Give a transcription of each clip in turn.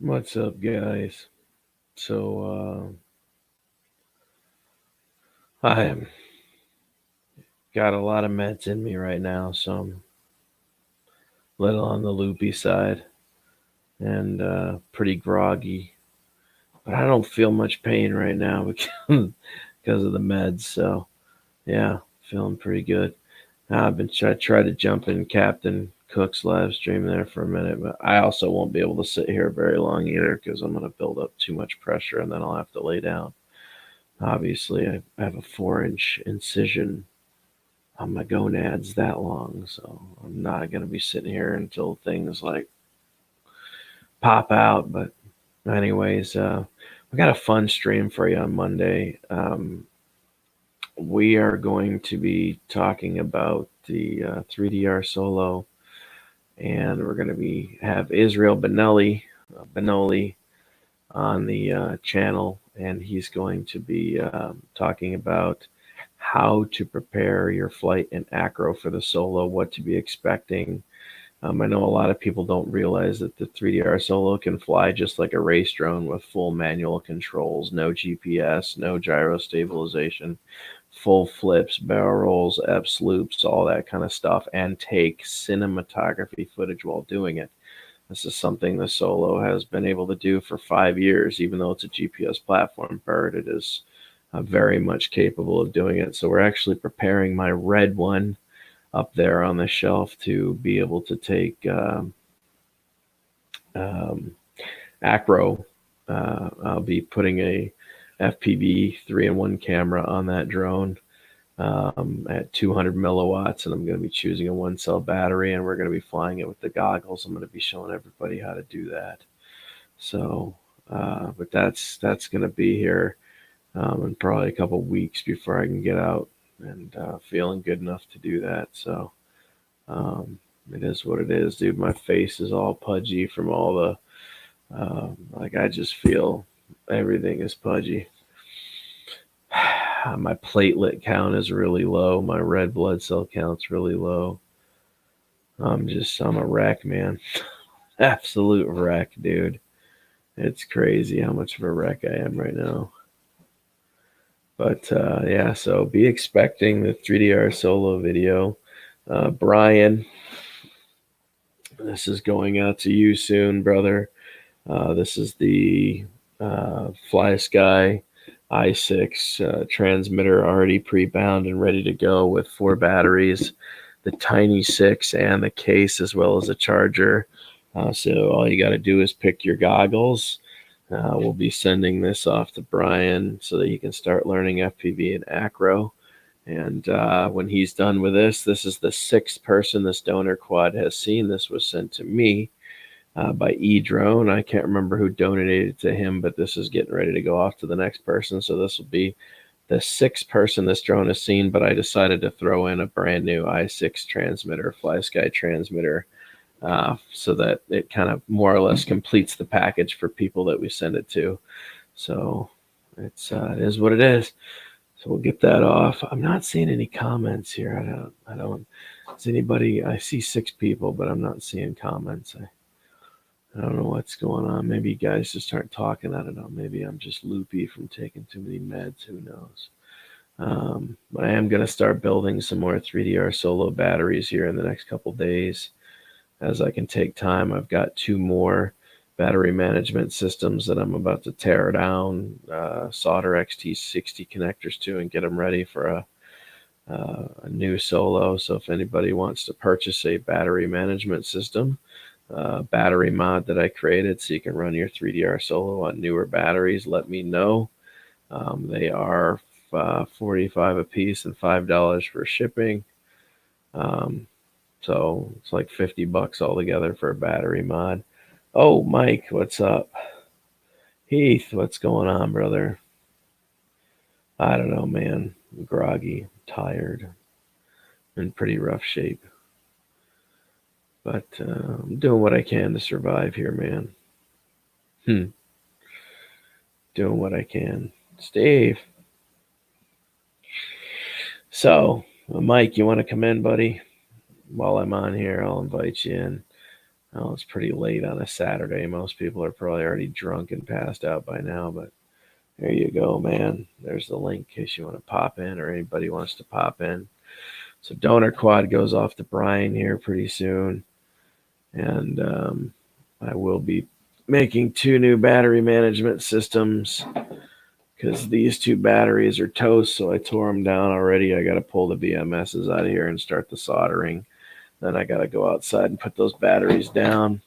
What's up, guys? So, I am got a lot of meds in me right now, so I'm a little on the loopy side and pretty groggy. But I don't feel much pain right now because of the meds. So, yeah, feeling pretty good. I've been try to jump in Captain Cook's live stream there for a minute, but I also won't be able to sit here very long either because I'm going to build up too much pressure and then I'll have to lay down. Obviously, I have a 4-inch incision on my gonads that long, so I'm not going to be sitting here until things like pop out. But anyways, we got a fun stream for you on Monday. We are going to be talking about the 3DR solo, and we're going to be have Israel Benoli on the channel, and he's going to be talking about how to prepare your flight in Acro for the solo, what to be expecting. I know a lot of people don't realize that the 3DR solo can fly just like a race drone with full manual controls, no GPS, no gyro stabilization, full flips, barrel rolls, Epps loops, all that kind of stuff, and take cinematography footage while doing it. This is something the Solo has been able to do for 5 years, even though it's a GPS platform bird. It is very much capable of doing it. So we're actually preparing my red one up there on the shelf to be able to take um, Acro. I'll be putting a FPV 3-in-1 camera on that drone at 200 milliwatts, and I'm going to be choosing a 1-cell battery, and we're going to be flying it with the goggles. I'm going to be showing everybody how to do that. So, but that's going to be here in probably a couple weeks before I can get out and feeling good enough to do that. So it is what it is, dude. My face is all pudgy from all the like I just feel everything is pudgy. My platelet count is really low. My red blood cell count's really low. I'm a wreck, man. Absolute wreck, dude. It's crazy how much of a wreck I am right now. But yeah, so be expecting the 3DR solo video. Brian, this is going out to you soon, brother. This is the Fly Sky i6 transmitter already pre-bound and ready to go with 4 batteries, the Tiny 6 and the case, as well as a charger. So all you got to do is pick your goggles. We'll be sending this off to Brian so that you can start learning FPV and Acro. And when he's done with this is the 6th person this donor quad has seen. This was sent to me by E-Drone. I can't remember who donated to him, but this is getting ready to go off to the next person. So this will be the 6th person this drone has seen, but I decided to throw in a brand new i6 transmitter, Fly Sky transmitter, so that it kind of more or less completes the package for people that we send it to. So it is what it is. So we'll get that off. I'm not seeing any comments here. I don't. Is anybody? I see 6 people, but I'm not seeing comments. I don't know what's going on. Maybe you guys just aren't talking. I don't know. Maybe I'm just loopy from taking too many meds. Who knows? But I am going to start building some more 3DR solo batteries here in the next couple days as I can take time. I've got 2 more battery management systems that I'm about to tear down, solder XT60 connectors to, and get them ready for a new solo. So if anybody wants to purchase a battery management system, battery mod that I created so you can run your 3DR solo on newer batteries, let me know. They are $45 a piece and $5 for shipping. So it's like $50 altogether for a battery mod. Oh, Mike, what's up? Heath, what's going on, brother? I don't know, man. I'm groggy, tired, in pretty rough shape. But I'm doing what I can to survive here, man. Doing what I can. Steve. So, Mike, you want to come in, buddy? While I'm on here, I'll invite you in. Well, it's pretty late on a Saturday. Most people are probably already drunk and passed out by now, but there you go, man. There's the link in case you want to pop in or anybody wants to pop in. So donor quad goes off to Brian here pretty soon. And I will be making 2 new battery management systems because these 2 batteries are toast, so I tore them down already. I got to pull the BMSs out of here and start the soldering. Then I got to go outside and put those batteries down.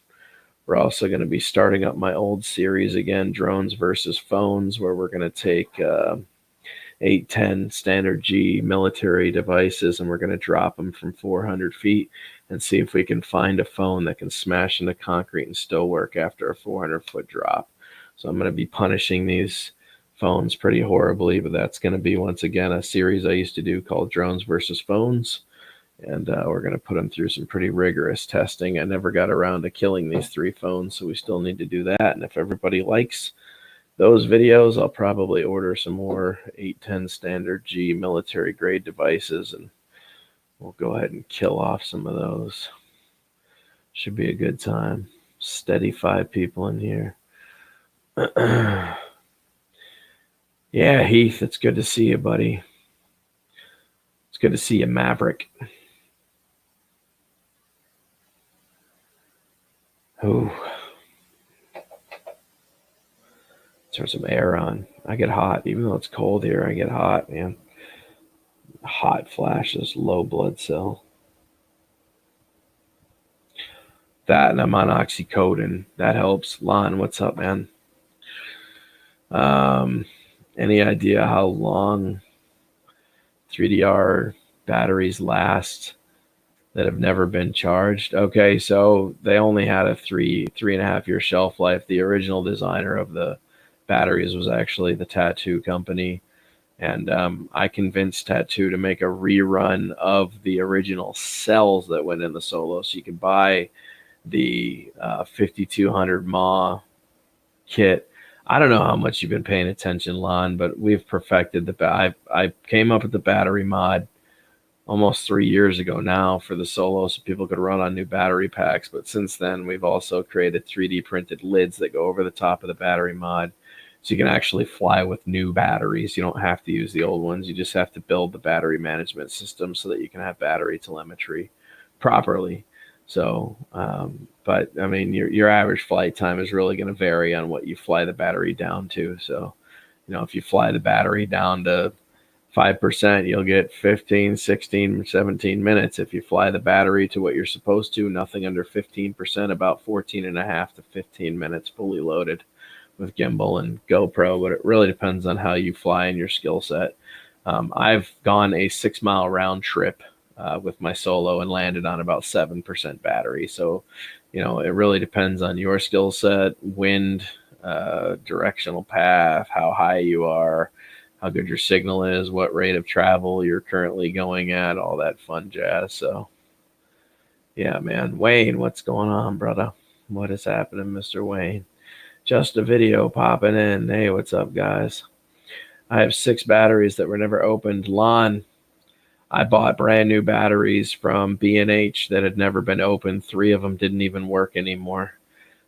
We're also going to be starting up my old series again, drones versus phones, where we're going to take 810 standard G military devices and we're going to drop them from 400 feet and see if we can find a phone that can smash into concrete and still work after a 400-foot drop. So I'm going to be punishing these phones pretty horribly, but that's going to be, once again, a series I used to do called Drones versus Phones. And we're going to put them through some pretty rigorous testing. I never got around to killing these 3 phones, so we still need to do that. And if everybody likes those videos, I'll probably order some more 810 standard G military grade devices, and we'll go ahead and kill off some of those. Should be a good time. Steady 5 people in here. Yeah, Heath, it's good to see you, buddy. It's good to see you, Maverick. Ooh. Turn some air on. I get hot. Even though it's cold here, I get hot, man. Hot flashes, low blood cell. That, and I'm on oxycodone. That helps. Lon, what's up, man? Any idea how long 3DR batteries last that have never been charged? Okay, so they only had a 3.5 year shelf life. The original designer of the batteries was actually the Tattoo company. And I convinced Tattoo to make a rerun of the original cells that went in the Solo. So you can buy the 5200 mAh kit. I don't know how much you've been paying attention, Lon, but we've perfected I came up with the battery mod almost 3 years ago now for the Solo so people could run on new battery packs. But since then, we've also created 3D printed lids that go over the top of the battery mod. So you can actually fly with new batteries. You don't have to use the old ones. You just have to build the battery management system so that you can have battery telemetry properly. So, but I mean, your average flight time is really going to vary on what you fly the battery down to. So, if you fly the battery down to 5%, you'll get 15, 16, 17 minutes. If you fly the battery to what you're supposed to, nothing under 15%, about 14.5 to 15 minutes fully loaded with gimbal and GoPro, but it really depends on how you fly and your skill set. I've gone a 6-mile round trip with my Solo and landed on about 7% battery. So, it really depends on your skill set, wind, directional path, how high you are, how good your signal is, what rate of travel you're currently going at, all that fun jazz. So, yeah, man. Wayne, what's going on, brother? What is happening, Mr. Wayne? Just a video popping in. Hey, what's up, guys? I have 6 batteries that were never opened. Lon, I bought brand new batteries from B&H that had never been opened. 3 of them didn't even work anymore.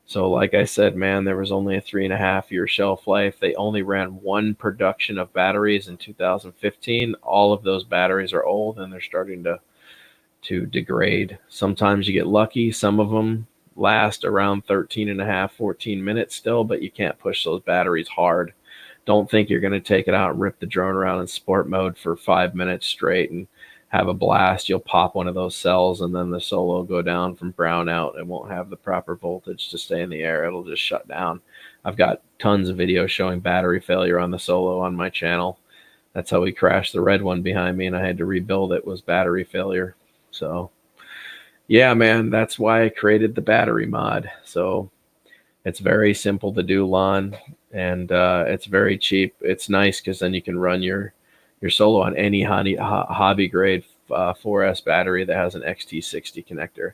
So like I said, man, there was only a 3.5 year shelf life. They only ran 1 production of batteries in 2015. All of those batteries are old and they're starting to degrade. Sometimes you get lucky. Some of them last around 13.5, 14 minutes still, but you can't push those batteries hard. Don't think you're going to take it out and rip the drone around in sport mode for 5 minutes straight and have a blast. You'll pop one of those cells and then the Solo will go down from brownout and won't have the proper voltage to stay in the air. It'll just shut down. I've got tons of videos showing battery failure on the Solo on my channel. That's how we crashed the red one behind me and I had to rebuild it, was battery failure. So yeah, man, that's why I created the battery mod. So it's very simple to do, Lon, and it's very cheap. It's nice because then you can run your Solo on any hobby grade 4S battery that has an XT60 connector.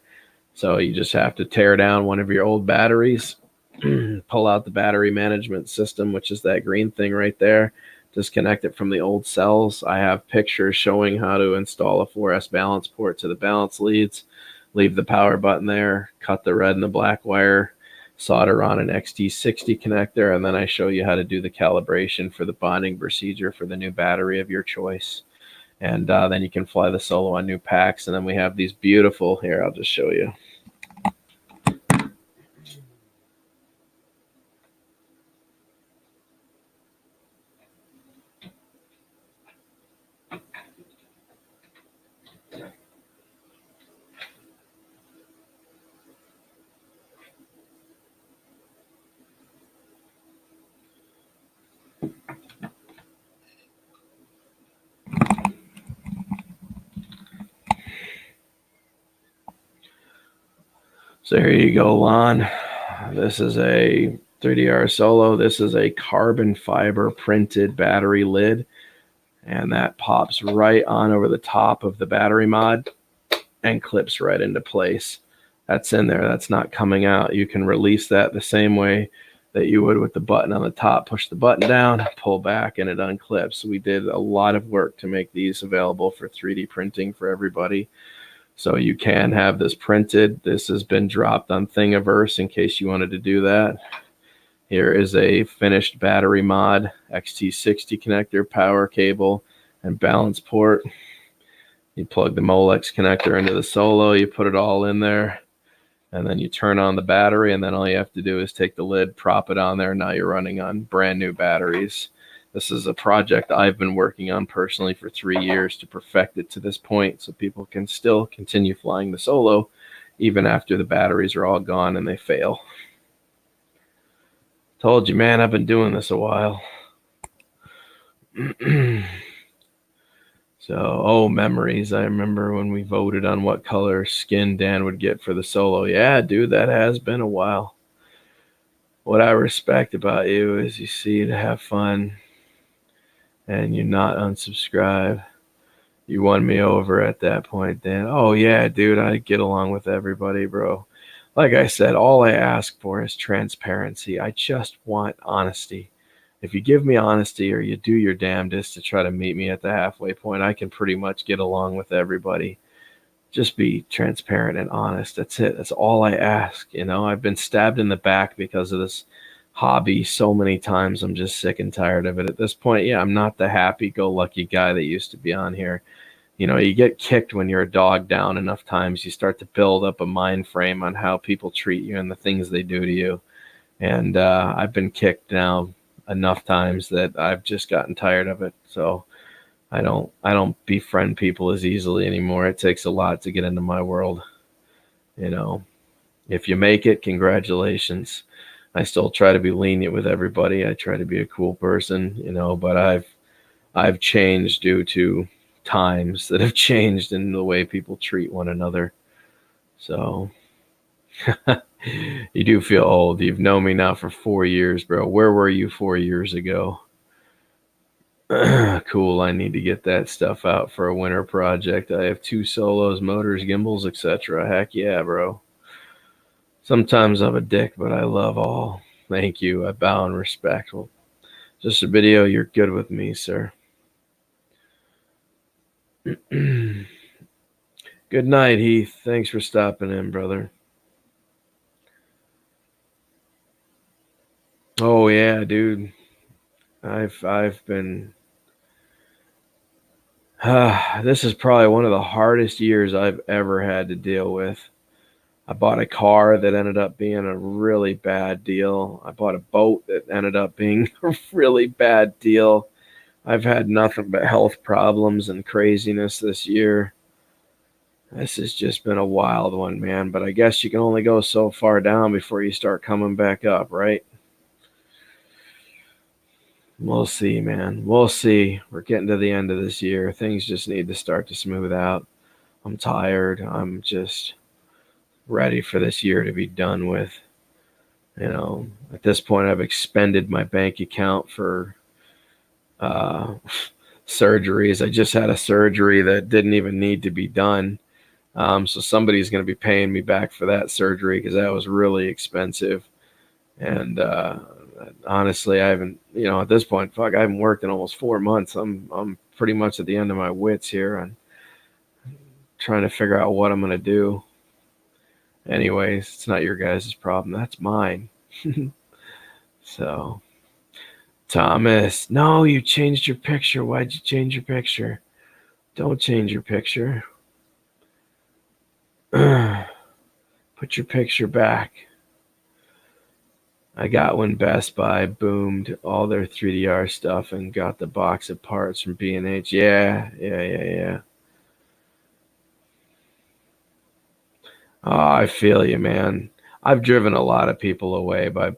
So you just have to tear down one of your old batteries, pull out the battery management system, which is that green thing right there, disconnect it from the old cells. I have pictures showing how to install a 4S balance port to the balance leads. leave the power button there, cut the red and the black wire, solder on an XT60 connector, and then I show you how to do the calibration for the bonding procedure for the new battery of your choice. And then you can fly the Solo on new packs. And then we have these beautiful, here, I'll just show you. So here you go, Lon. This is a 3DR Solo. This is a carbon fiber printed battery lid, and that pops right on over the top of the battery mod and clips right into place. That's in there. That's not coming out. You can release that the same way that you would with the button on the top. Push the button down, pull back, and it unclips. We did a lot of work to make these available for 3D printing for everybody. So you can have this printed. This has been dropped on Thingiverse in case you wanted to do that. Here is a finished battery mod, XT60 connector, power cable, and balance port. You plug the Molex connector into the Solo, you put it all in there, and then you turn on the battery, and then all you have to do is take the lid, prop it on there. Now you're running on brand new batteries. This is a project I've been working on personally for 3 years to perfect it to this point so people can still continue flying the Solo even after the batteries are all gone and they fail. Told you, man, I've been doing this a while. So, memories. I remember when we voted on what color skin Dan would get for the Solo. Yeah, dude, that has been a while. What I respect about you is you see to have fun and you not unsubscribe. You won me over at that point, Dan. Oh, yeah, dude, I get along with everybody, bro. Like I said, all I ask for is transparency. I just want honesty. If you give me honesty or you do your damnedest to try to meet me at the halfway point, I can pretty much get along with everybody. Just be transparent and honest. That's it. That's all I ask. You know, I've been stabbed in the back because of this hobby so many times. I'm just sick and tired of it at this point. Yeah, I'm not the happy-go-lucky guy that used to be on here. You know, you get kicked when you're a dog down enough times. You start to build up a mind frame on how people treat you and the things they do to you. And I've been kicked now enough times that I've just gotten tired of it. So I don't befriend people as easily anymore. It takes a lot to get into my world. You know, if you make it, congratulations. I still try to be lenient with everybody. I try to be a cool person, you know, but I've changed due to times that have changed in the way people treat one another. So you do feel old. You've known me now for 4 years, bro. Where were you 4 years ago? Cool. I need to get that stuff out for a winter project. I have 2 Solos, motors, gimbals, etc. Heck yeah, bro. Sometimes I'm a dick, but I love all. Thank you. I bow in respect. Well, just a video. You're good with me, sir. Good night, Heath. Thanks for stopping in, brother. Oh yeah, dude. I've been. This is probably one of the hardest years I've ever had to deal with. I bought a car that ended up being a really bad deal. I bought a boat that ended up being a really bad deal. I've had nothing but health problems and craziness this year. This has just been a wild one, man. But I guess you can only go so far down before you start coming back up, right? We'll see, man. We'll see. We're getting to the end of this year. Things just need to start to smooth out. I'm tired. I'm just ready for this year to be done with. You know, at this point, I've expended my bank account for surgeries. I just had a surgery that didn't even need to be done. So somebody's going to be paying me back for that surgery because that was really expensive. And honestly, I haven't, you know, at this point, I haven't worked in almost 4 months. I'm pretty much at the end of my wits here. I'm trying to figure out what I'm going to do. Anyways, it's not your guys' problem. That's mine. So, Thomas, no, you changed your picture. Why'd you change your picture? Don't change your picture. Put your picture back. I got when Best Buy boomed all their 3DR stuff and got the box of parts from B&H. Yeah. Oh, I feel you, man. I've driven a lot of people away by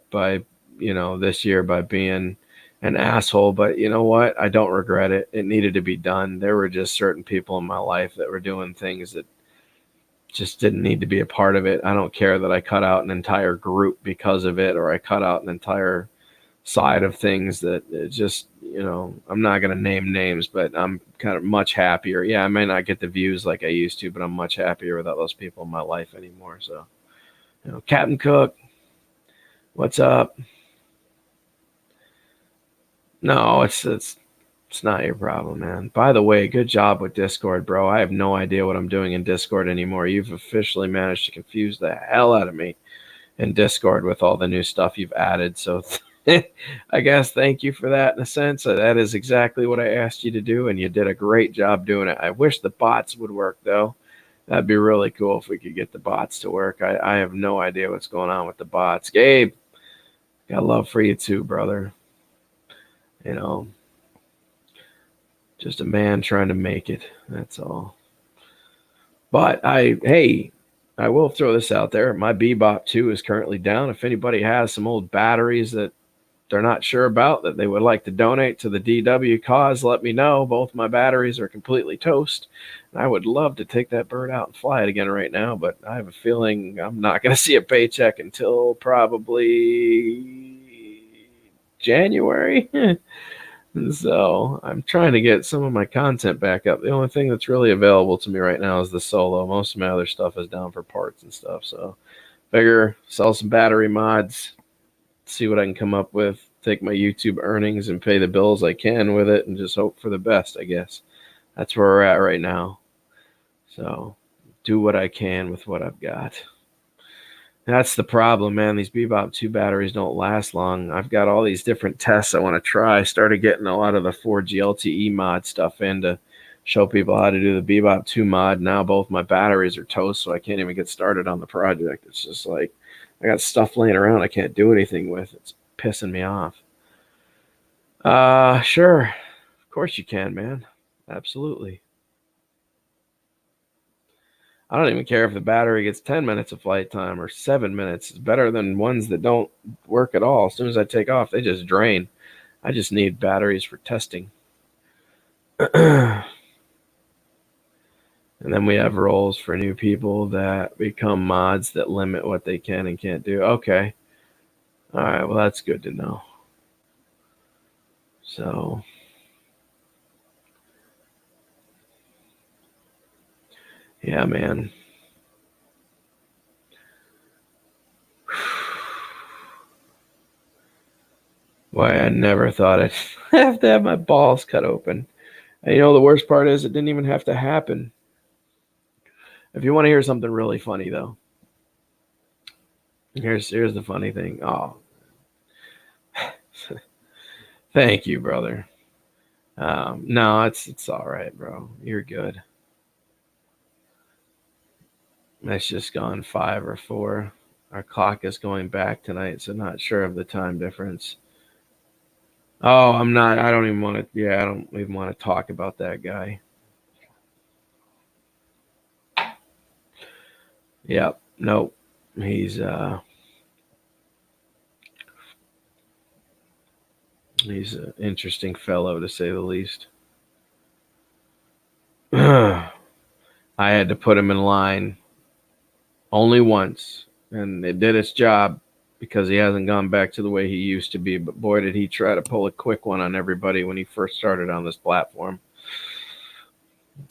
this year by being an asshole, but you know what? I don't regret it. It needed to be done. There were just certain people in my life that were doing things that just didn't need to be a part of it. I don't care that I cut out an entire group because of it, or I cut out an entire side of things that it just, I'm not going to name names, but I'm kind of much happier. Yeah, I may not get the views like I used to, but I'm much happier without those people in my life anymore. So, Captain Cook, what's up? No, it's not your problem, man. By the way, good job with Discord, bro. I have no idea what I'm doing in Discord anymore. You've officially managed to confuse the hell out of me in Discord with all the new stuff you've added. So I guess thank you for that in a sense. That is exactly what I asked you to do, and you did a great job doing it. I wish the bots would work, though. That'd be really cool if we could get the bots to work. I have no idea what's going on with the bots. Gabe, got love for you too, brother. Just a man trying to make it. That's all. But I will throw this out there. My Bebop 2 is currently down. If anybody has some old batteries that they're not sure about that they would like to donate to the DW cause, let me know. Both my batteries are completely toast. And I would love to take that bird out and fly it again right now, but I have a feeling I'm not going to see a paycheck until probably January. So I'm trying to get some of my content back up. The only thing that's really available to me right now is the solo. Most of my other stuff is down for parts and stuff. So figure sell some battery mods, see what I can come up with, take my YouTube earnings and pay the bills I can with it, and just hope for the best, I guess. That's where we're at right now. So do what I can with what I've got. That's the problem, man. These Bebop 2 batteries don't last long. I've got all these different tests I want to try. I started getting a lot of the 4G LTE mod stuff in to show people how to do the Bebop 2 mod. Now both my batteries are toast, so I can't even get started on the project. It's just like I got stuff laying around I can't do anything with. It's pissing me off. Sure. Of course you can, man. Absolutely. I don't even care if the battery gets 10 minutes of flight time or 7 minutes. It's better than ones that don't work at all. As soon as I take off, they just drain. I just need batteries for testing. And then we have roles for new people that become mods that limit what they can and can't do. Okay. All right. Well, that's good to know. So, yeah, man. Why I never thought I'd have to have my balls cut open. And the worst part is it didn't even have to happen. If you want to hear something really funny, though, here's the funny thing. Oh, thank you, brother. No, it's all right, bro. You're good. That's just gone 5 or 4. Our clock is going back tonight, so not sure of the time difference. Oh, I'm not. I don't even want to. Yeah, I don't even want to talk about that guy. Yep. Nope. He's an interesting fellow to say the least. I had to put him in line only once, and it did its job because he hasn't gone back to the way he used to be. But boy, did he try to pull a quick one on everybody when he first started on this platform.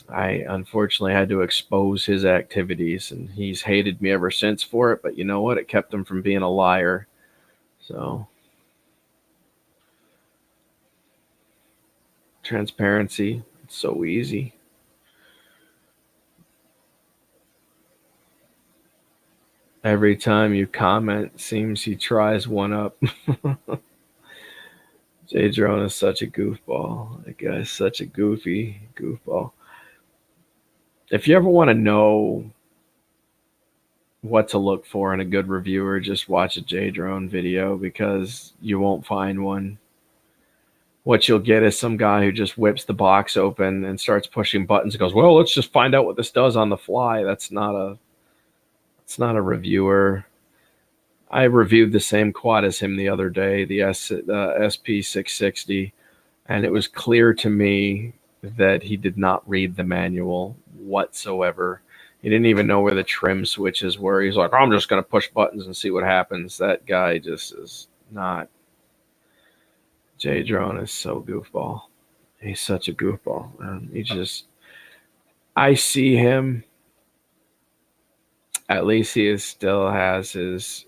I unfortunately had to expose his activities, and he's hated me ever since for it. But you know what? It kept him from being a liar. So, transparency, it's so easy. Every time you comment, seems he tries one up. J Drone is such a goofball. That guy's such a goofy goofball. If you ever want to know what to look for in a good reviewer, just watch a J Drone video because you won't find one. What you'll get is some guy who just whips the box open and starts pushing buttons and goes, well, let's just find out what this does on the fly. That's not a reviewer. I reviewed the same quad as him the other day, the SP660, and it was clear to me that he did not read the manual whatsoever. He didn't even know where the trim switches were. He's like, I'm just going to push buttons and see what happens. That guy just is not. J Drone is so goofball. He's such a goofball. I see him. At least he still has his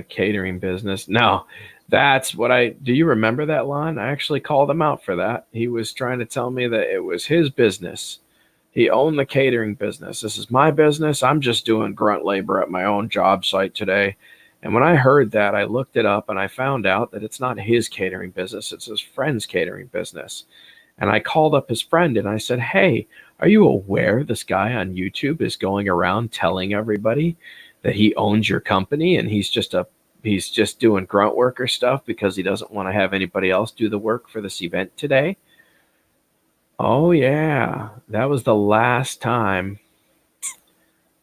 catering business. No, that's what do you remember that line? I actually called him out for that. He was trying to tell me that it was his business. He owned the catering business. This is my business. I'm just doing grunt labor at my own job site today. And when I heard that, I looked it up and I found out that it's not his catering business. It's his friend's catering business. And I called up his friend and I said, hey, are you aware this guy on YouTube is going around telling everybody that he owns your company and he's just doing grunt worker stuff because he doesn't want to have anybody else do the work for this event today? Oh, yeah. That was the last time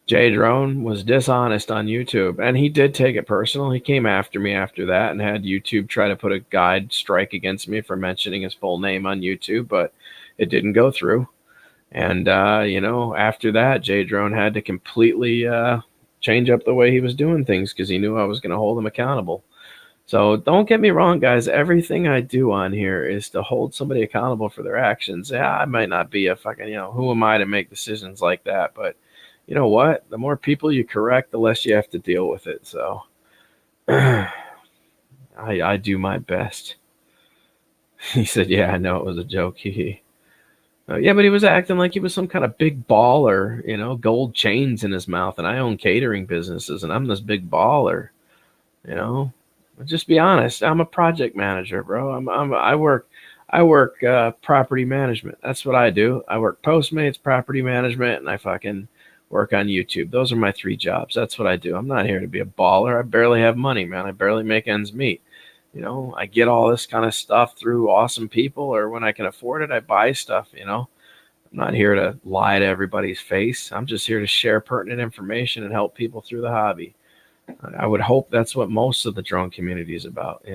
J Drone was dishonest on YouTube. And he did take it personal. He came after me after that and had YouTube try to put a guide strike against me for mentioning his full name on YouTube, but it didn't go through. And, after that, J Drone had to completely change up the way he was doing things because he knew I was going to hold him accountable. So don't get me wrong, guys. Everything I do on here is to hold somebody accountable for their actions. Yeah, I might not be a fucking, who am I to make decisions like that? But you know what? The more people you correct, the less you have to deal with it. So I do my best. He said, yeah, I know it was a joke. Yeah, but he was acting like he was some kind of big baller, gold chains in his mouth. And I own catering businesses and I'm this big baller, Just be honest. I'm a project manager, bro. I work property management. That's what I do. I work Postmates, property management, and I fucking work on YouTube. Those are my 3 jobs. That's what I do. I'm not here to be a baller. I barely have money, man. I barely make ends meet. I get all this kind of stuff through awesome people, or when I can afford it, I buy stuff, I'm not here to lie to everybody's face. I'm just here to share pertinent information and help people through the hobby. I would hope that's what most of the drone community is about,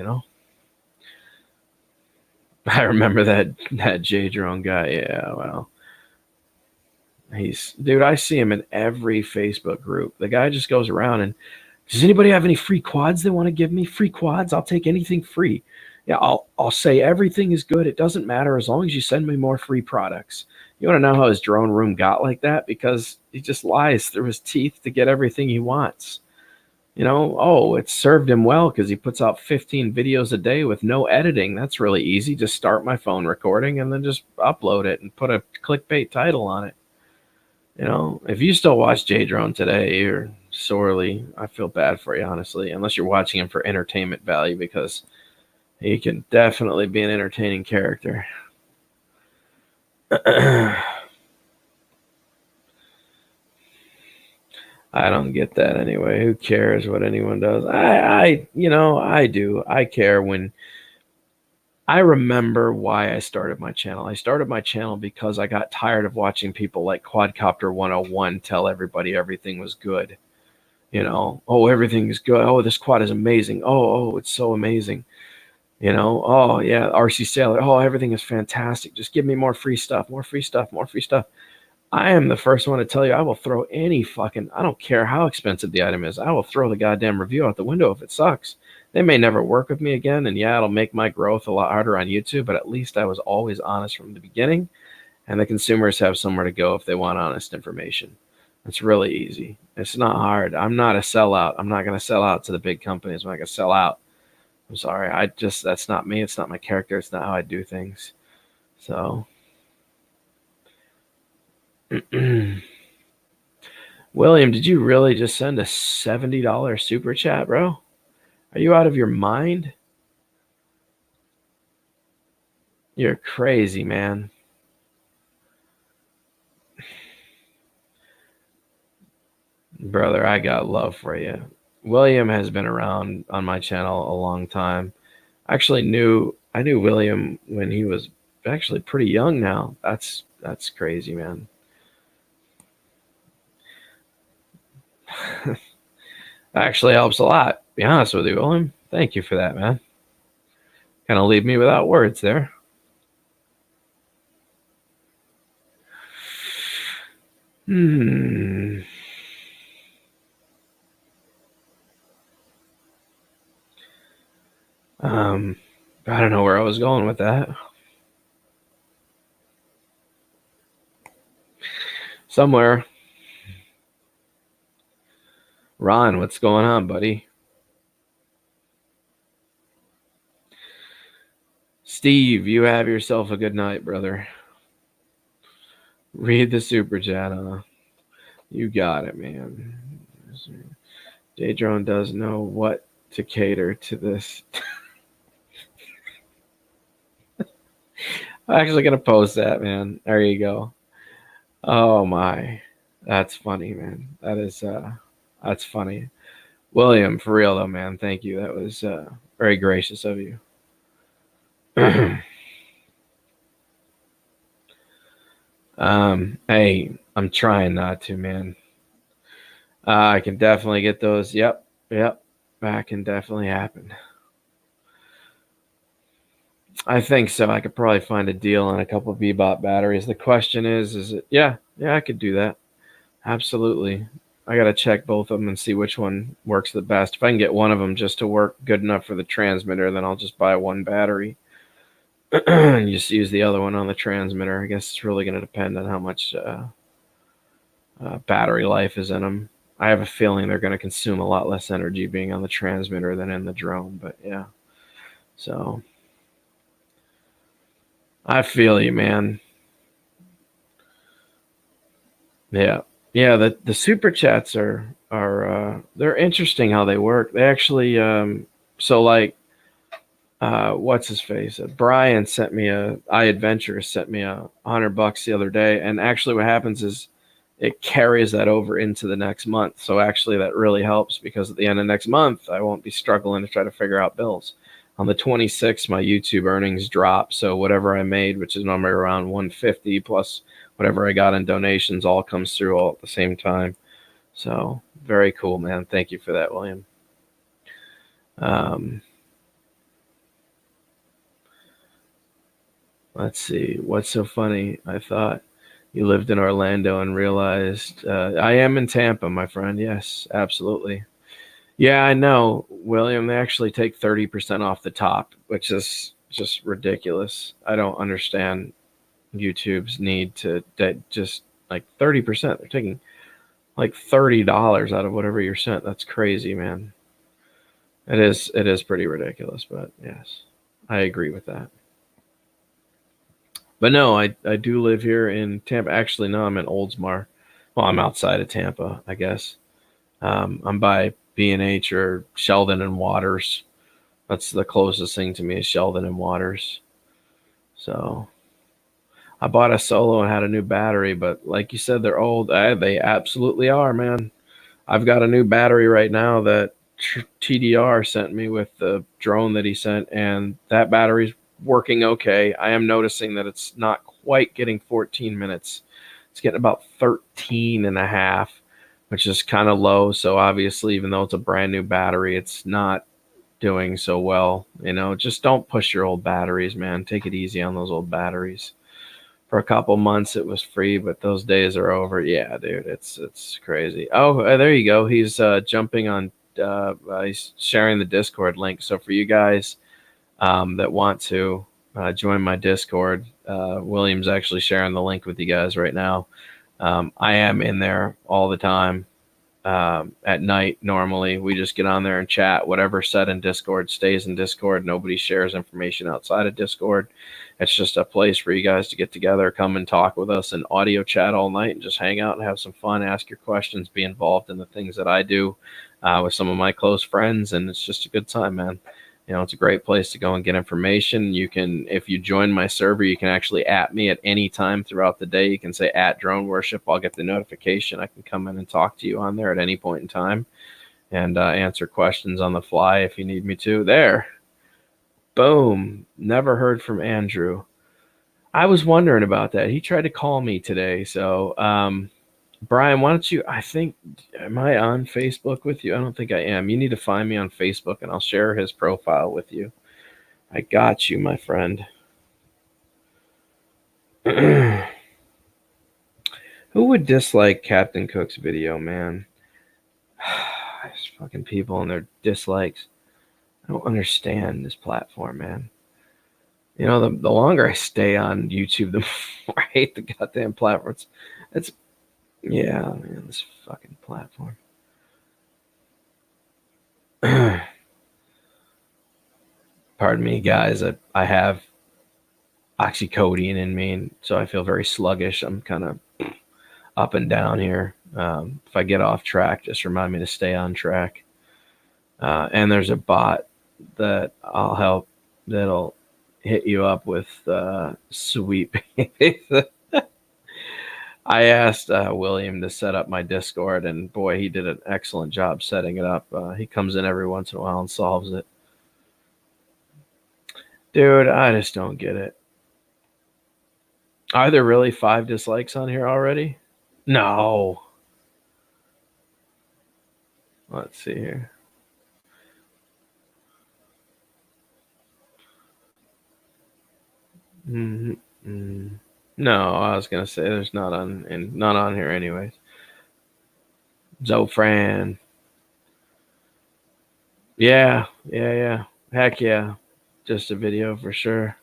I remember that J Drone guy. Yeah, well, dude, I see him in every Facebook group. The guy just goes around and, does anybody have any free quads they want to give me? Free quads? I'll take anything free. Yeah, I'll say everything is good. It doesn't matter as long as you send me more free products. You want to know how his drone room got like that? Because he just lies through his teeth to get everything he wants. It served him well because he puts out 15 videos a day with no editing. That's really easy. Just start my phone recording and then just upload it and put a clickbait title on it. If you still watch J Drone today, you're sorely, I feel bad for you, honestly, unless you're watching him for entertainment value, because he can definitely be an entertaining character. I don't get that anyway. Who cares what anyone does? I do. I care when I remember why I started my channel. I started my channel because I got tired of watching people like Quadcopter 101 tell everybody everything was good. Oh, everything is good. Oh, this quad is amazing. Oh, it's so amazing. Oh, yeah, RC Saylor. Oh, everything is fantastic. Just give me more free stuff, more free stuff, more free stuff. I am the first one to tell you I will throw I don't care how expensive the item is. I will throw the goddamn review out the window if it sucks. They may never work with me again, and yeah, it'll make my growth a lot harder on YouTube, but at least I was always honest from the beginning, and the consumers have somewhere to go if they want honest information. It's really easy. It's not hard. I'm not a sellout. I'm not going to sell out to the big companies. I'm not going to sell out. I'm sorry. That's not me. It's not my character. It's not how I do things. So... William, did you really just send a $70 super chat, bro? Are you out of your mind? You're crazy, man. Brother, I got love for you. William has been around on my channel a long time. I knew William when he was actually pretty young now. That's crazy, man. Actually helps a lot. Be honest with you, William. Thank you for that, man. Kind of leave me without words there. I don't know where I was going with that. Somewhere. Ron, what's going on, buddy? Steve, you have yourself a good night, brother. Read the super chat, huh? You got it, man. J-Drone does know what to cater to this. I'm actually going to post that, man. There you go. Oh, my. That's funny, man. That's funny. William, for real, though, man. Thank you. That was very gracious of you. Hey, I'm trying not to, man. I can definitely get those. Yep. That can definitely happen. I think so. I could probably find a deal on a couple of Bebop batteries. The question is it? Yeah, I could do that. Absolutely. I got to check both of them and see which one works the best. If I can get one of them just to work good enough for the transmitter, then I'll just buy one battery and just use the other one on the transmitter. I guess it's really going to depend on how much battery life is in them. I have a feeling they're going to consume a lot less energy being on the transmitter than in the drone, but yeah. So I feel you, man. Yeah. The super chats are they're interesting how they work. They actually so like what's his face? Brian sent me iAdventure sent me $100 the other day, and actually what happens is it carries that over into the next month. So actually that really helps, because at the end of next month I won't be struggling to try to figure out bills. On the 26th, my YouTube earnings drop, so whatever I made, which is normally around 150 plus whatever I got in donations, all comes through all at the same time. So very cool, man. Thank you for that, William. Let's see. What's so funny? I thought you lived in Orlando and realized I am in Tampa, my friend. Yes, absolutely. Yeah, I know, William. They actually take 30% off the top, which is just ridiculous. I don't understand YouTube's need to just like 30%. They're taking like $30 out of whatever you're sent. That's crazy, man. It is pretty ridiculous, but yes, I agree with that. But no, I do live here in Tampa. Actually, no, I'm in Oldsmar. Well, I'm outside of Tampa, I guess. I'm by B&H or Sheldon and Waters. That's the closest thing to me, is Sheldon and Waters. So I bought a Solo and had a new battery, but like you said, they're old. They absolutely are, man. I've got a new battery right now that TDR sent me with the drone that he sent, and that battery's working okay. I am noticing that it's not quite getting 14 minutes. It's getting about 13 and a half, which is kind of low. So obviously, even though it's a brand new battery, it's not doing so well. Just don't push your old batteries, man. Take it easy on those old batteries. For a couple months it was free, but those days are over. Yeah, dude, it's crazy. Oh, there you go. He's jumping on. He's sharing the Discord link. So for you guys that want to join my Discord, William's actually sharing the link with you guys right now. I am in there all the time. at night. Normally, we just get on there and chat. Whatever's said in Discord stays in Discord. Nobody shares information outside of Discord. It's just a place for you guys to get together, come and talk with us, and audio chat all night, and just hang out and have some fun, ask your questions, be involved in the things that I do with some of my close friends, and it's just a good time, man. You know, it's a great place to go and get information. You can, if you join my server, you can actually at me at any time throughout the day. You can say at Drone Worship. I'll get the notification. I can come in and talk to you on there at any point in time and answer questions on the fly if you need me to. There. Boom. Never heard from Andrew. I was wondering about that. He tried to call me today. So, Brian, why don't you, I think, am I on Facebook with you? I don't think I am. You need to find me on Facebook and I'll share his profile with you. I got you, my friend. Who would dislike Captain Cook's video, man? There's fucking people and their dislikes. I don't understand this platform, man. You know, the longer I stay on YouTube, the more I hate the goddamn platforms. It's, yeah, man, this fucking platform. Pardon me, guys. I have oxycodone in me, and so I feel very sluggish. I'm kind of up and down here. If I get off track, just remind me to stay on track. And there's a bot that I'll help that'll hit you up with sweet babies. I asked William to set up my Discord, and boy, he did an excellent job setting it up. He comes in every once in a while and solves it. Dude, I just don't get it. Are there really 5 dislikes on here already? No. Let's see here. No, I was gonna say there's not on here anyways. Zofran. Yeah. Heck yeah. Just a video for sure.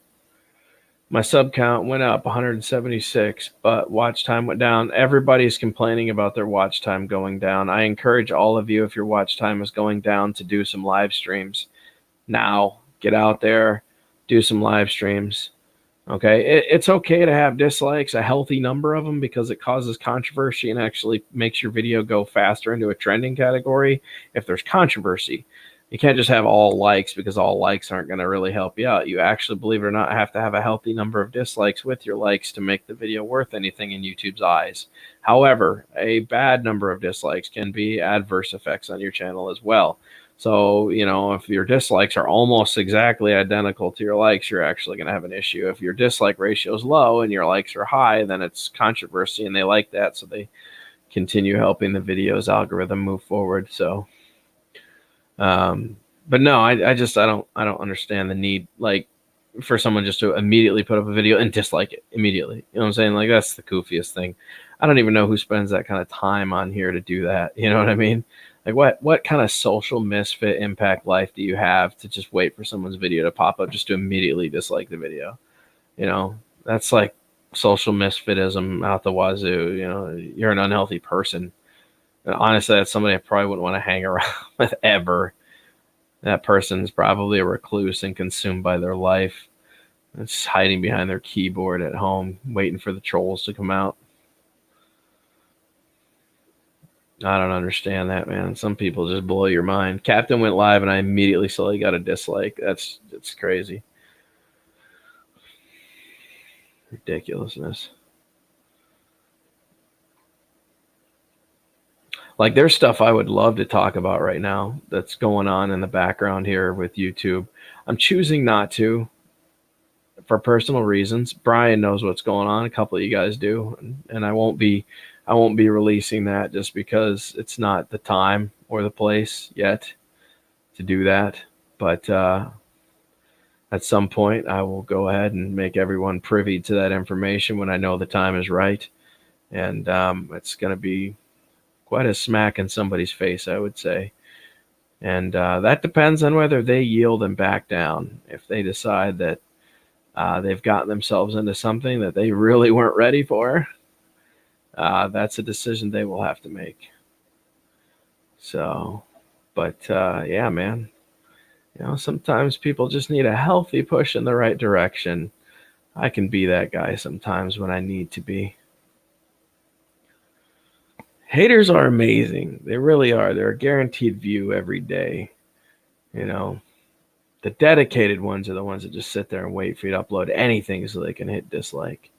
My sub count went up 176, but watch time went down. Everybody's complaining about their watch time going down. I encourage all of you, if your watch time is going down, to do some live streams. Now, get out there, do some live streams. Okay, it's okay to have dislikes, a healthy number of them, because it causes controversy and actually makes your video go faster into a trending category if there's controversy. You can't just have all likes, because all likes aren't going to really help you out. You actually, believe it or not, have to have a healthy number of dislikes with your likes to make the video worth anything in YouTube's eyes. However, a bad number of dislikes can be adverse effects on your channel as well. So, you know, if your dislikes are almost exactly identical to your likes, you're actually going to have an issue. If your dislike ratio is low and your likes are high, then it's controversy, and they like that, so they continue helping the video's algorithm move forward. So, but no, I don't understand the need, like, for someone just to immediately put up a video and dislike it immediately. You know what I'm saying? Like, that's the goofiest thing. I don't even know who spends that kind of time on here to do that. You know what I mean? Like, what kind of social misfit impact life do you have to just wait for someone's video to pop up just to immediately dislike the video? You know, that's like social misfitism out the wazoo. You know, you're an unhealthy person. And honestly, that's somebody I probably wouldn't want to hang around with ever. That person's probably a recluse and consumed by their life. It's hiding behind their keyboard at home, waiting for the trolls to come out. I don't understand that, man. Some people just blow your mind. Captain went live, and I immediately saw he got a dislike. It's crazy. Ridiculousness. Like, there's stuff I would love to talk about right now that's going on in the background here with YouTube. I'm choosing not to, for personal reasons. Brian knows what's going on. A couple of you guys do, and I won't be releasing that just because it's not the time or the place yet to do that. But at some point, I will go ahead and make everyone privy to that information when I know the time is right. And it's going to be quite a smack in somebody's face, I would say. And that depends on whether they yield and back down. If they decide that they've gotten themselves into something that they really weren't ready for, that's a decision they will have to make. So, but yeah, man. Sometimes people just need a healthy push in the right direction. I can be that guy sometimes when I need to be. Haters are amazing. They really are. They're a guaranteed view every day. The dedicated ones are the ones that just sit there and wait for you to upload anything so they can hit dislike.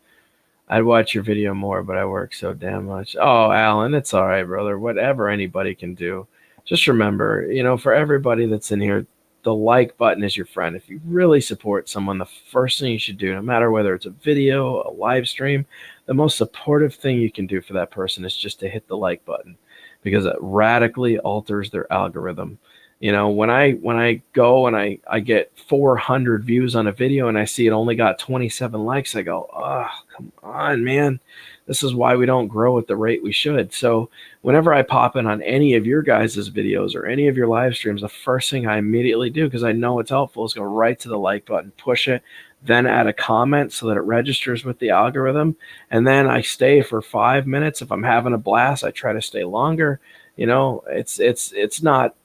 I'd watch your video more, but I work so damn much. Oh, Alan, it's all right, brother. Whatever anybody can do. Just remember, for everybody that's in here, the like button is your friend. If you really support someone, the first thing you should do, no matter whether it's a video, a live stream, the most supportive thing you can do for that person is just to hit the like button, because it radically alters their algorithm. When I go and I get 400 views on a video and I see it only got 27 likes, I go, oh, come on, man. This is why we don't grow at the rate we should. So whenever I pop in on any of your guys' videos or any of your live streams, the first thing I immediately do, because I know it's helpful, is go right to the like button, push it, then add a comment so that it registers with the algorithm. And then I stay for 5 minutes. If I'm having a blast, I try to stay longer. It's not,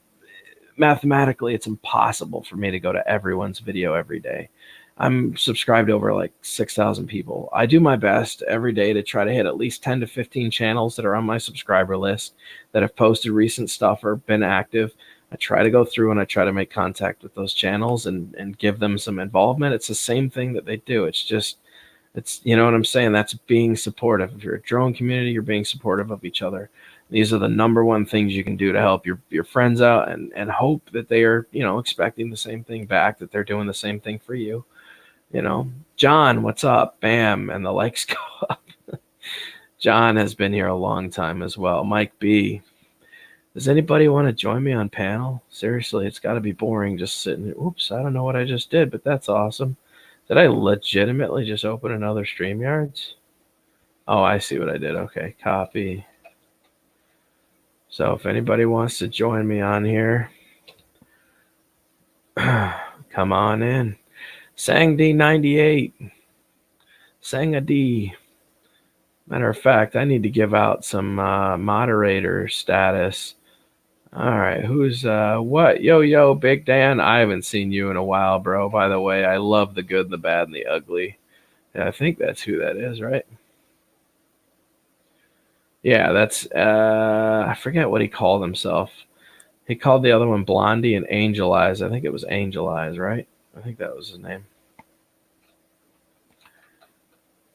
mathematically, it's impossible for me to go to everyone's video every day. I'm subscribed to over like 6,000 people. I do my best every day to try to hit at least 10 to 15 channels that are on my subscriber list that have posted recent stuff or been active. I try to go through and I try to make contact with those channels and give them some involvement. It's the same thing that they do. It's you know what I'm saying? That's being supportive. If you're a drone community, you're being supportive of each other. These are the number one things you can do to help your friends out and hope that they are, expecting the same thing back, that they're doing the same thing for you. John, what's up? Bam. And the likes go up. John has been here a long time as well. Mike B. Does anybody want to join me on panel? Seriously, it's got to be boring just sitting here. Oops, I don't know what I just did, but that's awesome. Did I legitimately just open another StreamYards? Oh, I see what I did. Okay, copy. So if anybody wants to join me on here, come on in. Sang D98. Sang a D. Matter of fact, I need to give out some moderator status. All right, who's what? Yo, Big Dan. I haven't seen you in a while, bro. By the way, I love the good, the bad, and the ugly. Yeah, I think that's who that is, right? Yeah, that's I forget what he called himself. He called the other one Blondie and Angel Eyes. I think it was Angel Eyes, right? I think that was his name.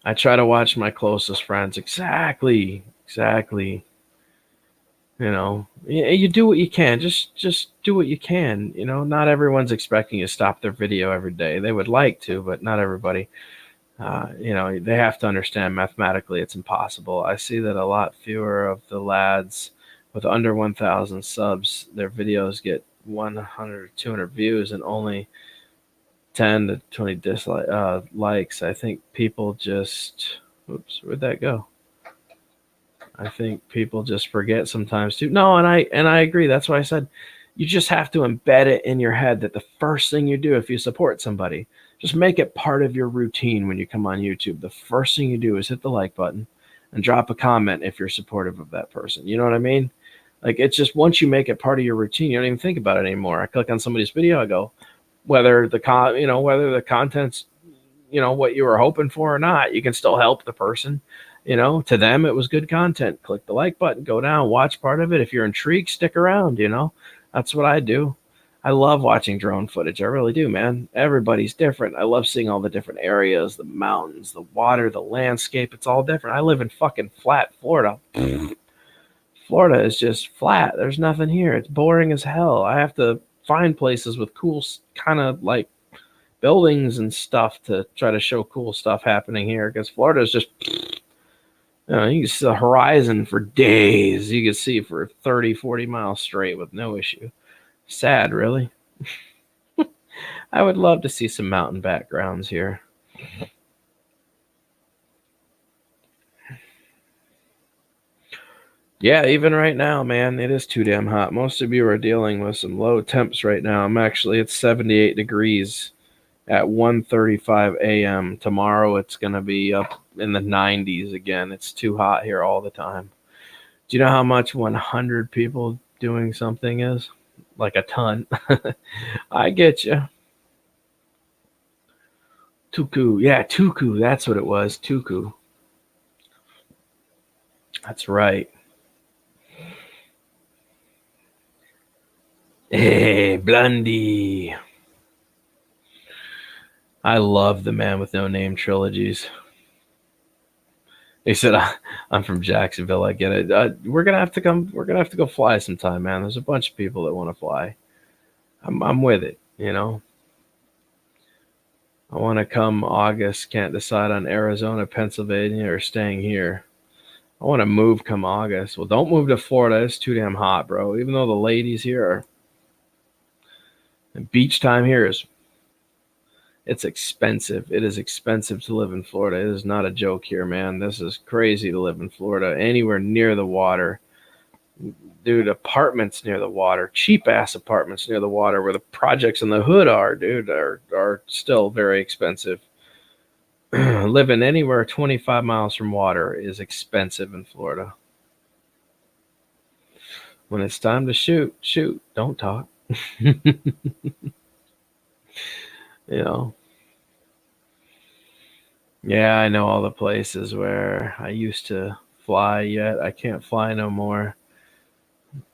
I try to watch my closest friends. Exactly. You do what you can. Just do what you can. Not everyone's expecting you to stop their video every day. They would like to, but not everybody. They have to understand mathematically it's impossible. I see that a lot fewer of the lads with under 1,000 subs, their videos get 100 or 200 views and only 10 to 20 likes. I think people just, oops, where'd that go? I think people just forget sometimes too. No, and I agree. That's why I said you just have to embed it in your head that the first thing you do if you support somebody, just make it part of your routine when you come on YouTube. The first thing you do is hit the like button and drop a comment if you're supportive of that person. You know what I mean? Like, it's just once you make it part of your routine, you don't even think about it anymore. I click on somebody's video, I go, whether the content's what you were hoping for or not, you can still help the person. To them it was good content. Click the like button, go down, watch part of it. If you're intrigued, stick around. That's what I do. I love watching drone footage. I really do, man. Everybody's different. I love seeing all the different areas, the mountains, the water, the landscape. It's all different. I live in fucking flat Florida. Florida is just flat. There's nothing here. It's boring as hell. I have to find places with cool kind of like buildings and stuff to try to show cool stuff happening here, because Florida is just, you can see the horizon for days. You can see for 30, 40 miles straight with no issue. Sad, really. I would love to see some mountain backgrounds here. Yeah, even right now, man, it is too damn hot. Most of you are dealing with some low temps right now. It's 78 degrees at 1:35 a.m. Tomorrow it's going to be up in the 90s again. It's too hot here all the time. Do you know how much 100 people doing something is, like a ton. I get you. Tuku, yeah, Tuku. That's what it was. Tuku. That's right. Hey, Blondie. I love the Man with No Name trilogies. He said, "I'm from Jacksonville. I get it. We're gonna have to come. We're gonna have to go fly sometime, man. There's a bunch of people that want to fly. I'm with it. You know, I want to come August. Can't decide on Arizona, Pennsylvania, or staying here. I want to move come August. Well, don't move to Florida. It's too damn hot, bro. Even though the ladies here are, and beach time here is, it's expensive. It is expensive to live in Florida. It is not a joke here, man. This is crazy to live in Florida. Anywhere near the water. Dude, apartments near the water, cheap ass apartments near the water where the projects in the hood are, dude, are still very expensive. Living anywhere 25 miles from water is expensive in Florida. When it's time to shoot, shoot. Don't talk. You know. Yeah, I know all the places where I used to fly, yet I can't fly no more.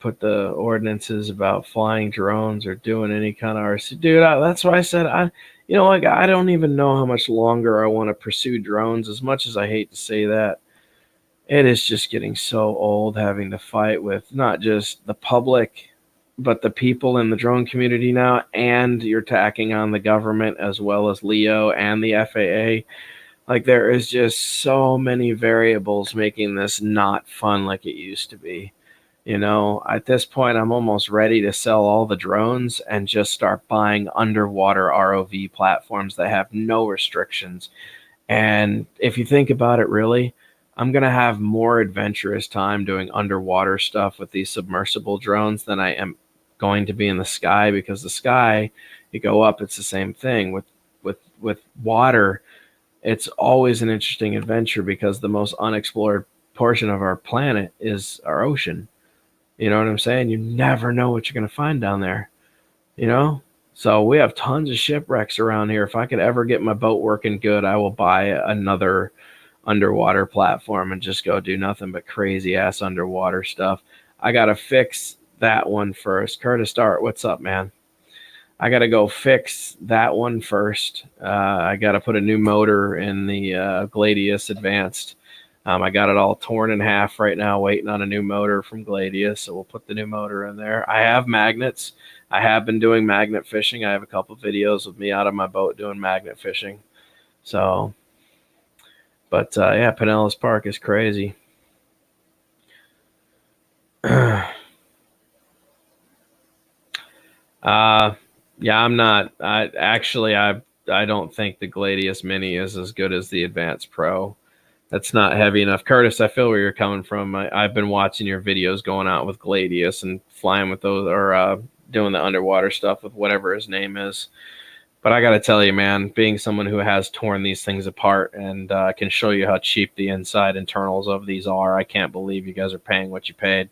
Put the ordinances about flying drones or doing any kind of RC. Dude, that's why I said, you know, like, I don't even know how much longer I want to pursue drones, as much as I hate to say that. It is just getting so old having to fight with not just the public, but the people in the drone community now, and you're tacking on the government as well as Leo and the FAA. Like, there is just so many variables making this not fun like it used to be. You know, at this point, I'm almost ready to sell all the drones and just start buying underwater ROV platforms that have no restrictions. And if you think about it, really, I'm going to have more adventurous time doing underwater stuff with these submersible drones than I am going to be in the sky, because the sky, you go up, it's the same thing. With water, it's always an interesting adventure because the most unexplored portion of our planet is our ocean. You know what I'm saying? You never know what you're going to find down there, you know? So we have tons of shipwrecks around here. If I could ever get my boat working good, I will buy another underwater platform and just go do nothing but crazy ass underwater stuff. I got to fix that one first. Curtis Dart, what's up, man? I got to go fix that one first. I got to put a new motor in the Gladius Advanced. I got it all torn in half right now, waiting on a new motor from Gladius. So we'll put the new motor in there. I have magnets. I have been doing magnet fishing. I have a couple videos of me out of my boat doing magnet fishing. So, but yeah, Pinellas Park is crazy. Yeah, I'm not. I don't think the Gladius Mini is as good as the Advanced Pro. That's not heavy enough. Curtis, I feel where you're coming from. I've been watching your videos going out with Gladius and flying with those, or doing the underwater stuff with whatever his name is. But I got to tell you, man, being someone who has torn these things apart and can show you how cheap the inside internals of these are, I can't believe you guys are paying what you paid.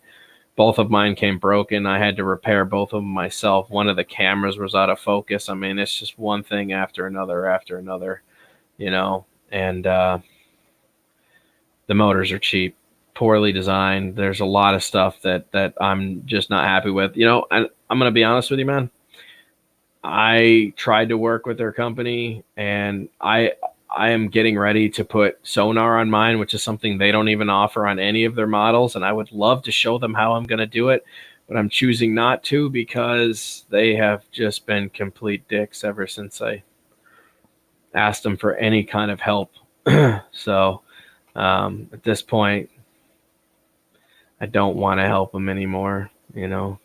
Both of mine came broken. I had to repair both of them myself. One of the cameras was out of focus. I mean, it's just one thing after another, you know, and the motors are cheap, poorly designed. There's a lot of stuff that I'm just not happy with. You know, I'm going to be honest with you, man. I tried to work with their company, and I am getting ready to put sonar on mine, which is something they don't even offer on any of their models. And I would love to show them how I'm going to do it, but I'm choosing not to because they have just been complete dicks ever since I asked them for any kind of help. So at this point, I don't want to help them anymore. You know,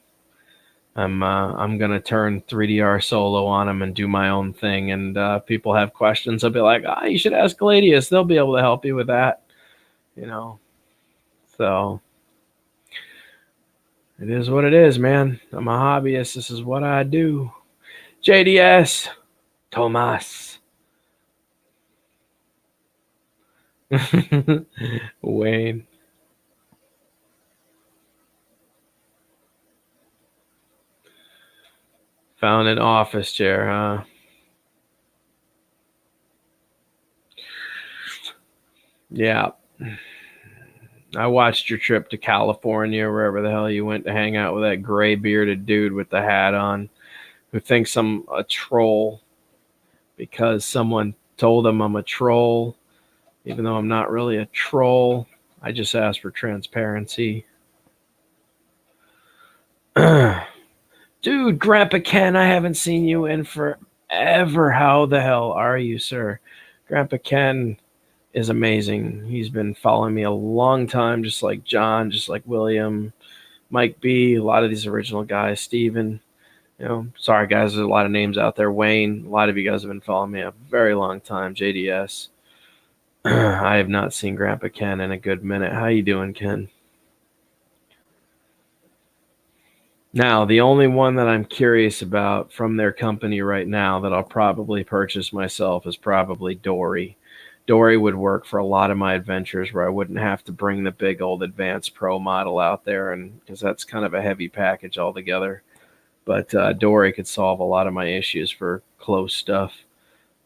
I'm gonna turn 3DR solo on them and do my own thing. And people have questions, I'll be like, you should ask Gladius. They'll be able to help you with that. You know, so it is what it is, man. I'm a hobbyist. This is what I do. JDS, Tomas, Wayne. Found an office chair, huh? Yeah. I watched your trip to California, wherever the hell you went to hang out with that gray bearded dude with the hat on who thinks I'm a troll because someone told him I'm a troll, even though I'm not really a troll. I just asked for transparency. Dude, Grandpa Ken, I haven't seen you in forever. How the hell are you, sir? Grandpa Ken is amazing. He's been following me a long time, just like John, just like William, Mike B, a lot of these original guys, Steven. Sorry guys, there's a lot of names out there. Wayne, a lot of you guys have been following me a very long time. JDS. I have not seen Grandpa Ken in a good minute. How you doing, Ken? Now, the only one that I'm curious about from their company right now that I'll probably purchase myself is probably Dory. Dory would work for a lot of my adventures where I wouldn't have to bring the big old Advanced Pro model out there, and because that's kind of a heavy package altogether. But Dory could solve a lot of my issues for close stuff.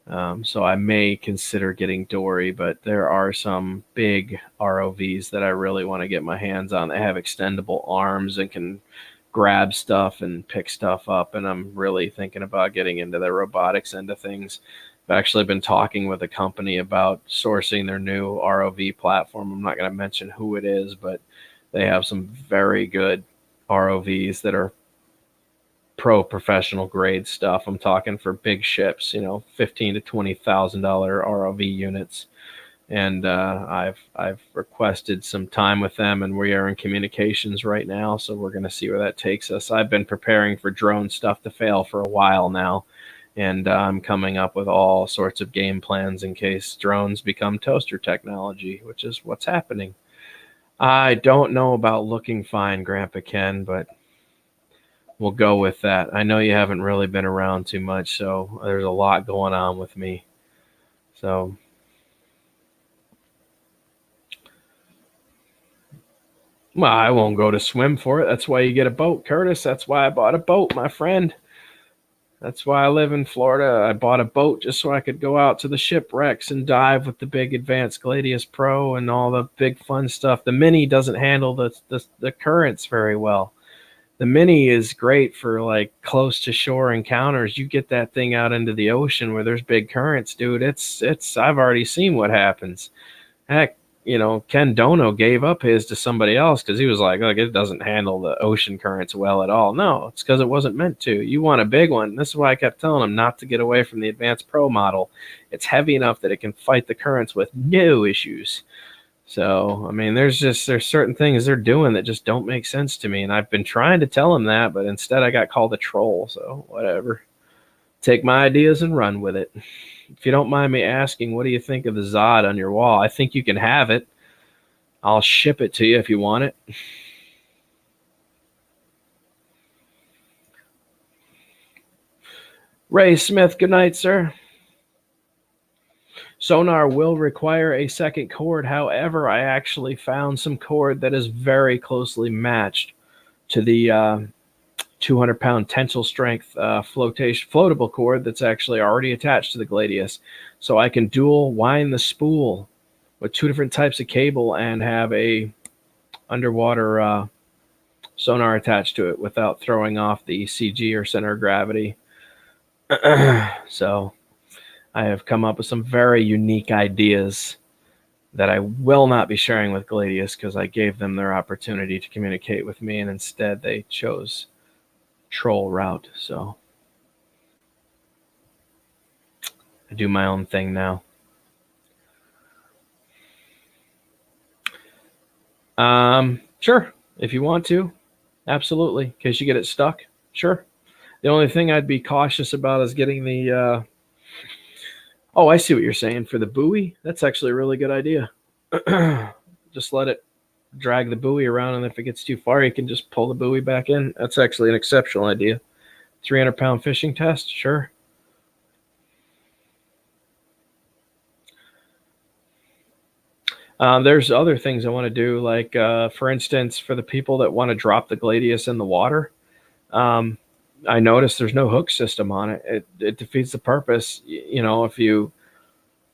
So I may consider getting Dory, but there are some big ROVs that I really want to get my hands on. They have extendable arms and can grab stuff and pick stuff up, and I'm really thinking about getting into the robotics end of things. I've actually been talking with a company about sourcing their new ROV platform. I'm not going to mention who it is, but they have some very good ROVs that are professional grade stuff. I'm talking for big ships, $15,000 to $20,000 ROV units. And I've requested some time with them, and we are in communications right now. So we're going to see where that takes us. I've been preparing for drone stuff to fail for a while now, and I'm coming up with all sorts of game plans in case drones become toaster technology, which is what's happening. I don't know about looking fine, Grandpa Ken, but we'll go with that. I know you haven't really been around too much, so there's a lot going on with me. So well, I won't go to swim for it. That's why you get a boat, Curtis. That's why I bought a boat, my friend. That's why I live in Florida. I bought a boat just so I could go out to the shipwrecks and dive with the big Advanced Gladius Pro and all the big fun stuff. The Mini doesn't handle the currents very well. The Mini is great for like close to shore encounters. You get that thing out into the ocean where there's big currents, dude. It's I've already seen what happens. Heck, Ken Dono gave up his to somebody else because he was like, look, it doesn't handle the ocean currents well at all. No, it's because it wasn't meant to. You want a big one. This is why I kept telling him not to get away from the Advanced Pro model. It's heavy enough that it can fight the currents with no issues. So, I mean, there's certain things they're doing that just don't make sense to me. And I've been trying to tell them that, but instead I got called a troll. So, whatever. Take my ideas and run with it. If you don't mind me asking, what do you think of the Zod on your wall? I think you can have it. I'll ship it to you if you want it. Ray Smith, good night, sir. Sonar will require a second cord. However, I actually found some cord that is very closely matched to the 200-pound tensile strength floatable cord that's actually already attached to the Gladius. So I can dual wind the spool with two different types of cable and have a underwater sonar attached to it without throwing off the CG or center of gravity. So I have come up with some very unique ideas that I will not be sharing with Gladius because I gave them their opportunity to communicate with me, and instead they chose troll route. So I do my own thing now. Sure, if you want to, absolutely. In case you get it stuck, sure. The only thing I'd be cautious about is getting the. Oh, I see what you're saying. For the buoy, that's actually a really good idea. Just let it drag the buoy around, and if it gets too far, you can just pull the buoy back in. That's actually an exceptional idea. 300-pound fishing test, sure. There's other things I want to do, like, for instance, for the people that want to drop the Gladius in the water, I noticed there's no hook system on it. It defeats the purpose. You know, if you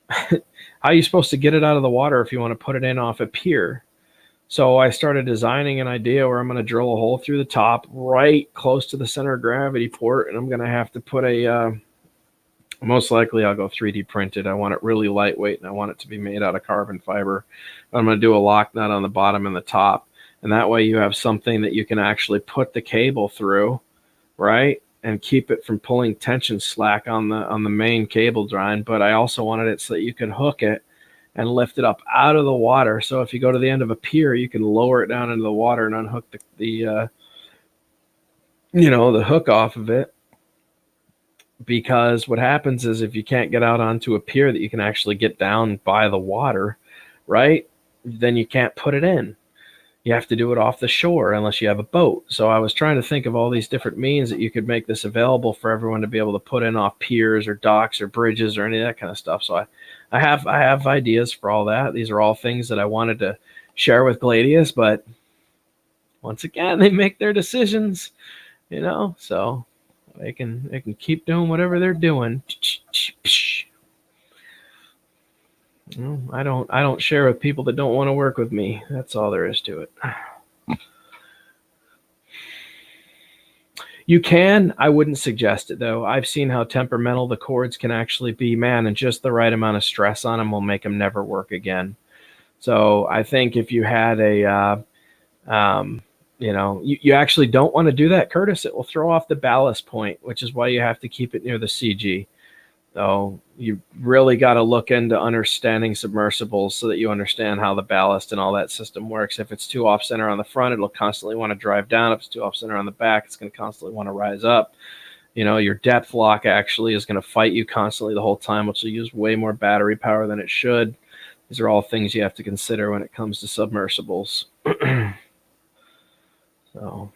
how are you supposed to get it out of the water if you want to put it in off a pier? So I started designing an idea where I'm going to drill a hole through the top right close to the center of gravity port, and I'm going to have to put a most likely I'll go 3D printed. I want it really lightweight, and I want it to be made out of carbon fiber. I'm going to do a lock nut on the bottom and the top, and that way you have something that you can actually put the cable through, right, and keep it from pulling tension slack on the main cable drawing. But I also wanted it so that you could hook it and lift it up out of the water. So if you go to the end of a pier, you can lower it down into the water and unhook the the hook off of it. Because what happens is if you can't get out onto a pier that you can actually get down by the water, right, then you can't put it in. You have to do it off the shore unless you have a boat. So I was trying to think of all these different means that you could make this available for everyone to be able to put in off piers or docks or bridges or any of that kind of stuff. So I have ideas for all that. These are all things that I wanted to share with Gladius, but once again, they make their decisions, so they can keep doing whatever they're doing. I don't share with people that don't want to work with me. That's all there is to it. You can. I wouldn't suggest it, though. I've seen how temperamental the cords can actually be, man, and just the right amount of stress on them will make them never work again. So I think if you had you actually don't want to do that, Curtis. It will throw off the ballast point, which is why you have to keep it near the CG. So you really got to look into understanding submersibles so that you understand how the ballast and all that system works. If it's too off center on the front, it'll constantly want to drive down. If it's too off center on the back, it's going to constantly want to rise up. Your depth lock actually is going to fight you constantly the whole time, which will use way more battery power than it should. These are all things you have to consider when it comes to submersibles. So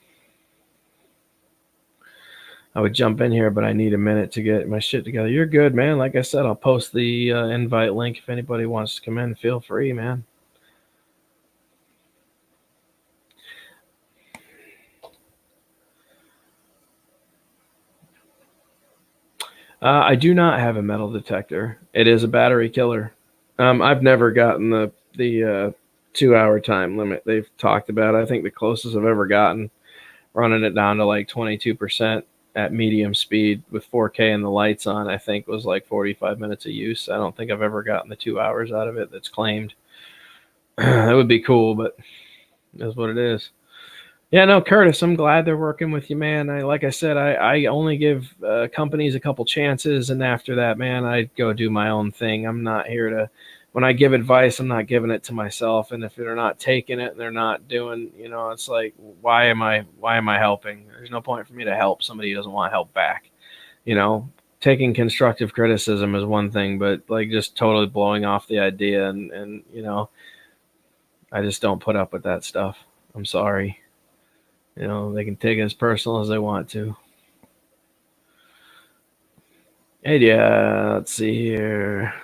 I would jump in here, but I need a minute to get my shit together. You're good, man. Like I said, I'll post the invite link. If anybody wants to come in, feel free, man. I do not have a metal detector. It is a battery killer. I've never gotten the 2-hour time limit they've talked about. I think the closest I've ever gotten, running it down to like 22% at medium speed with 4K and the lights on, I think was like 45 minutes of use. I don't think I've ever gotten the 2 hours out of it that's claimed. That would be cool, but that's what it is. Yeah, no, Curtis, I'm glad they're working with you, man. Like I said, I only give companies a couple chances, and after that, man, I go do my own thing. I'm not here to, when I give advice, I'm not giving it to myself. And if they're not taking it and they're not doing, it's like, why am I helping? There's no point for me to help somebody who doesn't want help back. Taking constructive criticism is one thing, but like just totally blowing off the idea and I just don't put up with that stuff. I'm sorry. They can take it as personal as they want to. And yeah, let's see here.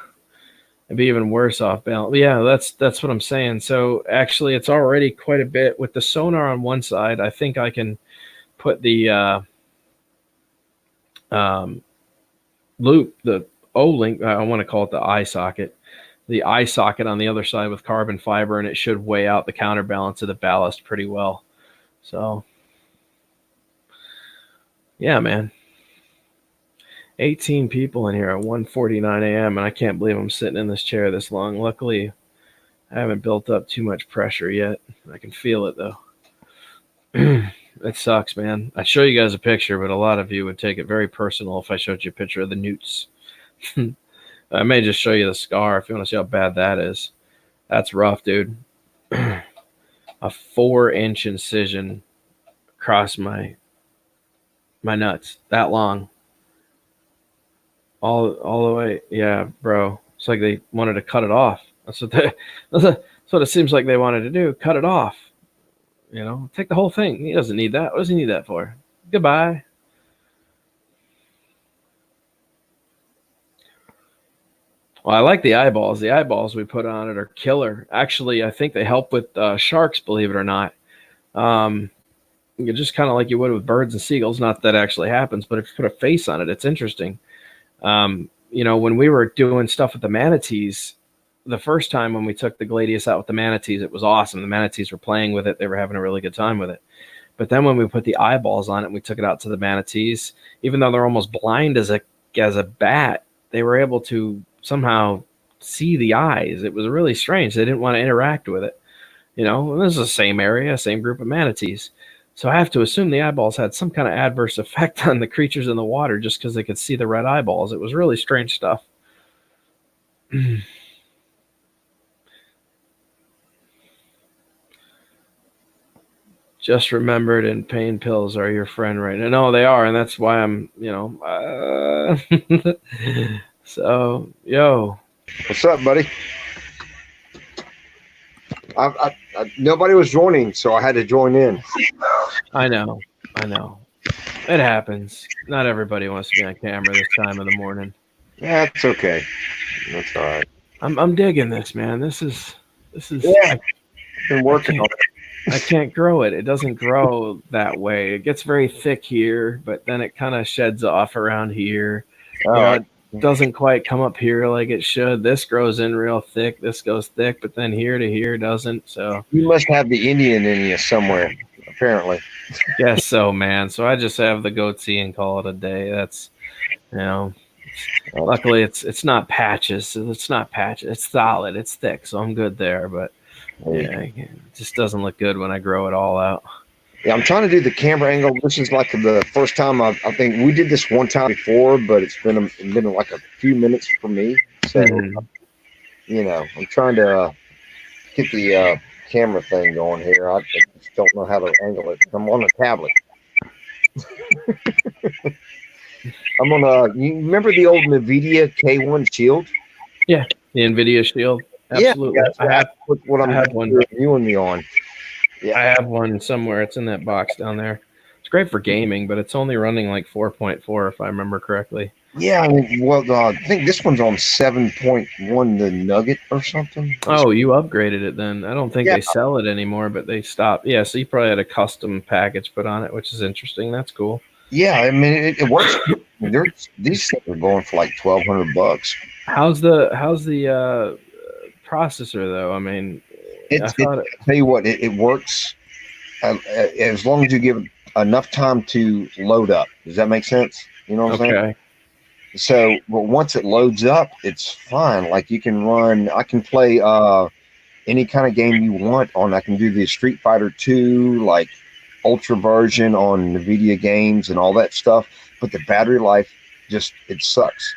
It'd be even worse off balance. Yeah, that's what I'm saying. So actually, it's already quite a bit with the sonar on one side. I think I can put the loop, the O-link. I want to call it the eye socket. The eye socket on the other side with carbon fiber, and it should weigh out the counterbalance of the ballast pretty well. So, yeah, man. 18 people in here at 1:49 a.m. and I can't believe I'm sitting in this chair this long. Luckily, I haven't built up too much pressure yet. I can feel it though. It sucks, man. I'd show you guys a picture, but a lot of you would take it very personal if I showed you a picture of the newts. I may just show you the scar if you want to see how bad that is. That's rough, dude. A 4-inch incision across my nuts, that long. All the way. Yeah, bro. It's like they wanted to cut it off. That's what it seems like they wanted to do. Cut it off. Take the whole thing. He doesn't need that. What does he need that for? Goodbye. Well, I like the eyeballs. The eyeballs we put on it are killer. Actually, I think they help with sharks, believe it or not. You just kind of like you would with birds and seagulls. Not that actually happens, but if you put a face on it, it's interesting. When we were doing stuff with the manatees, the first time when we took the gladius out with the manatees, it was awesome. The manatees were playing with it. They were having a really good time with it. But then when we put the eyeballs on it and we took it out to the manatees, even though they're almost blind as a bat, they were able to somehow see the eyes. It was really strange. They didn't want to interact with it. And this is the same area, same group of manatees. So I have to assume the eyeballs had some kind of adverse effect on the creatures in the water just because they could see the red eyeballs. It was really strange stuff. Just remembered, and pain pills are your friend right now. No, they are, and that's why I'm, So, yo. What's up, buddy? Nobody was joining, so I had to join in. I know. It happens. Not everybody wants to be on camera this time of the morning. Yeah, it's okay. That's all right. I'm digging this, man. This is. Yeah, I've been working on it. I can't grow it. It doesn't grow that way. It gets very thick here, but then it kind of sheds off around here. It doesn't quite come up here like it should. This grows in real thick. This goes thick, but then here to here doesn't. So you must have the Indian in you somewhere, apparently. Yes, so man. So I just have the goatee and call it a day. That's, luckily it's not patches. It's not patches. It's solid. It's thick. So I'm good there. But yeah, it just doesn't look good when I grow it all out. Yeah, I'm trying to do the camera angle. This is like the first time I think we did this one time before, but it's been like a few minutes for me. So, I'm trying to get the camera thing going here. I just don't know how to angle it. I'm on a tablet. I'm on you remember the old NVIDIA K1 Shield? Yeah, the NVIDIA Shield. Absolutely. Yeah, I have what I'm reviewing me on. Yeah, I have one somewhere. It's in that box down there. It's great for gaming, but it's only running like 4.4 if I remember correctly. Yeah, I think this one's on 7.1, the Nugget or something. Oh, you upgraded it then. I don't think they sell it anymore, but they stopped. Yeah, so you probably had a custom package put on it, which is interesting. That's cool. Yeah, I mean it works. These things are going for like $1,200. How's the processor though? I mean, I'll tell you what, it works as long as you give it enough time to load up. Does that make sense? You know what I'm saying? So, but once it loads up, it's fine. Like I can play any kind of game you want on. I can do the Street Fighter 2, like Ultra version on NVIDIA games and all that stuff. But the battery life it sucks.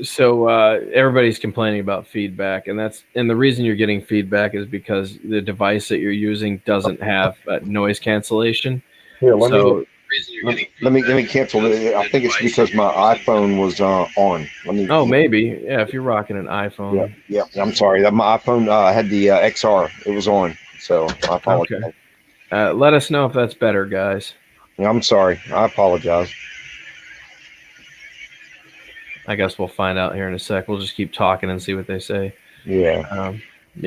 So everybody's complaining about feedback, and the reason you're getting feedback is because the device that you're using doesn't have noise cancellation. Here, let me cancel it. I think it's because my iPhone was on. Maybe. Yeah, if you're rocking an iPhone. Yeah. I'm sorry. My iPhone had the XR. It was on, so I apologize. Okay. Let us know if that's better, guys. I'm sorry. I apologize. I guess we'll find out here in a sec. We'll just keep talking and see what they say. Yeah.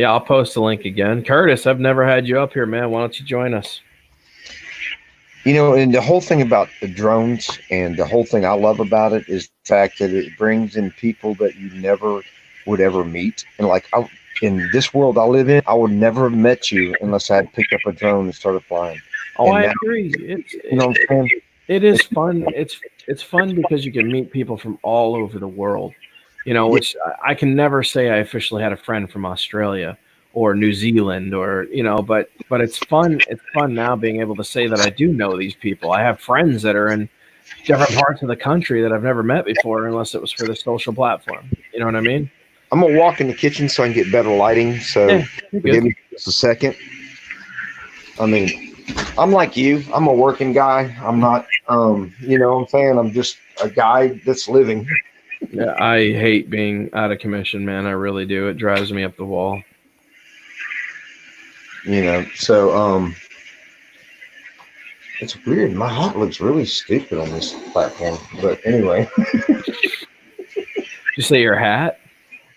I'll post the link again. Curtis, I've never had you up here, man. Why don't you join us? And the whole thing about the drones and the whole thing I love about it is the fact that it brings in people that you never would ever meet. And like in this world I live in, I would never have met you unless I had picked up a drone and started flying. I agree. It is fun. It's fun because you can meet people from all over the world, which I can never say I officially had a friend from Australia or New Zealand or, but it's fun. It's fun now being able to say that I do know these people. I have friends that are in different parts of the country that I've never met before, unless it was for the social platform. You know what I mean? I'm going to walk in the kitchen so I can get better lighting. So give me just a second. I mean, I'm like you. I'm a working guy. I'm not, you know what I'm saying? I'm just a guy that's living. Yeah, I hate being out of commission, man. I really do. It drives me up the wall. So it's weird. My hat looks really stupid on this platform. But anyway. Did you say your hat?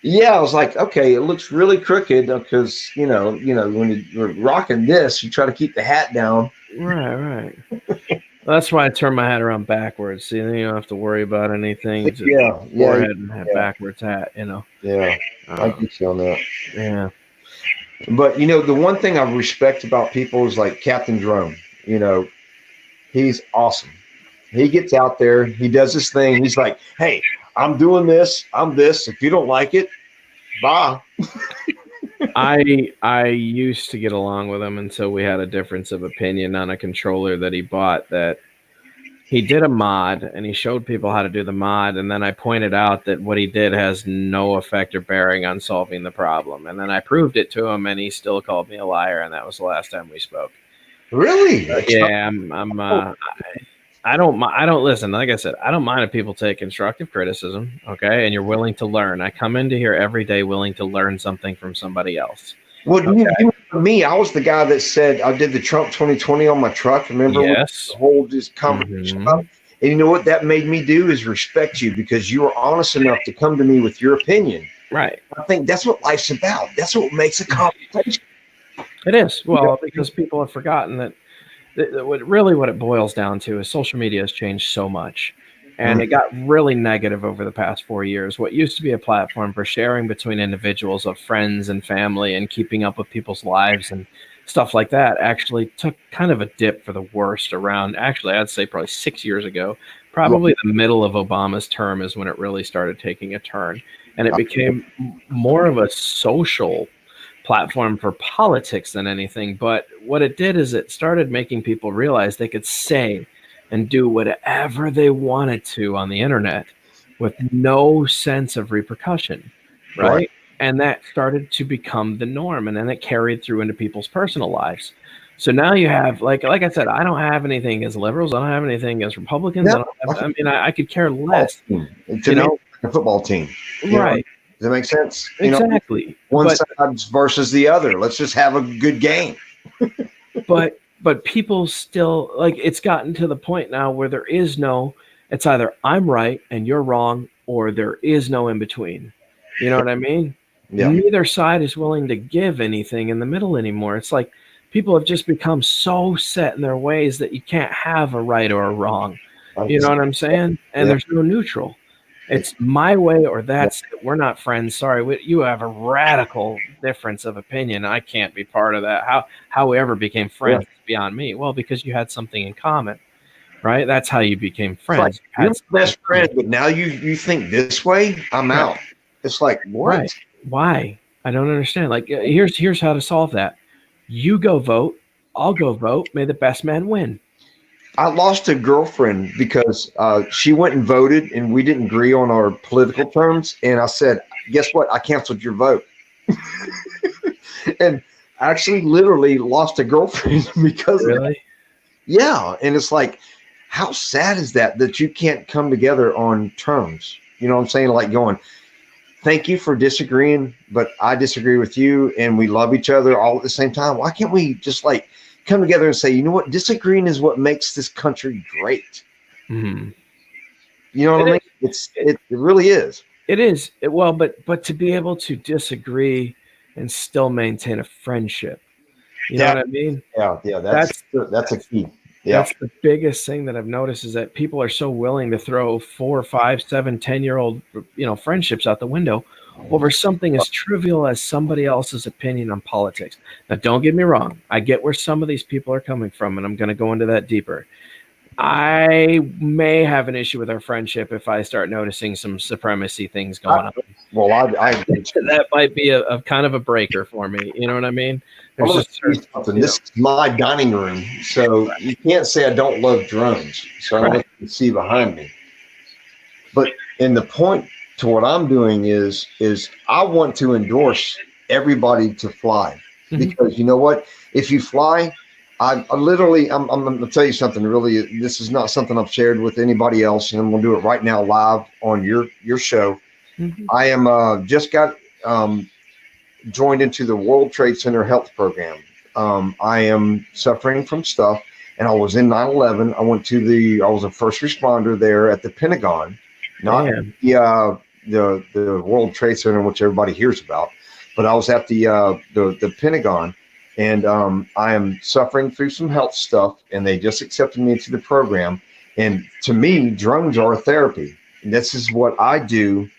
Yeah, I was like, okay, it looks really crooked because when you're rocking this, you try to keep the hat down. Right. That's why I turn my hat around backwards. See, then you don't have to worry about anything. Just forehead and have backwards hat. Yeah, I get you on that. Yeah. But the one thing I respect about people is like Captain Drone. He's awesome. He gets out there, he does his thing. He's like, hey, I'm doing this. I'm this. If you don't like it, bye. I used to get along with him until we had a difference of opinion on a controller that he bought. That he did a mod and he showed people how to do the mod, and then I pointed out that what he did has no effect or bearing on solving the problem. And then I proved it to him, and he still called me a liar, and that was the last time we spoke. Really? Yeah, I don't listen. Like I said, I don't mind if people take constructive criticism, okay? And you're willing to learn. I come into here every day willing to learn something from somebody else. Well, me, I was the guy that said I did the Trump 2020 on my truck. Remember? Yes. The whole just conversation. And you know what that made me do is respect you because you were honest enough to come to me with your opinion. Right. I think that's what life's about. That's what makes a conversation. It is. Well, because people have forgotten that what it boils down to is social media has changed so much. And it got really negative over the past 4 years. What used to be a platform for sharing between individuals of friends and family and keeping up with people's lives and stuff like that actually took kind of a dip for the worst around, actually, I'd say probably 6 years ago. Probably the middle of Obama's term is when it really started taking a turn. And it became more of a social platform for politics than anything. But what it did is it started making people realize they could say and do whatever they wanted to on the internet with no sense of repercussion, right? And that started to become the norm, and then it carried through into people's personal lives. So now you have, like I said, I don't have anything against liberals. I don't have anything against Republicans. No. I could care less. A football team. Right. Does that make sense? Exactly. One side versus the other. Let's just have a good game. But people still, like, it's gotten to the point now where there is no, it's either I'm right and you're wrong, or there is no in between. You know what I mean? Yeah. Neither side is willing to give anything in the middle anymore. It's like people have just become so set in their ways that you can't have a right or a wrong. You know what I'm saying? And there's no neutral. It's my way or that's it. We're not friends. Sorry, you have a radical difference of opinion. I can't be part of that. How we ever became friends is beyond me. Well, because you had something in common, right? That's how you became friends. You're my best friend, but now you think this way. I'm out. It's like, what? Right. Why? I don't understand. Like, here's how to solve that. You go vote. I'll go vote. May the best man win. I lost a girlfriend because she went and voted and we didn't agree on our political terms. And I said, guess what? I canceled your vote. And I actually literally lost a girlfriend because of that. Yeah. And it's like, how sad is that you can't come together on terms? You know what I'm saying? Like going, thank you for disagreeing, but I disagree with you and we love each other all at the same time. Why can't we just like come together and say, you know what, disagreeing is what makes this country great. Mm-hmm. You know what I mean? It really is. It is. But to be able to disagree and still maintain a friendship, you know what I mean? Yeah. That's a key. Yeah. That's the biggest thing that I've noticed is that people are so willing to throw 4, 5, 7, 10-year-old, friendships out the window over something as trivial as somebody else's opinion on politics. Now, don't get me wrong. I get where some of these people are coming from, and I'm going to go into that deeper. I may have an issue with our friendship if I start noticing some supremacy things going on. Well, that might be a kind of a breaker for me. You know what I mean? This is my dining room, so you can't say I don't love drones. So I don't know if you can see behind me. But in the point to what I'm doing is I want to endorse everybody to fly because you know what? If you fly, I'm going to tell you something. Really, this is not something I've shared with anybody else, and I'm going to do it right now live on your show. Mm-hmm. I am just got joined into the World Trade Center health program. I am suffering from stuff, and I was in 9/11. I was a first responder there at the Pentagon, not the the World Trade Center, which everybody hears about, but I was at the Pentagon, and I am suffering through some health stuff, and they just accepted me into the program. And to me, drones are a therapy. And this is what I do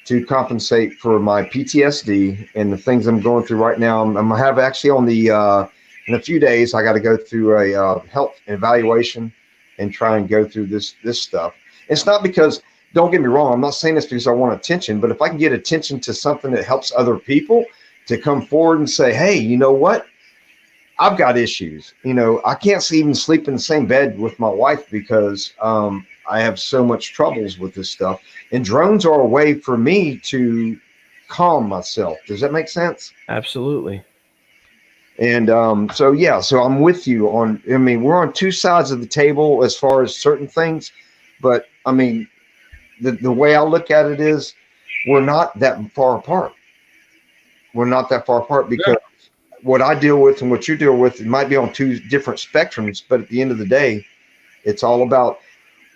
to compensate for my PTSD and the things I'm going through right now. I'm gonna have actually on the in a few days, I got to go through a health evaluation and try and go through this stuff. It's not because, don't get me wrong, I'm not saying this because I want attention, but if I can get attention to something that helps other people to come forward and say, hey, you know what? I've got issues. You know, I can't even sleep in the same bed with my wife because I have so much troubles with this stuff. And drones are a way for me to calm myself. Does that make sense? Absolutely. And so I'm with you on, I mean, we're on two sides of the table as far as certain things, but I mean, the way I look at it is we're not that far apart. We're not that far apart because what I deal with and what you deal with, it might be on two different spectrums, but at the end of the day, it's all about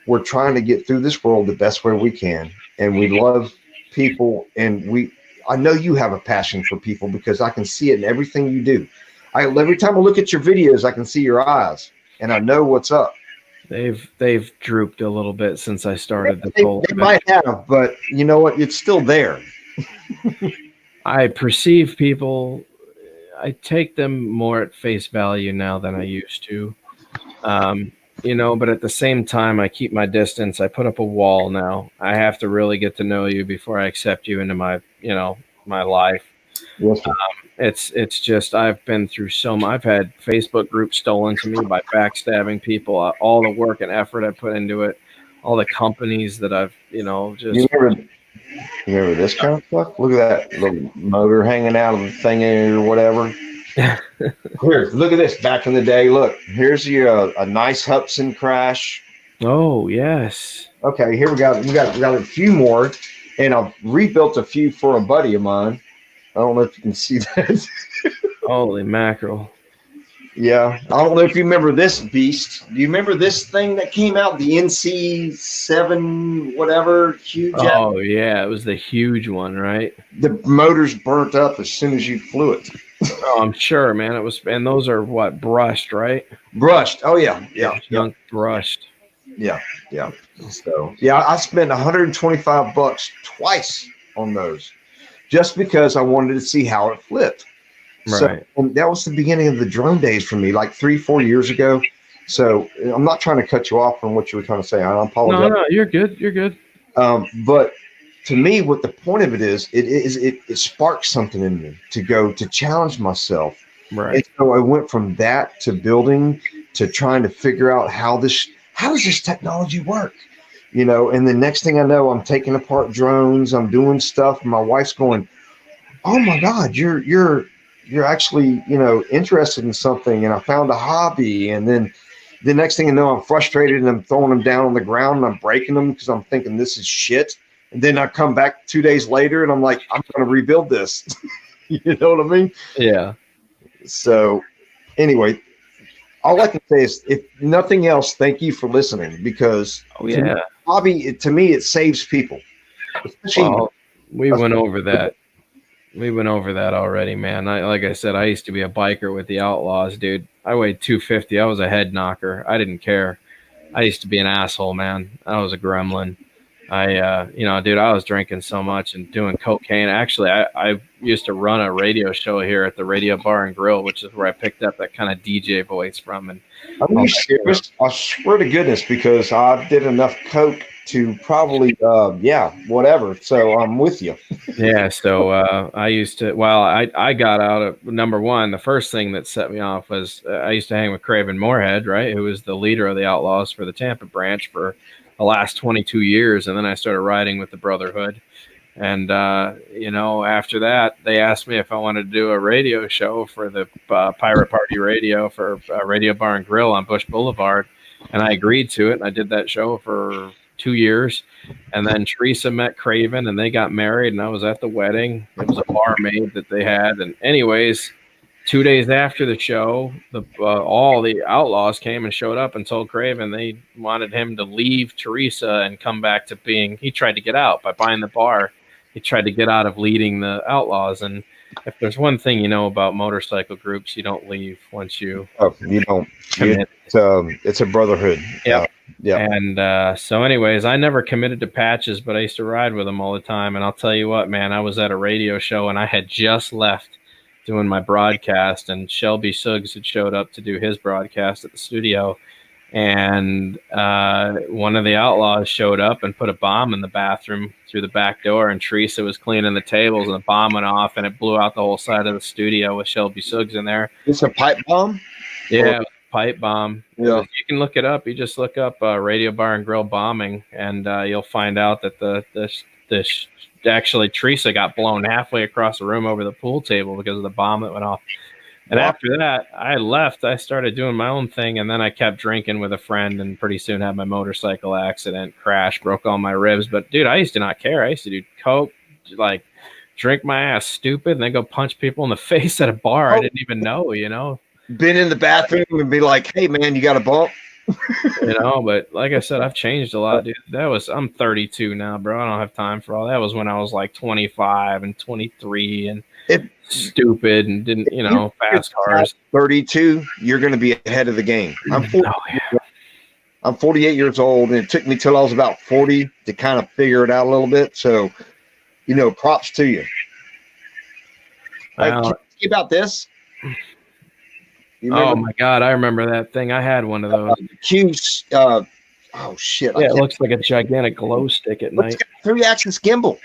we're trying to get through this world the best way we can. And we love people. And I know you have a passion for people because I can see it in everything you do. Every time I look at your videos, I can see your eyes and I know what's up. They've drooped a little bit since I started the whole. They might have, but you know what? It's still there. I perceive people, I take them more at face value now than I used to. You know, but at the same time, I keep my distance. I put up a wall now. I have to really get to know you before I accept you into my, you know, my life. Yes, it's just, I've been through so much. I've had Facebook groups stolen to me by backstabbing people, all the work and effort I put into it, all the companies that I've, you know, just. You remember this kind of stuff? Look at that little motor hanging out of the thing or whatever. Here, look at this. Back in the day, look. Here's your a nice Hudson crash. Oh yes. Okay, here we got a few more, and I've rebuilt a few for a buddy of mine. I don't know if you can see that. Holy mackerel! Yeah, I don't know if you remember this beast. Do you remember this thing that came out, the NC7 whatever, huge? Oh yeah, it was the huge one, right? The motor's burnt up as soon as you flew it. Oh, I'm sure, man. It was, and those are what, brushed, right? Brushed. Oh yeah, Junk brushed. Yeah. So yeah, I spent $125 twice on those, just because I wanted to see how it flipped. Right. So that was the beginning of the drone days for me, like 3-4 years ago. So I'm not trying to cut you off from what you were trying to say. I apologize. No, you're good. You're good. But to me, what the point of it is, it sparks something in me to challenge myself. Right. And so I went from that to building to trying to figure out how does this technology work, you know? And the next thing I know, I'm taking apart drones. I'm doing stuff. And my wife's going, "Oh my God, you're actually, you know, interested in something." And I found a hobby. And then the next thing I know, I'm frustrated and I'm throwing them down on the ground and I'm breaking them because I'm thinking this is shit. And then I come back 2 days later and I'm like, I'm going to rebuild this. You know what I mean? Yeah. So anyway, all I can say is, if nothing else, thank you for listening, because hobby, to me, it saves people. Well, we went over that. We went over that already, man. Like I said, I used to be a biker with the Outlaws, dude. I weighed 250. I was a head knocker. I didn't care. I used to be an asshole, man. I was a gremlin. Dude, I was drinking so much and doing cocaine. Actually, I used to run a radio show here at the Radio Bar and Grill, which is where I picked up that kind of DJ voice from. And are you serious? I swear to goodness, because I did enough coke to probably, whatever. So I'm with you. Yeah. So I used to, I got out of, number one, the first thing that set me off was I used to hang with Craven Moorhead, right? Who was the leader of the Outlaws for the Tampa branch for the last 22 years. And then I started riding with the Brotherhood. And, after that, they asked me if I wanted to do a radio show for the Pirate Party Radio for Radio Bar and Grill on Bush Boulevard. And I agreed to it. And I did that show for 2 years. And then Teresa met Craven and they got married. And I was at the wedding. It was a barmaid that they had. And anyways, 2 days after the show, all the Outlaws came and showed up and told Craven they wanted him to leave Teresa and come back to being, he tried to get out by buying the bar he tried to get out of leading the Outlaws. And if there's one thing you know about motorcycle groups, you don't leave once you you don't commit. It's a brotherhood. Yeah. Yeah. And so anyways, I never committed to patches, but I used to ride with them all the time. And I'll tell you what, man, I was at a radio show and I had just left doing my broadcast, and Shelby Suggs had showed up to do his broadcast at the studio. And one of the Outlaws showed up and put a bomb in the bathroom through the back door, and Teresa was cleaning the tables, and the bomb went off, and it blew out the whole side of the studio with Shelby Suggs in there. It's a pipe bomb? Yeah, it was a pipe bomb. Yeah. You can look it up. You just look up Radio Bar and Grill bombing, and you'll find out that actually Teresa got blown halfway across the room over the pool table because of the bomb that went off. And after that, I left. I started doing my own thing, and then I kept drinking with a friend, and pretty soon had my motorcycle accident, crash, broke all my ribs. But, dude, I used to not care. I used to do coke, like drink my ass stupid, and then go punch people in the face at a bar I didn't even know, you know. Been in the bathroom and be like, hey, man, you got a bump? You know, but like I said, I've changed a lot, dude. I'm 32 now, bro. I don't have time for all that. Was when I was like 25 and 23 and stupid and didn't, you know, fast cars. 32, you're going to be ahead of the game. I'm 48 years old, and it took me till I was about 40 to kind of figure it out a little bit. So, you know, props to you. Can you tell me about this? Oh my God, I remember that thing. I had one of those. Oh shit! Yeah, it looks like a gigantic glow stick at night. 3-axis gimbal.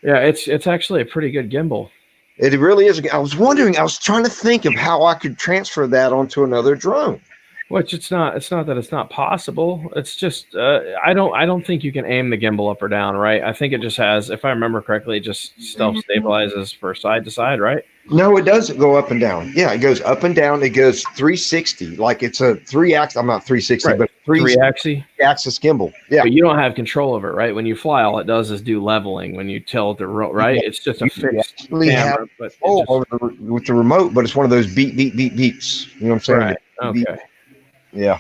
Yeah, it's actually a pretty good gimbal. It really is. I was trying to think of how I could transfer that onto another drone. Which it's not that it's not possible. It's just I don't think you can aim the gimbal up or down, right? I think it just has, if I remember correctly, it just self stabilizes for side to side, right? No, it doesn't go up and down. Yeah, it goes up and down. It goes 360, like it's a 3-axis. I'm not 360, right. But 3-axis gimbal. Yeah, but you don't have control of it, right? When you fly, all it does is do leveling. When you tilt the right, it's just a fixed camera. But with the remote, but it's one of those beep beeps. You know what I'm saying? Right. Okay. Beep. Yeah.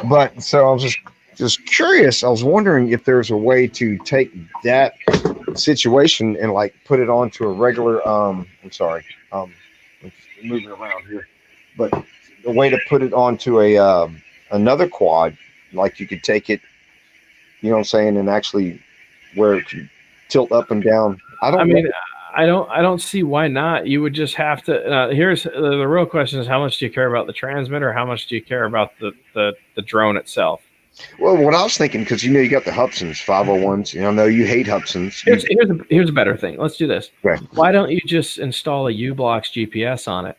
But so I was just curious. I was wondering if there's a way to take that situation and like put it onto a regular I'm sorry, moving around here, but the way to put it onto a another quad, like you could take it, you know what I'm saying, and actually where it could tilt up and down. I don't see why not. You would just have to. Here's the real question: is how much do you care about the transmitter? How much do you care about the drone itself? Well, what I was thinking, because you got the Hubsons 501s. You know you hate Hubsons. Here's a better thing. Let's do this. Okay. Why don't you just install a U-Blox GPS on it?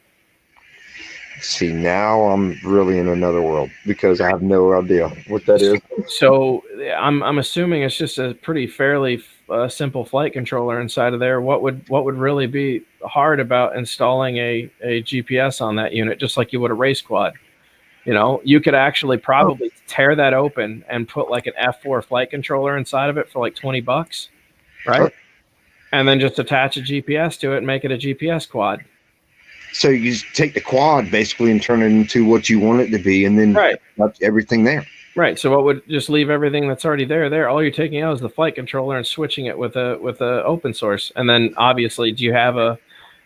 See, now I'm really in another world because I have no idea what that is. So I'm assuming it's just a pretty fairly simple flight controller inside of there. What would really be hard about installing a GPS on that unit, just like you would a race quad? You know, you could actually probably tear that open and put like an F4 flight controller inside of it for like $20, right? Sure. And then just attach a GPS to it and make it a GPS quad. So you just take the quad basically and turn it into what you want it to be, and then put everything there. Right. So what would just leave everything that's already there? All you're taking out is the flight controller and switching it with a open source. And then obviously,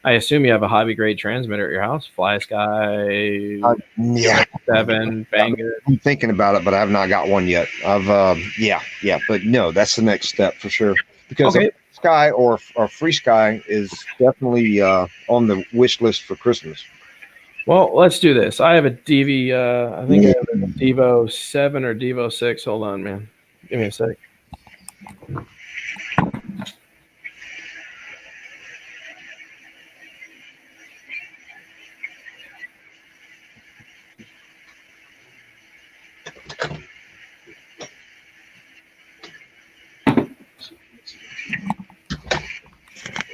I assume you have a hobby grade transmitter at your house, Fly Sky, 7, Bangor. I'm thinking about it, but I have not got one yet. But no, that's the next step for sure. Because Sky or Free Sky is definitely on the wish list for Christmas. Well, let's do this. I have a DV. I think I have a Devo 7 or Devo 6. Hold on, man. Give me a sec.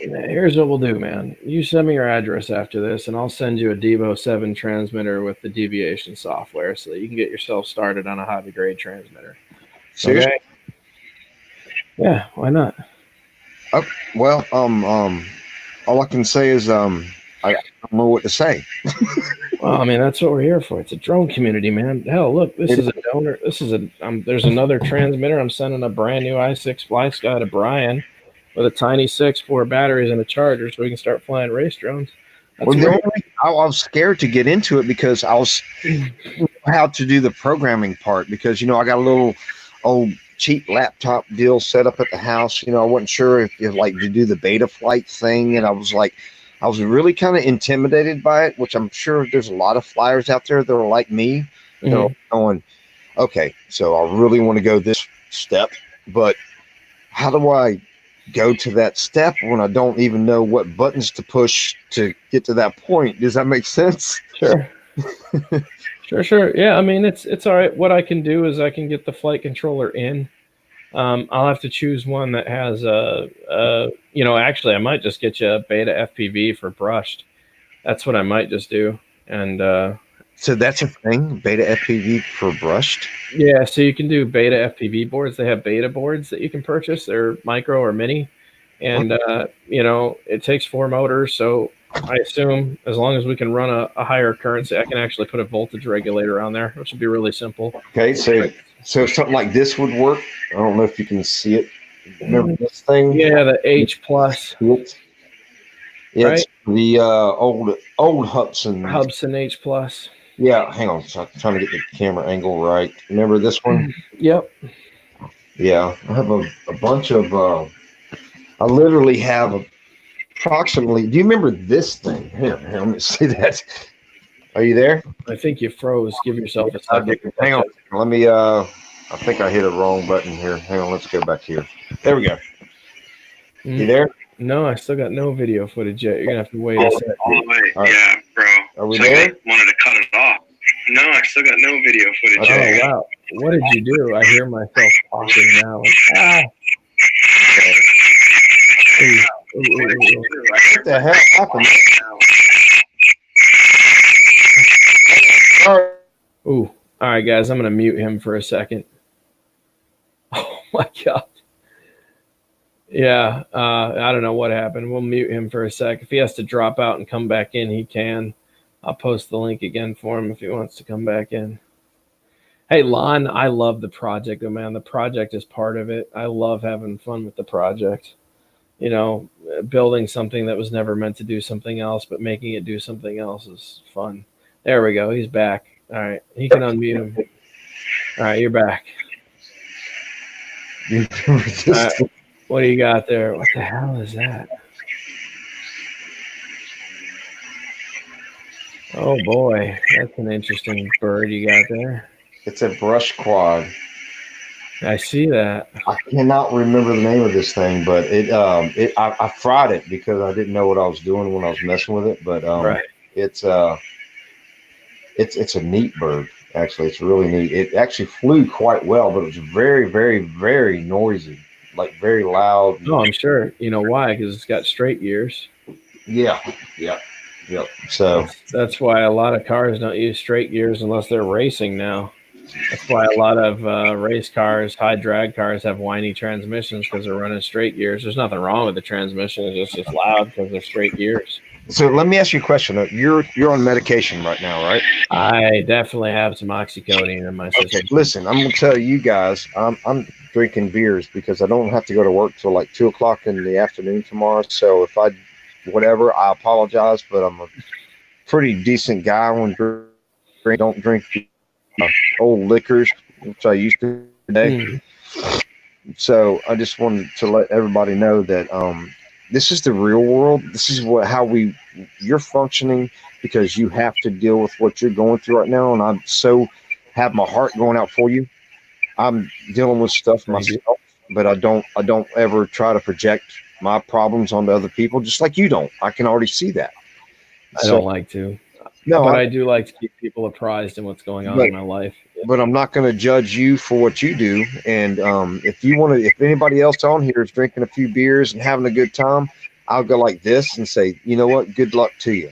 Here's what we'll do, man. You send me your address after this, and I'll send you a Devo 7 transmitter with the deviation software so that you can get yourself started on a hobby grade transmitter. Seriously? Okay? Yeah, why not? Well, all I can say is I don't know what to say. Well, I mean, that's what we're here for. It's a drone community, man. Hell, look, this is a donor. There's another transmitter. I'm sending a brand new i6 Fly Sky to Brian. with a tiny 6, 4 batteries and a charger, so we can start flying race drones. Well, I was scared to get into it because I was how to do the programming part because I got a little old cheap laptop deal set up at the house. I wasn't sure if like to do the beta flight thing, and I was really kind of intimidated by it, which I'm sure there's a lot of flyers out there that are like me. They're going, okay, so I really want to go this step, but how do I go to that step when I don't even know what buttons to push to get to that point? Does that make sense? Sure. Sure. Yeah, I mean, it's all right. What I can do is I can get the flight controller in. I'll have to choose one that has actually I might just get you a beta FPV for brushed. That's what I might just do. And so that's a thing, beta FPV for brushed? Yeah, so you can do beta FPV boards. They have beta boards that you can purchase. They're micro or mini. And, it takes 4 motors. So I assume as long as we can run a higher currency, I can actually put a voltage regulator on there, which would be really simple. Okay, so something like this would work. I don't know if you can see it. Remember this thing? Yeah, the H plus. It's right? The old Hubsan H plus. Yeah, hang on. So I'm trying to get the camera angle right. Remember this one? Yep. Yeah, I have a bunch of. I literally have approximately. Do you remember this thing? Here, let me see that. Are you there? I think you froze. Give yourself a second. Hang on. Let me. I think I hit a wrong button here. Hang on. Let's go back here. There we go. You there? No, I still got no video footage yet. You're gonna have to wait a second. Right. Yeah, bro. Are we there? I wanted to cut it off. No, I still got no video footage yet. Oh wow! What did you do? I hear myself talking now. What the hell happened? Ooh. All right, guys. I'm gonna mute him for a second. Oh my god. Yeah, I don't know what happened. We'll mute him for a sec. If he has to drop out and come back in, he can. I'll post the link again for him if he wants to come back in. Hey, Lon, I love the project, man. The project is part of it. I love having fun with the project. Building something that was never meant to do something else, but making it do something else is fun. There we go. He's back. All right. He can unmute him. All right, you're back. What do you got there? What the hell is that? Oh boy, that's an interesting bird you got there. It's a brush quad. I see that. I cannot remember the name of this thing, but I fried it because I didn't know what I was doing when I was messing with it. But right. It's a neat bird. Actually, it's really neat. It actually flew quite well, but it was very, very, very noisy. Like very loud. Oh, I'm sure. You know why? Because it's got straight gears. Yeah. So that's why a lot of cars don't use straight gears unless they're racing now. That's why a lot of race cars, high drag cars, have whiny transmissions because they're running straight gears. There's nothing wrong with the transmission. It's just loud because they're straight gears. So let me ask you a question. You're on medication right now, right? I definitely have some oxycodone in my system. Okay, listen, I'm gonna tell you guys, I'm drinking beers because I don't have to go to work till like 2:00 in the afternoon tomorrow. So if I apologize, but I'm a pretty decent guy when don't drink old liquors, which I used to today. So I just wanted to let everybody know that this is the real world. This is you're functioning because you have to deal with what you're going through right now. And I'm so have my heart going out for you. I'm dealing with stuff myself, but I don't ever try to project my problems onto other people, just like you don't. I can already see that. I don't like to. No, but I do like to keep people apprised in what's going on in my life. But I'm not going to judge you for what you do. And if anybody else on here is drinking a few beers and having a good time, I'll go like this and say, you know what? Good luck to you.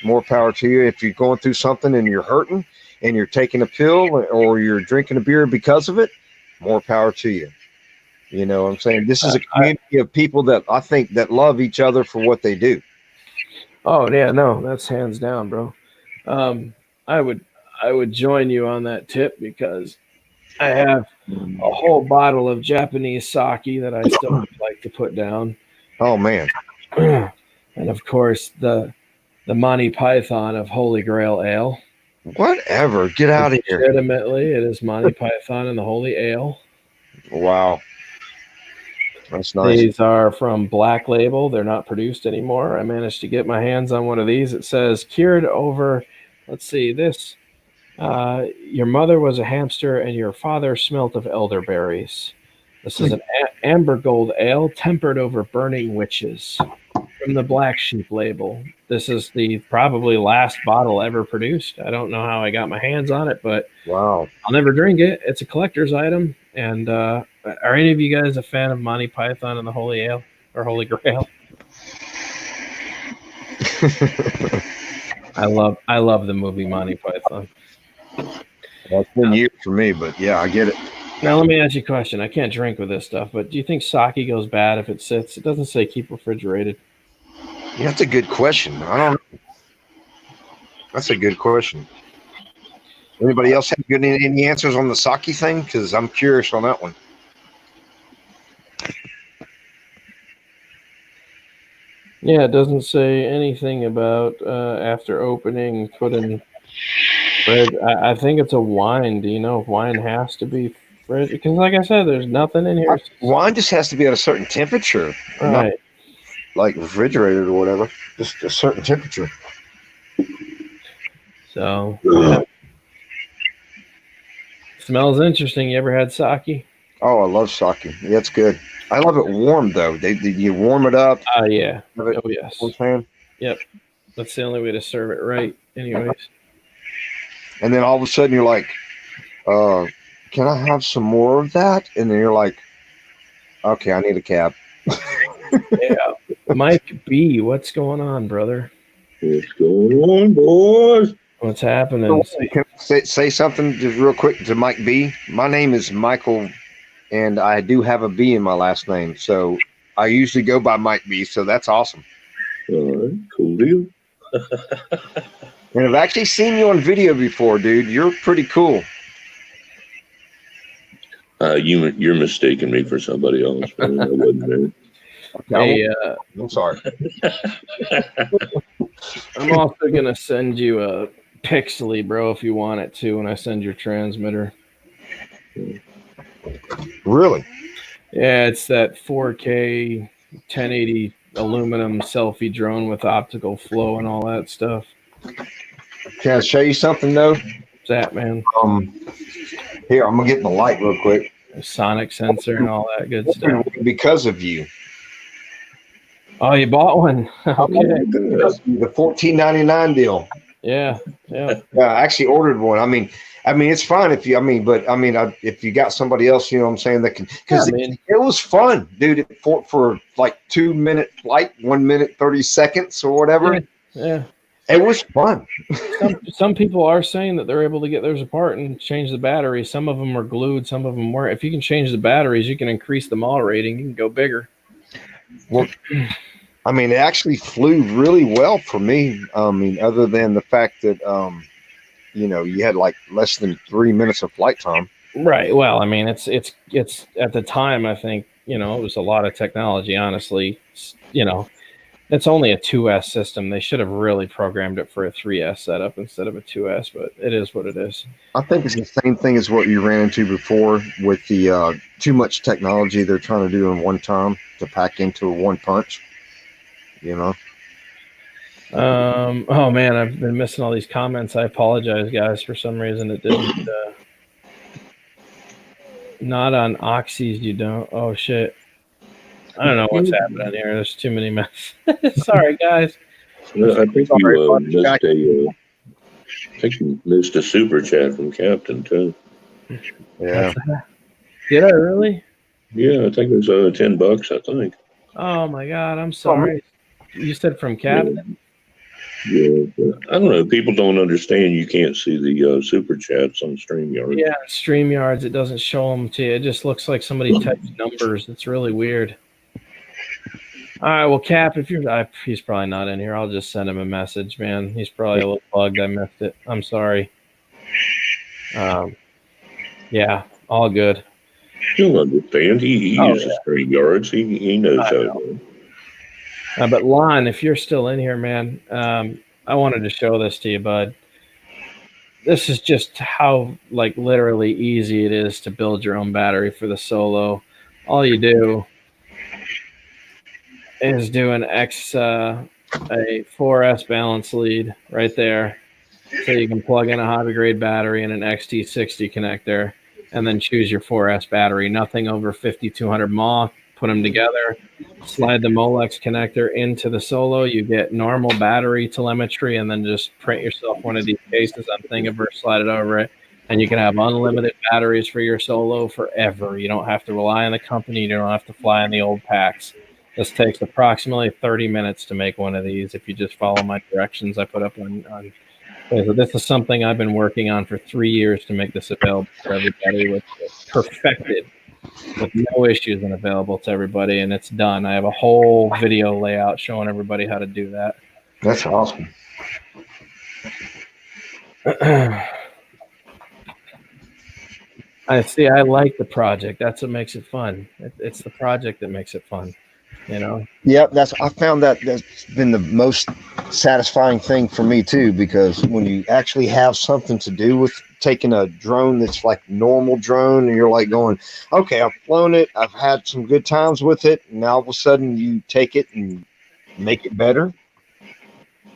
More power to you. If you're going through something and you're hurting and you're taking a pill or you're drinking a beer because of it, more power to you. You know what I'm saying? This is a community of people that I think that love each other for what they do. Oh yeah, no, that's hands down, bro. I would join you on that tip because I have a whole bottle of Japanese sake that I still like to put down. Oh man. And of course the Monty Python of Holy Grail Ale. Whatever. Get out of here. Legitimately, it is Monty Python and the Holy Ale. Wow. That's nice. These are from Black Label. They're not produced anymore. I managed to get my hands on one of these. It says cured over, let's see, this. Your mother was a hamster and your father smelt of elderberries. This is an amber gold ale tempered over burning witches from the Black Sheep label. This is the probably last bottle ever produced. I don't know how I got my hands on it, but wow, I'll never drink it. It's a collector's item. And are any of you guys a fan of Monty Python and the Holy Ale or Holy Grail? I love the movie Monty Python. That's been years for me, but yeah, I get it. Now let me ask you a question. I can't drink with this stuff, but do you think sake goes bad if it sits? It doesn't say keep refrigerated. Yeah, that's a good question. I don't know. That's a good question. Anybody else have any answers on the sake thing? Because I'm curious on that one. Yeah, it doesn't say anything about after opening, put in fridge. I think it's a wine. Do you know if wine has to be fridge? Because like I said, there's nothing in here. Wine just has to be at a certain temperature. Right. Not like refrigerated or whatever. Just a certain temperature. So, yeah. Smells interesting. You ever had sake? Oh, I love sake. Yeah, it's good. I love it warm though. You warm it up. Yeah. Oh yes. Yep. That's the only way to serve it right, anyways. And then all of a sudden you're like, can I have some more of that? And then you're like, okay, I need a cab. Yeah. Mike B, what's going on, brother? What's going on, boys? What's happening? Can I say something just real quick to Mike B? My name is Michael, and I do have a B in my last name. So I usually go by Mike B, so that's awesome. All right, cool deal. And I've actually seen you on video before, dude. You're pretty cool. You're mistaking me for somebody else. Man. I wasn't there. Hey, I'm sorry. I'm also going to send you a Pixely, bro, if you want it to, when I send your transmitter. Really? Yeah, it's that 4K 1080 aluminum selfie drone with optical flow and all that stuff. Can I show you something, though? What's that, man? Here, I'm going to get the light real quick. A sonic sensor and all that good stuff. Because of you. Oh, you bought one? Okay. The $14.99 deal. Yeah. I actually ordered one. I mean, it's fine if you. If you got somebody else, you know what I'm saying, that can. Because it was fun, dude. For like 2 minute flight, 1 minute 30 seconds or whatever. Yeah. It was fun. Some people are saying that they're able to get theirs apart and change the batteries. Some of them are glued. Some of them weren't. If you can change the batteries, you can increase the mall rating. You can go bigger. Well, I mean, it actually flew really well for me. Other than the fact that, you had like less than 3 minutes of flight time. Right. Well, I mean, it's at the time, I think, it was a lot of technology, honestly. It's only a 2S system. They should have really programmed it for a 3S setup instead of a 2S, but it is what it is. I think it's the same thing as what you ran into before with the too much technology they're trying to do in one time to pack into a one punch. Oh man, I've been missing all these comments. I apologize, guys. For some reason, it didn't. Not on Oxys, you don't. Oh shit. I don't know what's happening here. There's too many messages. Sorry, guys. I think you missed a super chat from Captain too. Yeah. Did I really? Yeah, I think it was $10. I think. Oh my god, I'm sorry. You said from Captain. Yeah, I don't know. People don't understand. You can't see the super chats on StreamYard. Yeah, StreamYards, it doesn't show them to you. It just looks like somebody typed numbers. It's really weird. All right, well, Cap, if he's probably not in here. I'll just send him a message, man. He's probably a little bugged. I missed it. I'm sorry. Yeah, All good. He'll understand. He uses StreamYards. He knows how to do it. But Lon, if you're still in here, man, I wanted to show this to you, bud. This is just how, like, literally easy it is to build your own battery for the Solo. All you do is do a 4S balance lead right there. So you can plug in a hobby grade battery and an XT60 connector, and then choose your 4S battery. Nothing over 5200 mAh. Put them together. Slide the Molex connector into the Solo. You get normal battery telemetry, and then just print yourself one of these cases on Thingiverse, slide it over it, and you can have unlimited batteries for your Solo forever. You don't have to rely on the company. You don't have to fly on the old packs. This takes approximately 30 minutes to make one of these if you just follow my directions I put up on. So this is something I've been working on for 3 years to make this available for everybody. With perfected, with no issues, and available to everybody, and it's done. I have a whole video layout showing everybody how to do that. That's awesome. I see. I like the project. That's what makes it fun. It's the project that makes it fun. You know. Yep, I found that's been the most satisfying thing for me too, because when you actually have something to do with taking a drone that's like normal drone, and you're like going, okay, I've flown it, I've had some good times with it, and now all of a sudden you take it and make it better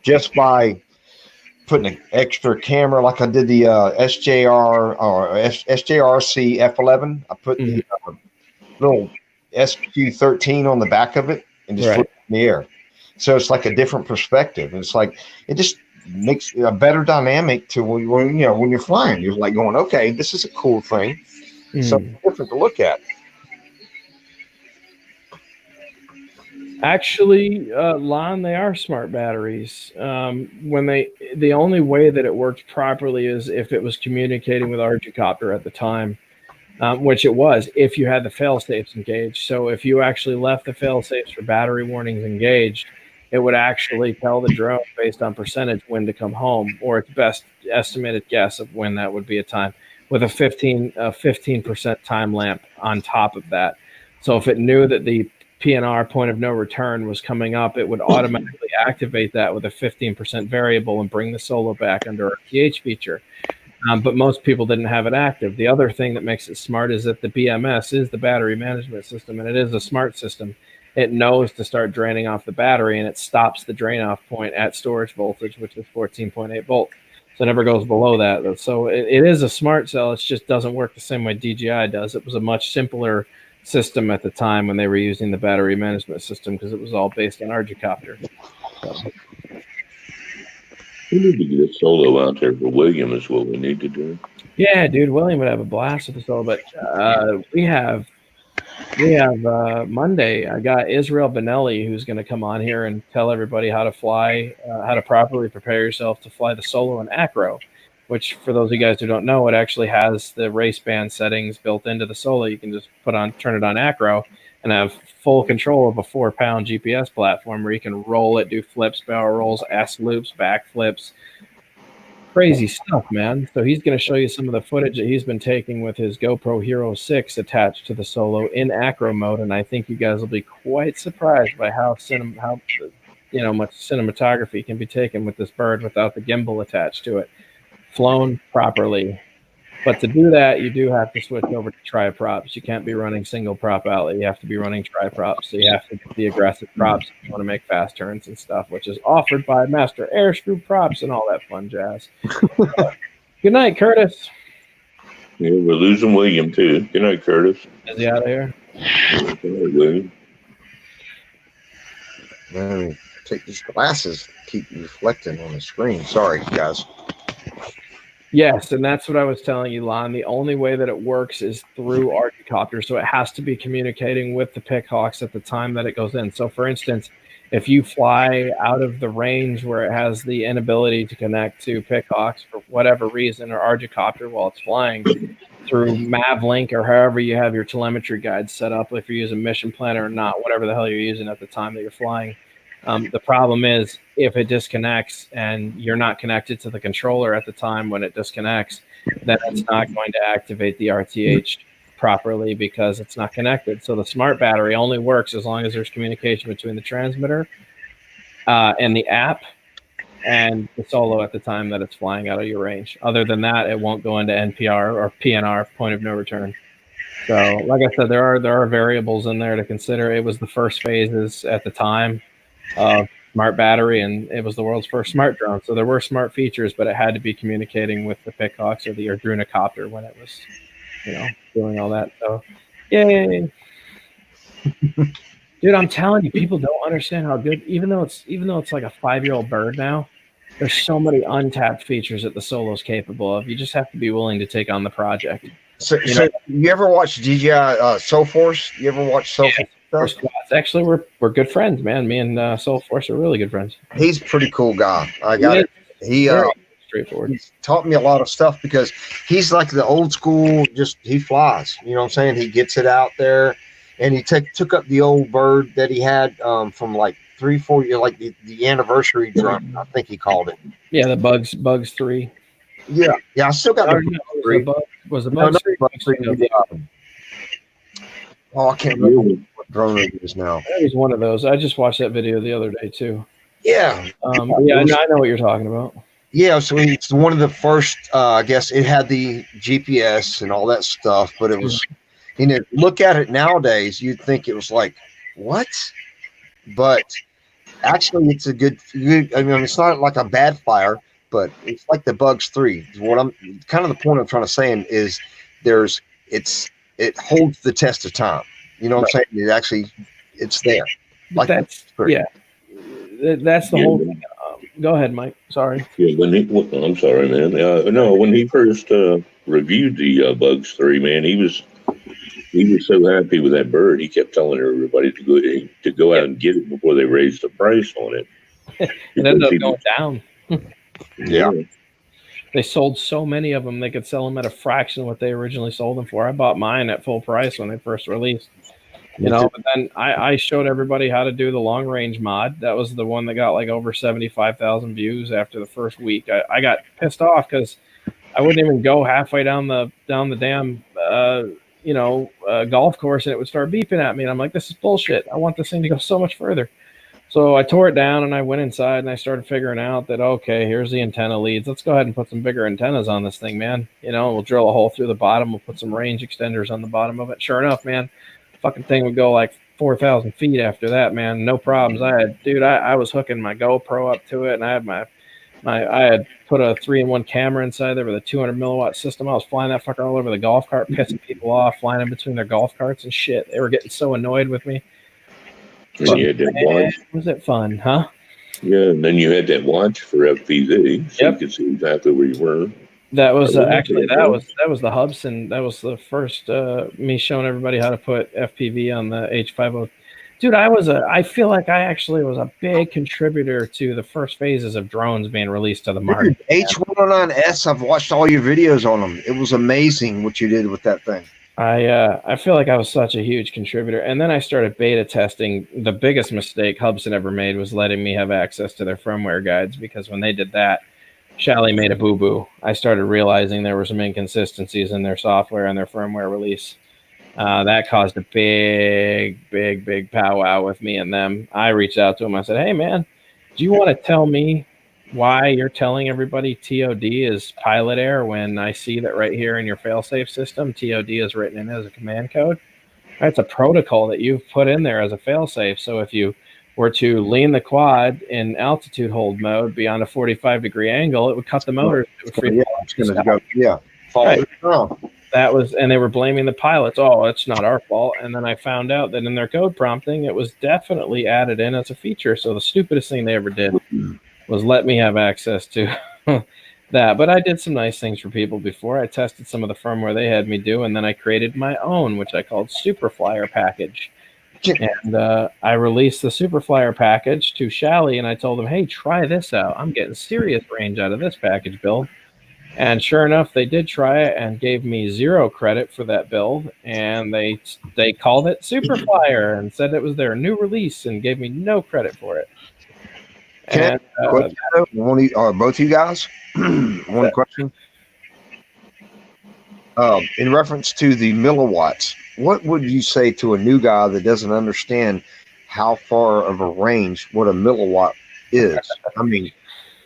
just by putting an extra camera, like I did the SJRC F11. I put the little SQ13 on the back of it and just flip it in the air. So it's like a different perspective. It's like, it just makes a better dynamic to when you're flying. You're like going, okay, this is a cool thing. Something different to look at. Actually, Lon, they are smart batteries. The only way that it worked properly is if it was communicating with quadcopter at the time. Which it was, if you had the fail-safes engaged. So if you actually left the fail-safes for battery warnings engaged, it would actually tell the drone based on percentage when to come home, or its best estimated guess of when that would be a time, with a 15% time lamp on top of that. So if it knew that the PNR, point of no return, was coming up, it would automatically activate that with a 15% variable and bring the Solo back under our PH feature. But most people didn't have it active. The other thing that makes it smart is that the BMS is the battery management system, and it is a smart system. It knows to start draining off the battery, and it stops the drain off point at storage voltage, which is 14.8 volts. So it never goes below that. So it is a smart cell. It just doesn't work the same way DJI does. It was a much simpler system at the time when they were using the battery management system, because it was all based on quadcopter. So. We need to get a Solo out there for William is what we need to do. Yeah, dude, William would have a blast with the Solo, but we have Monday. I got Israel Benelli, who's going to come on here and tell everybody how to fly, how to properly prepare yourself to fly the Solo in Acro, which, for those of you guys who don't know, it actually has the race band settings built into the Solo. You can just turn it on Acro, and have full control of a 4-pound GPS platform where you can roll it, do flips, barrel rolls, S loops, back flips. Crazy stuff, man. So he's going to show you some of the footage that he's been taking with his GoPro Hero 6 attached to the Solo in Acro mode, and I think you guys will be quite surprised by how much cinematography can be taken with this bird without the gimbal attached to it, flown properly. But to do that, you do have to switch over to triprops. You can't be running single prop outlet. You have to be running triprops. So you have to get the aggressive props if you want to make fast turns and stuff, which is offered by Master Airscrew Props and all that fun jazz. Good night, Curtis. Yeah, we're losing William, too. Good night, Curtis. Is he out of here? Good night, William. Let me take these glasses. Keep reflecting on the screen. Sorry, guys. Yes, and that's what I was telling you, Lon. The only way that it works is through quadcopter, so it has to be communicating with the Pickhawks at the time that it goes in. So, for instance, if you fly out of the range where it has the inability to connect to Pickhawks for whatever reason, or quadcopter while it's flying, through Mavlink or however you have your telemetry guide set up, if you're using Mission Planner or not, whatever the hell you're using at the time that you're flying, The problem is if it disconnects and you're not connected to the controller at the time when it disconnects, then it's not going to activate the RTH properly because it's not connected. So the smart battery only works as long as there's communication between the transmitter and the app and the solo at the time that it's flying out of your range. Other than that, it won't go into NPR or PNR, point of no return. So, like I said, there are variables in there to consider. It was the first phases at the time of smart battery, and it was the world's first smart drone. So there were smart features, but it had to be communicating with the Pickhawks or the Drunacopter when it was, doing all that. So, yay! Dude, I'm telling you, people don't understand how good. Even though it's like a 5-year-old bird now, there's so many untapped features that the Solo's capable of. You just have to be willing to take on the project. So you ever watch DJI Soul Force? You ever watch Soul Force? Actually, we're good friends, man. Me and Soul Force are really good friends. He's a pretty cool guy. I got it. He straightforward. He's taught me a lot of stuff because he's like the old school. Just he flies. You know what I'm saying? He gets it out there, and he took up the old bird that he had from like 3-4 years, like the anniversary drone. I think he called it. Yeah, the Bugs 3. Yeah, I still got the Bug 3. Was the Bug 3? Oh, I can't remember what drone it is now. It was one of those. I just watched that video the other day too. Yeah. I know what you're talking about. Yeah, so it's one of the first. I guess it had the GPS and all that stuff, but it was. Look at it nowadays, you'd think it was like what, but actually, it's a good. I mean, it's not like a bad flyer, but it's like the Bugs 3. What I'm kind of the point I'm trying to say is it holds the test of time. You know what I'm saying? It's there. Like that's that's the whole thing. Go ahead, Mike. Sorry. Yeah, I'm sorry, man. No, when he first reviewed the Bugs 3, man, he was so happy with that bird. He kept telling everybody to go out and get it before they raised the price on it. It ended up going down. Yeah. They sold so many of them, they could sell them at a fraction of what they originally sold them for. I bought mine at full price when they first released. But then I showed everybody how to do the long range mod. That was the one that got like over 75,000 views after the first week. I got pissed off because I wouldn't even go halfway down the damn golf course and it would start beeping at me. And I'm like, this is bullshit. I want this thing to go so much further. So I tore it down and I went inside and I started figuring out that, okay, here's the antenna leads. Let's go ahead and put some bigger antennas on this thing, man. We'll drill a hole through the bottom. We'll put some range extenders on the bottom of it. Sure enough, man, fucking thing would go like 4,000 feet after that, man. No problems. I was hooking my GoPro up to it and I had I had put a 3-in-1 camera inside there with a 200 milliwatt system. I was flying that fucker all over the golf cart, pissing people off, flying in between their golf carts and shit. They were getting so annoyed with me. And you had that watch. Was it fun, huh? Yeah, and then you had that watch for FPV, so you could see exactly where you were. That was that was the Hubson. That was the first me showing everybody how to put FPV on the H50. Dude, I feel like I actually was a big contributor to the first phases of drones being released to the market. H109S, I've watched all your videos on them. It was amazing what you did with that thing. I feel like I was such a huge contributor. And then I started beta testing. The biggest mistake Hubson ever made was letting me have access to their firmware guides, because when they did that, Shally made a boo-boo. I started realizing there were some inconsistencies in their software and their firmware release. That caused a big powwow with me and them. I reached out to them. I said, hey, man, do you want to tell me why you're telling everybody TOD is pilot error when I see that right here in your failsafe system, TOD is written in as a command code? That's a protocol that you've put in there as a failsafe. So if you were to lean the quad in altitude hold mode beyond a 45-degree angle, it would cut the motor. That was, and they were blaming the pilots. Oh, it's not our fault. And then I found out that in their code prompting, it was definitely added in as a feature. So the stupidest thing they ever did was let me have access to that. But I did some nice things for people before. I tested some of the firmware they had me do, and then I created my own, which I called Superflyer package. And I released the Superflyer package to Shally, and I told him, hey, try this out. I'm getting serious range out of this package build. And sure enough, they did try it and gave me 0 credit for that build. And they called it Superflyer and said it was their new release and gave me no credit for it. Can And both of you guys? One question. In reference to the milliwatts, what would you say to a new guy that doesn't understand how far of a range what a milliwatt is? I mean,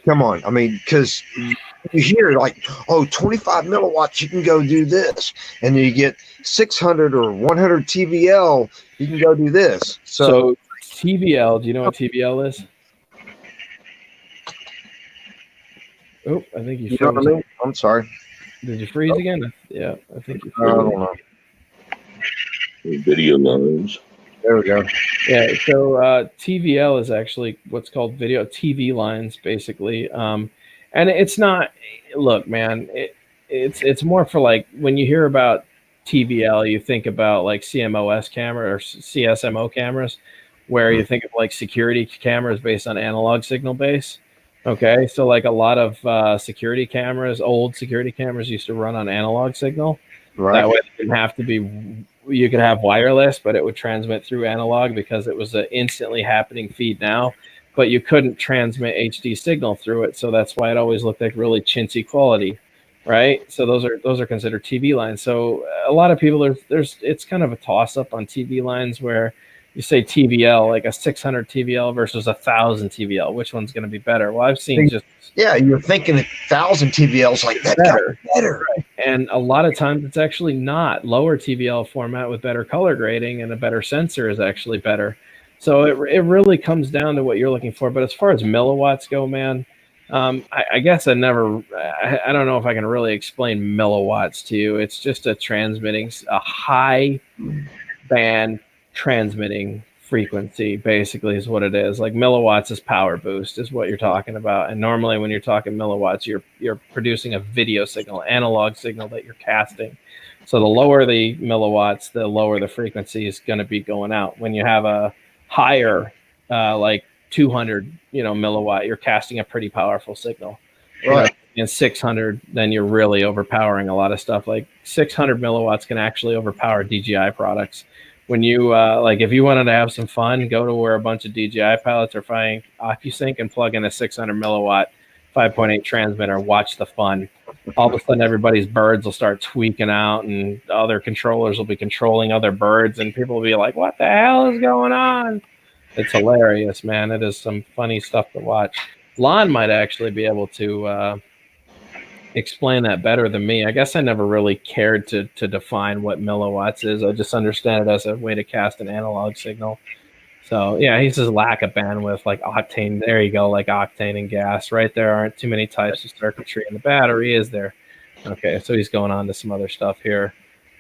come on. I mean, because you hear like, oh, 25 milliwatts, you can go do this. And then you get 600 or 100 TVL, you can go do this. So TVL, do you know what TVL is? Oh, I think you froze. Know what I mean? I'm sorry. Did you freeze again? Yeah, I think you froze. I don't know. Video lines. There we go. Yeah, so TVL is actually what's called video TV lines, basically. And it's not. Look, man, it's more for like when you hear about TVL, you think about like CMOS camera or CSMO cameras, where you think of like security cameras based on analog signal base. Okay, so like a lot of security cameras, old security cameras used to run on analog signal. Right. That way it didn't have to be, you could have wireless, but it would transmit through analog because it was an instantly happening feed now, but you couldn't transmit HD signal through it. So that's why it always looked like really chintzy quality, right? So those are considered TV lines. So a lot of people, it's kind of a toss up on TV lines where you say TVL, like a 600 TVL versus 1,000 TVL. Which one's going to be better? Well, I've seen just... Yeah, you're thinking 1,000 TVLs like that better. Right. And a lot of times it's actually not. Lower TVL format with better color grading and a better sensor is actually better. So it really comes down to what you're looking for. But as far as milliwatts go, man, I guess I don't know if I can really explain milliwatts to you. It's just a high band transmitting frequency, basically, is what it is. Like milliwatts is power boost is what you're talking about. And normally when you're talking milliwatts, you're producing a video signal, analog signal that you're casting. So the lower the milliwatts, the lower the frequency is going to be going out. When you have a higher like 200 milliwatt, you're casting a pretty powerful signal. Right. And 600, then you're really overpowering a lot of stuff. Like 600 milliwatts can actually overpower DJI products. When you like, if you wanted to have some fun, go to where a bunch of DJI pilots are flying OcuSync and plug in a 600 milliwatt 5.8 transmitter. Watch the fun. All of a sudden, everybody's birds will start tweaking out, and other controllers will be controlling other birds, and people will be like, "What the hell is going on?" It's hilarious, man. It is some funny stuff to watch. Lon might actually be able to explain that better than me. I guess I never really cared to define what milliwatts is. I just understand it as a way to cast an analog signal. So yeah, he says lack of bandwidth, like octane. There you go, like octane and gas. Right, there aren't too many types of circuitry in the battery, is there? Okay, so he's going on to some other stuff here.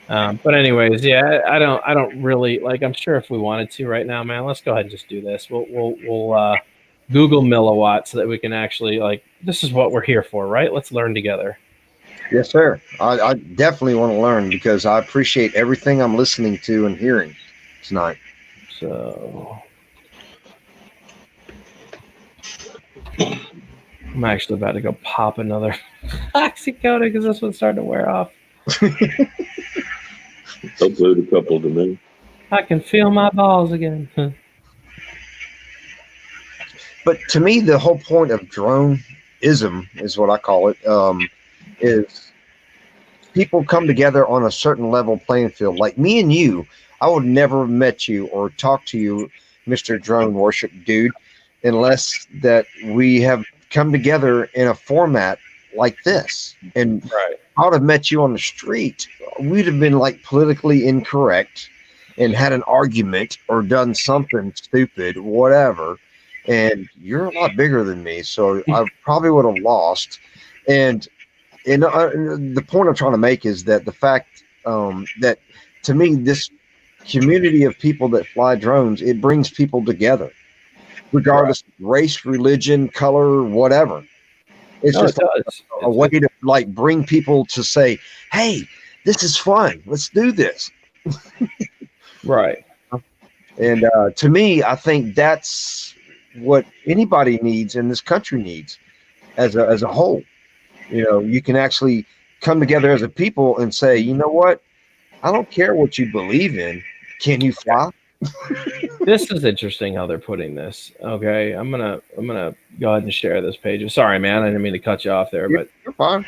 But anyways, yeah, I don't really like. I'm sure if we wanted to right now, man, let's go ahead and just do this. We'll Google milliwatts so that we can actually, like, this is what we're here for, right? Let's learn together. Yes, sir. I definitely want to learn because I appreciate everything I'm listening to and hearing tonight. So I'm actually about to go pop another oxycodone because this one's starting to wear off. Upload a couple to me. I can feel my balls again. But to me, the whole point of drone-ism is what I call it, is people come together on a certain level playing field. Like me and you, I would never have met you or talked to you, Mr. Drone Worship Dude, unless that we have come together in a format like this. And right. I would have met you on the street. We'd have been like politically incorrect and had an argument or done something stupid, whatever. And you're a lot bigger than me, so I probably would have lost. And the point I'm trying to make is that the fact that, to me, this community of people that fly drones, it brings people together, regardless of race, religion, color, whatever. It's just a way to like bring people to say, "Hey, this is fun. Let's do this." Right. And to me, I think that's what anybody needs and this country needs as a whole. You can actually come together as a people and say, you know what? I don't care what you believe in. Can you fly? This is interesting how they're putting this. Okay, I'm gonna go ahead and share this page. Sorry, man, I didn't mean to cut you off there, but You're fine.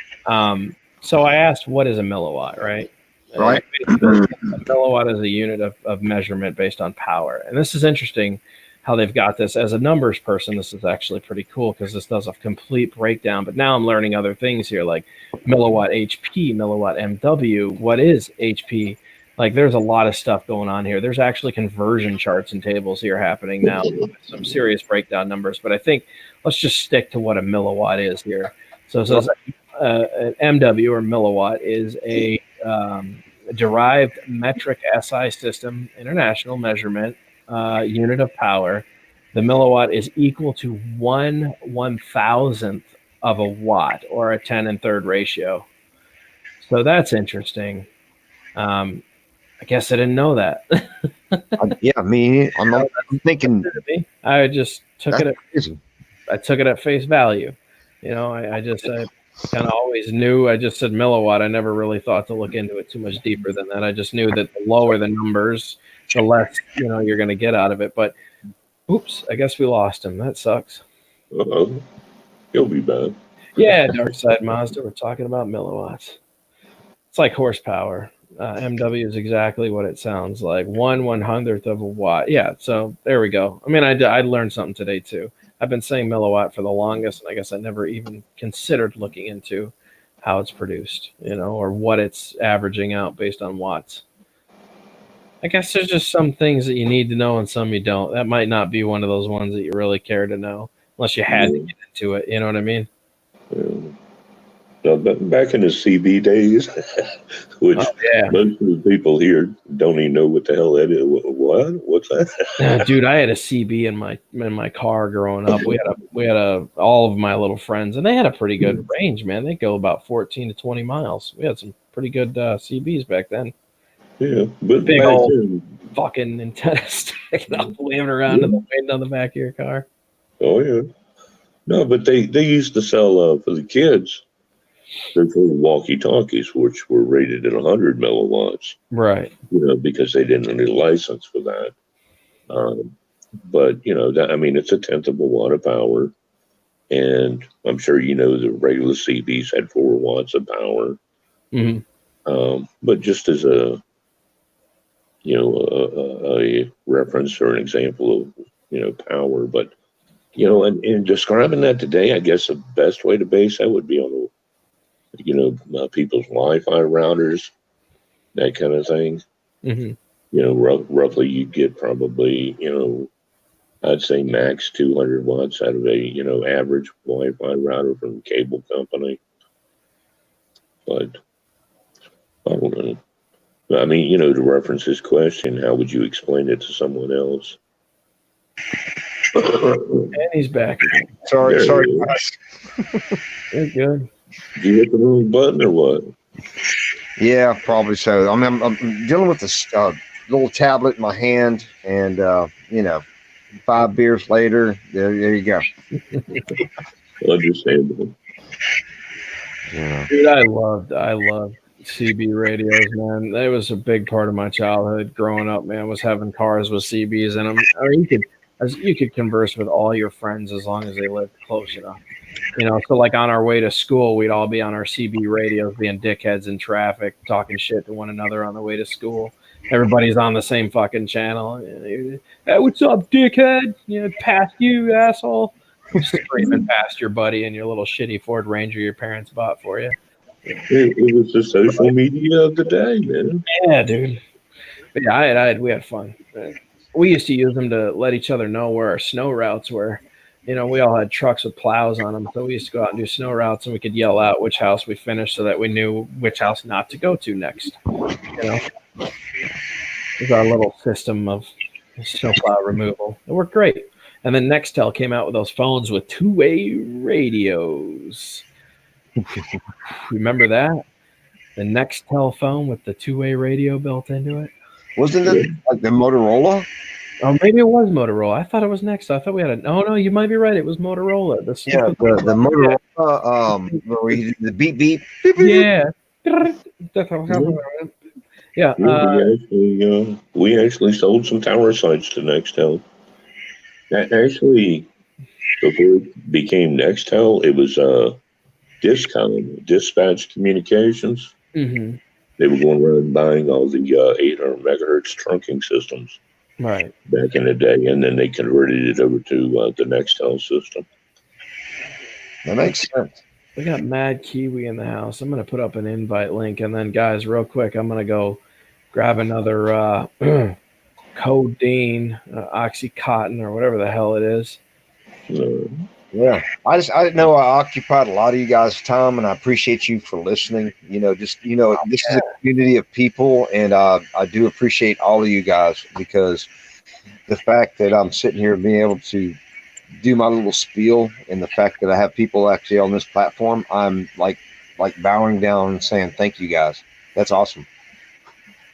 So I asked, what is a milliwatt, right? Right. A milliwatt is a unit of measurement based on power, and this is interesting how they've got this. As a numbers person, this is actually pretty cool because this does a complete breakdown. But now I'm learning other things here, like milliwatt HP, milliwatt MW. What is HP? Like, there's a lot of stuff going on here. There's actually conversion charts and tables here happening now with some serious breakdown numbers. But I think let's just stick to what a milliwatt is here. So it says an MW or milliwatt is a derived metric SI system, international measurement unit of power. The milliwatt is equal to 1/1000th of a watt, or a 10 and third ratio. So that's interesting. I guess I didn't know that. Yeah, me. I'm thinking. I just took it. I took it at face value. I kind of always knew. I just said milliwatt. I never really thought to look into it too much deeper than that. I just knew that the lower the numbers, the less you're going to get out of it. But oops, I guess we lost him. That sucks. Uh-oh. He'll be back. Yeah, Dark Side Mazda. We're talking about milliwatts. It's like horsepower. MW is exactly what it sounds like. 1/100th of a watt. Yeah, so there we go. I mean, I learned something today too. I've been saying milliwatt for the longest, and I guess I never even considered looking into how it's produced, or what it's averaging out based on watts. I guess there's just some things that you need to know and some you don't. That might not be one of those ones that you really care to know, unless you had to get into it. You know what I mean? Yeah. No, back in the CB days, which most of the people here don't even know what the hell that is. What? What's that? Dude, I had a CB in my car growing up. We had all of my little friends, and they had a pretty good range, man. They go about 14 to 20 miles. We had some pretty good CBs back then. Yeah, but big old fucking antenna sticking up, waving around in the wind on the back of your car. Oh yeah, no, but they used to sell for the kids. They're for walkie-talkies, which were rated at 100 milliwatts. Right. Because they didn't need a license for that. But it's a tenth of a watt of power, and I'm sure the regular CBs had 4 watts of power. Mm-hmm. But just as a reference or an example of power, but in describing that today, I guess the best way to base that would be on people's Wi-Fi routers, that kind of thing. Mm-hmm. Roughly you'd get probably, I'd say max 200 watts out of a, average Wi-Fi router from a cable company. But I don't know. I mean, to reference this question, how would you explain it to someone else? And he's back again. Sorry. You're good. Did you hit the wrong button or what? Yeah, probably so. I'm dealing with this little tablet in my hand, and 5 beers later, there you go. Understandable. Yeah. Dude, I loved CB radios, man. That was a big part of my childhood growing up, man, was having cars with CBs in them. I mean, you could converse with all your friends as long as they lived close enough. So like on our way to school, we'd all be on our CB radios being dickheads in traffic, talking shit to one another on the way to school. Everybody's on the same fucking channel. Hey, what's up, dickhead? Past you, asshole. Screaming past your buddy in your little shitty Ford Ranger your parents bought for you. It was the social media of the day, man. Yeah, dude. But yeah, we had fun. We used to use them to let each other know where our snow routes were. We all had trucks with plows on them, so we used to go out and do snow routes, and we could yell out which house we finished so that we knew which house not to go to next. It was our little system of snowplow removal. It worked great. And then Nextel came out with those phones with 2-way radios. Remember that? The Nextel phone with the 2-way radio built into it? Wasn't it like the Motorola? Oh, maybe it was Motorola. I thought it was Nextel. I thought we had a. Oh no, you might be right. It was Motorola. The Yeah, stupid. the Motorola, where you did the beep beep. Beep, beep, Yeah. Yeah. We actually sold some tower sites to Nextel. Actually, before it became Nextel, it was Discom, Dispatch Communications. Mm-hmm. They were going around buying all the 800 megahertz trunking systems Right. back in the day, and then they converted it over to the Nextel system. That makes sense. We got Mad Kiwi in the house. I'm gonna put up an invite link, and then guys, real quick, I'm gonna go grab another codeine, oxycontin, or whatever the hell it is. Yeah, I didn't know I occupied a lot of you guys' time, and I appreciate you for listening. This is a community of people, and I do appreciate all of you guys, because the fact that I'm sitting here being able to do my little spiel, and the fact that I have people actually on this platform, I'm like bowing down and saying thank you guys. That's awesome.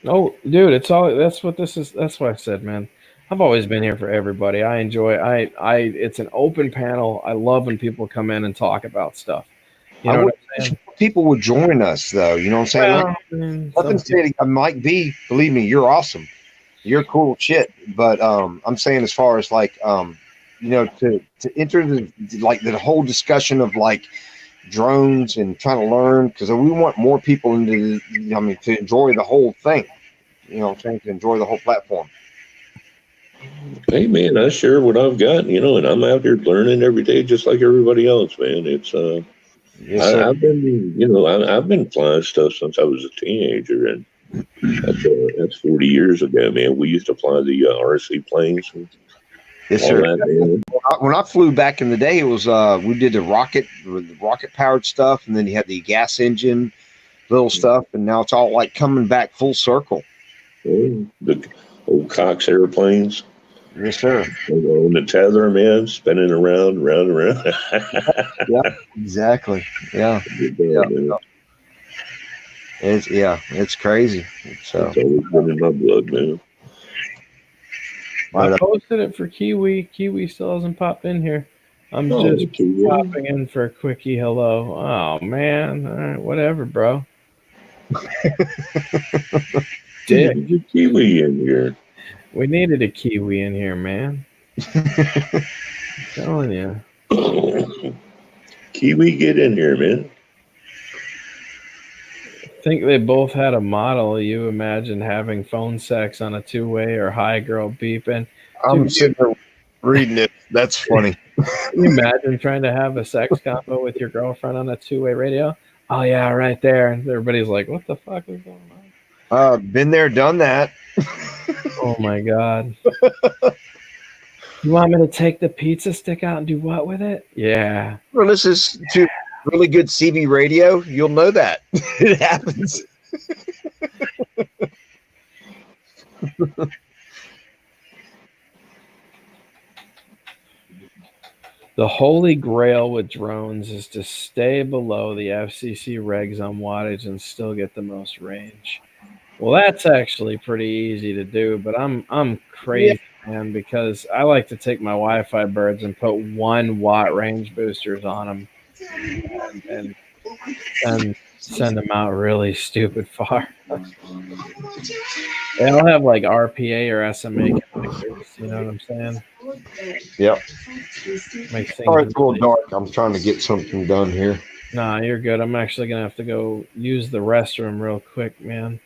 Oh, dude, it's all. That's what this is. That's what I said, man. I've always been here for everybody. I enjoy. It's an open panel. I love when people come in and talk about stuff. You know what I'm saying? People would join us, though. You know what I'm saying? Nothing saying I might be. Believe me, you're awesome. You're cool shit. But I'm saying, as far as to enter the whole discussion of drones and trying to learn, because we want more people to enjoy the whole thing. You know what I'm saying? To enjoy the whole platform. Hey man, I share what I've got, and I'm out here learning every day, just like everybody else, man. It's Yes, I've been flying stuff since I was a teenager, and that's 40 years ago, man. We used to fly the RC planes. And yes, sir. When I flew back in the day, it was we did the rocket powered stuff, and then you had the gas engine little stuff, and now it's all coming back full circle. Oh, the old Cox airplanes. Yes, sir. On the tether, man, spinning around. Yeah, exactly. Yeah. It's crazy. So it's always been in my blood, man. I posted it for Kiwi. Kiwi still hasn't popped in here. I'm just popping in for a quickie hello. Oh man, all right, whatever, bro. Dick. Get your Kiwi in here. We needed a Kiwi in here, man. I'm telling you. Kiwi, get in here, man. I think they both had a model. You imagine having phone sex on a two-way, or hi girl beeping. I'm sitting there reading it. That's funny. Can you imagine trying to have a sex combo with your girlfriend on a two-way radio? Oh yeah, right there. And everybody's like, what the fuck is going on? Been there, done that. Oh my god. You want me to take the pizza stick out and do what with it? Yeah. Well, this is to really good CB radio. You'll know that. It happens. The holy grail with drones is to stay below the FCC regs on wattage and still get the most range. Well, that's actually pretty easy to do, but I'm crazy, man, because I like to take my Wi-Fi birds and put 1 watt range boosters on them and send them out really stupid far. They all have RPA or SMA connectors, you know what I'm saying? Yep. Makes things it's a little dark. I'm trying to get something done here. Nah, you're good. I'm actually gonna have to go use the restroom real quick, man.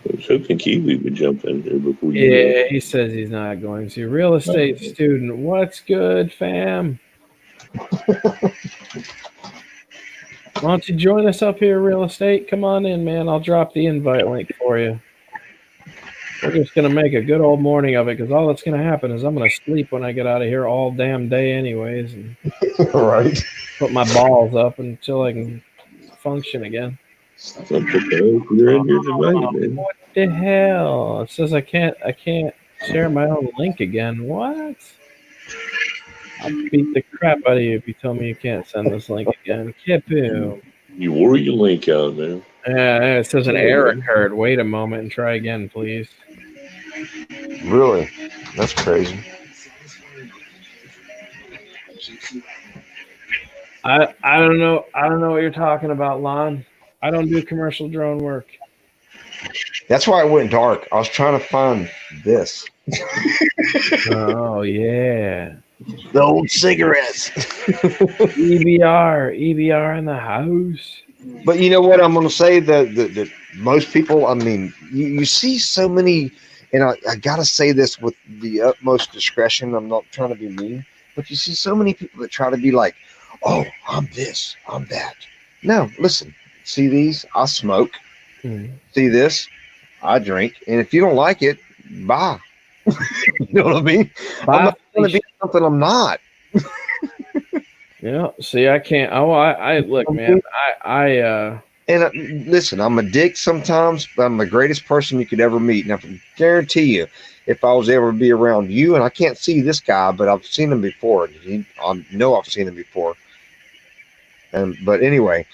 I was hoping Kiwi would jump in here before you. Yeah, he says he's not going to. Real estate student, what's good, fam? Why don't you join us up here, real estate? Come on in, man. I'll drop the invite link for you. We're just going to make a good old morning of it, because all that's going to happen is I'm going to sleep when I get out of here all damn day anyways. And right. Put my balls up until I can function again. You're in here tonight, man. What the hell? It says I can't share my own link again. What? I'll beat the crap out of you if you tell me you can't send this link again. Kipu. You wore your link out, man. Yeah, it says an error occurred. Wait a moment and try again, please. Really? That's crazy. I don't know. I don't know what you're talking about, Lon. I don't do commercial drone work. That's why I went dark. I was trying to find this. Oh yeah. The old cigarettes. EBR in the house. But you know what I'm going to say? That most people, I mean, you see so many, and I got to say this with the utmost discretion. I'm not trying to be mean, but you see so many people that try to be like, oh, I'm this, I'm that. No, listen, see these? I smoke. See this? I drink. And if you don't like it, bye. You know what I mean? Bye. I'm not going to be something I'm not. Yeah. See, I can't. Oh, I look, man. And listen, I'm a dick sometimes, but I'm the greatest person you could ever meet. And I can guarantee you, if I was ever to be around you, and I can't see this guy, but I've seen him before. I know I've seen him before. But anyway,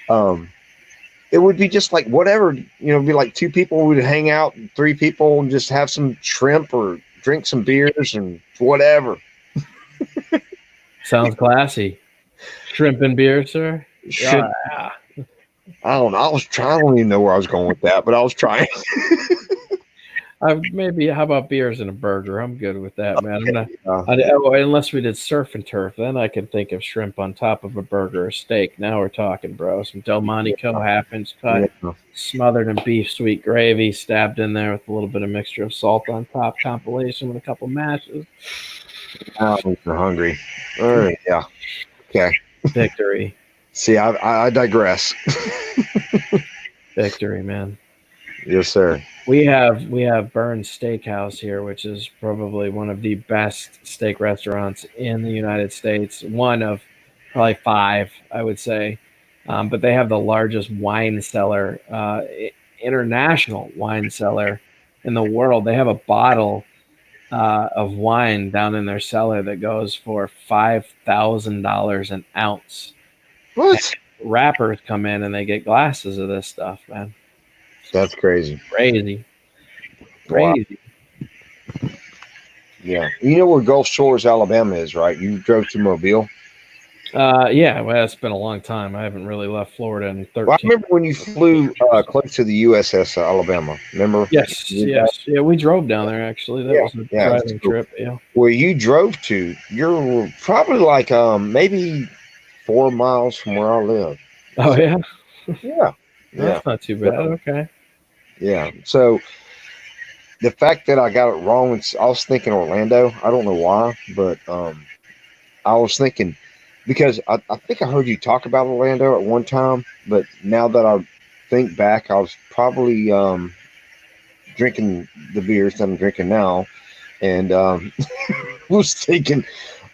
it would be just like whatever, be like two people would hang out, and three people and just have some shrimp or drink some beers and whatever. Sounds classy. Shrimp and beer, sir. Yeah. I don't know. I don't even know where I was going with that, but I was trying. Maybe how about beers and a burger? I'm good with that, man. Unless we did surf and turf, then I can think of shrimp on top of a burger or steak. Now we're talking, bro. Some Delmonico happens cut, smothered in beef sweet gravy, stabbed in there with a little bit of mixture of salt on top, compilation with a couple mashes. I'm hungry. All right, yeah. Okay. Victory. See, I digress. Victory, man. Yes, sir. We have Burns Steakhouse here, which is probably one of the best steak restaurants in the United States. One of probably 5, I would say. But they have the largest wine cellar, international wine cellar in the world. They have a bottle of wine down in their cellar that goes for $5,000 an ounce. What? And rappers come in and they get glasses of this stuff, man. That's crazy. Crazy. Wow. Yeah. You know where Gulf Shores, Alabama is, right? You drove to Mobile? Yeah. Well, it's been a long time. I haven't really left Florida in 13 Well, I remember when you flew close to the USS Alabama. Remember? Yes. Yeah, we drove down there, actually. That was a driving trip. Yeah. Where you drove to, you're probably like maybe 4 miles from where I live. Oh, yeah? Yeah. That's not too bad. Okay. Yeah. So the fact that I got it wrong, I was thinking Orlando. I don't know why, but I was thinking because I think I heard you talk about Orlando at one time, but now that I think back, I was probably drinking the beers that I'm drinking now, and was thinking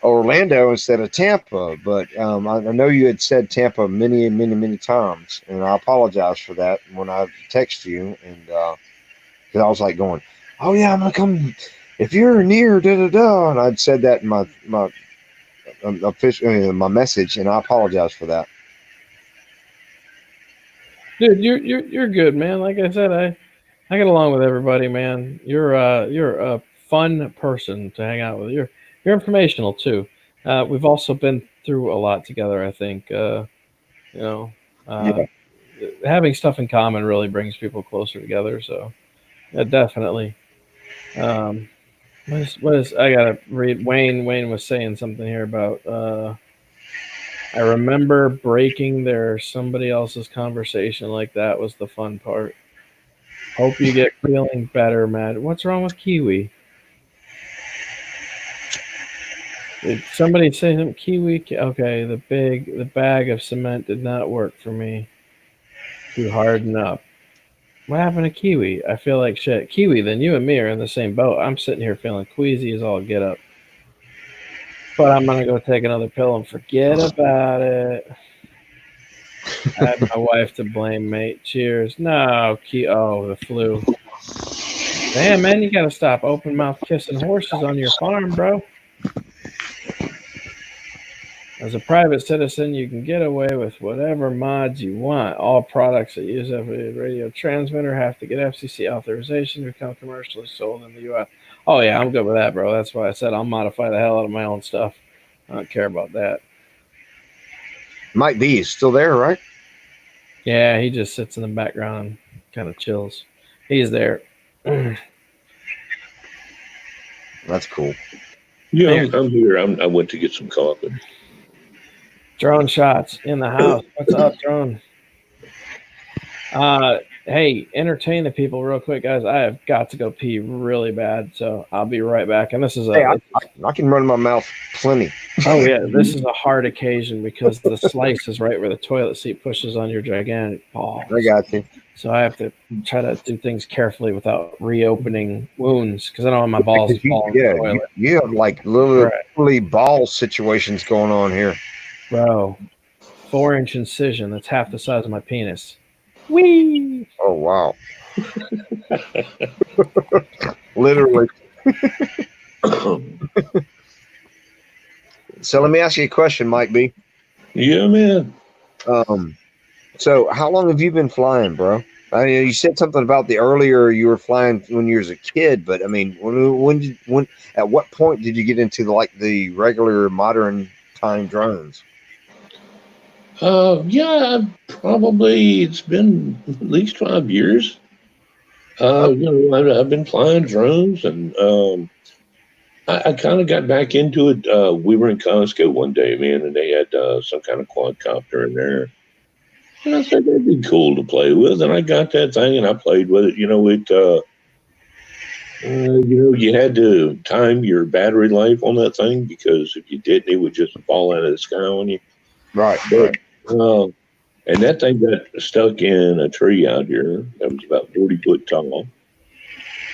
Orlando instead of Tampa. But I know you had said Tampa many, many, many times, and I apologize for that when I text you, and because I was like going, oh yeah, I'm gonna come if you're near and I'd said that in my official my message, and I apologize for that. Dude, you're good, man. Like I said, I get along with everybody, man. You're a fun person to hang out with. You're informational too. We've also been through a lot together. I think having stuff in common really brings people closer together. So yeah, definitely. What is I gotta read? Wayne was saying something here about. I remember breaking somebody else's conversation like that was the fun part. Hope you get feeling better, Matt. What's wrong with Kiwi? Did somebody say something? Kiwi? Okay, the bag of cement did not work for me to harden up. What happened to Kiwi? I feel like shit. Kiwi, then you and me are in the same boat. I'm sitting here feeling queasy as all get up. But I'm going to go take another pill and forget about it. I had my wife to blame, mate. Cheers. No, the flu. Damn, man, you got to stop open mouth kissing horses on your farm, bro. As a private citizen, you can get away with whatever mods you want. All products that use a radio transmitter have to get FCC authorization to become commercially sold in the U.S. Oh, yeah, I'm good with that, bro. That's why I said I'll modify the hell out of my own stuff. I don't care about that. Mike B is still there, right? Yeah, he just sits in the background and kind of chills. He's there. That's cool. Yeah, I'm here. I went to get some coffee. Drone shots in the house. What's up, Drone? Hey, entertain the people real quick, guys. I have got to go pee really bad, so I'll be right back. And this is I can run my mouth plenty. Oh yeah, this is a hard occasion because the slice is right where the toilet seat pushes on your gigantic balls. I got you. So I have to try to do things carefully without reopening wounds because I don't want my balls falling in the toilet. You have like literally ball situations going on here. Bro, 4-inch incision. That's half the size of my penis. Whee! Oh, wow. Literally. So let me ask you a question, Mike B. Yeah, man. So how long have you been flying, bro? I mean, you said something about the earlier you were flying when you was a kid, but I mean, when at what point did you get into the regular modern time drones? Yeah, probably it's been at least 5 years. I've been flying drones, and I kind of got back into it. We were in Costco one day, man, and they had some kind of quadcopter in there. And I said that'd be cool to play with, and I got that thing and I played with it. You had to time your battery life on that thing because if you didn't, it would just fall out of the sky on you. Right. And that thing got stuck in a tree out here that was about 40 foot tall.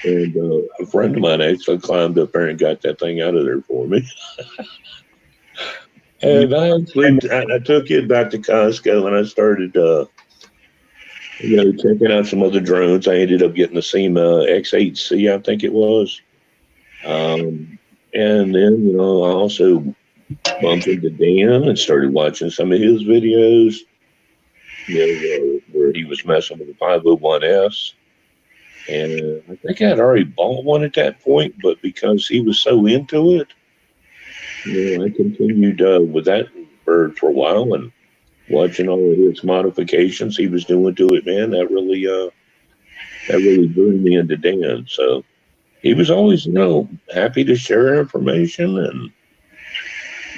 And a friend of mine actually climbed up there and got that thing out of there for me. And I took it back to Costco and I started, checking out some other drones. I ended up getting the Syma X8C, I think it was. And then, I also bumped into Dan and started watching some of his videos, where he was messing with the 501S. And I think I had already bought one at that point, but because he was so into it, I continued with that bird for a while and watching all of his modifications he was doing to it, man. That really drew me into Dan. So he was always, happy to share information, and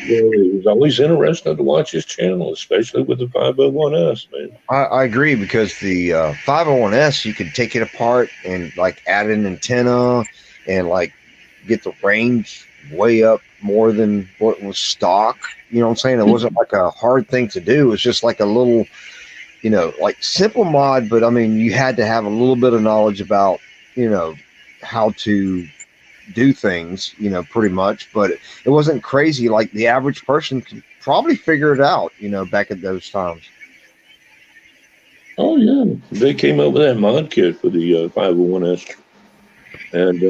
it was always interesting to watch his channel, especially with the 501S, man. I agree, because the 501S, you could take it apart and add an antenna and get the range way up more than what was stock. You know what I'm saying? It wasn't a hard thing to do. It was just a little, simple mod, but I mean, you had to have a little bit of knowledge about, how to do things, pretty much, but it wasn't crazy. The average person could probably figure it out, back at those times. Oh yeah, they came up with that mod kit for the 501S, and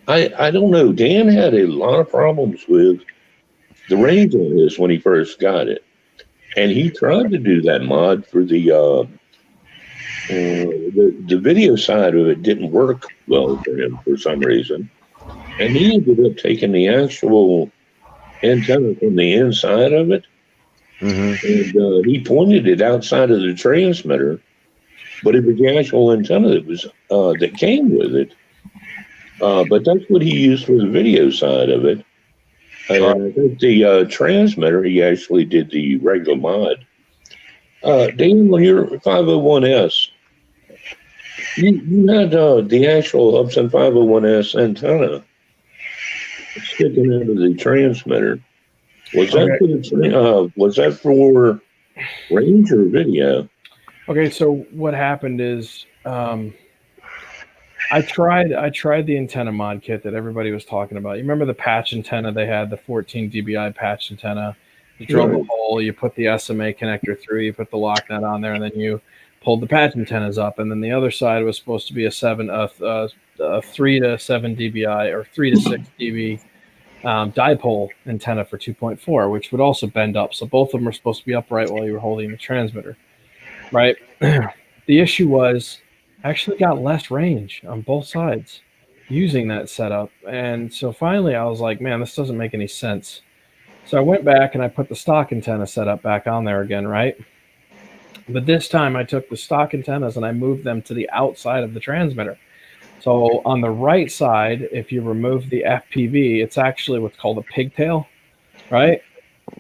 I don't know. Dan had a lot of problems with the range on this when he first got it, and he tried to do that mod for the video side of it didn't work well for him for some reason. And he ended up taking the actual antenna from the inside of it, and he pointed it outside of the transmitter, but it was the actual antenna that was that came with it. But that's what he used for the video side of it. And I think the transmitter, he actually did the regular mod. Dan, when you're 501S, you had the actual Hubsan 501S antenna sticking out of the transmitter. Was that for range or video? Okay, so what happened is I tried the antenna mod kit that everybody was talking about. You remember the patch antenna they had, the 14 dBi patch antenna? You drilled a hole, you put the SMA connector through, you put the lock nut on there, and then you pulled the patch antennas up. And then the other side was supposed to be a 3 to 7 dBi or 3 to 6 dB dipole antenna for 2.4, which would also bend up. So both of them are supposed to be upright while you were holding the transmitter, right? The issue was I actually got less range on both sides using that setup. And so finally I was like, man, this doesn't make any sense. So I went back and I put the stock antenna setup back on there again, right? But this time I took the stock antennas and I moved them to the outside of the transmitter. So on the right side, if you remove the FPV, it's actually what's called a pigtail, right?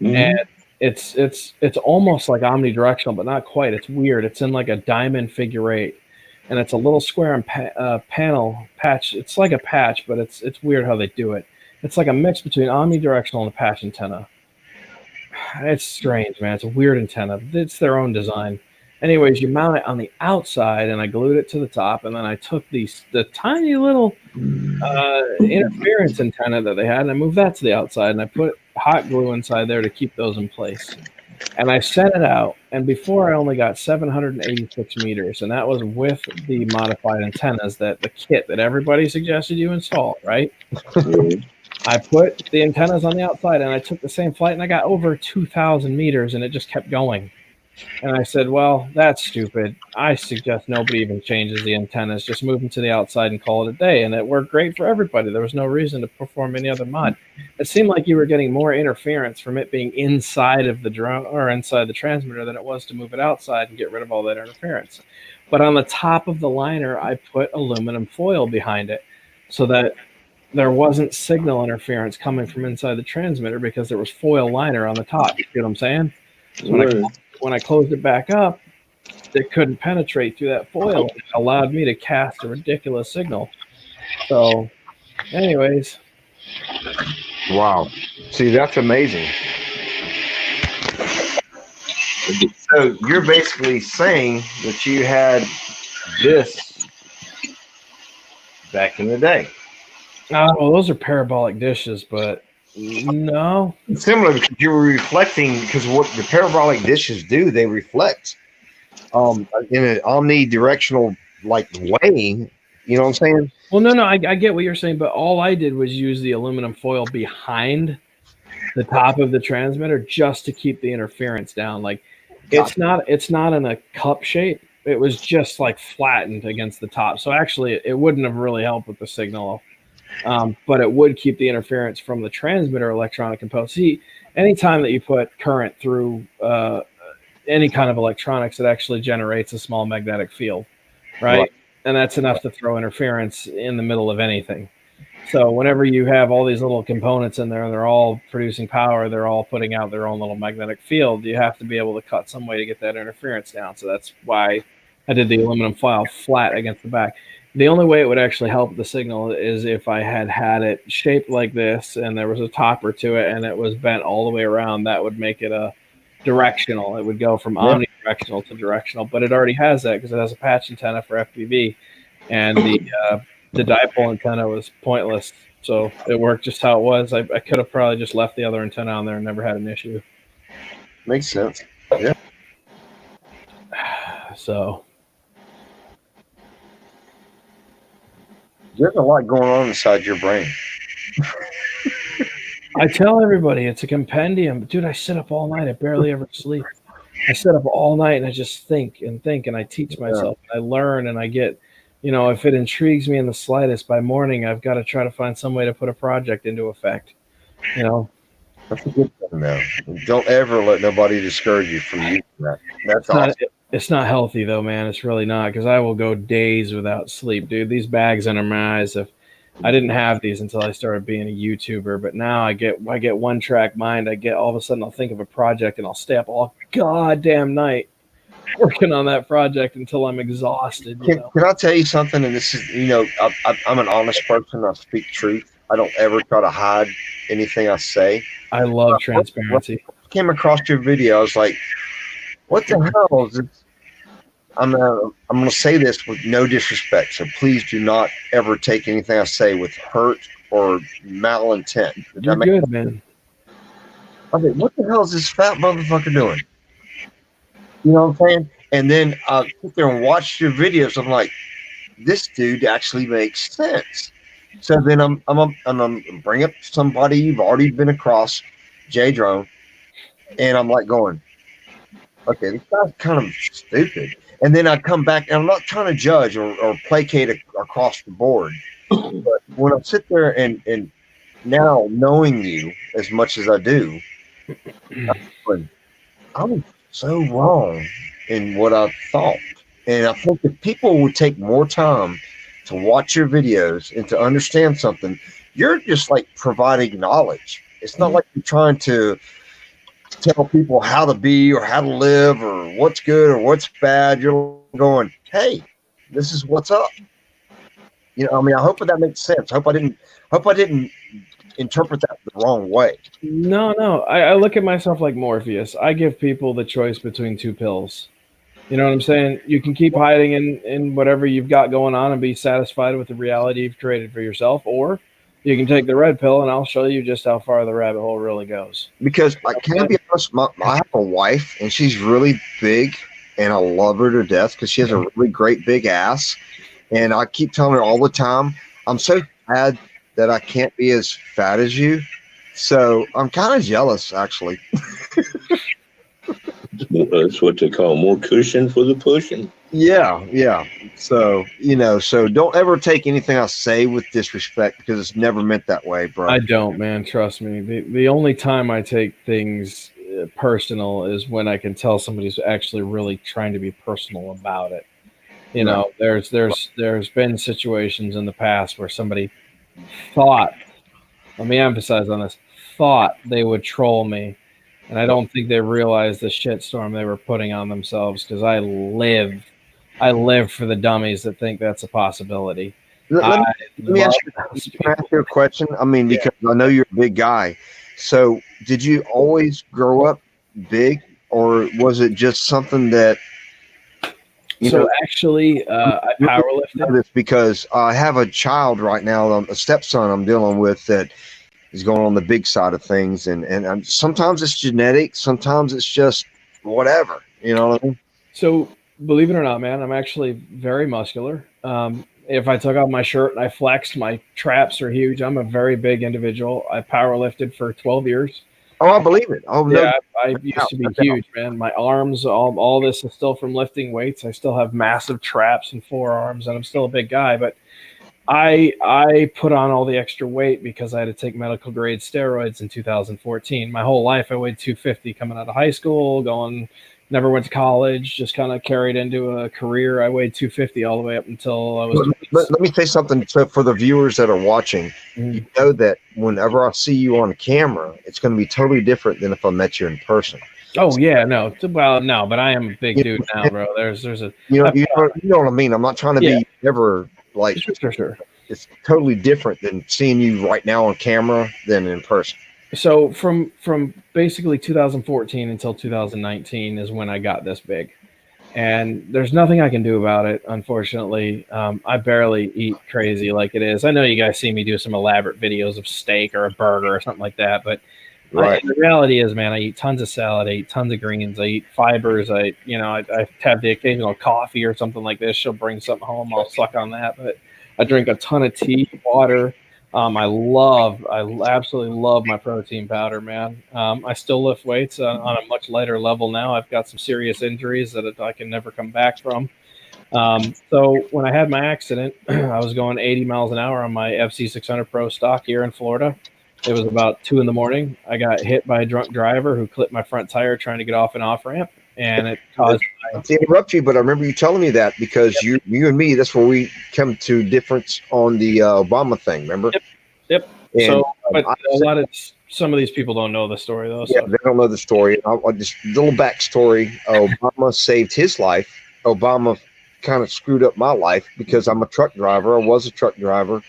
Mm-hmm. And it's almost like omnidirectional, but not quite. It's weird. It's in like a diamond figure 8, and it's a little square and panel patch. It's like a patch, but it's weird how they do it. It's like a mix between omnidirectional and a patch antenna. It's strange, man. It's a weird antenna. It's their own design. Anyways, you mount it on the outside, and I glued it to the top, and then I took the tiny little interference antenna that they had, and I moved that to the outside, and I put hot glue inside there to keep those in place. And I sent it out, and before I only got 786 meters, and that was with the modified antennas, that the kit that everybody suggested you install, right? I put the antennas on the outside, and I took the same flight, and I got over 2,000 meters, and it just kept going. And I said, well, that's stupid. I suggest nobody even changes the antennas. Just move them to the outside and call it a day. And it worked great for everybody. There was no reason to perform any other mod. It seemed like you were getting more interference from it being inside of the drone or inside the transmitter than it was to move it outside and get rid of all that interference. But on the top of the liner, I put aluminum foil behind it so that there wasn't signal interference coming from inside the transmitter because there was foil liner on the top. You see what I'm saying? So when I closed it back up, it couldn't penetrate through that foil. It allowed me to cast a ridiculous signal. So, anyways. Wow. See, that's amazing. So you're basically saying that you had this back in the day. Well, those are parabolic dishes, but no. Similar, because you were reflecting, because what the parabolic dishes do, they reflect in an omnidirectional like way. You know what I'm saying? Well, no, I get what you're saying, but all I did was use the aluminum foil behind the top of the transmitter just to keep the interference down. Like it's not in a cup shape. It was just like flattened against the top. So actually, it wouldn't have really helped with the signal. But it would keep the interference from the transmitter electronic component. See, anytime that you put current through any kind of electronics, it actually generates a small magnetic field, right? And that's enough to throw interference in the middle of anything. So whenever you have all these little components in there and they're all producing power, they're all putting out their own little magnetic field, you have to be able to cut some way to get that interference down. So that's why I did the aluminum foil flat against the back. The only way it would actually help the signal is if I had it shaped like this and there was a topper to it and it was bent all the way around. That would make it a directional. It would go from omnidirectional to directional, but it already has that because it has a patch antenna for FPV, and the dipole antenna was pointless. So it worked just how it was. I could have probably just left the other antenna on there and never had an issue. Makes sense. Yeah. So there's a lot going on inside your brain. I tell everybody it's a compendium. Dude, I sit up all night. I barely ever sleep. I sit up all night and I just think and I teach myself. I learn and I get, if it intrigues me in the slightest, by morning I've got to try to find some way to put a project into effect. That's a good thing, man. Don't ever let nobody discourage you from using that. That's awesome. It's not healthy though, man. It's really not, because I will go days without sleep, dude. These bags under my eyes. I didn't have these until I started being a YouTuber, but now I get one track mind. I get all of a sudden I'll think of a project and I'll stay up all goddamn night working on that project until I'm exhausted. Can I tell you something? And this is, I'm an honest person. I speak truth. I don't ever try to hide anything I say. I love transparency. I came across your video. I was like, what the hell is this? I'm gonna say this with no disrespect, so please do not ever take anything I say with hurt or malintent. You're good, man. I mean, what the hell is this fat motherfucker doing? You know what I'm saying? And then I sit there and watch your videos. I'm like, this dude actually makes sense. So then I'm bring up somebody you've already been across, J Drone, and I'm like going, okay, this guy's kind of stupid. And then I come back, and I'm not trying to judge or placate across the board, but when I sit there and now knowing you as much as I do, I was so wrong in what I thought. And I think if people would take more time to watch your videos and to understand something, you're just like providing knowledge. It's not like you're trying to tell people how to be or how to live or what's good or what's bad. You're going, hey, this is what's up. You know, I mean, I hope that makes sense. I hope I didn't interpret that the wrong way. No. I look at myself like Morpheus. I give people the choice between two pills. You know what I'm saying? You can keep hiding in whatever you've got going on and be satisfied with the reality you've created for yourself, or you can take the red pill and I'll show you just how far the rabbit hole really goes. Because I can't be honest, I have a wife and she's really big and I love her to death because she has a really great big ass. And I keep telling her all the time, I'm so sad that I can't be as fat as you. So I'm kind of jealous, actually. That's what they call more cushion for the pushing. Yeah. So, so don't ever take anything I say with disrespect because it's never meant that way, bro. I don't, man. Trust me. The only time I take things personal is when I can tell somebody's actually really trying to be personal about it. You know, there's been situations in the past where somebody thought, let me emphasize on this, thought they would troll me. And I don't think they realized the shitstorm they were putting on themselves because I live for the dummies that think that's a possibility. Let me ask you a question. I mean, because I know you're a big guy. So did you always grow up big or was it just something that, actually, I powerlifted. This because I have a child right now, a stepson I'm dealing with that is going on the big side of things, and sometimes it's genetic, sometimes it's just whatever, you know what I mean? So believe it or not, man, I'm actually very muscular. If I took off my shirt and I flexed, my traps are huge. I'm a very big individual. I powerlifted for 12 years. Oh, I believe it. Oh, yeah, I used to be huge, man. My arms, all this is still from lifting weights. I still have massive traps and forearms, and I'm still a big guy, but I put on all the extra weight because I had to take medical grade steroids in 2014. My whole life I weighed 250 coming out of high school, never went to college, just kind of carried into a career. I weighed 250 all the way up until I was. Let me say something for the viewers that are watching. You know that whenever I see you on camera, it's going to be totally different than if I met you in person. Oh yeah, no. Well, no, but I am a big dude now, bro. There's a you know what I mean. I'm not trying to be ever like sure. It's totally different than seeing you right now on camera than in person. So from basically 2014 until 2019 is when I got this big, and there's nothing I can do about it. Unfortunately, I barely eat crazy like it is. I know you guys see me do some elaborate videos of steak or a burger or something like that, but the reality is, man, I eat tons of salad, I eat tons of greens, I eat fibers. I have the occasional coffee or something like this. She'll bring something home, I'll suck on that, but I drink a ton of tea, water. I absolutely love my protein powder, man. I still lift weights on a much lighter level now. I've got some serious injuries that I can never come back from. So when I had my accident, I was going 80 miles an hour on my FC600 Pro stock here in Florida. It was about 2 a.m. I got hit by a drunk driver who clipped my front tire trying to get off an off ramp, and it caused. To interrupt you, but I remember you telling me that because you and me, that's where we come to difference on the Obama thing. Remember? Yep. And, so, but some of these people don't know the story though. Yeah, they don't know the story. I'll just little backstory. Obama saved his life. Obama kind of screwed up my life because I'm a truck driver. I was a truck driver,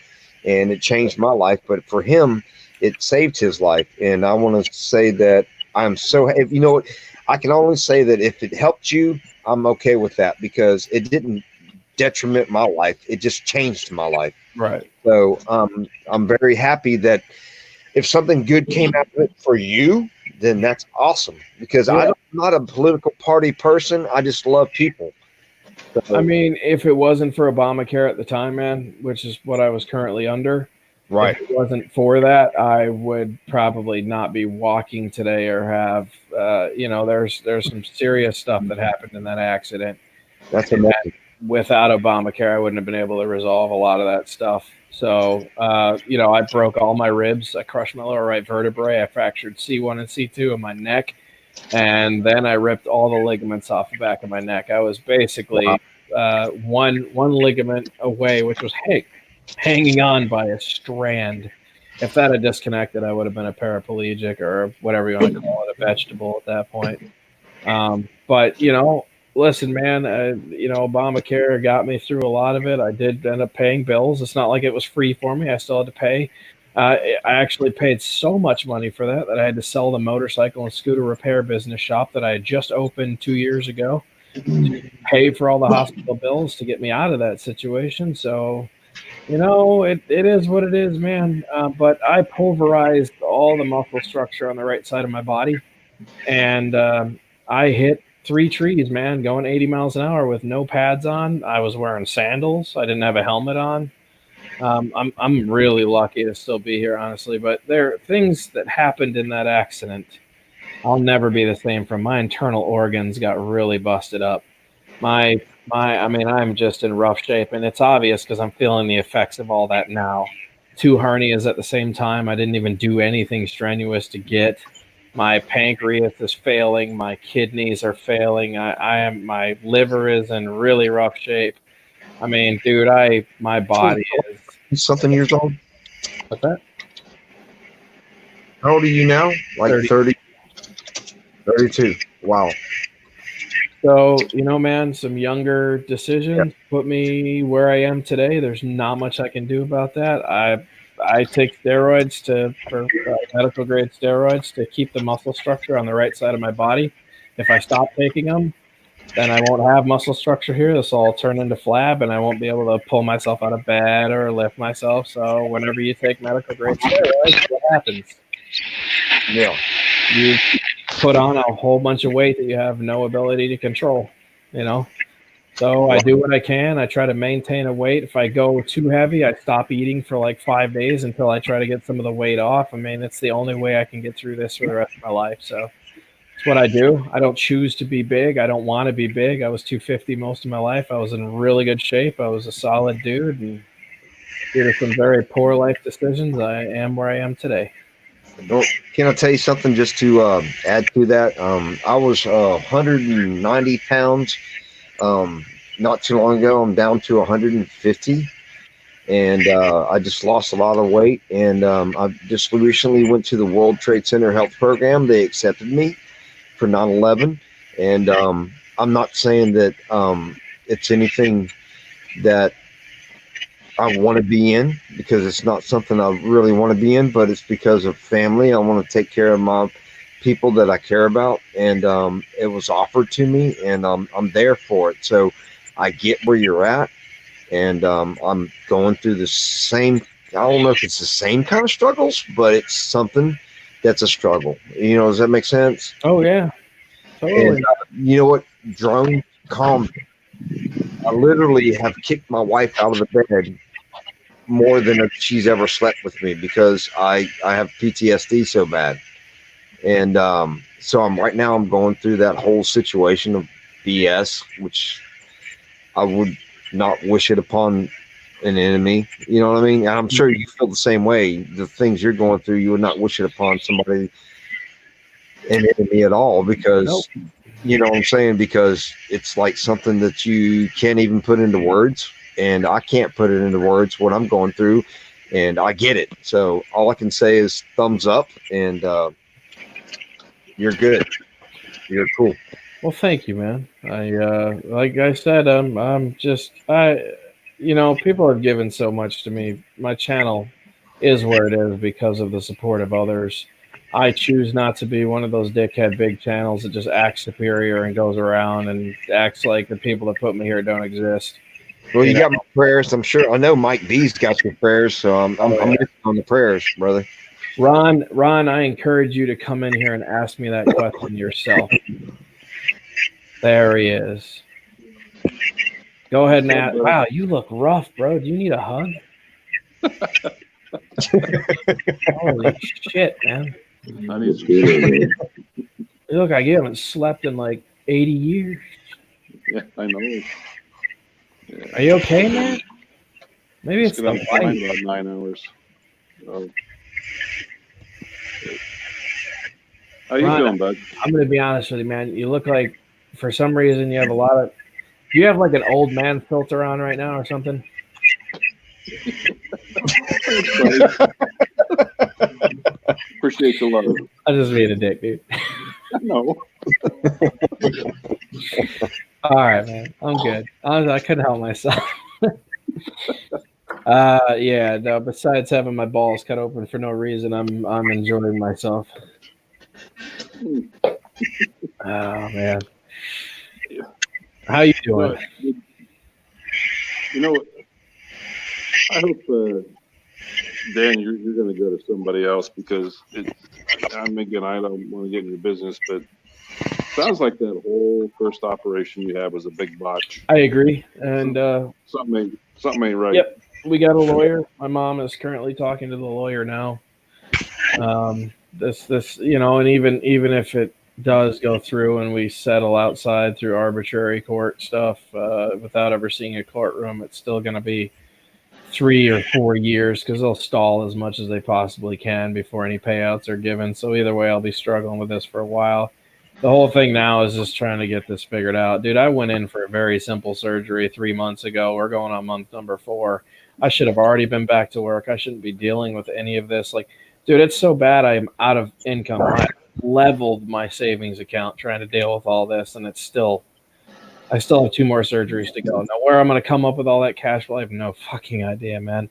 and it changed my life. But for him, it saved his life. And I want to say that I'm so, I can only say that if it helped you, I'm okay with that because it didn't detriment my life. It just changed my life. Right. So I'm very happy that if something good came out of it for you, then that's awesome because I'm not a political party person. I just love people. So, I mean, if it wasn't for Obamacare at the time, man, which is what I was currently under, right. if it wasn't for that, I would probably not be walking today or have, there's some serious stuff that happened in that accident. That's And amazing. without Obamacare, I wouldn't have been able to resolve a lot of that stuff. So, I broke all my ribs. I crushed my lower right vertebrae. I fractured C1 and C2 in my neck. And then I ripped all the ligaments off the back of my neck. I was basically one ligament away, which was hanging on by a strand. If that had disconnected, I would have been a paraplegic or whatever you want to call it, a vegetable at that point. But listen, man, Obamacare got me through a lot of it. I did end up paying bills. It's not like it was free for me. I still had to pay. I actually paid so much money for that I had to sell the motorcycle and scooter repair business shop that I had just opened 2 years ago to pay for all the hospital bills to get me out of that situation. So, it is what it is, man. But I pulverized all the muscle structure on the right side of my body. And I hit 3 trees, man, going 80 miles an hour with no pads on. I was wearing sandals. I didn't have a helmet on. I'm really lucky to still be here, honestly. But there are things that happened in that accident. I'll never be the same. From my internal organs got really busted up. I'm just in rough shape, and it's obvious because I'm feeling the effects of all that now. 2 hernias at the same time. I didn't even do anything strenuous to get. My pancreas is failing. My kidneys are failing. My liver is in really rough shape. I mean, dude, my body is Something years old. what's that? How old are you now? Like 30. 32. Wow. So, man, some younger decisions put me where I am today. There's not much I can do about that. I take steroids for medical grade steroids to keep the muscle structure on the right side of my body. If I stop taking them, then I won't have muscle structure here. This will all turn into flab, and I won't be able to pull myself out of bed or lift myself. So whenever you take medical grade steroids, what happens? Yeah. You put on a whole bunch of weight that you have no ability to control, So I do what I can. I try to maintain a weight. If I go too heavy, I stop eating for like 5 days until I try to get some of the weight off. I mean, it's the only way I can get through this for the rest of my life. So it's what I do. I don't choose to be big. I don't want to be big. I was 250 most of my life. I was in really good shape. I was a solid dude. And due to some very poor life decisions, I am where I am today. Well, can I tell you something just to add to that? I was 190 pounds not too long ago. I'm down to 150, and I just lost a lot of weight. And I just recently went to the World Trade Center Health Program. They accepted me for 9/11, and I'm not saying that it's anything that I want to be in, because it's not something I really want to be in, but it's because of family. I want to take care of my people that I care about, and it was offered to me, and I'm there for it. So I get where you're at, and I'm going through the same, I don't know if it's the same kind of struggles, but it's something that's a struggle. Does that make sense? Oh, yeah. Totally. And you know what? Drone calmed me. I literally have kicked my wife out of the bed more than she's ever slept with me, because I have PTSD so bad. And so I'm going through that whole situation of BS, which I would not wish it upon an enemy. You know what I mean? And I'm sure you feel the same way. The things you're going through, you would not wish it upon somebody, an enemy at all, because you know what I'm saying? Because it's like something that you can't even put into words. And I can't put it into words what I'm going through, and I get it. So all I can say is thumbs up, and you're good. You're cool. Well, thank you, man. Like I said, people have given so much to me. My channel is where it is because of the support of others. I choose not to be one of those dickhead big channels that just acts superior and goes around and acts like the people that put me here don't exist. Well, you got my prayers. I'm sure. I know Mike B's got your prayers, so I'm with you on the prayers, brother. Ron, I encourage you to come in here and ask me that question yourself. There he is. Go ahead and ask. Wow, you look rough, bro. Do you need a hug? Holy shit, man. I need to. You look like you haven't slept in like 80 years. Yeah, I know. Yeah. Are you okay, man? Maybe it's the light. About 9 hours. How you doing, bud? I'm going to be honest with you, man. You look like, for some reason, you have a lot of. Do you have like an old man filter on right now or something? Appreciate the love. I just made a dick, dude. No. All right, man. I'm good. I couldn't help myself. Yeah. No. Besides having my balls cut open for no reason, I'm enjoying myself. Oh man. How you doing? You know, I hope Dan, you're going to go to somebody else because I don't want to get in your business, but it sounds like that whole first operation you had was a big botch. I agree, and something ain't right. Yep, we got a lawyer. My mom is currently talking to the lawyer now. This, and even if it does go through and we settle outside through arbitrary court stuff without ever seeing a courtroom, it's still going to be 3 or 4 years because they'll stall as much as they possibly can before any payouts are given. So either way, I'll be struggling with this for a while. The whole thing now is just trying to get this figured out. Dude, I went in for a very simple surgery 3 months ago. We're going on month number 4. I should have already been back to work. I shouldn't be dealing with any of this. Like, dude, it's so bad I'm out of income. I leveled my savings account trying to deal with all this, and I still have 2 more surgeries to go. Now, where I'm going to come up with all that cash flow, I have no fucking idea, man.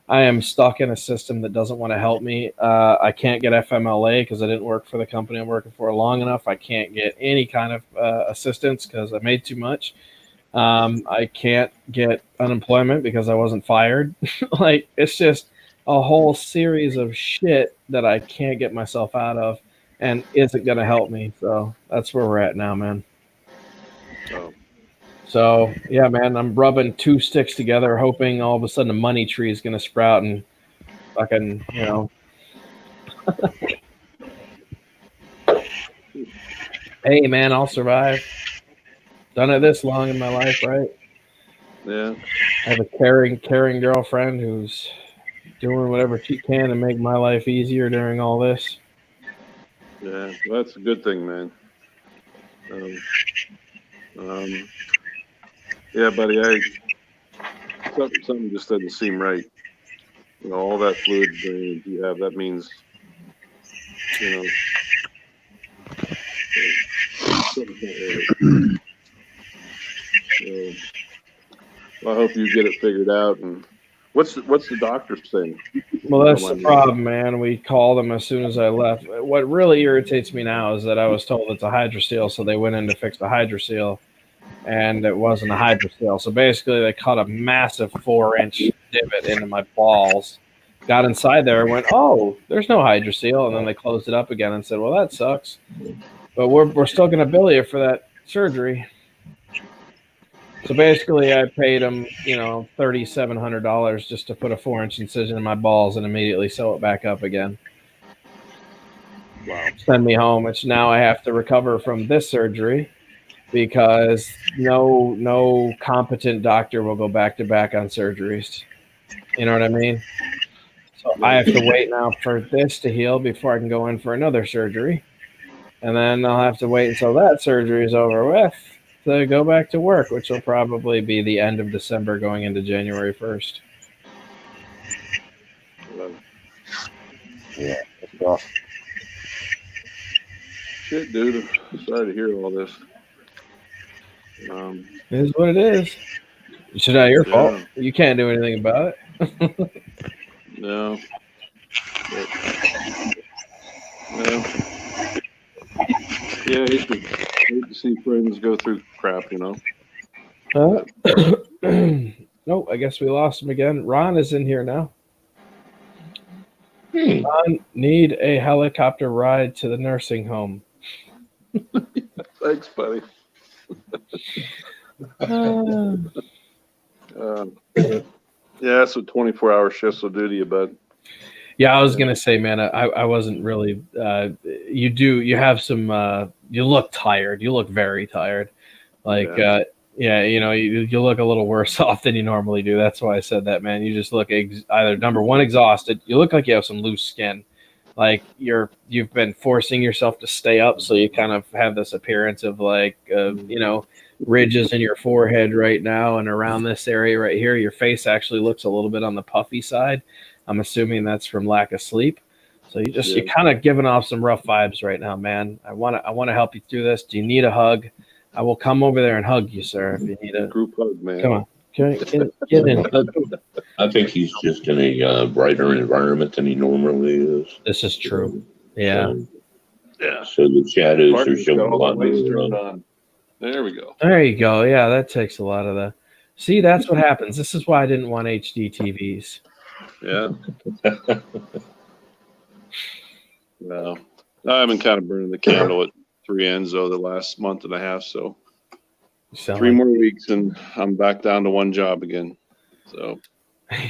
I am stuck in a system that doesn't want to help me. I can't get FMLA because I didn't work for the company I'm working for long enough. I can't get any kind of assistance because I made too much. I can't get unemployment because I wasn't fired. Like, it's just a whole series of shit that I can't get myself out of and isn't going to help me. So that's where we're at now, man. So, yeah, man, I'm rubbing 2 sticks together, hoping all of a sudden a money tree is going to sprout and fucking, Hey, man, I'll survive. Done it this long in my life, right? Yeah. I have a caring girlfriend who's doing whatever she can to make my life easier during all this. Yeah, well, that's a good thing, man. Yeah, buddy, something just doesn't seem right. All that fluid drainage you have, that means, something's not right. I hope you get it figured out. And what's the doctor saying? Well, that's the problem, man. We called them as soon as I left. What really irritates me now is that I was told it's a hydroseal, so they went in to fix the hydroseal, and it wasn't a hydroseal. So basically, they cut a massive 4-inch divot into my balls. Got inside there and went, "Oh, there's no hydroseal," and then they closed it up again and said, "Well, that sucks, but we're still going to bill you for that surgery." So basically, I paid them, $3,700 just to put a 4-inch incision in my balls and immediately sew it back up again. Wow. Send me home, which now I have to recover from this surgery because no competent doctor will go back to back on surgeries. You know what I mean? So I have to wait now for this to heal before I can go in for another surgery. And then I'll have to wait until that surgery is over with to go back to work, which will probably be the end of December going into January 1st. Yeah, that's rough. Shit, dude. Sorry to hear all this. It is what it is. It's not your fault. You can't do anything about it. No. Yeah, I hate to see friends go through crap, Nope, I guess we lost him again. Ron is in here now. Ron, need a helicopter ride to the nursing home. Thanks, buddy. Yeah, that's what 24-hour shifts will do to you, bud. Yeah, I was gonna say, man, I wasn't really. You have some. You look tired. You look very tired. Like, yeah, you look a little worse off than you normally do. That's why I said that, man. You just look either number one exhausted. You look like you have some loose skin. Like you've been forcing yourself to stay up, so you kind of have this appearance of like, ridges in your forehead right now and around this area right here. Your face actually looks a little bit on the puffy side. I'm assuming that's from lack of sleep. So you're kind of giving off some rough vibes right now, man. I want to help you through this. Do you need a hug? I will come over there and hug you, sir. If you need a group hug, man. Come on, get in. I think he's just in a brighter environment than he normally is. This is true. Yeah. So the shadows are showing a lot more. There we go. There you go. Yeah, that takes a lot of the. See, that's what happens. This is why I didn't want HD TVs. Yeah. Well, I've been kind of burning the candle at three ends though the last month and a half. So 3 more weeks and I'm back down to one job again. So he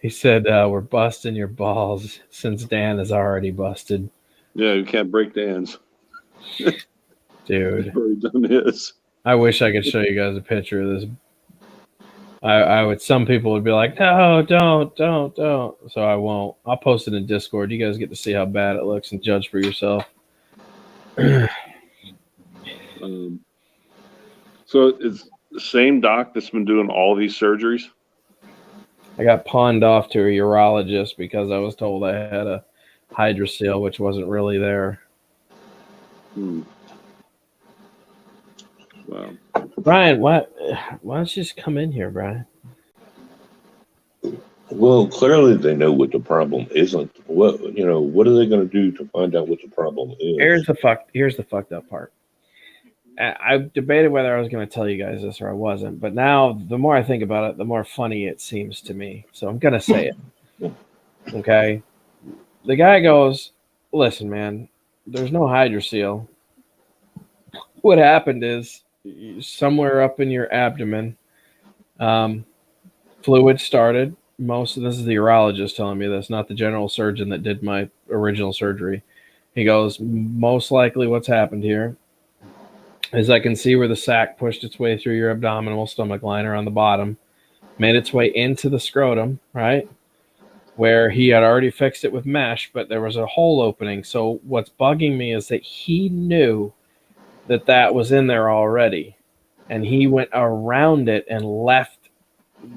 said we're busting your balls since Dan is already busted. Yeah, you can't break Dan's. Dude, already done his. I wish I could show you guys a picture of this. I would. Some people would be like, "No, don't." So I won't. I'll post it in Discord. You guys get to see how bad it looks and judge for yourself. So it's the same doc that's been doing all these surgeries? I got pawned off to a urologist because I was told I had a hydrocele, which wasn't really there. Wow. Brian, why don't you just come in here, Brian? Well, clearly they know what the problem isn't. What are they going to do to find out what the problem is? Here's the fucked up part. I debated whether I was going to tell you guys this or I wasn't, but now the more I think about it, the more funny it seems to me. So I'm going to say it. Okay. The guy goes, "Listen, man, there's no hydrocele. What happened is somewhere up in your abdomen, fluid started. This is the urologist telling me this, not the general surgeon that did my original surgery. He goes, most likely what's happened here is I can see where the sac pushed its way through your abdominal stomach liner on the bottom, made its way into the scrotum, right? Where he had already fixed it with mesh, but there was a hole opening. So what's bugging me is that he knew that was in there already, and he went around it and left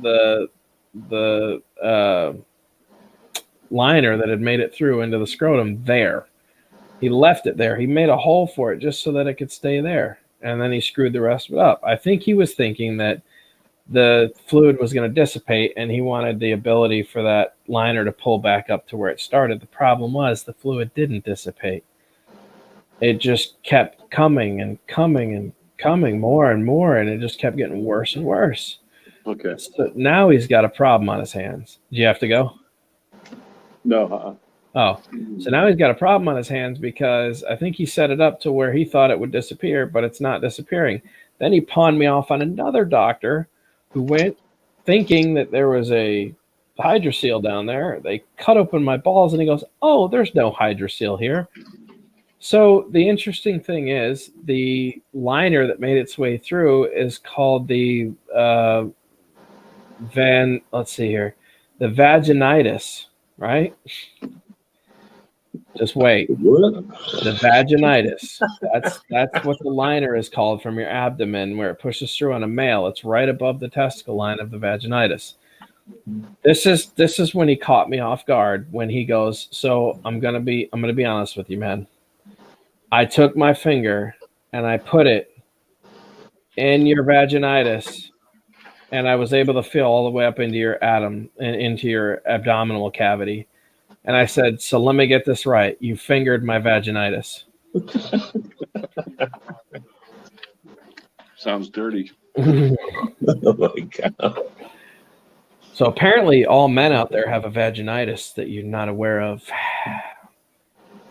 the liner that had made it through into the scrotum there. He left it there. He made a hole for it just so that it could stay there, and then he screwed the rest of it up. I think he was thinking that the fluid was going to dissipate, and he wanted the ability for that liner to pull back up to where it started. The problem was the fluid didn't dissipate. It just kept coming and coming and coming more and more, and it just kept getting worse and worse. Okay. So now he's got a problem on his hands. Do you have to go? No. Oh, so now he's got a problem on his hands because I think he set it up to where he thought it would disappear, but it's not disappearing. Then he pawned me off on another doctor who went thinking that there was a hydrocele down there. They cut open my balls, and he goes, "Oh, there's no hydrocele here." So the interesting thing is the liner that made its way through is called the the vaginitis, right? Just wait. What? The vaginitis. That's what the liner is called from your abdomen where it pushes through on a male. It's right above the testicle line of the vaginitis. This is when he caught me off guard when he goes, "So I'm gonna be honest with you, man. I took my finger and I put it in your vaginitis, and I was able to feel all the way up into your into your abdominal cavity. And I said, so let me get this right. You fingered my vaginitis." Sounds dirty. Oh my God. So apparently all men out there have a vaginitis that you're not aware of.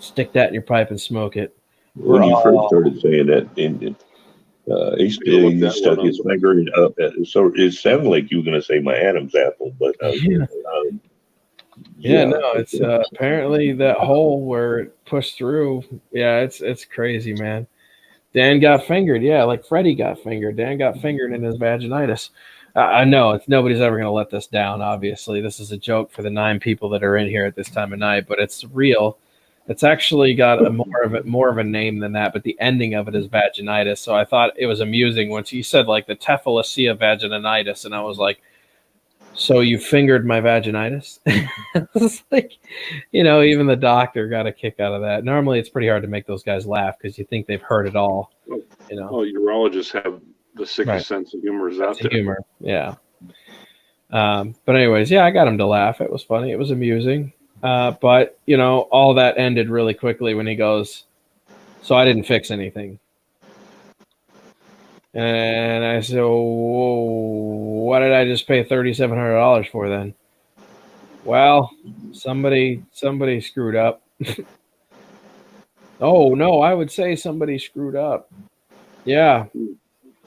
Stick that in your pipe and smoke it. When you first started saying that, He stuck his finger up. So it sounded like you were going to say my Adam's apple, but yeah, no, it's apparently that hole where it pushed through. Yeah, it's crazy, man. Dan got fingered. Yeah, like Freddie got fingered. Dan got fingered in his vaginitis. I know nobody's ever going to let this down. Obviously, this is a joke for the 9 people that are in here at this time of night, but it's real. It's actually got more of a name than that, but the ending of it is vaginitis. So I thought it was amusing once he said like the Tephilocea vaginitis, and I was like, "So you fingered my vaginitis?" It's like, even the doctor got a kick out of that. Normally, it's pretty hard to make those guys laugh because you think they've heard it all. Well, urologists have the sickest sense of humor out there. Humor, yeah. But anyways, yeah, I got him to laugh. It was funny. It was amusing. But all that ended really quickly when he goes, "So I didn't fix anything." And I said, "Whoa, what did I just pay $3,700 for then?" "Well, somebody screwed up." "Oh no, I would say somebody screwed up." "Yeah,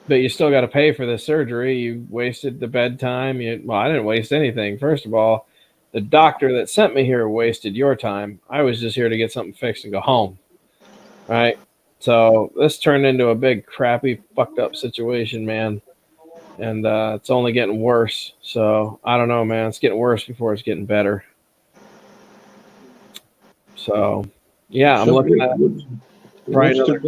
but you still got to pay for the surgery. You wasted the bedtime. Well, I didn't waste anything. First of all, the doctor that sent me here wasted your time. I was just here to get something fixed and go home." Right? So this turned into a big, crappy, fucked up situation, man. And it's only getting worse. So I don't know, man. It's getting worse before it's getting better. So, yeah, I'm looking at probably another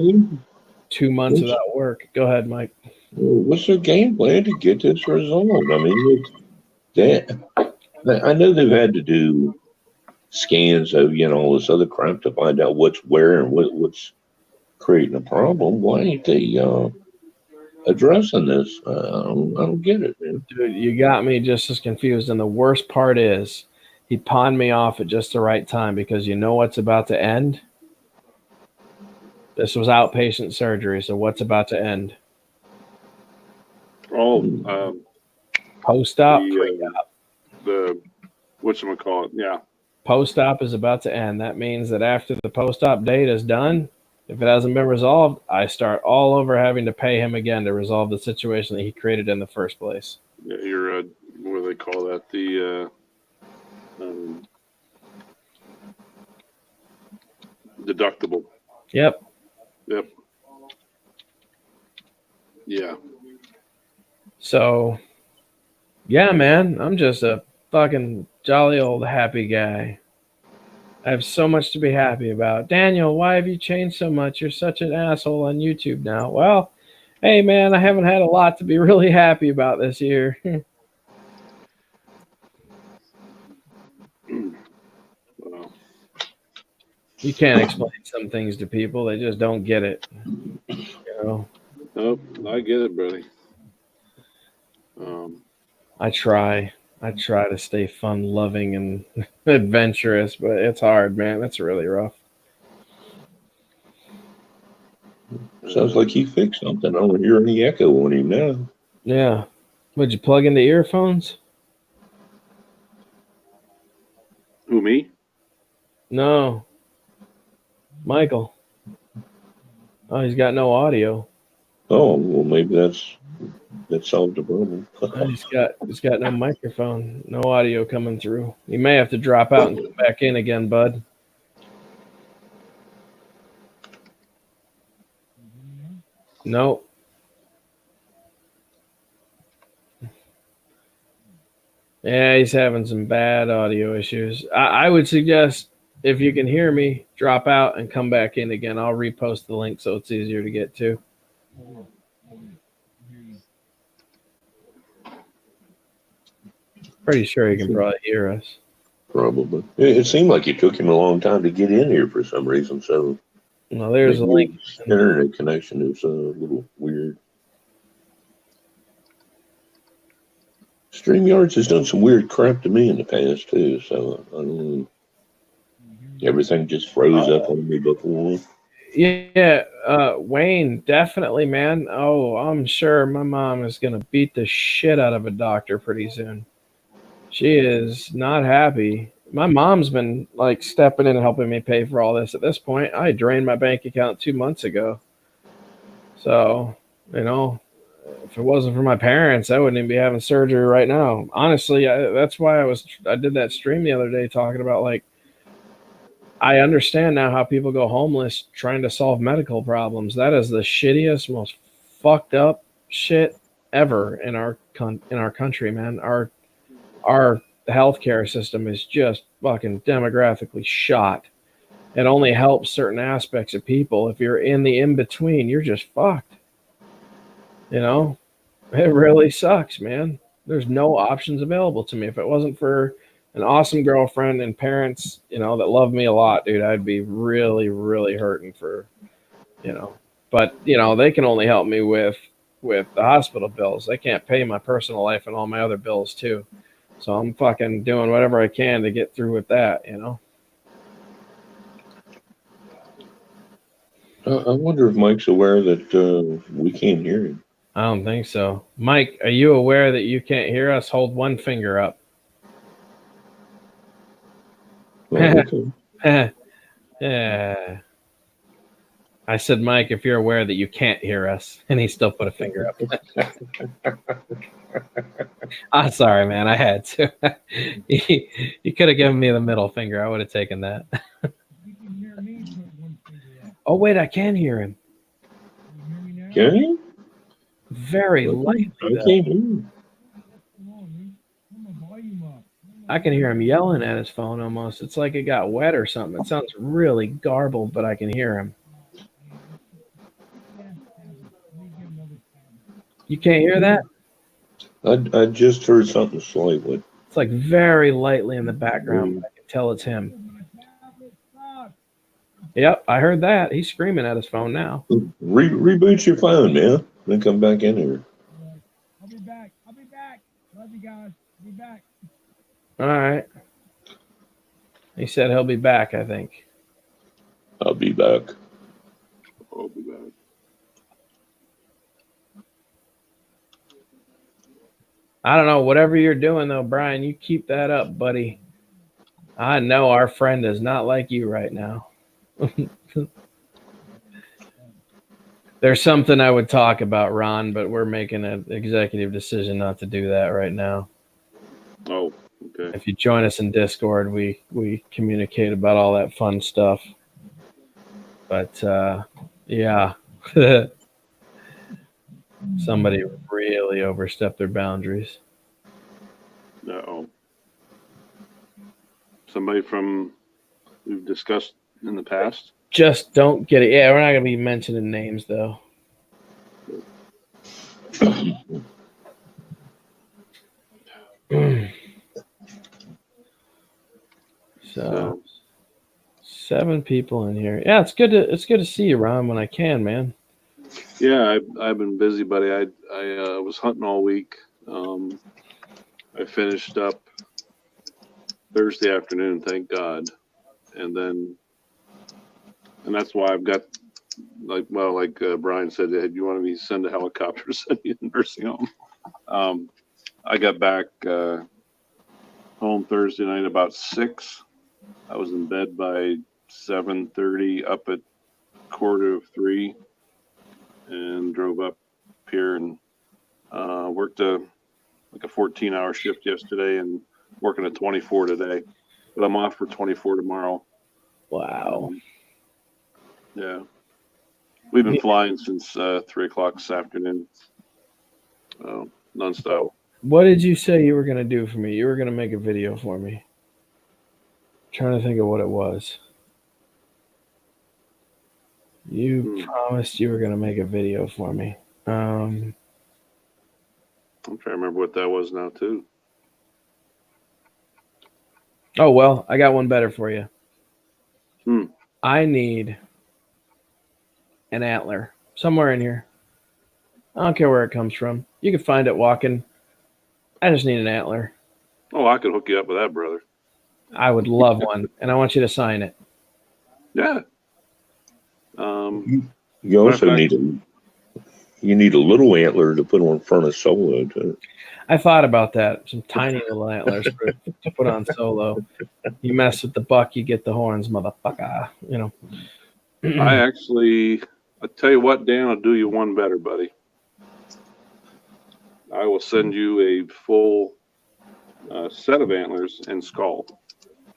2 months without work. Go ahead, Mike. What's their game plan to get this resolved? I mean, I know they've had to do scans of, all this other crap to find out what's where and what's creating a problem. Why ain't they addressing this? I don't get it, man. Dude, you got me just as confused. And the worst part is he pawned me off at just the right time because you know what's about to end? This was outpatient surgery, so what's about to end? Post-op, pre-op. The whatchamacallit, yeah. Post-op is about to end. That means that after the post-op date is done, if it hasn't been resolved, I start all over having to pay him again to resolve the situation that he created in the first place. Yeah, you're what do they call that? The deductible. Yep. Yeah. So, yeah, man, I'm just a fucking jolly old happy guy. I have so much to be happy about. Daniel, why have you changed so much? You're such an asshole on YouTube now. Well, hey, man, I haven't had a lot to be really happy about this year. Wow. You can't explain some things to people. They just don't get it. Nope, I get it, buddy. I try to stay fun-loving and adventurous, but it's hard, man. It's really rough. Sounds like he fixed something. I don't hear any echo on him now. Yeah. Would you plug into earphones? Who, me? No. Michael. Oh, he's got no audio. Oh, well, maybe that solved the problem. He's got no microphone, no audio coming through. You may have to drop out and come back in again, bud. Nope. Yeah, he's having some bad audio issues. I would suggest, if you can hear me, drop out and come back in again. I'll repost the link so it's easier to get to. Pretty sure he can probably hear us. Probably. It seemed like it took him a long time to get in here for some reason. So, no, there's a link. Internet connection is a little weird. StreamYards has done some weird crap to me in the past too. So I don't know. Everything just froze up on me before. Yeah, Wayne, definitely, man. Oh, I'm sure my mom is gonna beat the shit out of a doctor pretty soon. She is not happy. My mom's been like stepping in and helping me pay for all this. At this point, I drained my bank account 2 months ago. So You know, if it wasn't for my parents, I wouldn't even be having surgery right now. Honestly, that's why I did that stream the other day talking about, like, I understand now how people go homeless trying to solve medical problems. That is the shittiest, most fucked up shit ever in our country, man. Our healthcare system is just fucking demographically shot. It only helps certain aspects of people. If you're in the in between, you're just fucked. You know, it really sucks, man. There's no options available to me. If it wasn't for an awesome girlfriend and parents, you know, that love me a lot, dude, I'd be really, really hurting for, you know. But, you know, they can only help me with the hospital bills. They can't pay my personal life and all my other bills too. So I'm fucking doing whatever I can to get through with that, you know. I wonder if Mike's aware that we can't hear him. I don't think so. Mike, are you aware that you can't hear us? Hold one finger up. Well, okay. Yeah. I said, Mike, if you're aware that you can't hear us, and he still put a finger up. I'm sorry, man. I had to. You could have given me the middle finger. I would have taken that. Oh, wait, I can hear him. Can you? Very lightly. I can't hear him. I can hear him yelling at his phone almost. It's like it got wet or something. It sounds really garbled, but I can hear him. You can't hear that? I just heard something slightly. It's like very lightly in the background. I can tell it's him. Yep, I heard that. He's screaming at his phone now. Reboot your phone, man. Then come back in here. I'll be back. Love you guys. I'll be back. All right. He said he'll be back, I think. I'll be back. I'll be back. I don't know. Whatever you're doing, though, Brian, you keep that up, buddy. I know our friend is not like you right now. There's something I would talk about, Ron, but we're making an executive decision not to do that right now. Oh, okay. If you join us in Discord, we communicate about all that fun stuff. But, yeah. Somebody really overstepped their boundaries. No. Somebody from we've discussed in the past. Just don't get it. Yeah, we're not going to be mentioning names, though. So 7 people in here. Yeah, it's good to see you, Ron, when I can, man. Yeah, I've been busy, buddy. I was hunting all week. I finished up Thursday afternoon, thank God, and that's why I've got like Brian said, hey, do you want me to send a helicopter to send you to the nursing home? I got back home Thursday night about 6. I was in bed by 7:30, up at 2:45, and drove up here and worked a 14-hour shift yesterday and working a 24 today. But I'm off for 24 tomorrow. Wow. Yeah. We've been flying since 3 o'clock this afternoon. Nonstop. What did you say you were going to do for me? You were going to make a video for me. I'm trying to think of what it was. You promised you were going to make a video for me. I'm trying to remember what that was now, too. Oh, well, I got one better for you. Hmm. I need an antler somewhere in here. I don't care where it comes from. You can find it walking. I just need an antler. Oh, I could hook you up with that, brother. I would love one, and I want you to sign it. Yeah. You also need a little antler to put on front of Solo too. I thought about that. Some tiny little antlers to put on Solo. You mess with the buck, you get the horns, motherfucker. You know. I tell you what, Dan, I'll do you one better, buddy. I will send you a full set of antlers and skull.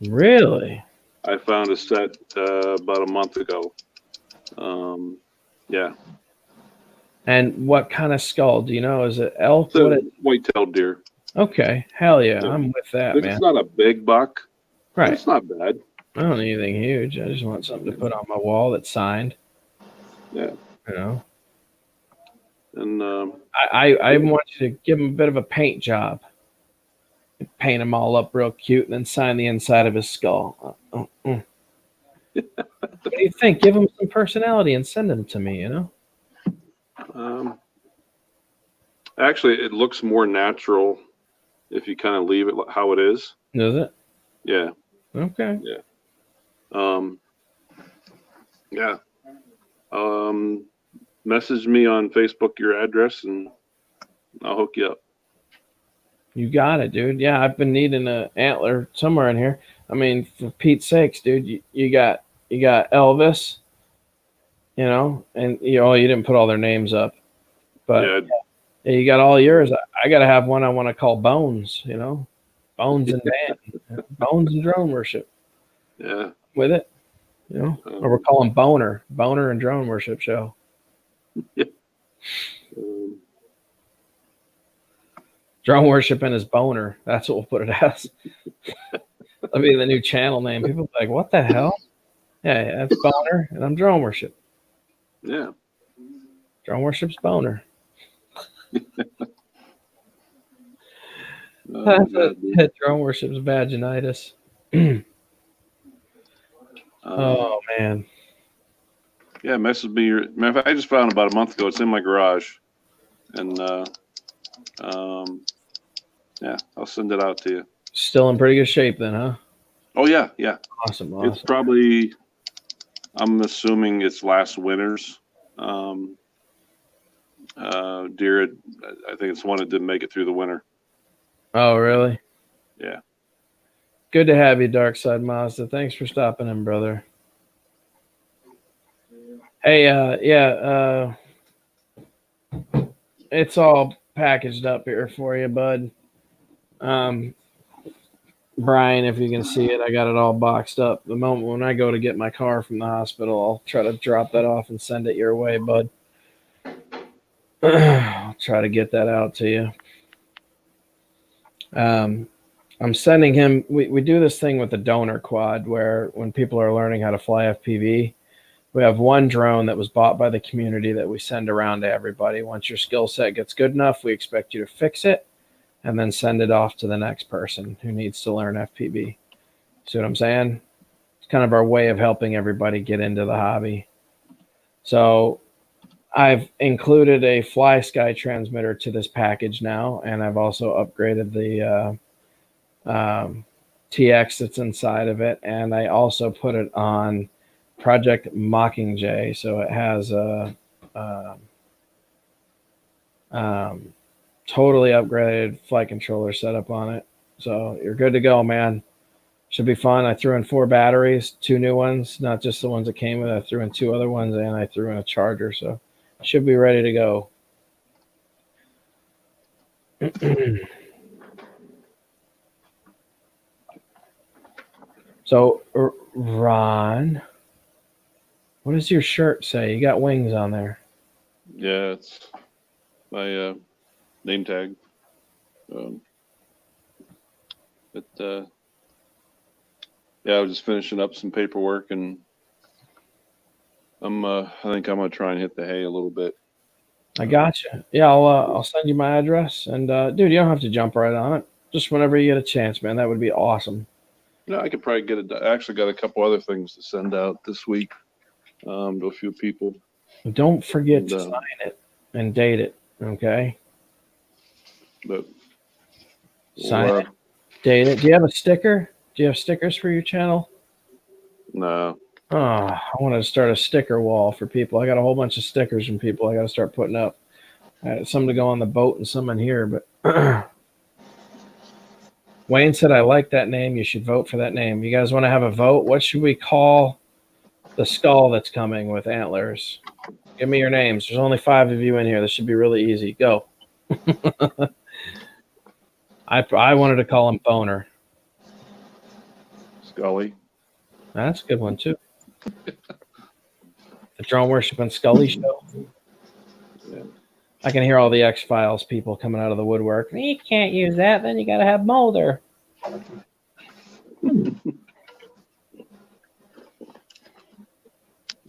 Really? I found a set about a month ago. Yeah. And what kind of skull? Do you know? Is it elk? It's a white-tailed deer. Okay. Hell yeah. Yeah. I'm with that, man. It's not a big buck. Right. It's not bad. I don't need anything huge. I just want something to put on my wall that's signed. Yeah. You know? And I want you to give him a bit of a paint job. Paint him all up real cute and then sign the inside of his skull. What do you think? Give him some personality and send him to me, you know? Actually, it looks more natural if you kind of leave it how it is. Does it? Yeah. Okay. Yeah. Message me on Facebook your address and I'll hook you up. You got it, dude. Yeah, I've been needing an antler somewhere in here. I mean, for Pete's sakes, dude, you got Elvis, you know, and you didn't put all their names up, but yeah, you got all yours. I got to have one I want to call Bones, you know, Bones and Band, Bones and Drone Worship. Yeah, with it, you know, or we're calling Boner and Drone Worship Show. Yeah. Drone Worship and his Boner. That's what we'll put it as. That'll be the new channel name. People be like, what the hell? Yeah, that's Boner, and I'm Drone Worship. Yeah. Drone Worship's Boner. Drone Worship's vaginitis. Oh, man. Yeah, message me. I just found about a month ago. It's in my garage. And, yeah, I'll send it out to you. Still in pretty good shape then, huh? Oh, yeah, yeah. Awesome. It's probably, I'm assuming it's last winter's deer. I think it's one that didn't make it through the winter. Oh, really? Yeah. Good to have you, Dark Side Mazda. Thanks for stopping in, brother. Hey, it's all packaged up here for you, bud. Brian, if you can see it, I got it all boxed up. The moment when I go to get my car from the hospital, I'll try to drop that off and send it your way, bud. I'll try to get that out to you. I'm sending him, we do this thing with the donor quad where when people are learning how to fly FPV, we have one drone that was bought by the community that we send around to everybody. Once your skill set gets good enough, we expect you to fix it and then send it off to the next person who needs to learn FPV. See what I'm saying? It's kind of our way of helping everybody get into the hobby. So I've included a Fly Sky transmitter to this package now, and I've also upgraded the TX that's inside of it, and I also put it on Project Mockingjay, so it has a totally upgraded flight controller setup on it. So you're good to go, man. Should be fun. I threw in 4 batteries, 2 new ones, not just the ones that came with it. I threw in 2 other ones, and I threw in a charger, so should be ready to go. So, Ron, what does your shirt say? You got wings on there. Yeah, it's my name tag. Yeah, I was just finishing up some paperwork, and I think I'm gonna try and hit the hay a little bit. I got you. Yeah, I'll send you my address, and dude, you don't have to jump right on it. Just whenever you get a chance, man. That would be awesome. No, I could probably get it. I actually got a couple other things to send out this week to a few people. Don't forget to sign it and date it, okay? But sign it, date it. Do you have a sticker? Do you have stickers for your channel? No. Oh, I wanted to start a sticker wall for people. I got a whole bunch of stickers from people I got to start putting up. I had some to go on the boat and some in here, but Wayne said, I like that name. You should vote for that name. You guys want to have a vote? What should we call the skull that's coming with antlers? Give me your names. There's only 5 of you in here. This should be really easy. Go. I wanted to call him Boner. Scully. That's a good one too. The drone worshiping Scully show. Yeah. I can hear all the X-Files people coming out of the woodwork. You can't use that. Then you got to have Mulder.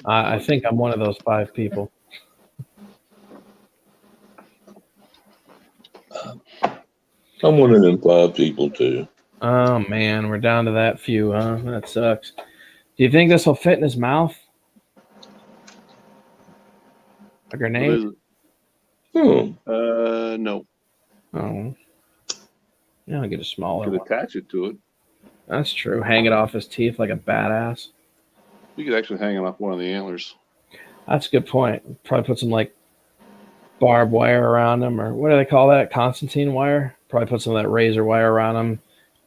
I think I'm one of those 5 people. I'm one of them 5 people too. Oh man, we're down to that few, huh? That sucks. Do you think this will fit in his mouth? A grenade? No. Oh. Yeah, I'll get a smaller You could one. attach it to it. That's true. Hang it off his teeth like a badass. You could actually hang it off one of the antlers. That's a good point. Probably put some like barbed wire around him, or what do they call that? Constantine wire. Probably put some of that razor wire around him.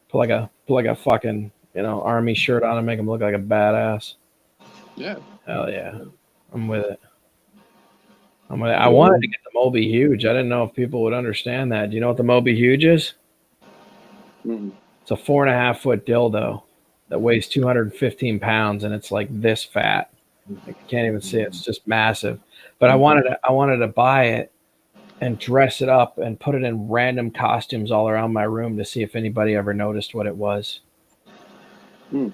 Put like a fucking army shirt on him, make him look like a badass. Yeah. Hell yeah, I'm with it. I wanted to get the Moby Huge. I didn't know if people would understand that. Do you know what the Moby Huge is? Mm-hmm. It's a 4.5-foot dildo that weighs 215 pounds, and it's like this fat. Like, you can't even see it. It's just massive. But I wanted to buy it and dress it up and put it in random costumes all around my room to see if anybody ever noticed what it was. Okay.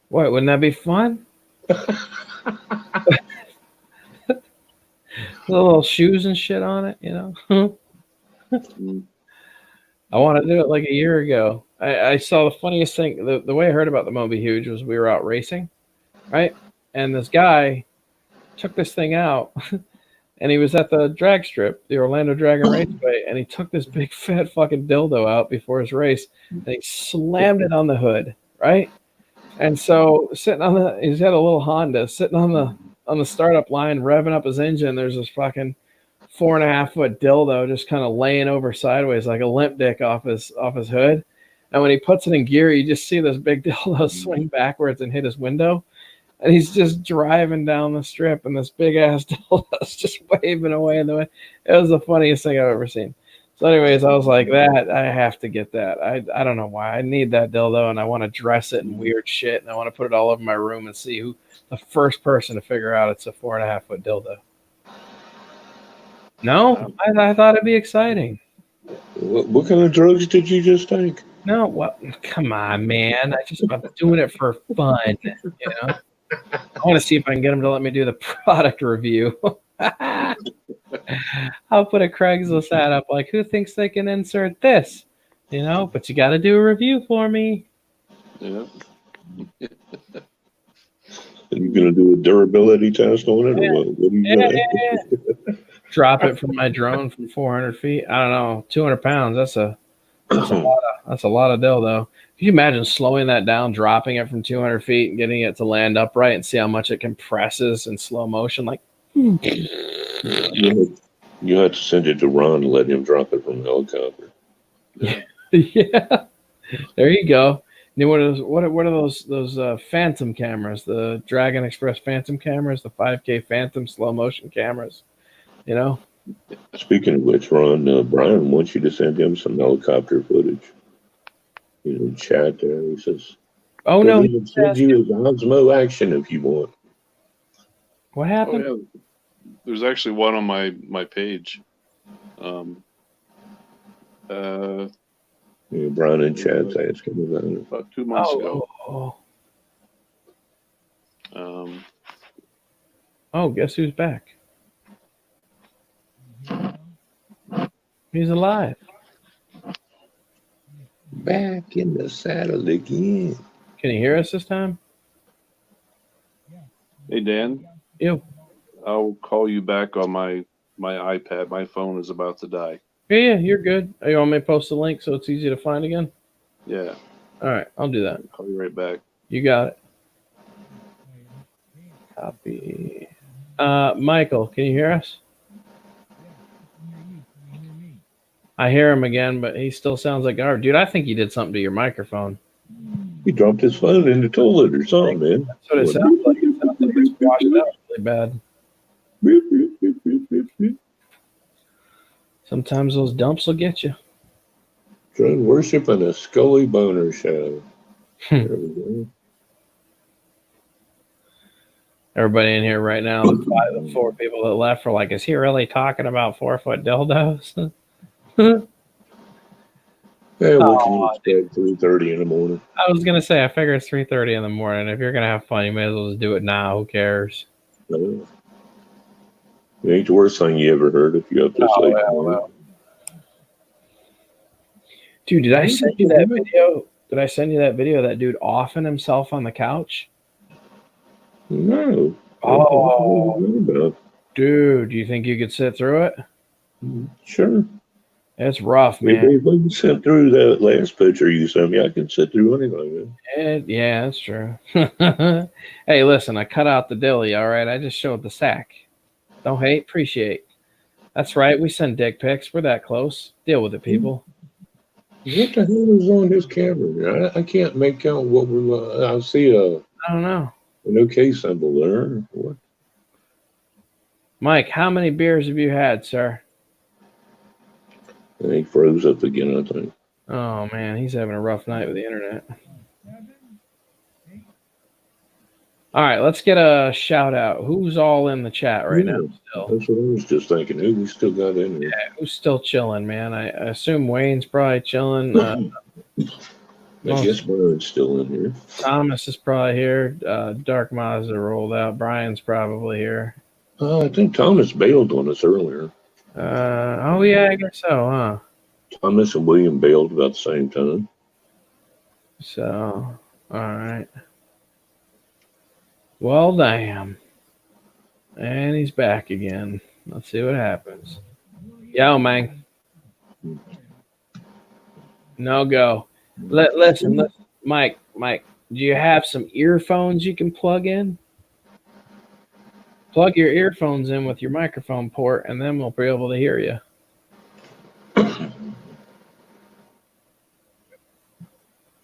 What, wouldn't that be fun? Little shoes and shit on it, I want to do it like a year ago. I saw the funniest thing. The way I heard about the Moby Huge was we were out racing, right? And this guy took this thing out, and he was at the drag strip, the Orlando Dragon Raceway, and he took this big fat fucking dildo out before his race, and he slammed it on the hood, right? And so he's had a little Honda sitting on the startup line, revving up his engine. There's this fucking 4.5-foot dildo just kind of laying over sideways like a limp dick off his hood. And when he puts it in gear, you just see this big dildo swing backwards and hit his window. And he's just driving down the strip, and this big ass dildo's just waving away in the wind. It was the funniest thing I've ever seen. So anyways, I was like, I have to get that. I don't know why. I need that dildo, and I want to dress it in weird shit, and I want to put it all over my room and see who the first person to figure out it's a 4.5-foot dildo. No, I thought it'd be exciting. What kind of drugs did you just take? No, what? Come on, man. I'm doing it for fun. I want to see if I can get him to let me do the product review. I'll put a Craigslist ad up like, who thinks they can insert this? But you got to do a review for me. Yeah. Are you going to do a durability test on it? Or what are you Yeah. Drop it from my drone from 400 feet. I don't know, 200 pounds. That's a lot of dildo. Can you imagine slowing that down, dropping it from 200 feet and getting it to land upright and see how much it compresses in slow motion? Like, You have to send it to Ron and let him drop it from the helicopter. Yeah. There you go. What are those Phantom cameras? The Dragon Express Phantom cameras, the 5K Phantom slow motion cameras. Speaking of which, Ron, Brian wants you to send him some helicopter footage. Chat there. He says, "Oh no, he send you his Osmo action if you want." What happened? Oh, yeah. There's actually one on my page. Brian in chat's asking about it. About 2 months ago. Guess who's back? He's alive. Back in the saddle again. Can you hear us this time? Hey, Dan. Ew. I'll call you back on my iPad. My phone is about to die. Yeah, you're good. You want me to post the link so it's easy to find again? Yeah. All right, I'll do that. I'll be right back. You got it. Copy. Michael, can you hear us? I hear him again, but he still sounds like garbage. Dude, I think you did something to your microphone. He dropped his phone in the toilet or something, man. That's what it sounds like. It sounds like it's washed out really bad. Sometimes those dumps will get you. Trying worship in a Scully Boner show. There we go. Everybody in here right now, the 4 people that left were like, is he really talking about 4-foot dildos? Yeah, what can you expect? 3:30 in the morning. I was gonna say, I figure it's 3:30 in the morning. If you're gonna have fun, you may as well just do it now. Who cares? No. It ain't the worst thing you ever heard if you up this late. Well. Dude, did I send you that video? Did I send you that video of that dude offing himself on the couch? No. Oh, dude, do you think you could sit through it? Sure. It's rough, man. If we can sit through that last picture you sent me, I can sit through anything, man. Yeah, that's true. Hey, listen, I cut out the dilly, all right? I just showed the sack. Don't hate, appreciate. That's right, we send dick pics. We're that close. Deal with it, people. What the hell is on this camera? I can't make out what we're... I see I don't know. An OK symbol there. What? Mike, how many beers have you had, sir? And he froze up again, I think. Oh, man, he's having a rough night with the internet. All right, let's get a shout out. Who's all in the chat right now still? That's what I was just thinking. Who we still got in there? Yeah, who's still chilling, man? I assume Wayne's probably chilling. I guess Brian's still in here. Thomas is probably here. Dark Mazda rolled out. Brian's probably here. I think Thomas bailed on us earlier. Oh, yeah, I guess so, huh? Thomas and William bailed about the same time. So, all right. Well, damn. And he's back again. Let's see what happens. Yo, man. No go. Listen, Mike, do you have some earphones you can plug in? Plug your earphones in with your microphone port, and then we'll be able to hear you.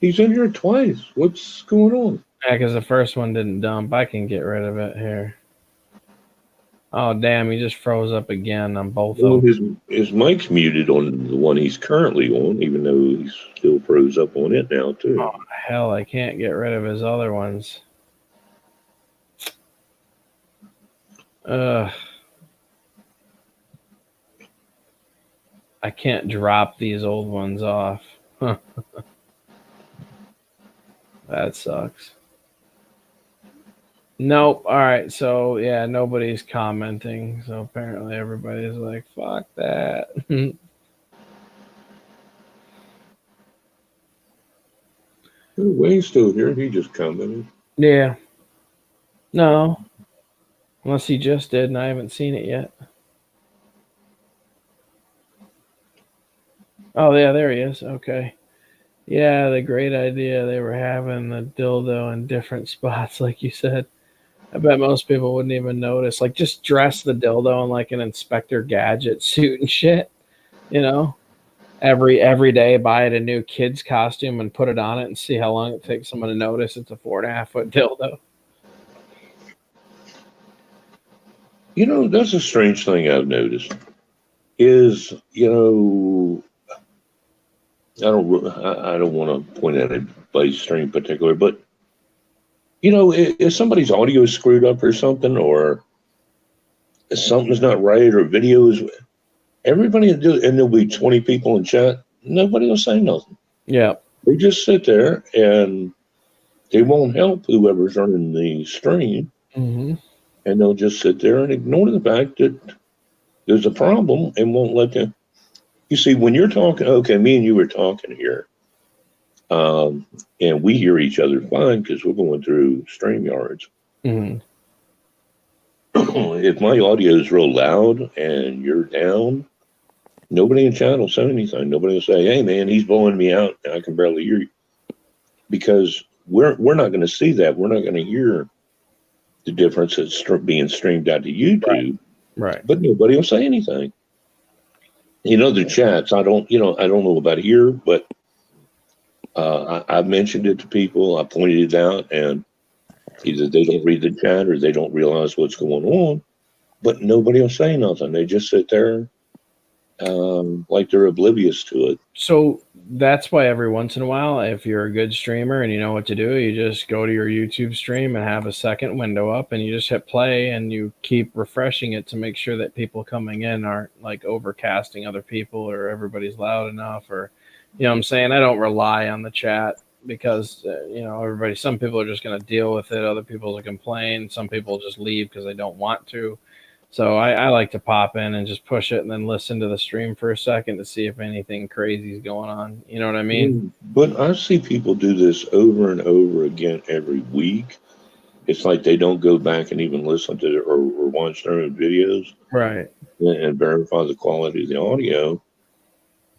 He's in here twice. What's going on? Yeah, because the first one didn't dump. I can get rid of it here. Oh, damn, he just froze up again on both of them. His mic's muted on the one he's currently on, even though he's still froze up on it now, too. Oh, hell, I can't get rid of his other ones. I can't drop these old ones off. That sucks. Nope. All right. So, yeah, nobody's commenting. So, apparently, everybody's like, fuck that. Wayne's still here. He just commented. Yeah. No. Unless he just did, and I haven't seen it yet. Oh, yeah, there he is. Okay. Yeah, the great idea they were having the dildo in different spots, like you said. I bet most people wouldn't even notice. Like, just dress the dildo in like an Inspector Gadget suit and shit. You know, every day buy it a new kid's costume and put it on it and see how long it takes someone to notice it's a 4.5-foot dildo. You know, that's a strange thing I've noticed. Is, you know, I don't want to point at anybody's stream in particular, but you know, if somebody's audio is screwed up or something, or if something's not right, or videos, everybody will do it, and there'll be 20 people in chat. Nobody will say nothing. Yeah, they just sit there and they won't help whoever's running the stream, and they'll just sit there and ignore the fact that there's a problem and won't let them. You see, when you're talking, okay, me and you were talking here, and we hear each other fine because we're going through StreamYards. If my audio is real loud and you're down, nobody in chat will say anything. Nobody will say, hey, man, he's blowing me out and I can barely hear you. Because we're not going to see that. We're not going to hear the difference that's being streamed out to YouTube. Right. But nobody will say anything. In other chats, I don't know about here, but I've mentioned it to people. I pointed it out, and either they don't read the chat or they don't realize what's going on. But nobody will say nothing. They just sit there like they're oblivious to it. So that's why every once in a while, if you're a good streamer and you know what to do, you just go to your YouTube stream and have a second window up and you just hit play and you keep refreshing it to make sure that people coming in aren't like overcasting other people or everybody's loud enough, or, you know what I'm saying? I don't rely on the chat because, you know, some people are just going to deal with it. Other people will complain. Some people just leave because they don't want to. So I like to pop in and just push it and then listen to the stream for a second to see if anything crazy is going on. You know what I mean? But I see people do this over and over again every week. It's like they don't go back and even listen to it or watch their own videos. Right. And verify the quality of the audio.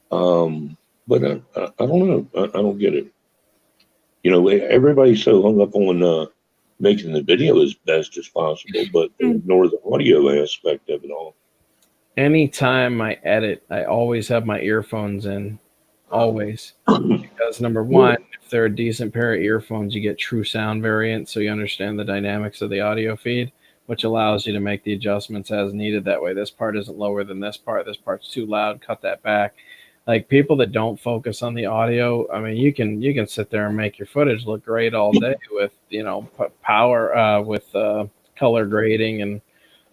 But I don't know. I don't get it. You know, everybody's so hung up on making the video as best as possible, but they ignore the audio aspect of it all. Anytime I edit, I always have my earphones in, always. Because number one, if they're a decent pair of earphones, you get true sound variance, so you understand the dynamics of the audio feed, which allows you to make the adjustments as needed. That way, this part isn't lower than this part's too loud, cut that back. Like people that don't focus on the audio, I mean, you can sit there and make your footage look great all day with, you know, power, with color grading and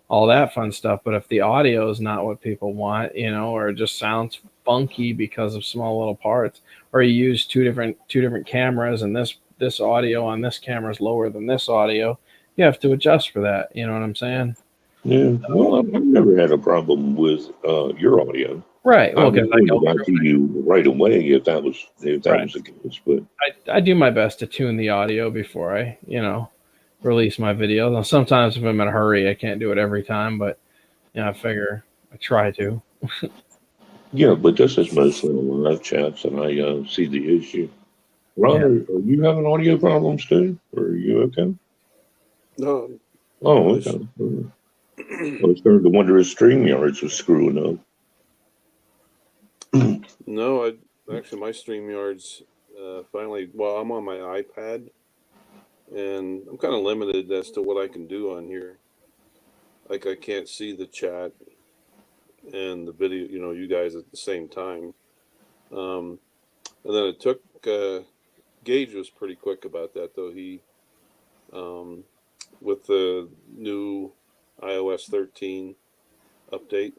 all that fun stuff. But if the audio is not what people want, you know, or it just sounds funky because of small little parts, or you use two different cameras and this audio on this camera is lower than this audio, you have to adjust for that. You know what I'm saying? Yeah. Well, I've never had a problem with your audio. Right. Well, I would got to you right away if that was the case. But I do my best to tune the audio before I, you know, release my videos. Now, sometimes if I'm in a hurry, I can't do it every time, but you know, I figure I try to. Yeah, but this is mostly on live chats, and I see the issue. Ron, are you having audio problems too, or are you okay? No. Oh, okay. I was starting to wonder if StreamYards was screwing up. No, actually my StreamYards finally. Well, I'm on my iPad, and I'm kind of limited as to what I can do on here. Like I can't see the chat and the video, you know, you guys at the same time. And then it took. Gage was pretty quick about that, though. He, with the new iOS 13 update.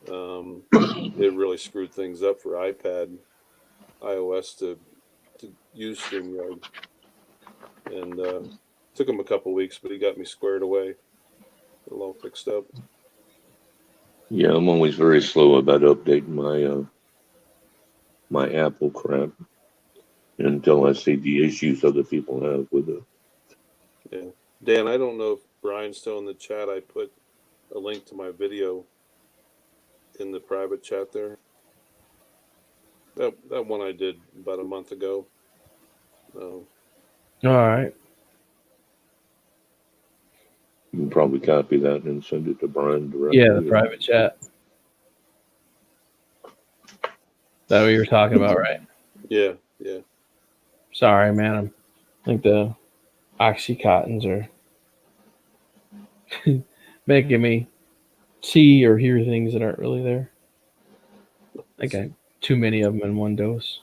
It really screwed things up for iPad, iOS to use StreamYard, and took him a couple weeks, but he got me squared away, a little fixed up. Yeah, I'm always very slow about updating my my Apple crap until I see the issues other people have with it. Yeah, Dan, I don't know if Brian's still in the chat. I put a link to my video in the private chat there. That one I did about a month ago. All right. You can probably copy that and send it to Brian directly. Yeah, the private chat. Is that what you were talking about, right? Yeah. Sorry, man. I think the Oxycontins are making me see or hear things that aren't really there. I got too many of them in one dose.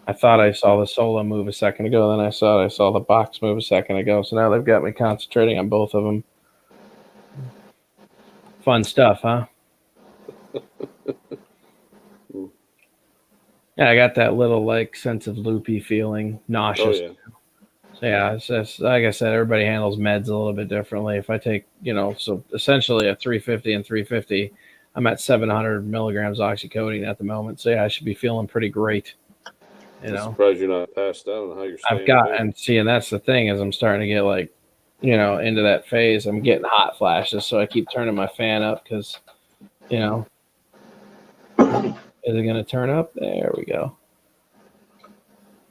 I thought I saw the solo move a second ago, then I saw the box move a second ago. So now they've got me concentrating on both of them. Fun stuff, huh? Yeah, I got that little like sense of loopy feeling, nauseous. Oh, yeah. So yeah, it's just, like I said, everybody handles meds a little bit differently. If I take, so essentially a 350 and 350, I'm at 700 milligrams oxycodone at the moment. So yeah, I should be feeling pretty great. I'm surprised you're not passed out on how you're staying. And that's the thing is I'm starting to get like, into that phase. I'm getting hot flashes, so I keep turning my fan up because, is it going to turn up? There we go.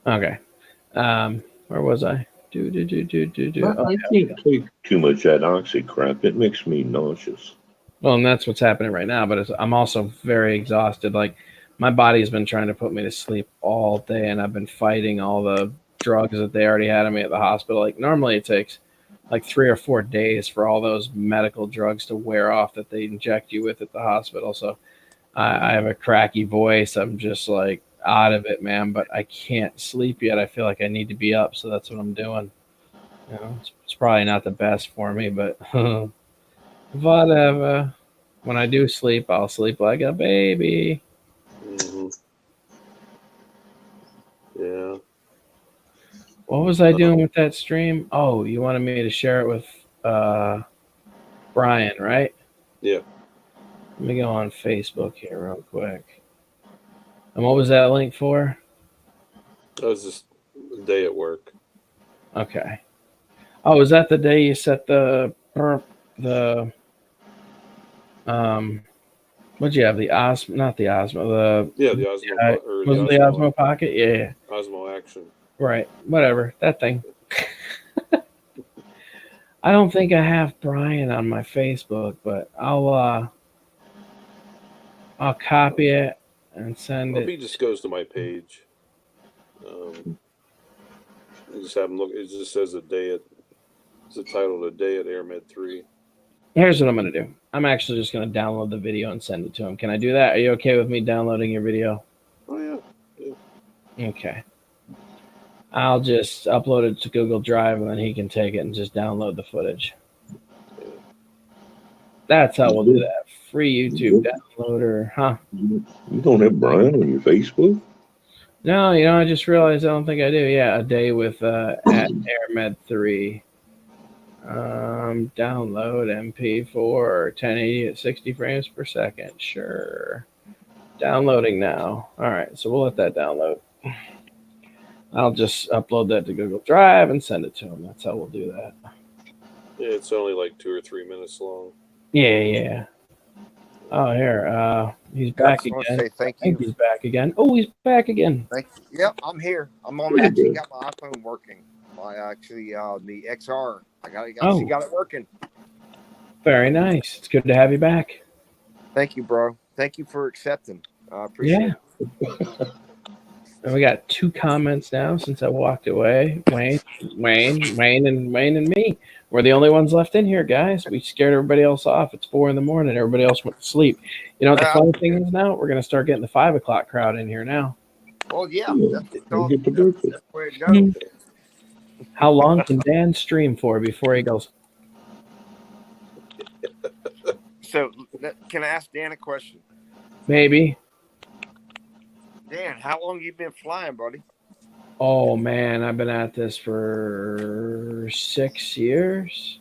Okay. Where was I? I can't take too much of that oxy crap. It makes me nauseous. Well, and that's what's happening right now. But I'm also very exhausted. Like my body's been trying to put me to sleep all day, and I've been fighting all the drugs that they already had on me at the hospital. Like normally it takes like 3 or 4 days for all those medical drugs to wear off that they inject you with at the hospital. So I have a cracky voice. I'm just like out of it, man. But I can't sleep yet. I feel like I need to be up, so that's what I'm doing. You know, it's probably not the best for me, but whatever. When I do sleep, I'll sleep like a baby. Mm-hmm. Yeah. What was I doing with that stream? Oh, you wanted me to share it with Brian, right? Yeah. Let me go on Facebook here real quick. And what was that link for? That was just a day at work. Okay. Oh, is that the day you set the what'd you have? The Osmo, not the Osmo, the Osmo was it the Osmo Pocket? Yeah. Osmo Action. Right. Whatever. That thing. I don't think I have Brian on my Facebook, but I'll copy it and send it. He just goes to my page. I just have him look. It just says it's titled "A Day at AirMed 3." Here's what I'm going to do. I'm actually just going to download the video and send it to him. Can I do that? Are you okay with me downloading your video? Oh, yeah. Okay. I'll just upload it to Google Drive, and then he can take it and just download the footage. Yeah. That's how we'll do that. Free YouTube downloader, huh? You don't have Brian on your Facebook? No, I just realized I don't think I do. Yeah, a day with at AirMed 3. Download MP4 1080 at 60 frames per second. Sure. Downloading now. All right, so we'll let that download. I'll just upload that to Google Drive and send it to him. That's how we'll do that. Yeah, it's only like 2 or 3 minutes long. Yeah. Oh, here. He's back again. Say thank you. I think he's back again. Oh, he's back again. Thank you. Yep, I'm here. I'm on. Actually got my iPhone working. The XR. I got it working. Very nice. It's good to have you back. Thank you, bro. Thank you for accepting. I appreciate it. And we got 2 comments now since I walked away. Wayne, and me. We're the only ones left in here, guys. We scared everybody else off. It's 4 a.m. Everybody else went to sleep. You know what the funny thing is now? We're going to start getting the 5 o'clock crowd in here now. Well, yeah. That's the way it goes. How long can Dan stream for before he goes? So, can I ask Dan a question? Maybe. Dan, how long you been flying, buddy? Oh man, I've been at this for 6 years.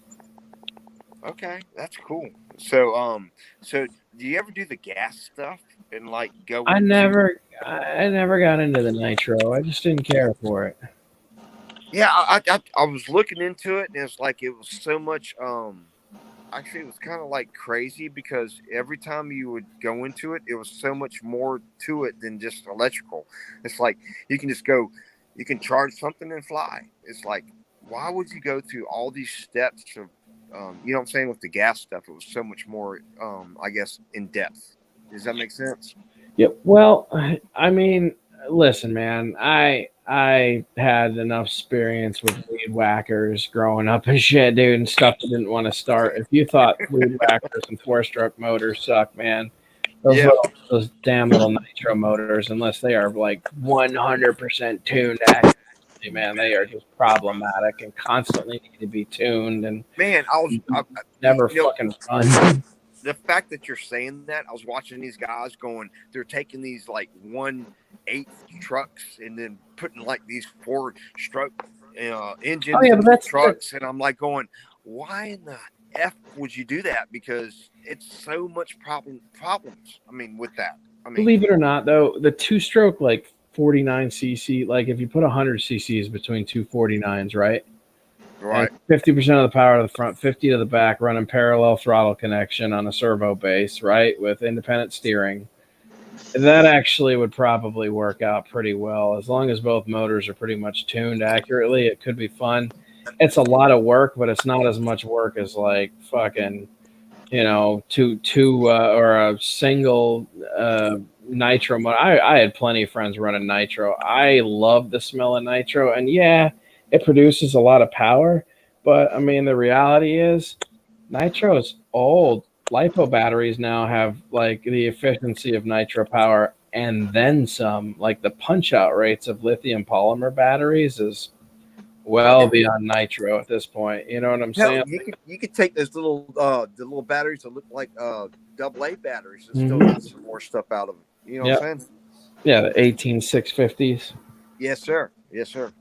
Okay, that's cool. So do you ever do the gas stuff and like go? I never got into the nitro. I just didn't care for it. Yeah, I was looking into it, and it's like it was so much. Actually, it was kind of like crazy because every time you would go into it, it was so much more to it than just electrical. It's like you can just go, you can charge something and fly. It's like, why would you go through all these steps of, you know what I'm saying, with the gas stuff? It was so much more, I guess, in depth. Does that make sense? Yeah. Well, I mean, listen, man, I had enough experience with weed whackers growing up and shit, dude, and stuff I didn't want to start. If you thought weed whackers and 4-stroke motors suck, man, those damn little nitro motors, unless they are like 100% tuned accurately, man, they are just problematic and constantly need to be tuned. And man, I never fucking run. The fact that you're saying that, I was watching these guys going, they're taking these like 1/8 trucks and then putting like these 4-stroke engines in trucks. And I'm like going, why in the F would you do that? Because it's so much problems. I mean, with that. I mean, believe it or not, though, the 2-stroke like 49cc, like if you put 100 cc's between 2 49s, right? Right. 50% of the power to the front, 50 to the back, running parallel throttle connection on a servo base, right, with independent steering. That actually would probably work out pretty well. As long as both motors are pretty much tuned accurately, it could be fun. It's a lot of work, but it's not as much work as like fucking, two or a single nitro motor. I had plenty of friends running nitro. I love the smell of nitro, and yeah, it produces a lot of power, but I mean, the reality is nitro is old. LiPo batteries now have like the efficiency of nitro power and then some. Like the punch out rates of lithium polymer batteries is well beyond nitro at this point. You know what I'm Hell, saying? you could take those little the little batteries that look like AA batteries and still get some more stuff out of them. You know what I'm saying? Yeah, the 18650s. Yes, sir. Yes, sir.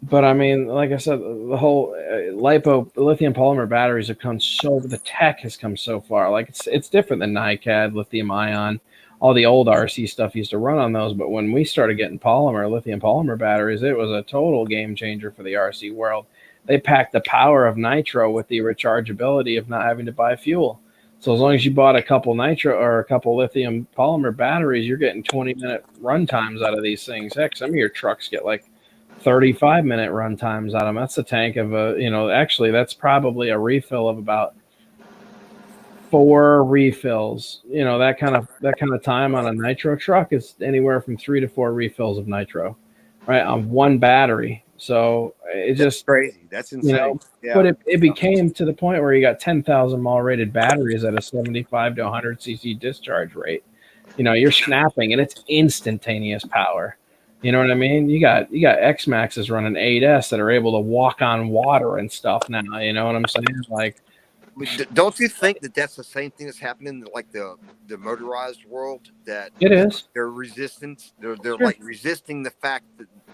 But I mean, like I said, the whole lipo lithium polymer batteries have come the tech has come so far. Like it's different than NiCad, lithium ion, all the old RC stuff used to run on those. But when we started getting lithium polymer batteries, it was a total game changer for the RC world. They packed the power of nitro with the rechargeability of not having to buy fuel. So as long as you bought a couple nitro or a couple lithium polymer batteries, you're getting 20-minute run times out of these things. Heck, some of your trucks get like 35-minute run times out of them. That's the tank of actually that's probably a refill of about 4 refills. That kind of time on a nitro truck is anywhere from 3 to 4 refills of nitro, right, on one battery. So that's crazy. That's insane. Yeah. But it became to the point where you got 10,000 mile rated batteries at a 75 to 100 cc discharge rate. You're snapping and it's instantaneous power. You know what I mean? You got X Maxes running 8S that are able to walk on water and stuff now. You know what I'm saying? Like, don't you think that that's the same thing that's happening in like the motorized world? That it is. They're resistant. They're like resisting the fact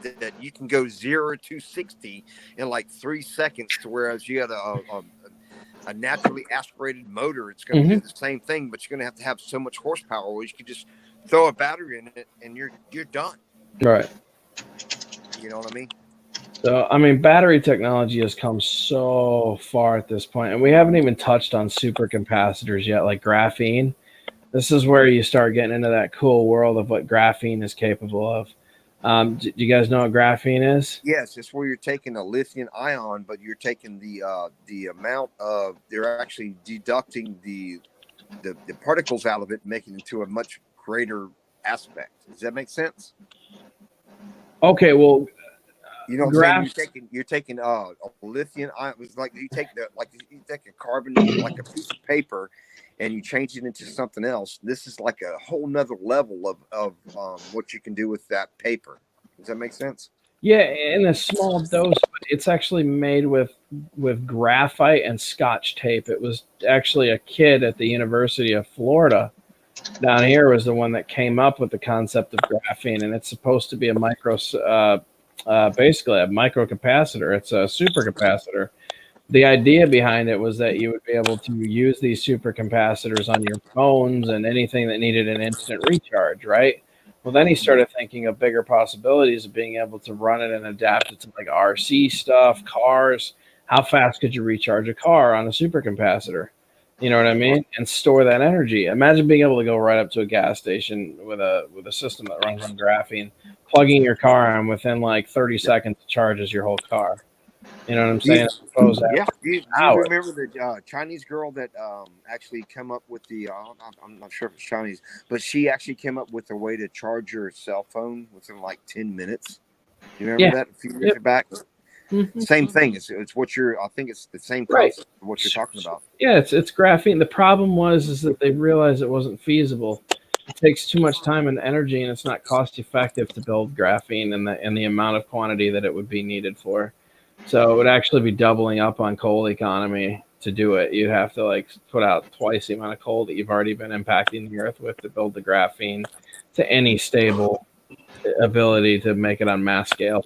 that you can go 0 to 60 in like 3 seconds, to whereas you had a naturally aspirated motor, it's going to do the same thing, but you're going to have so much horsepower where you could just throw a battery in it and you're done. Right. You know what I mean? So, I mean, battery technology has come so far at this point, and we haven't even touched on supercapacitors yet, like graphene. This is where you start getting into that cool world of what graphene is capable of. Do you guys know what graphene is? Yes, it's where you're taking a lithium ion, but you're taking the amount of, they're actually deducting the particles out of it, making it to a much greater aspect. Does that make sense? Okay, well, you know what I'm saying? You're taking a lithium ion. It was like you take a carbon, like a piece of paper, and you change it into something else. This is like a whole nother level of what you can do with that paper. Does that make sense? Yeah, in a small dose, but it's actually made with graphite and Scotch tape. It was actually a kid at the University of Florida down here was the one that came up with the concept of graphene, and it's supposed to be a basically a microcapacitor. It's a supercapacitor. The idea behind it was that you would be able to use these supercapacitors on your phones and anything that needed an instant recharge, right? Well, then he started thinking of bigger possibilities of being able to run it and adapt it to like RC stuff, cars. How fast could you recharge a car on a supercapacitor? You know what I mean? And store that energy. Imagine being able to go right up to a gas station with a system that runs on graphene, plugging your car on within like 30 seconds charges your whole car. You know what I'm saying? Yeah. Do you remember the Chinese girl that actually came up with the? I'm not sure if it's Chinese, but she actually came up with a way to charge your cell phone within like 10 minutes. You remember that a few years back? Mm-hmm. Same thing. It's what I think it's the same concept of what you're talking about. Yeah, it's graphene. The problem is that they realized it wasn't feasible. It takes too much time and energy, and it's not cost effective to build graphene in the amount of quantity that it would be needed for. So it would actually be doubling up on coal economy to do it. You'd have to like put out twice the amount of coal that you've already been impacting the earth with to build the graphene to any stable ability to make it on mass scale.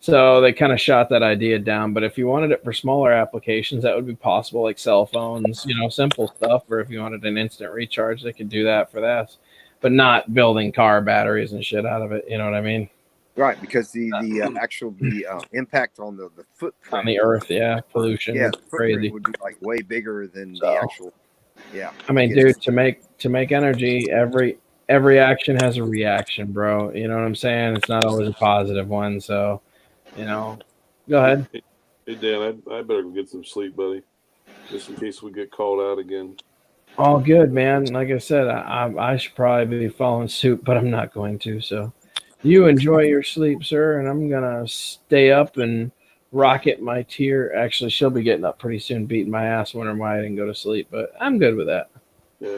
So they kind of shot that idea down. But if you wanted it for smaller applications, that would be possible, like cell phones, simple stuff. Or if you wanted an instant recharge, they could do that for that. But not building car batteries and shit out of it. You know what I mean? Right, because the actual impact on the footprint on the earth, pollution, the crazy, would be like way bigger than the actual. Yeah, I mean, dude, to make energy, every action has a reaction, bro. You know what I'm saying? It's not always a positive one. So, go ahead. Hey Dan, I better go get some sleep, buddy, just in case we get called out again. All good, man. Like I said, I should probably be following suit, but I'm not going to. So. You enjoy your sleep, sir, and I'm going to stay up and Rocket, my tier. Actually, she'll be getting up pretty soon, beating my ass, wondering why I didn't go to sleep. But I'm good with that. Yeah.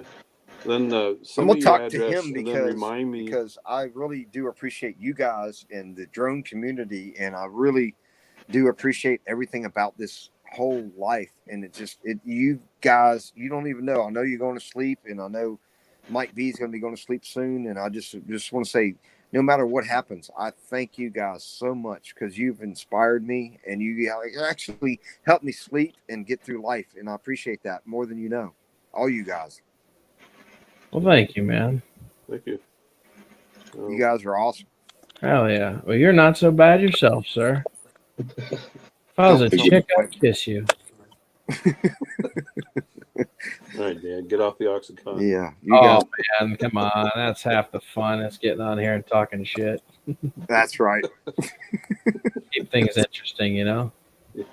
Then I'm send gonna me your talk to address him and then remind me. because I really do appreciate you guys and the drone community, and I really do appreciate everything about this whole life. And you guys, you don't even know. I know you're going to sleep, and I know Mike B is going to be going to sleep soon. And I just want to say, no matter what happens, I thank you guys so much because you've inspired me, and you actually helped me sleep and get through life. And I appreciate that more than you know. All you guys. Well, thank you, man. Thank you. You guys are awesome. Hell yeah. Well, you're not so bad yourself, sir. If I was a chick, I'd kiss you. All right, Dan, get off the Oxycontin. Yeah. Man, come on. That's half the fun. It's getting on here and talking shit. That's right. Keep things interesting, you know? Yeah.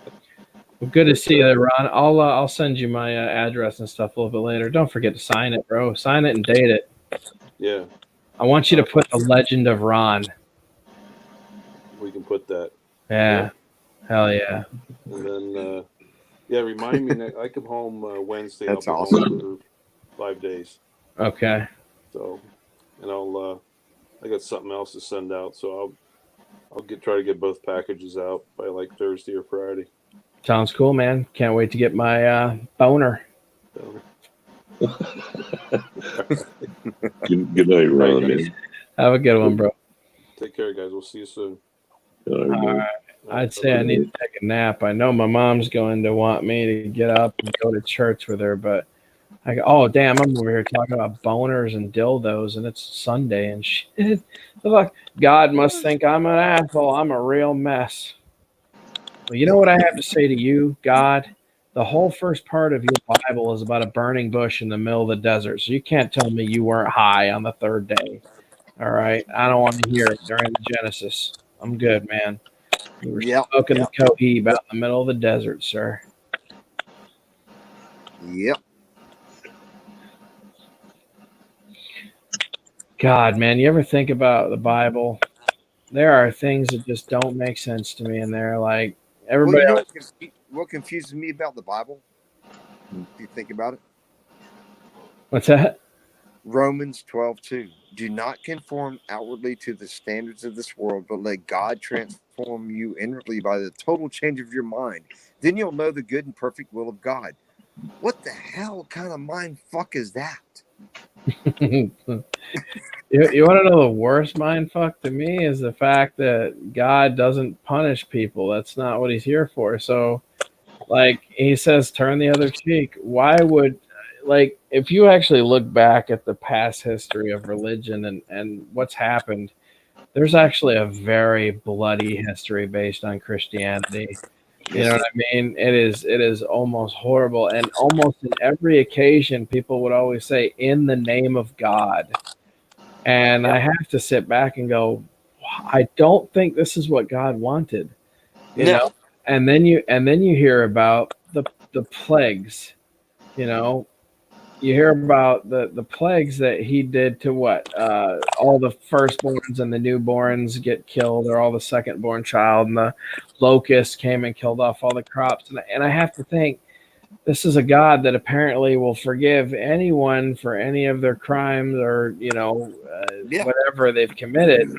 Well, good to see you there, Ron. I'll send you my address and stuff a little bit later. Don't forget to sign it, bro. Sign it and date it. Yeah. I want you to put the Legend of Ron. We can put that. Yeah. Hell yeah. And then, remind me. I come home Wednesday. That's I'll be awesome. home for 5 days. Okay. So, and I got something else to send out. So I'll try to get both packages out by like Thursday or Friday. Sounds cool, man. Can't wait to get my boner. Good night, Ron. Man. Have a good one, bro. Take care, guys. We'll see you soon. All right. I'd say I need to take a nap. I know my mom's going to want me to get up and go to church with her, but I go, oh, damn, I'm over here talking about boners and dildos, and it's Sunday and shit. Look, God must think I'm an asshole. I'm a real mess. Well, you know what I have to say to you, God? The whole first part of your Bible is about a burning bush in the middle of the desert, so you can't tell me you weren't high on the third day. All right? I don't want to hear it during the Genesis. I'm good, man. You were smoking the coheed out in the middle of the desert, sir. Yep. God, man, you ever think about the Bible? There are things that just don't make sense to me in there. Like, everybody. Well, you know what confuses me about the Bible? If you think about it. What's that? Romans 12:2. Do not conform outwardly to the standards of this world, but let God transform you inwardly by the total change of your mind. Then you'll know the good and perfect will of God. What the hell kind of mind fuck is that? You want to know the worst mind fuck to me is the fact that God doesn't punish people. That's not what he's here for. So, like, he says, turn the other cheek. Why would, like, if you actually look back at the past history of religion and what's happened, there's actually a very bloody history based on Christianity. You know what I mean? It is almost horrible. And almost in every occasion, people would always say, in the name of God. And I have to sit back and go, I don't think this is what God wanted. You know? And then you hear about the plagues. You know, you hear about the plagues that he did to what? All the firstborns and the newborns get killed, or all the secondborn child, and the locusts came and killed off all the crops. And I have to think, this is a God that apparently will forgive anyone for any of their crimes or, whatever they've committed,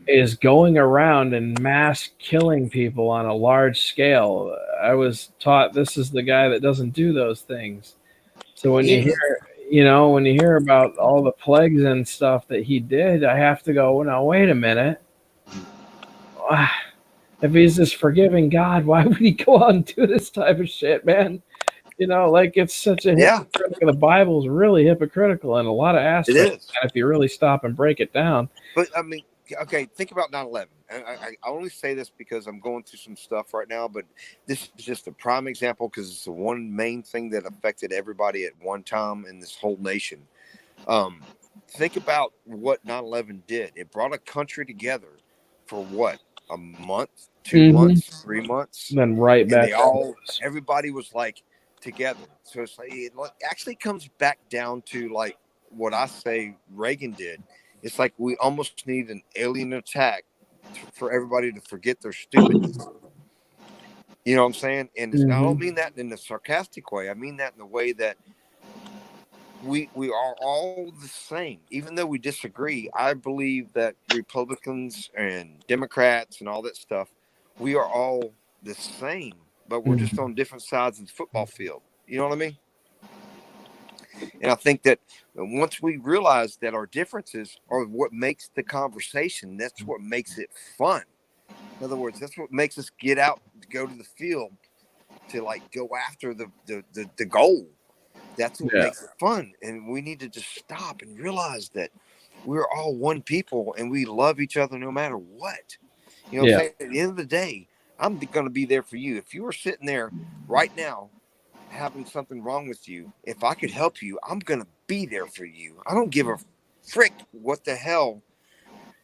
is going around and mass killing people on a large scale. I was taught this is the guy that doesn't do those things. So when you hear about all the plagues and stuff that he did, I have to go, well, now, wait a minute. If he's this forgiving God, why would he go out and do this type of shit, man? You know, like, it's such a hypocritical. The Bible's really hypocritical in a lot of aspects. If you really stop and break it down. But I mean, okay, think about 9/11. I only say this because I'm going through some stuff right now, but this is just a prime example because it's the one main thing that affected everybody at one time in this whole nation. Think about what 9/11 did. It brought a country together for what? A month, 2 months, 3 months. And then right back. Everybody was like together. So it's like, it actually comes back down to like what I say Reagan did. It's like we almost need an alien attack for everybody to forget their stupidness. You know what I'm saying? And I don't mean that in a sarcastic way. I mean that in the way that we are all the same. Even though we disagree, I believe that Republicans and Democrats and all that stuff, we are all the same, but we're just on different sides of the football field. You know what I mean? And I think that once we realize that our differences are what makes the conversation, that's what makes it fun. In other words, that's what makes us get out, to go to the field, to like go after the goal. That's what makes it fun. And we need to just stop and realize that we're all one people and we love each other no matter what. You know what I'm saying? At the end of the day, I'm going to be there for you. If you were sitting there right now having something wrong with you, if I could help you, I'm going to be there for you. I don't give a frick what the hell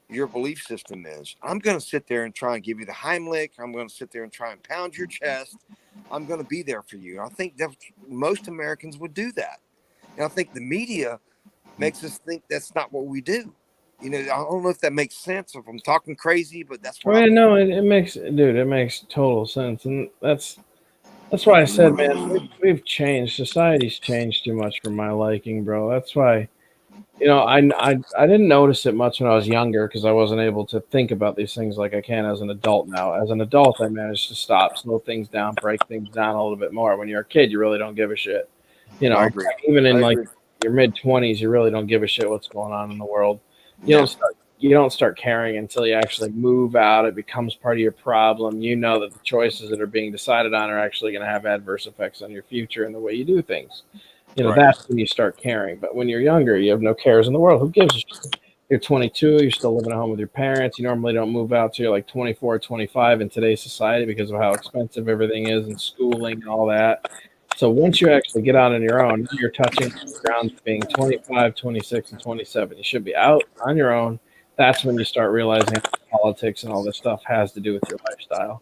your belief system is. I'm going to sit there and try and give you the Heimlich. I'm going to sit there and try and pound your chest. I'm going to be there for you. I think that most Americans would do that. And I think the media makes us think that's not what we do. You know, I don't know if that makes sense, or if I'm talking crazy, but that's what it makes, dude, it makes total sense. And that's why I said, man, we've changed. Society's changed too much for my liking, bro. That's why, you know, I didn't notice it much when I was younger because I wasn't able to think about these things like I can as an adult now. As an adult, I managed to stop, slow things down, break things down a little bit more. When you're a kid, you really don't give a shit. You know, even in like your mid-20s, you really don't give a shit what's going on in the world. You don't start caring until you actually move out. It becomes part of your problem. You know that the choices that are being decided on are actually going to have adverse effects on your future and the way you do things. You know, that's when you start caring. But when you're younger, you have no cares in the world. Who gives a shit? You're 22, you're still living at home with your parents. You normally don't move out till you're like 24, 25 in today's society because of how expensive everything is and schooling and all that. So once you actually get out on your own, you're touching ground being 25, 26, and 27. You should be out on your own. That's when you start realizing politics and all this stuff has to do with your lifestyle.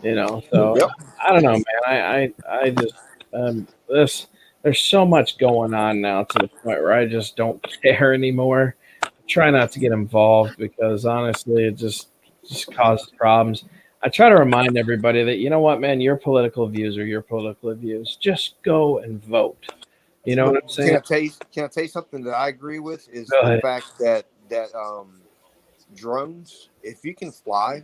You know, so I don't know, man. I just there's so much going on now to the point where I just don't care anymore. I try not to get involved because honestly, it just causes problems. I try to remind everybody that, you know what, man, your political views are your political views. Just go and vote. You know what I'm saying? Can I tell you something that I agree with is the fact that drones, if you can fly,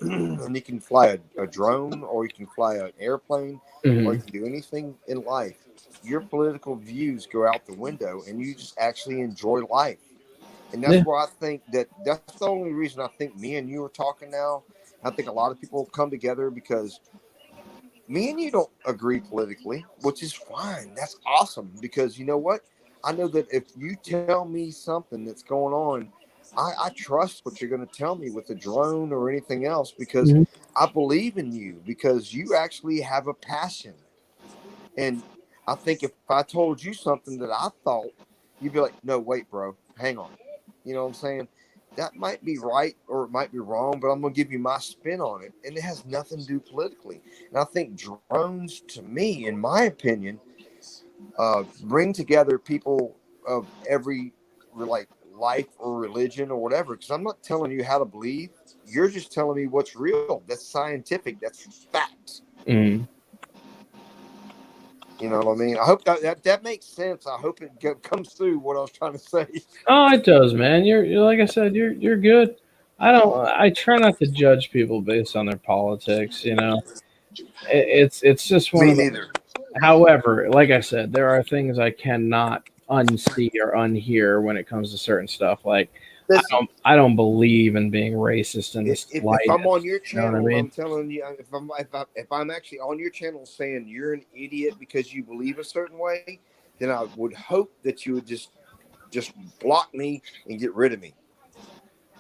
and you can fly a drone, or you can fly an airplane, or you can do anything in life, your political views go out the window and you just actually enjoy life. And that's why I think that's the only reason I think me and you are talking now. I think a lot of people come together because me and you don't agree politically, which is fine. That's awesome, because you know what? I know that if you tell me something that's going on, I trust what you're going to tell me with the drone or anything else, because I believe in you, because you actually have a passion. And I think if I told you something that I thought, you'd be like, no, wait, bro, hang on. You know what I'm saying? That might be right or it might be wrong, but I'm going to give you my spin on it. And it has nothing to do politically. And I think drones, to me, in my opinion, bring together people of every like life or religion or whatever. Because I'm not telling you how to believe. You're just telling me what's real. That's scientific. That's facts. You know what I mean? I hope that makes sense. I hope it comes through what I was trying to say. Oh, it does, man. You're like I said, you're good. I try not to judge people based on their politics. You know, it's just one of the. However, like I said, there are things I cannot unsee or unhear when it comes to certain stuff. Like I don't believe in being racist in the slightest. If I'm on your channel, you know what I mean? I'm telling you, if I'm actually on your channel saying you're an idiot because you believe a certain way, then I would hope that you would just block me and get rid of me.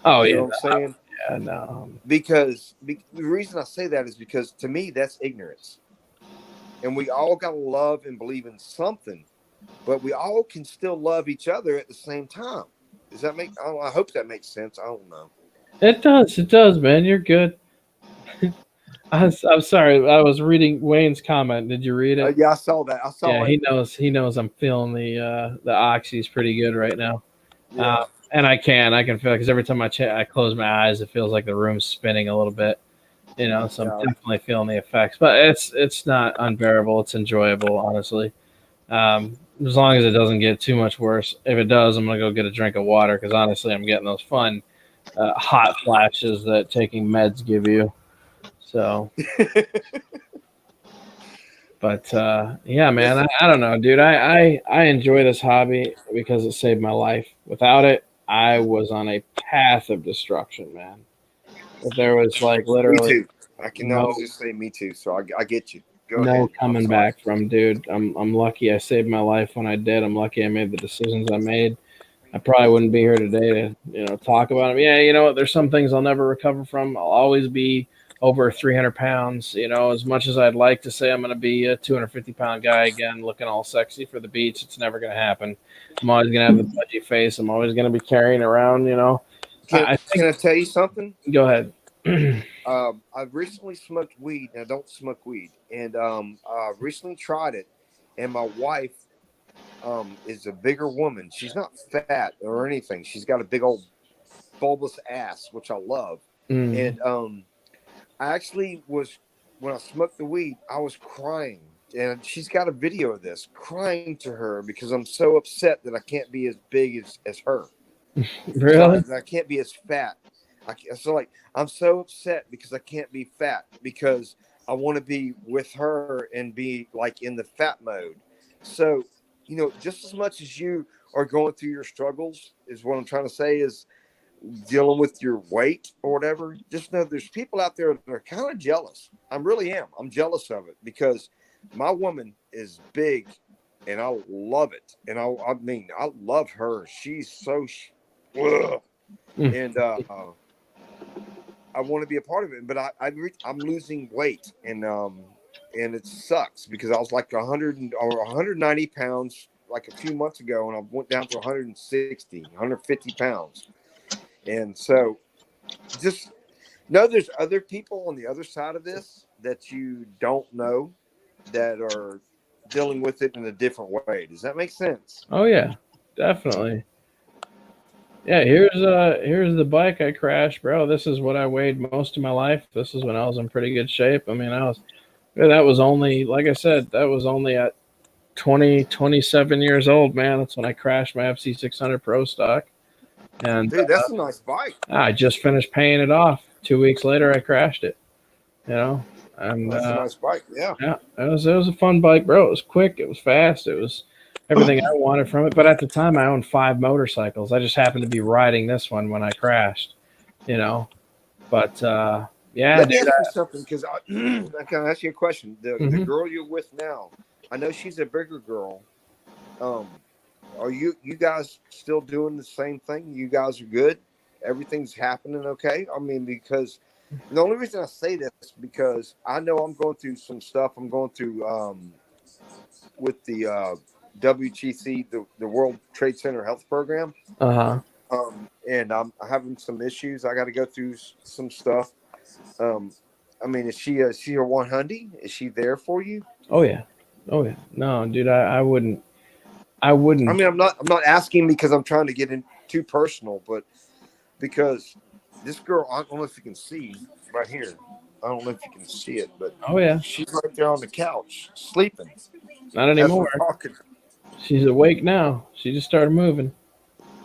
Oh, you know what I'm saying? Yeah, no. Because the reason I say that is because to me that's ignorance, and we all gotta love and believe in something, but we all can still love each other at the same time. Does that make? I hope that makes sense. I don't know. It does, man. You're good. I'm sorry. I was reading Wayne's comment. Did you read it? Yeah, I saw that. He knows I'm feeling the oxys pretty good right now. Yeah. And I can feel it because every time I close my eyes, it feels like the room's spinning a little bit. You know, so I'm definitely feeling the effects, but it's not unbearable. It's enjoyable, honestly. As long as it doesn't get too much worse. If it does, I'm gonna go get a drink of water because honestly, I'm getting those fun hot flashes that taking meds give you. So, but yeah, man, I don't know, dude. I enjoy this hobby because it saved my life. Without it, I was on a path of destruction, man. If there was like literally, me too. I can always just say me too. So I get you. Go ahead. No coming back from, dude. I'm lucky I saved my life when I did. I'm lucky I made the decisions I made. I probably wouldn't be here today to talk about them. Yeah, you know what? There's some things I'll never recover from. I'll always be over 300 pounds. You know, as much as I'd like to say I'm going to be a 250-pound guy again, looking all sexy for the beach, it's never going to happen. I'm always going to have the pudgy face. I'm always going to be carrying around. You know. Can I tell you something? Go ahead. I've recently smoked weed, and I don't smoke weed, and I recently tried it, and my wife is a bigger woman. She's not fat or anything. She's got a big old bulbous ass, which I love. And I actually was, when I smoked the weed, I was crying, and she's got a video of this, crying to her because I'm so upset that I can't be as big as her. Really? I can't be as fat. I'm so upset because I can't be fat because I want to be with her and be like in the fat mode. So, you know, just as much as you are going through your struggles is what I'm trying to say is dealing with your weight or whatever. Just know there's people out there that are kind of jealous. I really am. I'm jealous of it because my woman is big and I love it. And I mean, I love her. She's so, and, I want to be a part of it, but I'm losing weight, and it sucks because I was like 100 or 190 pounds like a few months ago, and I went down to 160, 150 pounds, and so just know there's other people on the other side of this that you don't know that are dealing with it in a different way. Does that make sense? Oh yeah, definitely. Yeah, here's the bike I crashed, bro. This is what I weighed most of my life. This is when I was in pretty good shape. I mean, that was only, like I said, that was only at 27 years old, man. That's when I crashed my FC600 Pro stock. And dude, that's a nice bike. I just finished paying it off. 2 weeks later, I crashed it. You know, and that's a nice bike. Yeah, it was a fun bike, bro. It was quick. It was fast. It was everything I wanted from it. But at the time, I owned 5 motorcycles. I just happened to be riding this one when I crashed, you know. But yeah, let me ask you something because I can ask you a question. The girl you're with now, I know she's a bigger girl. Are you guys still doing the same thing? You guys are good. Everything's happening okay. I mean, because the only reason I say this is because I know I'm going through some stuff. I'm going through with the WTC, the World Trade Center Health Program. And I'm having some issues. I got to go through some stuff. I mean, is she a 100? Is she there for you? Oh yeah. No, dude, I wouldn't. I mean, I'm not asking because I'm trying to get in too personal, but because this girl, I don't know if you can see right here. I don't know if you can see it, but oh yeah, she's right there on the couch sleeping. Not anymore. She's awake now. She just started moving.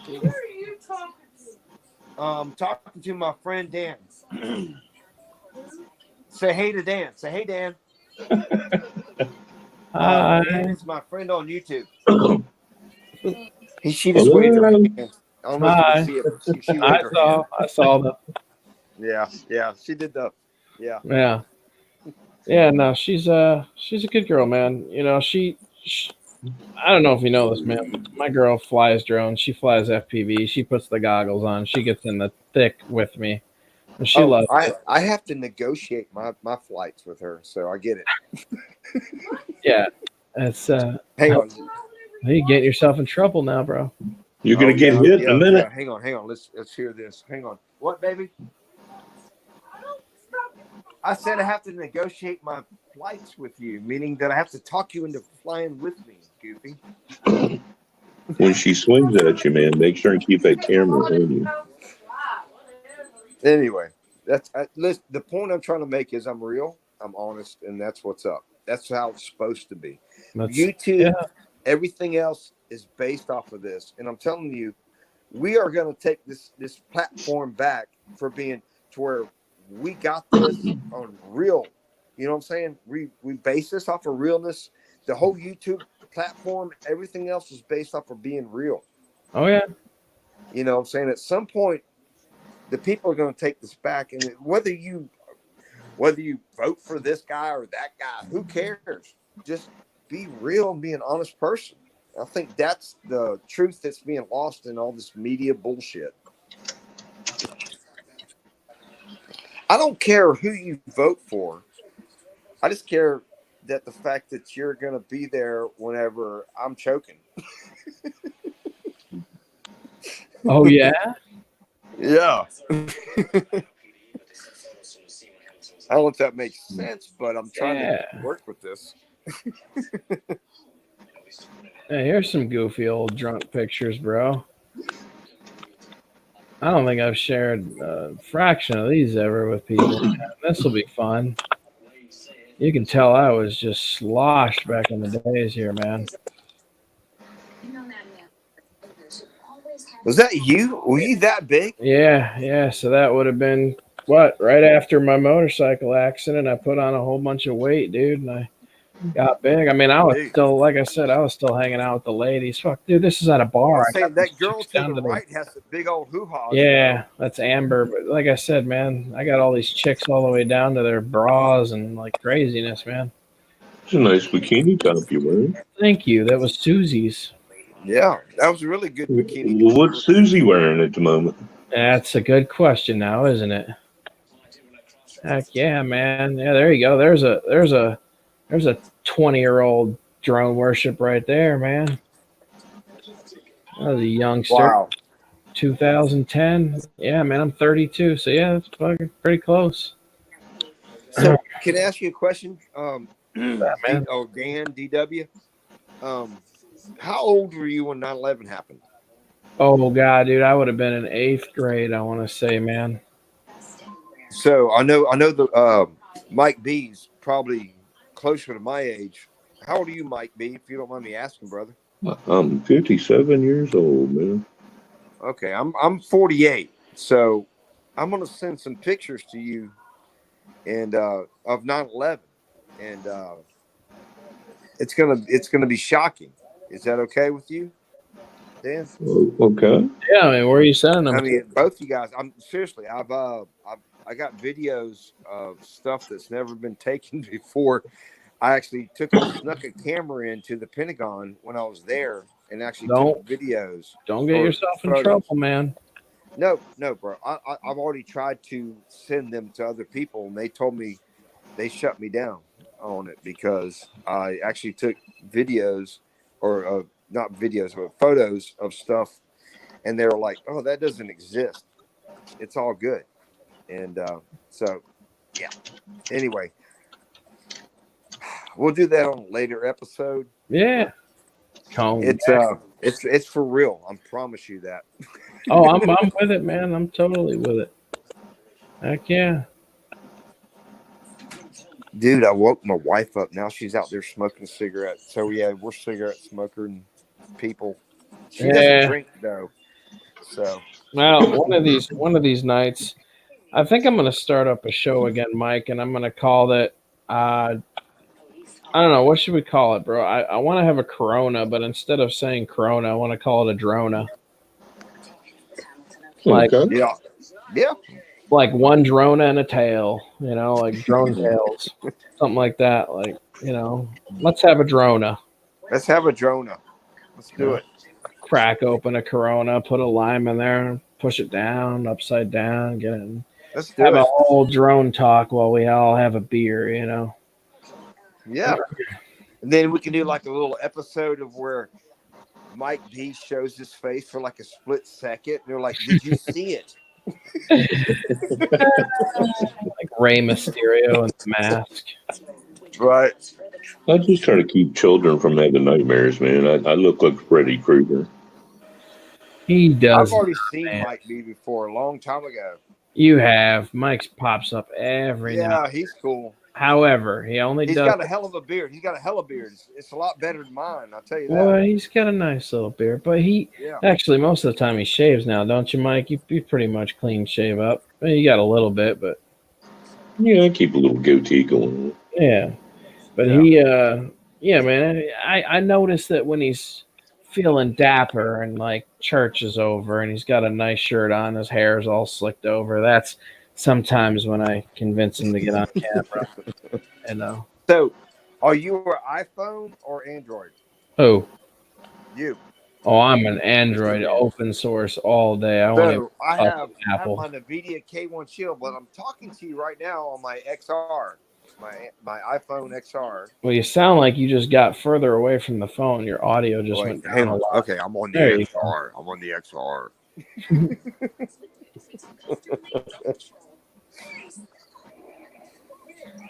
Who are you talking to? Talking to my friend Dan. Say hey to Dan. Say hey, Dan. Hi. Dan is my friend on YouTube. She just waved her hand. I don't know if you can see it. She waved her hand. I saw that. Yeah. She did the. Yeah. No, she's a good girl, man. You know, she I don't know if you know this, man. My girl flies drones. She flies FPV. She puts the goggles on. She gets in the thick with me. And she loves it. I have to negotiate my flights with her, so I get it. Yeah. It's hang on. You getting yourself in trouble now, bro. You're gonna get hit in a minute. Hang on. Let's hear this. Hang on. What, baby? I said I have to negotiate my flights with you, meaning that I have to talk you into flying with me, Goofy. When she swings at you, man, make sure and keep that camera on you. Anyway, Listen, the point I'm trying to make is I'm real, I'm honest, and that's what's up. That's how it's supposed to be. YouTube, everything else is based off of this, and I'm telling you, we are going to take this platform back for being to where we got this on real. You know what I'm saying? We base this off of realness. The whole YouTube platform, everything else is based off of being real. Oh yeah. You know what I'm saying? At some point, the people are going to take this back, and whether you vote for this guy or that guy, who cares? Just be real and be an honest person. I think that's the truth that's being lost in all this media bullshit. I don't care who you vote for. I just care that the fact that you're going to be there whenever I'm choking. Oh, yeah? Yeah. I don't know if that makes sense, but I'm trying to work with this. Hey, here's some goofy old drunk pictures, bro. I don't think I've shared a fraction of these ever with people. This will be fun. You can tell I was just sloshed back in the days here, man. Was that you? Were you that big? Yeah. So that would have been, what, right after my motorcycle accident. I put on a whole bunch of weight, dude, and I got big. I mean, I was still, like I said, I was still hanging out with the ladies. Fuck, dude, this is at a bar. That girl to the right has a big old hoo-ha. Yeah, that's Amber. But like I said, man, I got all these chicks all the way down to their bras and like craziness, man. It's a nice bikini top you're wearing. Thank you. That was Susie's. Yeah, that was a really good bikini. Well, what's Susie wearing at the moment? That's a good question now, isn't it? Heck yeah, man. Yeah, there you go. There's a 20-year-old drone worship right there, man. That was a youngster. Wow. 2010. Yeah, man, I'm 32. So yeah, that's fucking pretty close. So can I ask you a question? Man. Dan, DW. How old were you when 9/11 happened? Oh god, dude, I would have been in 8th grade, I want to say, man. So I know the Mike B's probably closer to my age. How old are you, Mike B, if you don't mind me asking, brother? I'm 57 years old, man. Okay, I'm 48. So I'm gonna send some pictures to you and of 9/11, and it's gonna be shocking. Is that okay with you, Dan? Okay. Yeah, I mean, where are you sending them? I mean, both you guys. I'm seriously. I got videos of stuff that's never been taken before. I actually snuck a camera into the Pentagon when I was there and actually took videos. Don't get yourself in trouble, man. No, bro. I've already tried to send them to other people, and they told me they shut me down on it because I actually took videos or not videos, but photos of stuff, and they were like, "Oh, that doesn't exist. It's all good." And so, yeah. Anyway, we'll do that on a later episode. Yeah. It's for real. I promise you that. Oh, I'm with it, man. I'm totally with it. Heck yeah. Dude, I woke my wife up. Now she's out there smoking cigarettes. So yeah, we're cigarette smoking people. She doesn't drink though. So well, one of these nights, I think I'm gonna start up a show again, Mike, and I'm gonna call it I don't know, what should we call it, bro? I want to have a Corona, but instead of saying Corona, I want to call it a Drona. Like, yeah. Like one Drona and a tail, you know, like drone tails, something like that. Like, you know, let's have a Drona. Let's have a Drona. Let's do it. Crack open a Corona, put a lime in there, push it down, upside down, get it. Let's do have it. a whole drone talk while we all have a beer, you know. Yeah. And then we can do like a little episode of where Mike B shows his face for like a split second. They're like, "Did you see it?" Like Rey Mysterio and the mask. Right. I just try to keep children from having nightmares, man. I look like Freddy Krueger. He does. I've already seen Mike B before a long time ago. You have. Mike's pops up every now. Yeah, he's cool. However, he's got a hell of a beard. He's got a hell of a beard. It's a lot better than mine. I'll tell you that. Well, he's got a nice little beard, but actually most of the time he shaves now, don't you, Mike? You pretty much clean shave up. You got a little bit, but yeah, I keep a little goatee going. Yeah, but man. I noticed that when he's feeling dapper and like church is over and he's got a nice shirt on, his hair's all slicked over. That's sometimes when I convince him to get on camera. So, are you an iPhone or Android? Oh, you. Oh, I'm an Android, open source all day. I have my NVIDIA K1 Shield, but I'm talking to you right now on my XR, my iPhone XR. Well, you sound like you just got further away from the phone. Your audio just went down a lot. Okay, I'm on the XR. I'm on the XR.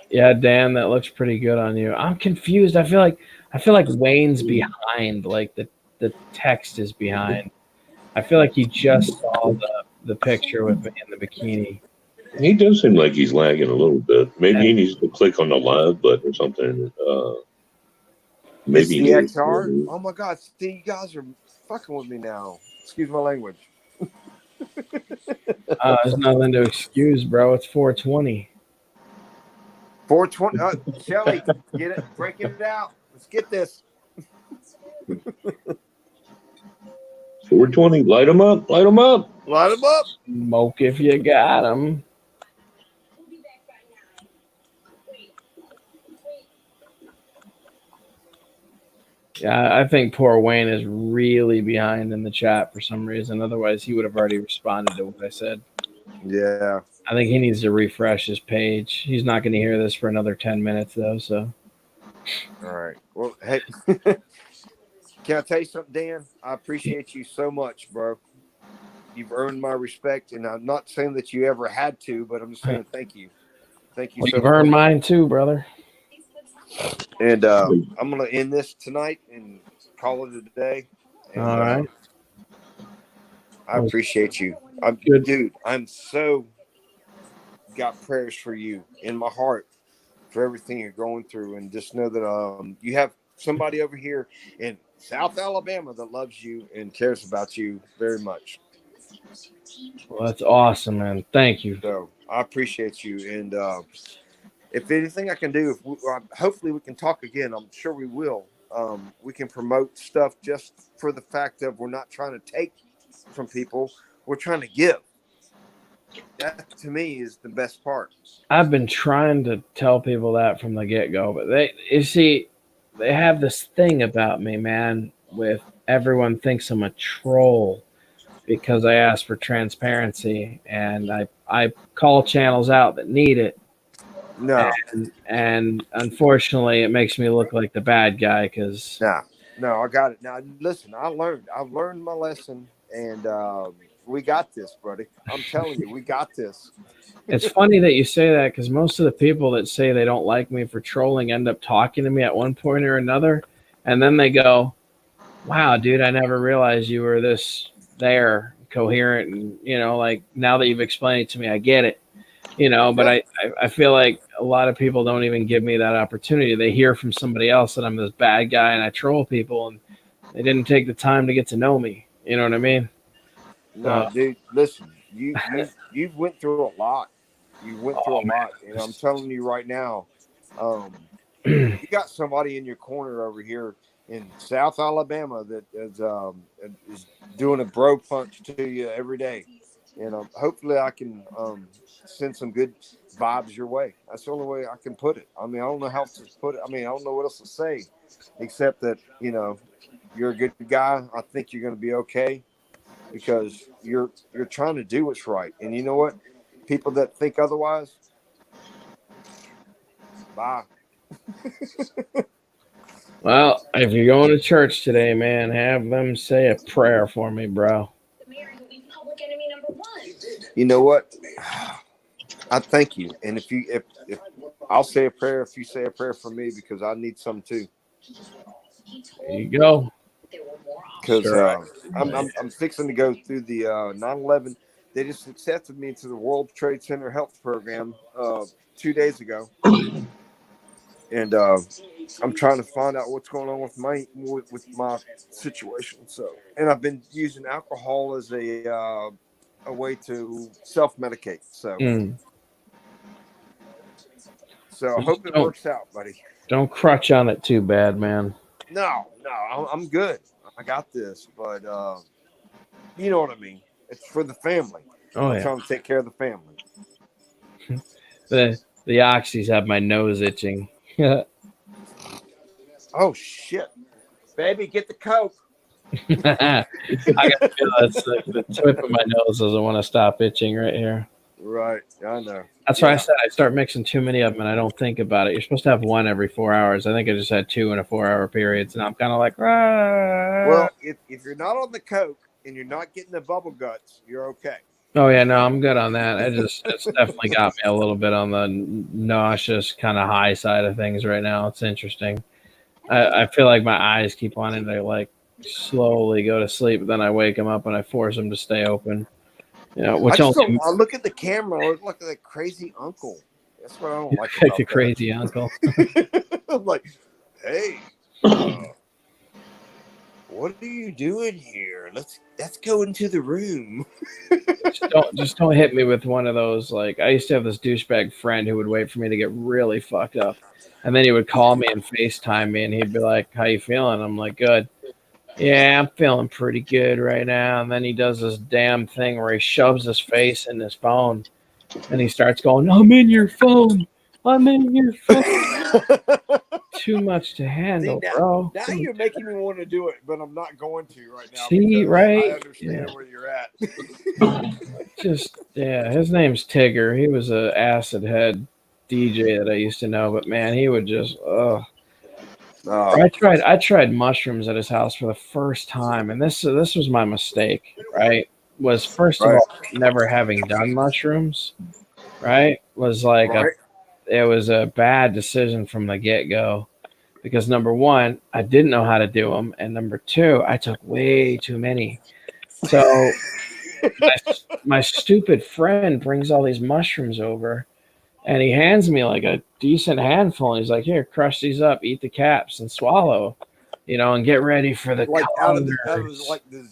Yeah, Dan, that looks pretty good on you. I'm confused. I feel like Wayne's behind, like the text is behind. I feel like he just saw the picture with me in the bikini. He does seem like he's lagging a little bit. Maybe he needs to click on the live button or something. Maybe the XR. Oh my God! See, you guys are fucking with me now. Excuse my language. There's nothing to excuse, bro. It's 420. 420. Shelly, get it, breaking it out. Let's get this. 420. Light them up. Light them up. Light them up. Smoke if you got them. Yeah, I think poor Wayne is really behind in the chat for some reason. Otherwise, he would have already responded to what I said. Yeah. I think he needs to refresh his page. He's not going to hear this for another 10 minutes, though. So. All right. Well, hey, can I tell you something, Dan? I appreciate you so much, bro. You've earned my respect, and I'm not saying that you ever had to, but I'm just saying thank you. Thank you so much. You've earned mine too, brother. And I'm going to end this tonight and call it a day. And, all right. I appreciate you. Dude, I'm so got prayers for you in my heart for everything you're going through. And just know that you have somebody over here in South Alabama that loves you and cares about you very much. Well, that's awesome, man. Thank you. So I appreciate you. And if anything I can do, hopefully we can talk again. I'm sure we will. We can promote stuff just for the fact of we're not trying to take from people. We're trying to give. That to me is the best part. I've been trying to tell people that from the get-go, but they have this thing about me, man, with everyone thinks I'm a troll because I ask for transparency and I call channels out that need it. No. And unfortunately, it makes me look like the bad guy because. No, I got it. Now, listen, I've learned my lesson, and we got this, buddy. I'm telling you, we got this. It's funny that you say that because most of the people that say they don't like me for trolling end up talking to me at one point or another, and then they go, "Wow, dude, I never realized you were there coherent, and like now that you've explained it to me, I get it." But I feel like a lot of people don't even give me that opportunity. They hear from somebody else that I'm this bad guy and I troll people, and they didn't take the time to get to know me. You know what I mean? No, dude, listen, you went through a lot. You went through a lot, and I'm telling you right now, you got somebody in your corner over here in South Alabama that is doing a bro punch to you every day. And hopefully I can send some good vibes your way. That's the only way I can put it. I mean, I don't know how else to put it. I mean, I don't know what else to say except that, you're a good guy. I think you're going to be okay because you're trying to do what's right. And you know what? People that think otherwise, bye. Well, if you're going to church today, man, have them say a prayer for me, bro. You know what? I thank you. And if I'll say a prayer if you say a prayer for me because I need some too. There you go. Because I'm fixing to go through the 9/11 They just accepted me to the World Trade Center Health Program 2 days ago, and I'm trying to find out what's going on with my situation. So, and I've been using alcohol as a way to self-medicate. So, so I hope it works out, buddy. Don't crutch on it too bad, man. No, I'm good. I got this, but you know what I mean. It's for the family. I'm trying to take care of the family. The oxys have my nose itching. Oh shit, baby, get the Coke. I got to feel that's the tip of my nose doesn't want to stop itching right here. Right, I know. That's why I said I start mixing too many of them and I don't think about it. You're supposed to have one every 4 hours. I think I just had 2 in a 4-hour period, and I'm kind of like, Rah. Well, if you're not on the Coke and you're not getting the bubble guts, you're okay. Oh yeah, no, I'm good on that. It's definitely got me a little bit on the nauseous kind of high side of things right now. It's interesting. I feel like my eyes keep wanting to like slowly go to sleep, but then I wake them up and I force them to stay open. You know, which I look at the camera. I look like that crazy uncle. That's what I don't like. Like the crazy uncle. I'm like, hey, what are you doing here? Let's go into the room. just don't hit me with one of those. Like, I used to have this douchebag friend who would wait for me to get really fucked up, and then he would call me and FaceTime me, and he'd be like, "How you feeling?" I'm like, "Good." Yeah, I'm feeling pretty good right now. And then he does this damn thing where he shoves his face in his phone, and he starts going, "I'm in your phone. I'm in your phone." Too much to handle, bro. Now you're making me want to do it, but I'm not going to right now. See, right? I understand where you're at. His name's Tigger. He was a acid head DJ that I used to know, but man, he would just, I tried mushrooms at his house for the first time, and this was my mistake, right? Was first of all, never having done mushrooms, right? Was like it was a bad decision from the get-go, because number one, I didn't know how to do them, and number two, I took way too many. So my stupid friend brings all these mushrooms over, and he hands me like a decent handful, and he's like, "Here, crush these up, eat the caps, and swallow, and get ready for the like out of the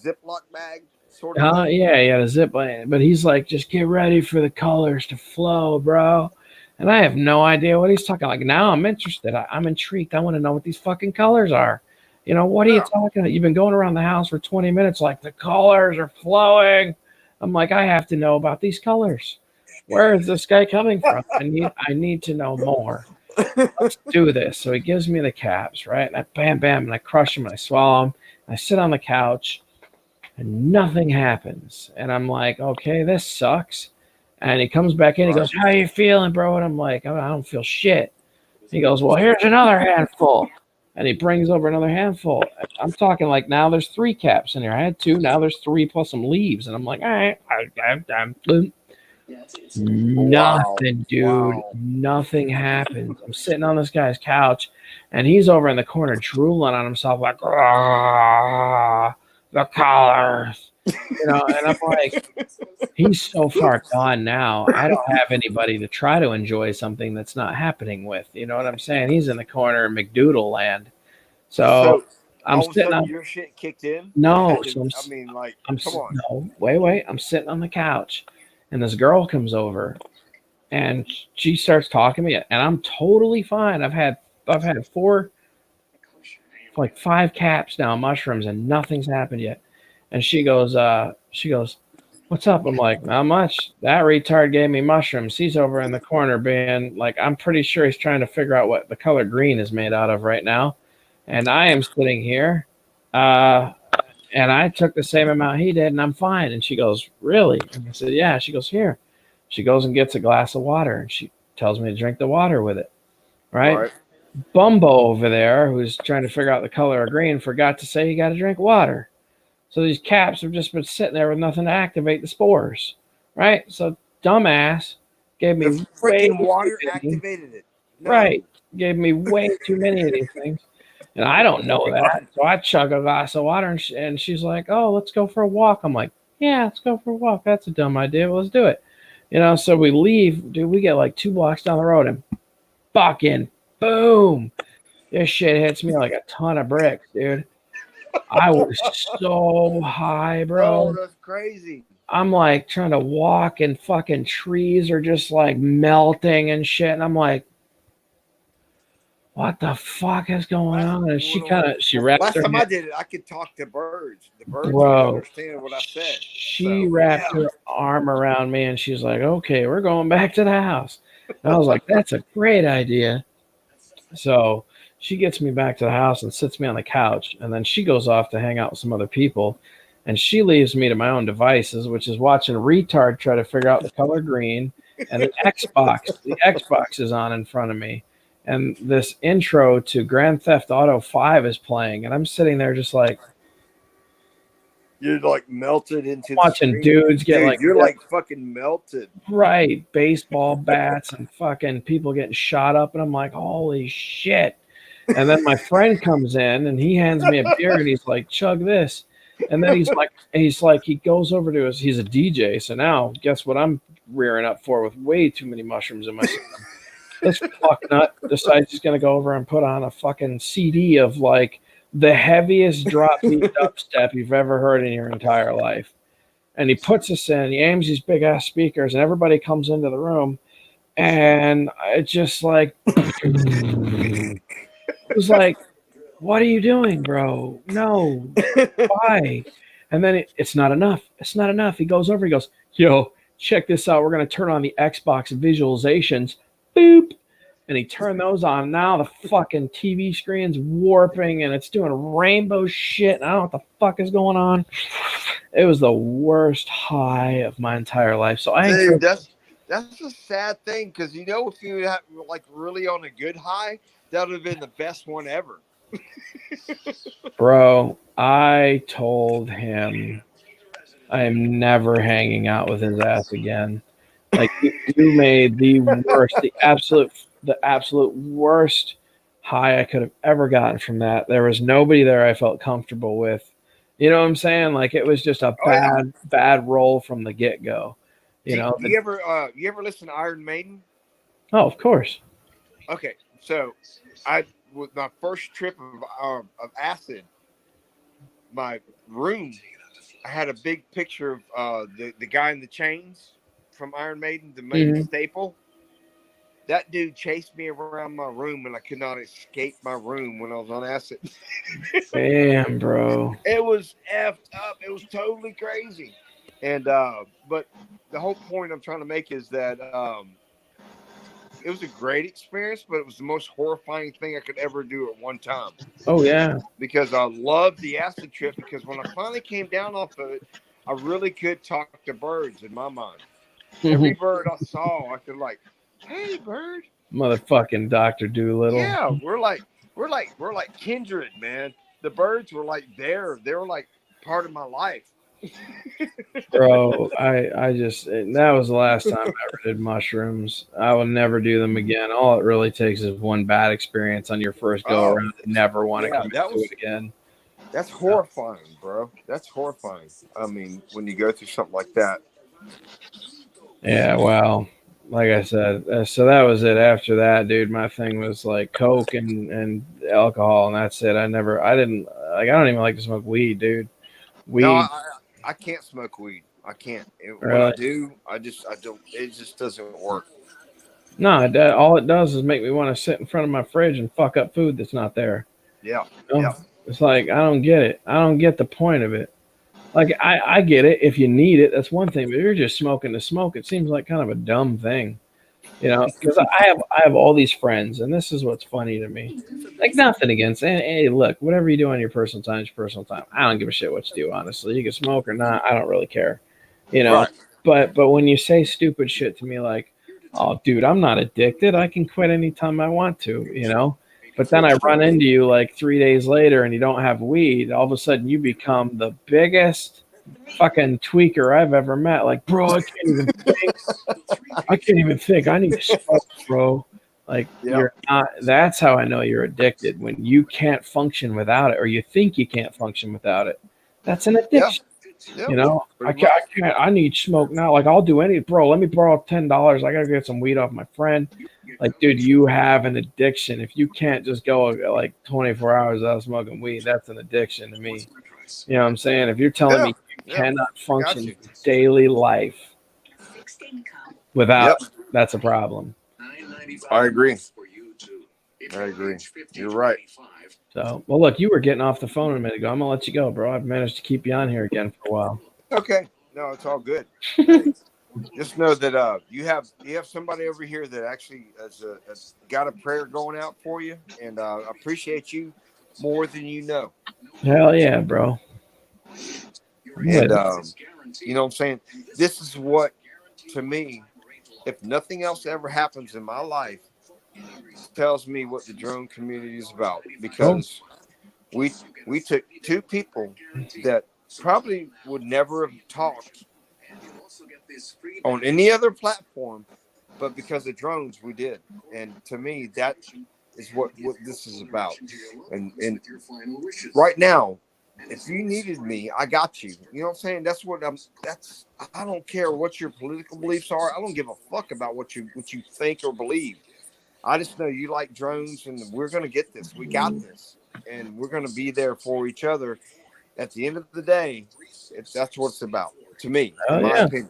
Ziploc bag." Sort of yeah, the zip line. But he's like, "Just get ready for the colors to flow, bro." And I have no idea what he's talking. Like, now I'm interested. I'm intrigued. I want to know what these fucking colors are. What are you talking about? You've been going around the house for 20 minutes like the colors are flowing. I'm like, I have to know about these colors. Where is this guy coming from? I need to know more. Let's do this. So he gives me the caps, right? And I bam, and I crush them and I swallow them. I sit on the couch and nothing happens. And I'm like, okay, this sucks. And he comes back in. He goes, "How you feeling, bro?" And I'm like, "I don't feel shit." He goes, "Well, here's another handful." And he brings over another handful. I'm talking like now there's 3 caps in here. I had 2. Now there's 3 plus some leaves. And I'm like, all right. Nothing, dude. Wow. Nothing happens. I'm sitting on this guy's couch, and he's over in the corner drooling on himself like, the colors. And I'm like, he's so far gone now. I don't have anybody to try to enjoy something that's not happening with. You know what I'm saying? He's in the corner of McDoodle land. So I'm sitting on your shit kicked in. No, come on. No, wait. I'm sitting on the couch, and this girl comes over, and she starts talking to me, and I'm totally fine. I've had 5 caps now, mushrooms, and nothing's happened yet. And she goes, "What's up?" I'm like, "Not much. That retard gave me mushrooms. He's over in the corner being like, I'm pretty sure he's trying to figure out what the color green is made out of right now. And I am sitting here, and I took the same amount he did, and I'm fine." And she goes, "Really?" And I said, "Yeah." She goes, "Here." She goes and gets a glass of water, and she tells me to drink the water with it. Right? Bumbo over there, who's trying to figure out the color of green, forgot to say you got to drink water. So these caps have just been sitting there with nothing to activate the spores, right? So dumbass gave me freaking water activated it. No. Right, gave me way too many of these things, and I don't know that. So I chug a glass of water, and she's like, "Oh, let's go for a walk." I'm like, Yeah, let's go for a walk. That's a dumb idea. Well, let's do it. So we leave, dude. We get like 2 blocks down the road and fucking boom. This shit hits me like a ton of bricks, dude. I was so high, bro. Oh, that's crazy. I'm like trying to walk and fucking trees are just like melting and shit. And I'm like, what the fuck is going on? And she wrapped Last her time hand, I did it, I could talk to birds. The birds bro. could understand what I said. She wrapped her arm around me and she's like, okay, we're going back to the house. And I was like, that's a great idea. So she gets me back to the house and sits me on the couch. And then she goes off to hang out with some other people. And she leaves me to my own devices, which is watching a retard try to figure out the color green. And the Xbox is on in front of me. And this intro to Grand Theft Auto 5 is playing. And I'm sitting there just like, you're like melted into watching the screen. dudes get like, you're like fucking melted. Right. Baseball bats and fucking people getting shot up. And I'm like, holy shit. And then my friend comes in and he hands me a beer and he's like, chug this. And then he goes over to us. He's a DJ. So now guess what I'm rearing up for with way too many mushrooms in my system. This fucknut decides he's going to go over and put on a fucking CD of like the heaviest drop beat dubstep you've ever heard in your entire life. And he puts us in, he aims these big ass speakers, and everybody comes into the room. And it's just like, it was like, what are you doing, bro? No, why? And then it's not enough. It's not enough. He goes over, he goes, yo, check this out. We're going to turn on the Xbox visualizations. Boop. And he turned those on. Now the fucking TV screen's warping and it's doing rainbow shit. And I don't know what the fuck is going on. It was the worst high of my entire life. So Dude, that's a sad thing because if you had like really on a good high, that would have been the best one ever. Bro, I told him I am never hanging out with his ass again. Like you made the worst, the absolute worst high I could have ever gotten from that. There was nobody there I felt comfortable with. You know what I'm saying? Like it was just a bad roll from the get go. You ever listen to Iron Maiden? Oh, of course. Okay, so with my first trip of acid, my room, I had a big picture of the guy in the chains from Iron Maiden, the main staple. That dude chased me around my room and I could not escape my room when I was on acid. Damn, bro. It was effed up. It was totally crazy. And but the whole point I'm trying to make is that it was a great experience, but it was the most horrifying thing I could ever do at one time. Oh, yeah. Because I loved the acid trip because when I finally came down off of it, I really could talk to birds in my mind. Every bird I saw, I could like, hey, bird. Motherfucking Dr. Doolittle. Yeah, we're like kindred, man. The birds were like there. They were like part of my life. Bro, that was the last time I ever did mushrooms. I will never do them again. All it really takes is one bad experience on your first go around. Never want to come into it again. That's horrifying, bro. That's horrifying. I mean, when you go through something like that. Yeah, well, like I said, so that was it. After that, dude, my thing was like Coke and alcohol, and that's it. I don't even like to smoke weed, dude. Weed. No, I can't smoke weed. I can't. When really? I do, I don't. It just doesn't work. No, all it does is make me want to sit in front of my fridge and fuck up food that's not there. Yeah. Yeah. It's like I don't get it. I don't get the point of it. Like I get it. If you need it, that's one thing. But if you're just smoking to smoke, it seems like kind of a dumb thing. Because I have all these friends, and this is what's funny to me. Like nothing against. Hey, look, whatever you do on your personal time is your personal time. I don't give a shit what you do. Honestly, you can smoke or not. I don't really care. Right. But when you say stupid shit to me, like, oh, dude, I'm not addicted. I can quit anytime I want to. But then I run into you like 3 days later, and you don't have weed. All of a sudden, you become the biggest fucking tweaker I've ever met. Like, bro, I can't even think. I need to smoke, bro. Like, You're not. That's how I know you're addicted, when you can't function without it, or you think you can't function without it. That's an addiction. Yeah, You know, I pretty can't, much. I can't. I need smoke now. Like, I'll do any, bro. Let me borrow $10. I gotta get some weed off my friend. Like, dude, you have an addiction. If you can't just go like 24 hours without smoking weed, that's an addiction to me. You know what I'm saying? If you're telling Yeah, me you yeah, cannot I got function you. daily life without, Yep, that's a problem. I agree. I agree. You're right. So, well, look, you were getting off the phone a minute ago. I'm gonna let you go, bro. I've managed to keep you on here again for a while. Okay, no, it's all good. Hey, just know that you have somebody over here that actually has got a prayer going out for you, and I appreciate you more than you know. Hell yeah, bro. And you know what I'm saying? This is what, to me, if nothing else ever happens in my life, tells me what the drone community is about. Because we took two people that probably would never have talked on any other platform, but because of drones, we did. And to me, that is what this is about. And right now, if you needed me, I got you. You know what I'm saying? That's what I don't care what your political beliefs are. I don't give a fuck about what you think or believe. I just know you like drones, and we're gonna get this. We got this, and we're gonna be there for each other. At the end of the day, that's what it's about to me, in my opinion.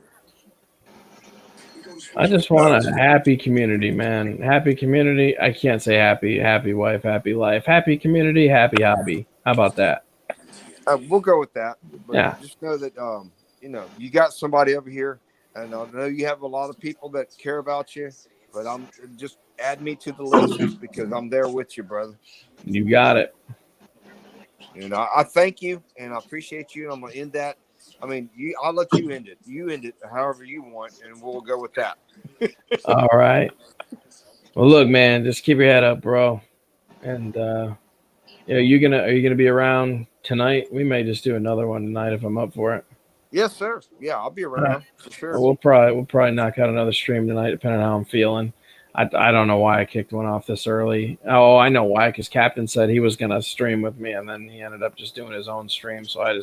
I just want a happy community, man. Happy community. I can't say happy wife, happy life. Happy community, happy hobby. How about that? We'll go with that. But yeah. Just know that you know, you got somebody over here, and I know you have a lot of people that care about you. But I'm just add me to the list because I'm there with you, brother. You got it. And I thank you and I appreciate you. And I'm gonna end that. I mean, I'll let you end it. You end it however you want, and we'll go with that. All right. Well, look, man, just keep your head up, bro. And are you gonna be around tonight? We may just do another one tonight if I'm up for it. Yes, sir. Yeah, I'll be around for sure. Well, we'll probably knock out another stream tonight, depending on how I'm feeling. I don't know why I kicked one off this early. Oh, I know why, because Captain said he was gonna stream with me, and then he ended up just doing his own stream. So I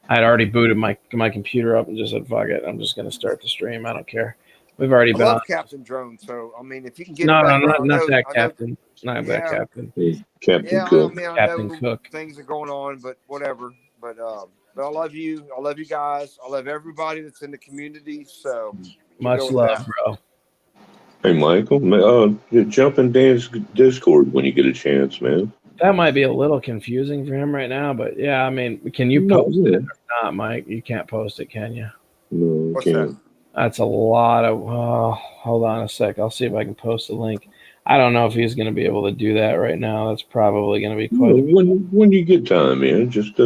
had already booted my computer up and just said, "Fuck it, I'm just gonna start the stream. I don't care." We've already been on. Captain Drone. So I mean, if you can get not that Captain, not that Captain. Captain Cook. I mean, I Captain know Cook. things are going on, but whatever. But I love you. I love you guys. I love everybody that's in the community. So much love, bro. Hey, Michael, jump in Dan's Discord when you get a chance, man. That might be a little confusing for him right now, but yeah, I mean, can you post it or not, Mike? You can't post it, can you? No, I can't. That's a lot of. Hold on a sec. I'll see if I can post a link. I don't know if he's going to be able to do that right now. That's probably going to be quite. When you get time, man, just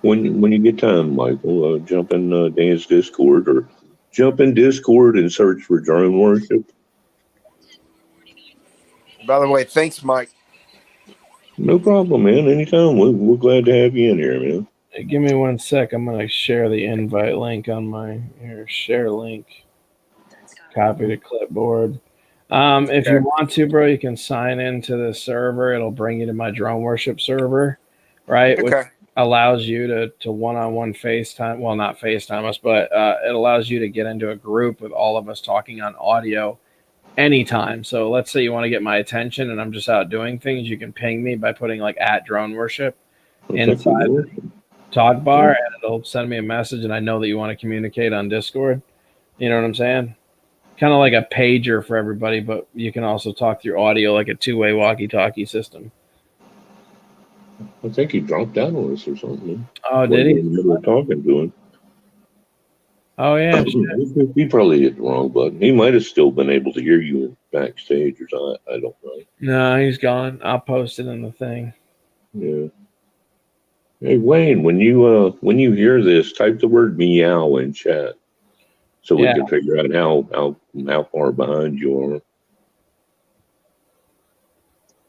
when you get time, Michael, jump in Dan's Discord or jump in Discord and search for Drone Worship. By the way, thanks, Mike. No problem, man. Anytime. We're glad to have you in here, man. Hey, give me 1 sec. I'm going to share the invite link on my share link. Copy to clipboard. If you want to, bro, you can sign into the server. It'll bring you to my drone worship server, right? Okay. Which allows you to one-on-one FaceTime. Well, not FaceTime us, but it allows you to get into a group with all of us talking on audio anytime. So let's say you want to get my attention and I'm just out doing things. You can ping me by putting like @drone worship inside the talk bar, and it'll send me a message, and I know that you want to communicate on Discord. You know what I'm saying? Kind of like a pager for everybody, but you can also talk through audio like a two-way walkie-talkie system. I think he dropped out on us or something. Oh, did he? We were talking to him. Oh, yeah. He probably hit the wrong button. He might have still been able to hear you backstage or something. I don't know. No, he's gone. I'll post it in the thing. Yeah. Hey, Wayne, when you hear this, type the word meow in chat so we can figure out how far behind you are.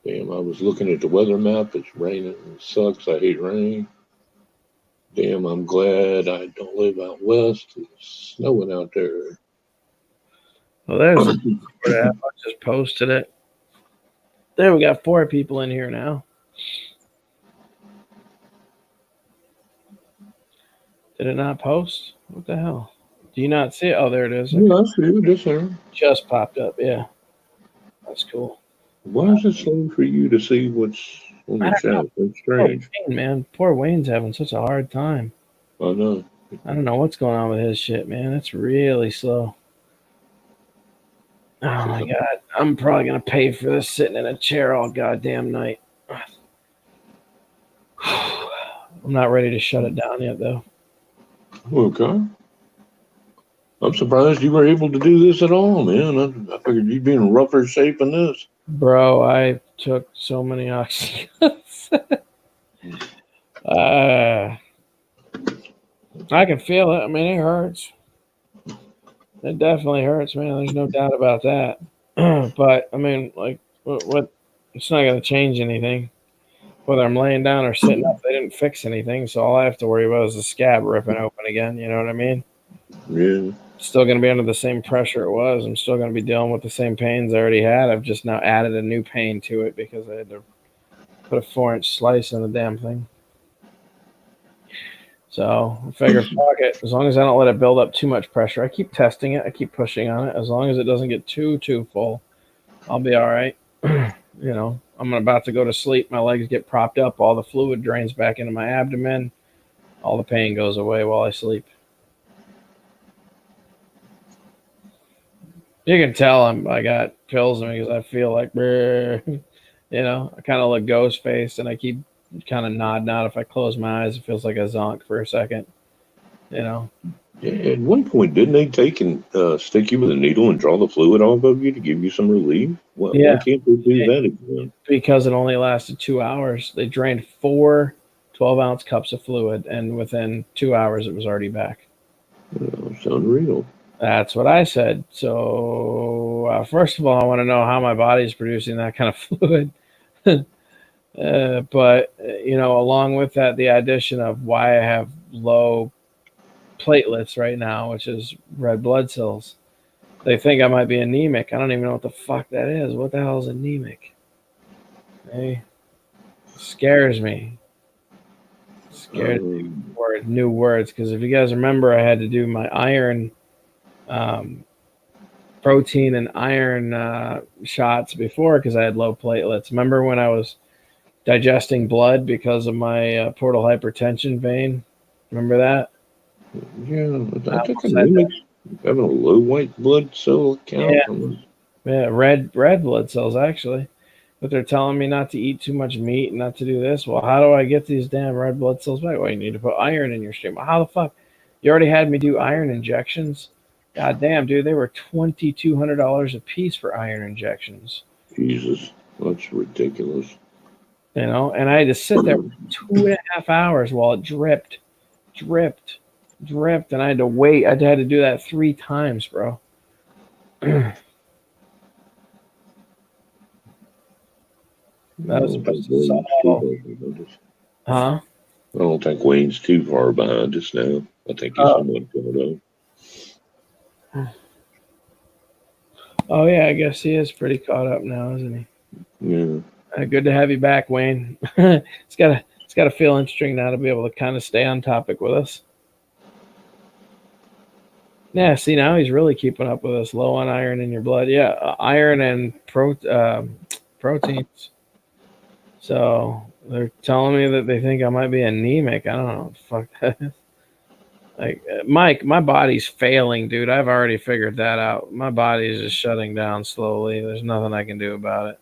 Damn, I was looking at the weather map. It's raining. It sucks. I hate rain. Damn, I'm glad I don't live out west. It's snowing out there. Well, there's I just posted it. There, we got 4 people in here now. Did it not post? What the hell? Do you not see it? Oh, there it is. Yeah, I see it. Just there. Just popped up. Yeah, that's cool. Why is it slow for you to see what's on the chat? That's strange. Wayne, man, poor Wayne's having such a hard time. I know. I don't know what's going on with his shit, man. It's really slow. Oh my god, I'm probably gonna pay for this sitting in a chair all goddamn night. I'm not ready to shut it down yet, though. Okay. I'm surprised you were able to do this at all, man. I figured you'd be in rougher shape than this. Bro, I took so many oxygens. I can feel it. I mean, it hurts. It definitely hurts, man. There's no doubt about that. But, I mean, like, what? It's not going to change anything. Whether I'm laying down or sitting up, they didn't fix anything. So all I have to worry about is the scab ripping open again. You know what I mean? Yeah. Still going to be under the same pressure it was. I'm still going to be dealing with the same pains I already had. I've just now added a new pain to it because I had to put a 4-inch slice in the damn thing. So I figured, fuck it. As long as I don't let it build up too much pressure, I keep testing it. I keep pushing on it. As long as it doesn't get too full, I'll be all right. You know, I'm about to go to sleep. My legs get propped up. All the fluid drains back into my abdomen. All the pain goes away while I sleep. You can tell I got pills in me because I feel like, you know, I kind of look ghost faced and I keep kind of nodding out. If I close my eyes, it feels like a zonk for a second, you know. Yeah, at one point, didn't they take and stick you with a needle and draw the fluid off of you to give you some relief? Why can't they do that again? Because it only lasted 2 hours. They drained 4 12-ounce cups of fluid, and within 2 hours, it was already back. It's unreal. That's what I said. So, first of all, I want to know how my body is producing that kind of fluid. But, you know, along with that, the addition of why I have low platelets right now, which is red blood cells. They think I might be anemic. I don't even know what the fuck that is. What the hell is anemic? Hey, scares me. Scared new words, because if you guys remember, I had to do my iron, protein and iron shots before because I had low platelets. Remember when I was digesting blood because of my portal hypertension vein? Remember that? Yeah, I think anemic's having a low white blood cell count. Yeah, red blood cells actually. But they're telling me not to eat too much meat and not to do this. Well, how do I get these damn red blood cells back? Well, you need to put iron in your stream. Well, how the fuck? You already had me do iron injections? God damn, dude, they were $2,200 a piece for iron injections. Jesus, that's ridiculous. You know, and I had to sit there for 2.5 hours while it dripped, and I had to wait. I had to do that 3 times, bro. That was supposed to Huh? I don't think Wayne's too far behind us now. I think he's somewhat caught up. Oh yeah, I guess he is pretty caught up now, isn't he? Yeah. Good to have you back, Wayne. It's gotta feel interesting now to be able to kind of stay on topic with us. Yeah, see, now he's really keeping up with us. Low on iron in your blood. Yeah, iron and proteins. So they're telling me that they think I might be anemic. I don't know what the fuck that is. Like, Mike, my body's failing, dude. I've already figured that out. My body is just shutting down slowly. There's nothing I can do about it.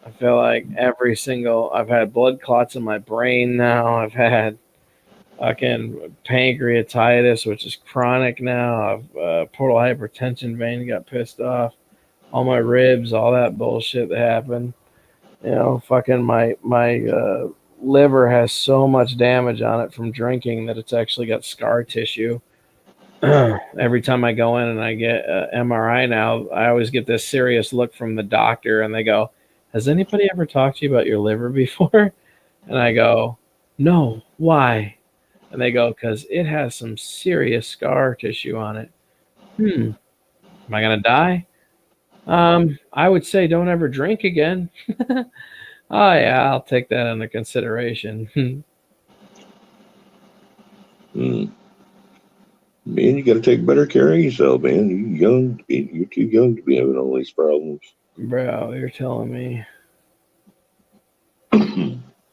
I feel like I've had blood clots in my brain now. I've had fucking pancreatitis, which is chronic now. I've portal hypertension vein got pissed off. All my ribs, all that bullshit that happened. You know, fucking my liver has so much damage on it from drinking that it's actually got scar tissue. Every time I go in and I get MRI now, I always get this serious look from the doctor, and they go, "Has anybody ever talked to you about your liver before?" And I go, "No, why?" And they go, "Because it has some serious scar tissue on it." Am I gonna die? I would say don't ever drink again. Oh yeah, I'll take that into consideration. Man, you got to take better care of yourself, man. You're young. You're too young to be having all these problems. Bro, you're telling me.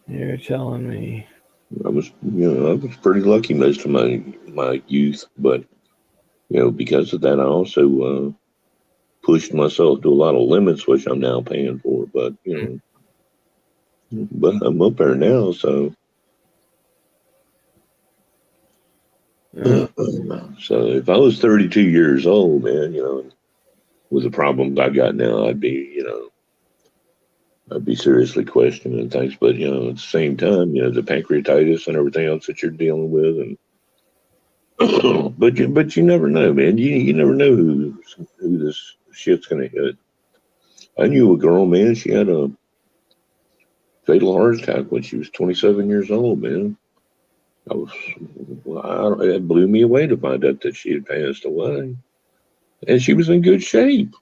You're telling me. I was pretty lucky most of my youth, but because of that, I also pushed myself to a lot of limits, which I'm now paying for. But but I'm up there now, so. So if I was 32 years old, man, with the problems I got now, I'd be seriously questioning things. But at the same time, the pancreatitis and everything else that you're dealing with, and but you never know, man. You never know who this shit's gonna hit. I knew a girl, man. She had a fatal heart attack when she was 27 years old, man. It blew me away to find out that she had passed away, and she was in good shape,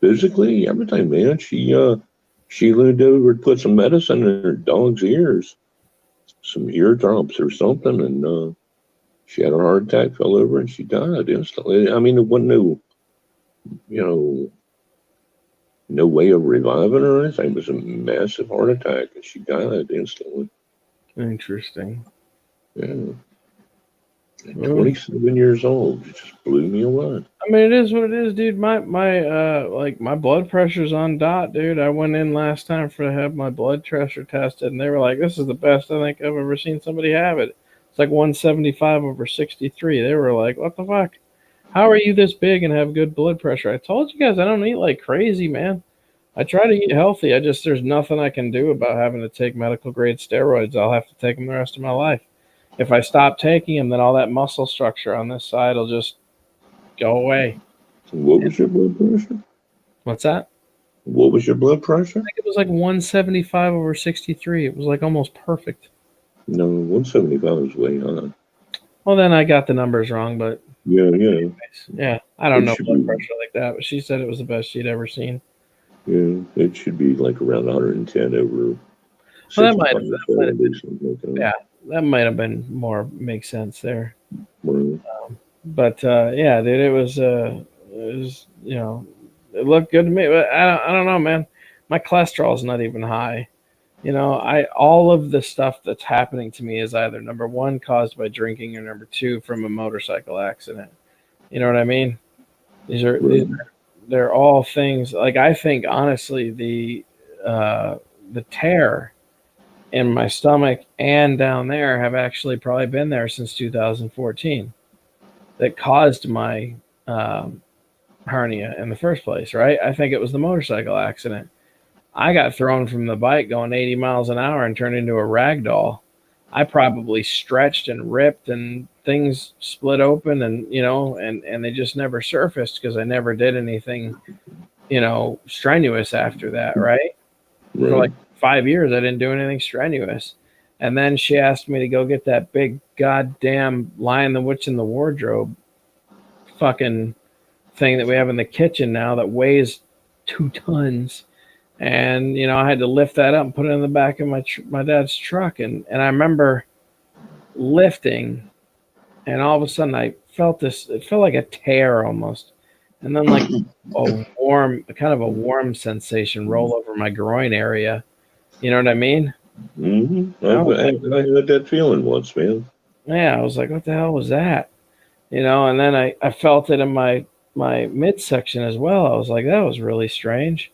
physically, everything, man. She leaned over to put some medicine in her dog's ears, some ear drops or something, and she had a heart attack, fell over, and she died instantly. I mean, it wasn't no way of reviving her or anything. It was a massive heart attack, and she died instantly. Interesting. Yeah. 27 years old. It just blew me away. I mean, it is what it is, dude. My blood pressure's on dot, dude. I went in last time to have my blood pressure tested, and they were like, "This is the best I think I've ever seen somebody have it." It's like 175/63. They were like, "What the fuck? How are you this big and have good blood pressure?" I told you guys I don't eat like crazy, man. I try to eat healthy. There's nothing I can do about having to take medical grade steroids. I'll have to take them the rest of my life. If I stop taking them, then all that muscle structure on this side will just go away. What was your blood pressure? What's that? What was your blood pressure? I think it was like 175/63. It was like almost perfect. No, 175 is way high. Well, then I got the numbers wrong, but yeah. Yeah, I don't know blood pressure like that, but she said it was the best she'd ever seen. Yeah, it should be like around 110 over. Well, that might have been more makes sense there. Right. But yeah, dude, it was it looked good to me. But I don't know, man. My cholesterol is not even high. All of the stuff that's happening to me is either number one caused by drinking or number two from a motorcycle accident. You know what I mean? They're all things like I think honestly the tear in my stomach and down there have actually probably been there since 2014 that caused my hernia in the first place, right? I think it was the motorcycle accident. I got thrown from the bike going 80 miles an hour and turned into a rag doll. I probably stretched and ripped and things split open and they just never surfaced because I never did anything, strenuous after that, right? For like 5 years, I didn't do anything strenuous. And then she asked me to go get that big goddamn Lion, the Witch, and the Wardrobe fucking thing that we have in the kitchen now that weighs 2 tons. And, I had to lift that up and put it in the back of my dad's truck. And I remember lifting, and all of a sudden I felt this, it felt like a tear almost. And then like a warm sensation roll over my groin area. You know what I mean? Mm-hmm. I had that feeling once, man. Yeah, I was like, what the hell was that? And then I felt it in my midsection as well. I was like, that was really strange.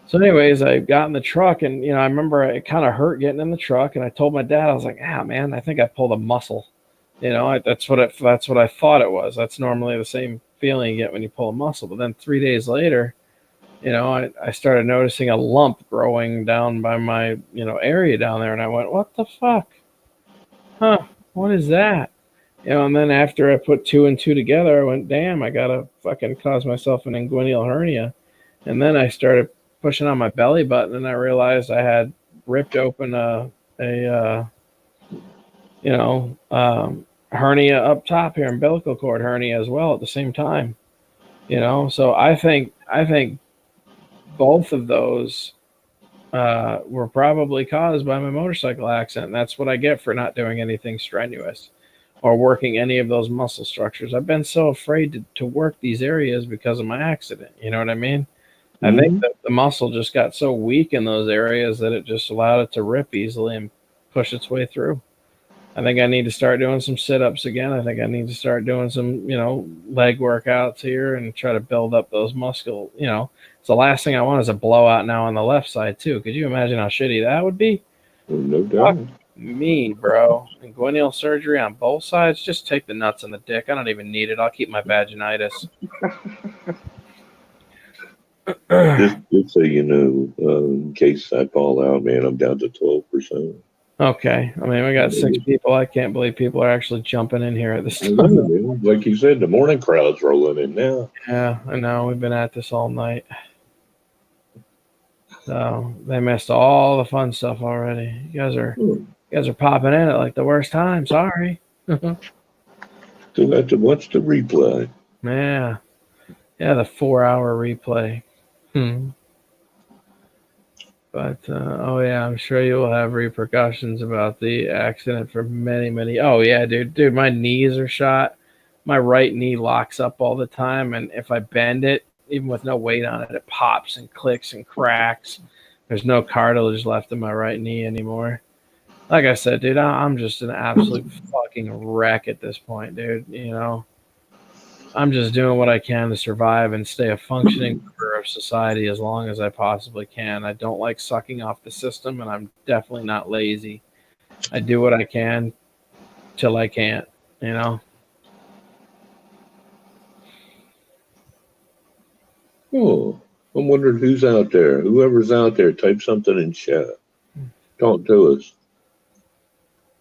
So anyways, I got in the truck and, I remember it kind of hurt getting in the truck. And I told my dad, I was like, man, I think I pulled a muscle. That's what I thought it was. That's normally the same feeling you get when you pull a muscle. But then 3 days later, I started noticing a lump growing down by my, area down there. And I went, what the fuck? Huh? What is that? And then after I put 2 and 2 together, I went, damn, I got to fucking cause myself an inguinal hernia. And then I started pushing on my belly button, and I realized I had ripped open a hernia up top here, umbilical cord hernia as well at the same time. So I think both of those were probably caused by my motorcycle accident. That's what I get for not doing anything strenuous or working any of those muscle structures. I've been so afraid to work these areas because of my accident. You know what I mean? I think that the muscle just got so weak in those areas that it just allowed it to rip easily and push its way through. I think I need to start doing some sit-ups again. I think I need to start doing some, leg workouts here and try to build up those muscle, It's the last thing I want is a blowout now on the left side too. Could you imagine how shitty that would be? No doubt. Fuck me, bro. Inguinal surgery on both sides. Just take the nuts on the dick. I don't even need it. I'll keep my vaginitis. Just so you know, in case I fall out, man, I'm down to 12%. Okay. I mean, we got 6 people. I can't believe people are actually jumping in here at this time. Like you said, the morning crowd's rolling in now. Yeah, I know. We've been at this all night. So they missed all the fun stuff already. You guys are popping in at like the worst time. Sorry. Still have to watch the replay. Yeah. Yeah, the 4-hour replay. But, I'm sure you will have repercussions about the accident for many, many. Oh, yeah, dude, my knees are shot. My right knee locks up all the time. And if I bend it, even with no weight on it, it pops and clicks and cracks. There's no cartilage left in my right knee anymore. Like I said, dude, I'm just an absolute fucking wreck at this point, dude. I'm just doing what I can to survive and stay a functioning member of society as long as I possibly can. I don't like sucking off the system, and I'm definitely not lazy. I do what I can till I can't, Oh, I'm wondering who's out there. Whoever's out there, type something in chat. Talk to us.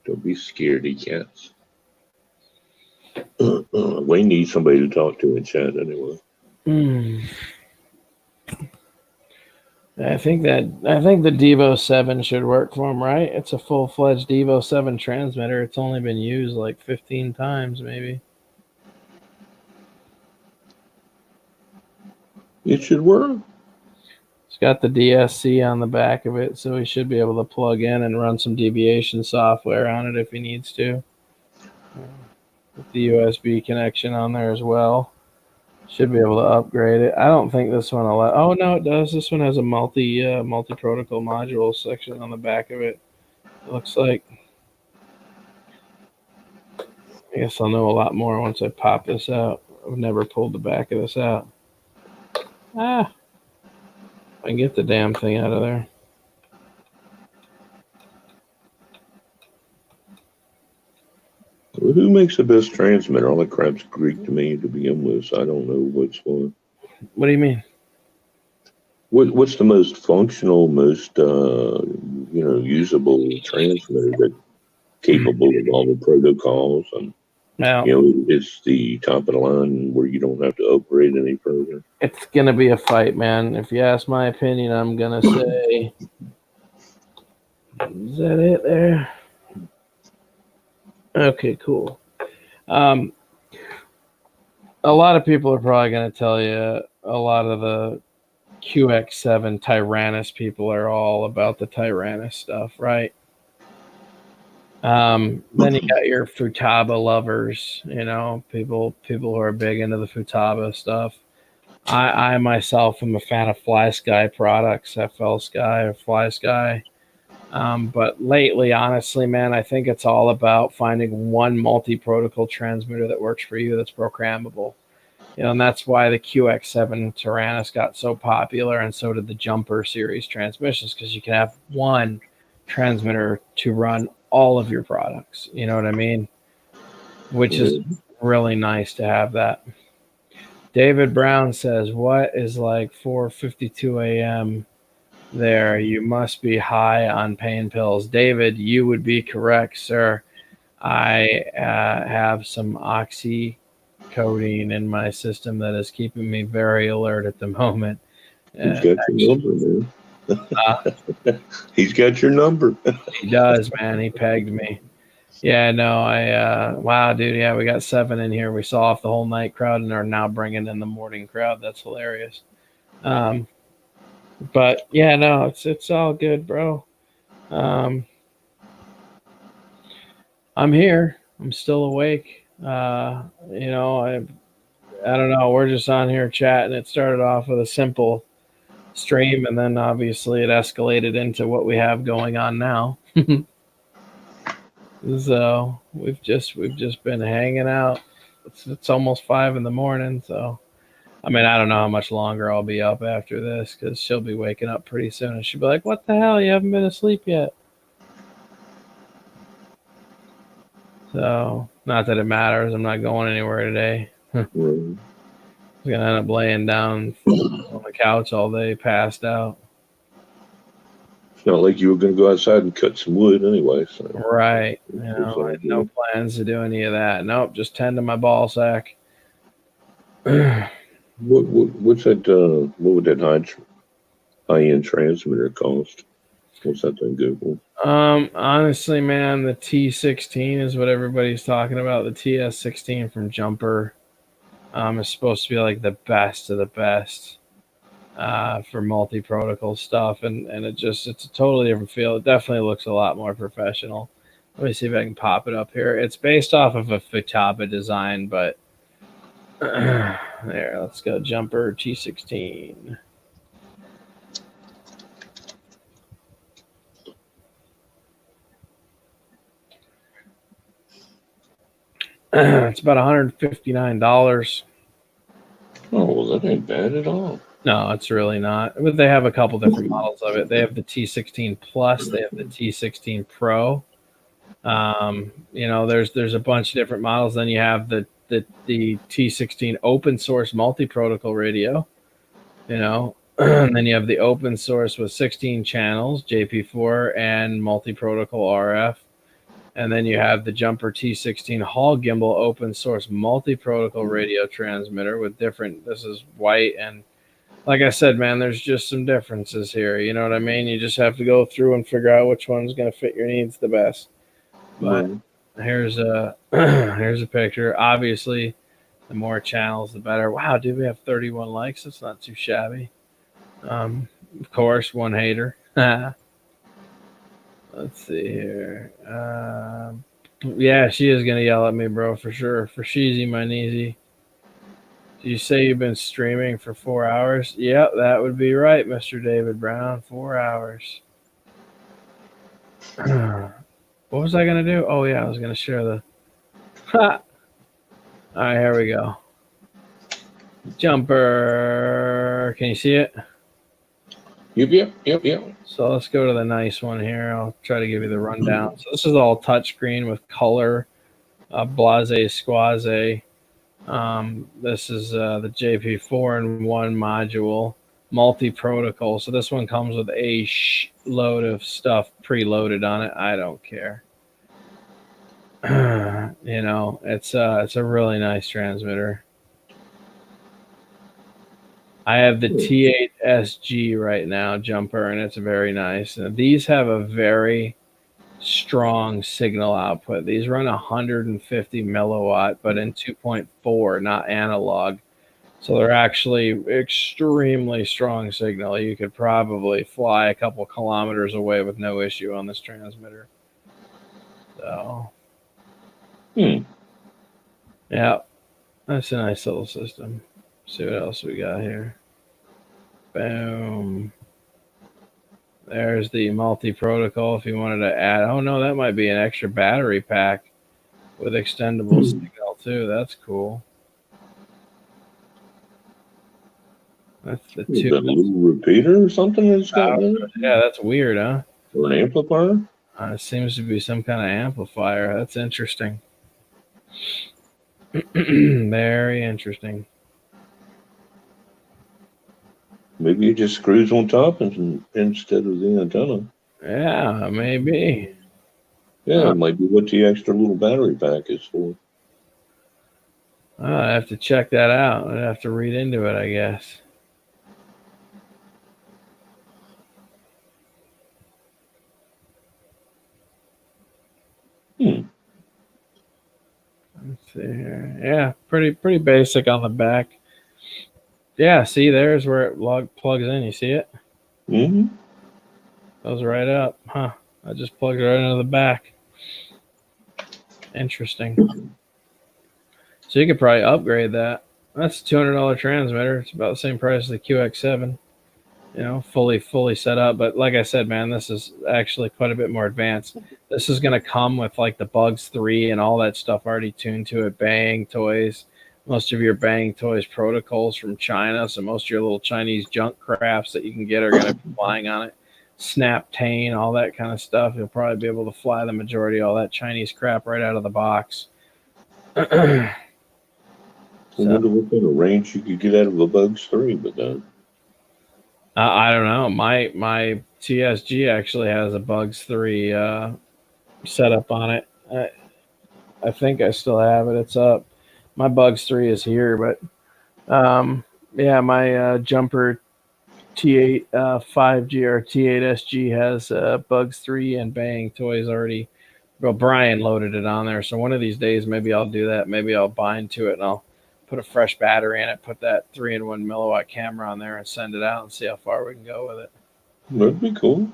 Don't be scaredy cats. We need somebody to talk to in chat anyway. I think the Devo 7 should work for him, right? It's a full-fledged Devo 7 transmitter. It's only been used like 15 times, maybe. It should work. It's got the DSC on the back of it, so he should be able to plug in and run some deviation software on it if he needs to. With the USB connection on there as well. Should be able to upgrade it. I don't think this one will. Oh, no, it does. This one has a multi-protocol module section on the back of it. It looks like. I guess I'll know a lot more once I pop this out. I've never pulled the back of this out. I can get the damn thing out of there. Well, who makes the best transmitter? All that crap's Greek to me to begin with, so I don't know what's one. What do you mean? What's the most functional, most usable transmitter that capable of all the protocols and it's the top of the line where you don't have to upgrade any further? It's gonna be a fight, man. If you ask my opinion, I'm gonna say, is that it there? Okay, cool. A lot of people are probably going to tell you a lot of the QX7 Tyrannus people are all about the Tyrannus stuff, right? Then you got your Futaba lovers, people who are big into the Futaba stuff. I myself am a fan of Fly Sky products, FL Sky or Fly Sky. But lately, honestly, man, I think it's all about finding one multi-protocol transmitter that works for you that's programmable. And that's why the QX7 Tyrannus got so popular, and so did the Jumper series transmissions, because you can have one transmitter to run all of your products. You know what I mean? Which is really nice to have that. David Brown says, what is like 4:52 a.m. there? You must be high on pain pills. David, you would be correct, sir. I have some oxycodone in my system that is keeping me very alert at the moment. He's got your number, man. He's got your number. He does, man. He pegged me. Yeah, no, wow, dude. Yeah, we got 7 in here. We saw off the whole night crowd and are now bringing in the morning crowd. That's hilarious. But yeah, no, it's all good, bro. I'm here. I'm still awake. You know, I don't know. We're just on here chatting. It started off with a simple stream, and then obviously it escalated into what we have going on now. So we've just been hanging out. It's almost 5 in the morning, so I mean I don't know how much longer I'll be up after this because she'll be waking up pretty soon, and she'll be like, "What the hell? You haven't been asleep yet?" So not that it matters. I'm not going anywhere today. I'm gonna end up laying down on the couch all day, passed out. It's not like you were going to go outside and cut some wood anyway. So. Right. You know, I had no plans to do any of that. Nope, just tend to my ball sack. What's that? What would that high-end transmitter cost? What's that thing good for? Honestly, man, the T16 is what everybody's talking about. The TS16 from Jumper is supposed to be like the best of the best for multi-protocol stuff, and it's a totally different feel. It definitely looks a lot more professional. Let me see if I can pop it up here. It's based off of a Futaba design, but there, let's go. Jumper T16. It's about $159. Oh, well, that ain't bad at all. No, it's really not. But they have a couple different models of it. They have the T16 Plus. They have the T16 Pro. You know, there's a bunch of different models. Then you have the T16 open source multi-protocol radio. You know, and then you have the open source with 16 channels, JP4 and multi-protocol RF. And then you have the Jumper T16 Hall Gimbal open source multi-protocol radio transmitter with different. This is white, and like I said, man, there's just some differences here. You know what I mean? You just have to go through and figure out which one's going to fit your needs the best. But here's a here's a picture. Obviously, the more channels, the better. Wow, dude, we have 31 likes. That's not too shabby. Of course, one hater. Let's see here. Yeah, she is gonna yell at me, bro, for sure. For sheezy, my kneesy. Do you say you've been streaming for 4 hours? Yep, that would be right, Mr. David Brown. 4 hours. What was I gonna do? Oh yeah, I was gonna share the. All right, here we go. Jumper. Can you see it? Yep. So let's go to the nice one here. I'll try to give you the rundown. So this is all touchscreen with color, blase, squaze. This is the JP4-in-1 module, multi-protocol. So this one comes with a load of stuff preloaded on it. I don't care. You know, it's a really nice transmitter. I have the T8SG right now, Jumper, and it's very nice. And these have a very strong signal output. These run 150 milliwatt, but in 2.4, not analog. So they're actually extremely strong signal. You could probably fly a couple kilometers away with no issue on this transmitter. So, yeah, that's a nice little system. See what else we got here. Boom. There's the multi-protocol if you wanted to add. Oh, no, that might be an extra battery pack with extendable signal, too. That's cool. That's the two. That little repeater or something that's got there? Yeah, that's weird, huh? Or an amplifier? It seems to be some kind of amplifier. That's interesting. Very interesting. Maybe it just screws on top instead of the antenna. Yeah, maybe. Yeah, it might be what the extra little battery pack is for. I have to check that out. I'd have to read into it, I guess. Let's see here. Yeah, pretty basic on the back. Yeah, see, there's where it plugs in. You see it? Mm-hmm. Goes right up, huh? I just plugged it right into the back. Interesting. So you could probably upgrade that. That's a $200 transmitter. It's about the same price as the QX7. You know, fully set up. But like I said, man, this is actually quite a bit more advanced. This is going to come with like the Bugs 3 and all that stuff already tuned to it. Bang toys. Most of your Bang toys protocols from China. So most of your little Chinese junk crafts that you can get are going to be flying on it. Snap Tane, all that kind of stuff. You'll probably be able to fly the majority of all that Chinese crap right out of the box. I wonder what kind of range you could get out of a Bugs 3, but I don't know. My TSG actually has a Bugs 3 setup on it. I think I still have it. It's up. My Bugs 3 is here, but yeah, my Jumper T8 5G or T8 SG has Bugs 3 and Bang toys already. Well, Brian loaded it on there, so one of these days maybe I'll do that. Maybe I'll bind to it and I'll put a fresh battery in it, put that 3-in-1 milliwatt camera on there, and send it out and see how far we can go with it. that'd be cool.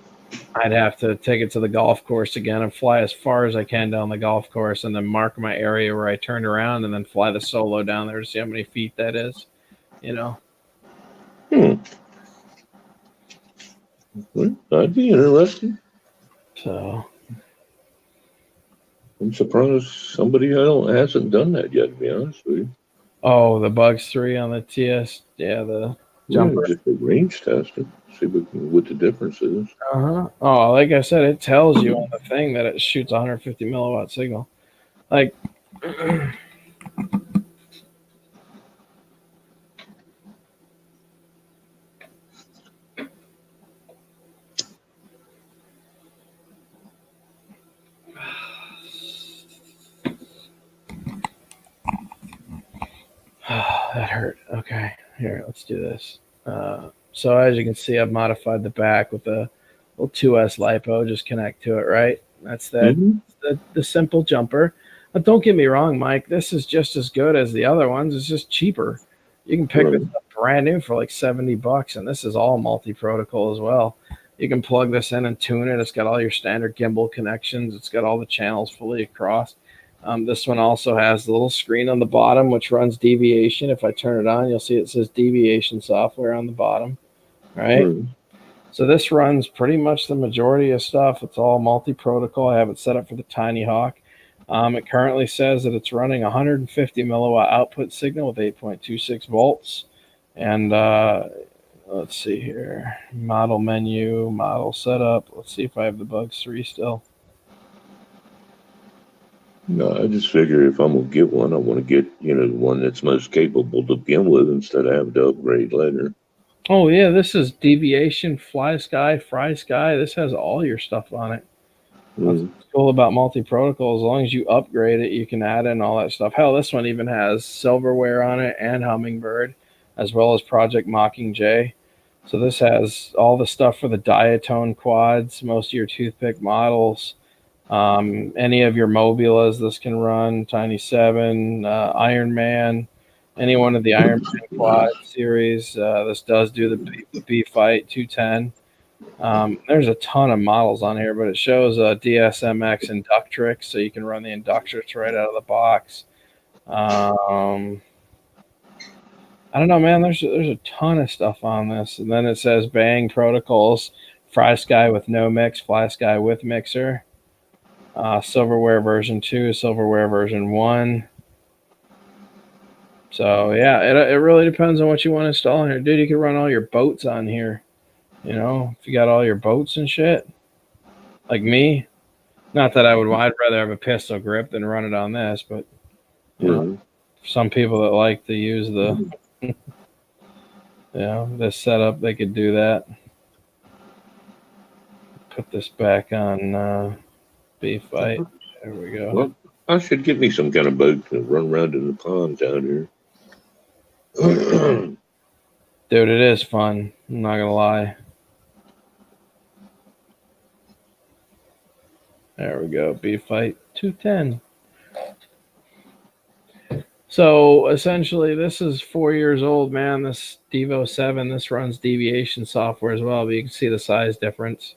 I'd have to take it to the golf course again and fly as far as I can down the golf course and then mark my area where I turned around and then fly the solo down there to see how many feet that is, you know. Well, that'd be interesting. So I'm surprised somebody hasn't done that yet, to be honest with you. oh, the Bugs 3 on the TS, yeah, the Jumper. Yeah, just a range test it, see what the difference is. Oh, like I said, it tells you on the thing that it shoots 150 milliwatt signal. Like, that hurt. Okay, here, let's do this. So as you can see, I've modified the back with a little 2S LiPo. Just connect to it, right? That's that. Mm-hmm. The simple jumper. But don't get me wrong, Mike. This is just as good as the other ones. It's just cheaper. You can pick this up brand new for like $70, and this is all multi-protocol as well. You can plug this in and tune it. It's got all your standard gimbal connections. It's got all the channels fully across. This one also has the little screen on the bottom, which runs deviation. If I turn it on, you'll see it says deviation software on the bottom, right? So this runs pretty much the majority of stuff. It's all multi-protocol. I have it set up for the Tiny Hawk. It currently says that it's running 150 milliwatt output signal with 8.26 volts. And let's see here. Model menu, model setup. Let's see if I have the Bugs 3 still. No, I just figure if I'm going to get one, I want to get, the one that's most capable to begin with instead of having to upgrade later. Oh, yeah, this is deviation, fly sky, fry sky. This has all your stuff on it. That's what's cool about multi-protocol. As long as you upgrade it, you can add in all that stuff. Hell, this one even has Silverware on it and Hummingbird, as well as Project Mockingjay. So this has all the stuff for the diatone quads, most of your toothpick models, any of your Mobulas this can run, Tiny 7, Iron Man, any one of the Iron Man quad series. This does do the B-Fight 210. There's a ton of models on here, but it shows DSMX Inductrix, so you can run the Inductrix right out of the box. I don't know, man. There's a ton of stuff on this, and then it says Bang protocols: Fry Sky with no mix, Fly Sky with mixer, Silverware version 2, Silverware version 1. So yeah, it really depends on what you want to install in here, dude. You can run all your boats on here. You know, if you got all your boats and shit, like me. Not that I'd rather have a pistol grip than run it on this, but you know, some people that like to use the, this setup, they could do that. Put this back on B-Fight. There we go. Well, I should get me some kind of boat to run around in the ponds out here. Dude, it is fun. I'm not gonna lie. There we go. B-Fight 210. So essentially, this is 4 years old, man. This Devo 7, this runs deviation software as well, but you can see the size difference.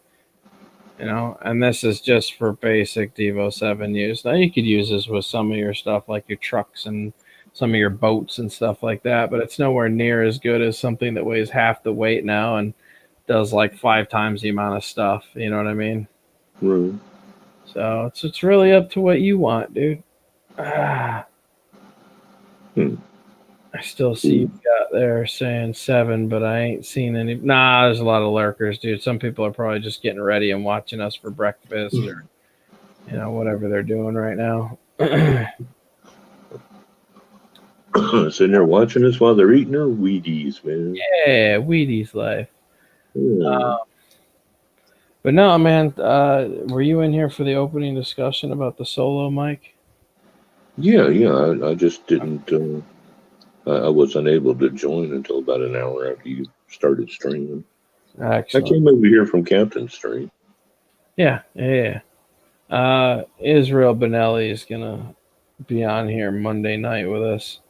You know, and this is just for basic Devo 7 use. Now you could use this with some of your stuff like your trucks and some of your boats and stuff like that, but it's nowhere near as good as something that weighs half the weight now and does like 5 times the amount of stuff. You know what I mean? Right. So it's really up to what you want, dude. I still see you got there saying 7, but I ain't seen any. Nah, there's a lot of lurkers, dude. Some people are probably just getting ready and watching us for breakfast or, you know, whatever they're doing right now. Sitting there watching us while they're eating their Wheaties, man. Yeah, Wheaties life. Yeah. But no, man, were you in here for the opening discussion about the solo mic? Yeah. I just didn't. I was unable to join until about an hour after you started streaming. Excellent. I came over here from Captain Street. Yeah. Israel Benelli is gonna be on here Monday night with us.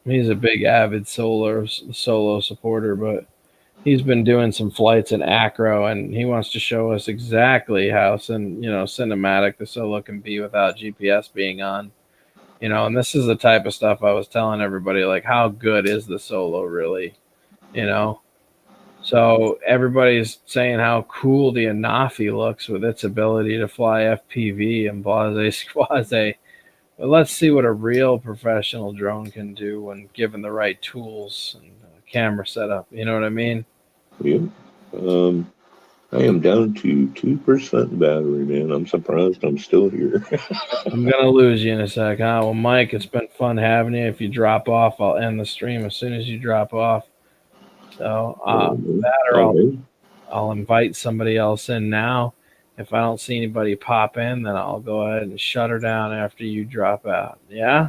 He's a big avid solo supporter, but he's been doing some flights in Acro, and he wants to show us exactly how cinematic the solo can be without GPS being on. You know, and this is the type of stuff I was telling everybody, like, how good is the solo really? You know? So everybody's saying how cool the Anafi looks with its ability to fly FPV and blase squaze. But let's see what a real professional drone can do when given the right tools and camera setup. You know what I mean? Yeah. I am down to 2% battery, man. I'm surprised I'm still here. I'm going to lose you in a sec, huh? Well, Mike, it's been fun having you. If you drop off, I'll end the stream as soon as you drop off. So I'll invite somebody else in now. If I don't see anybody pop in, then I'll go ahead and shut her down after you drop out. Yeah?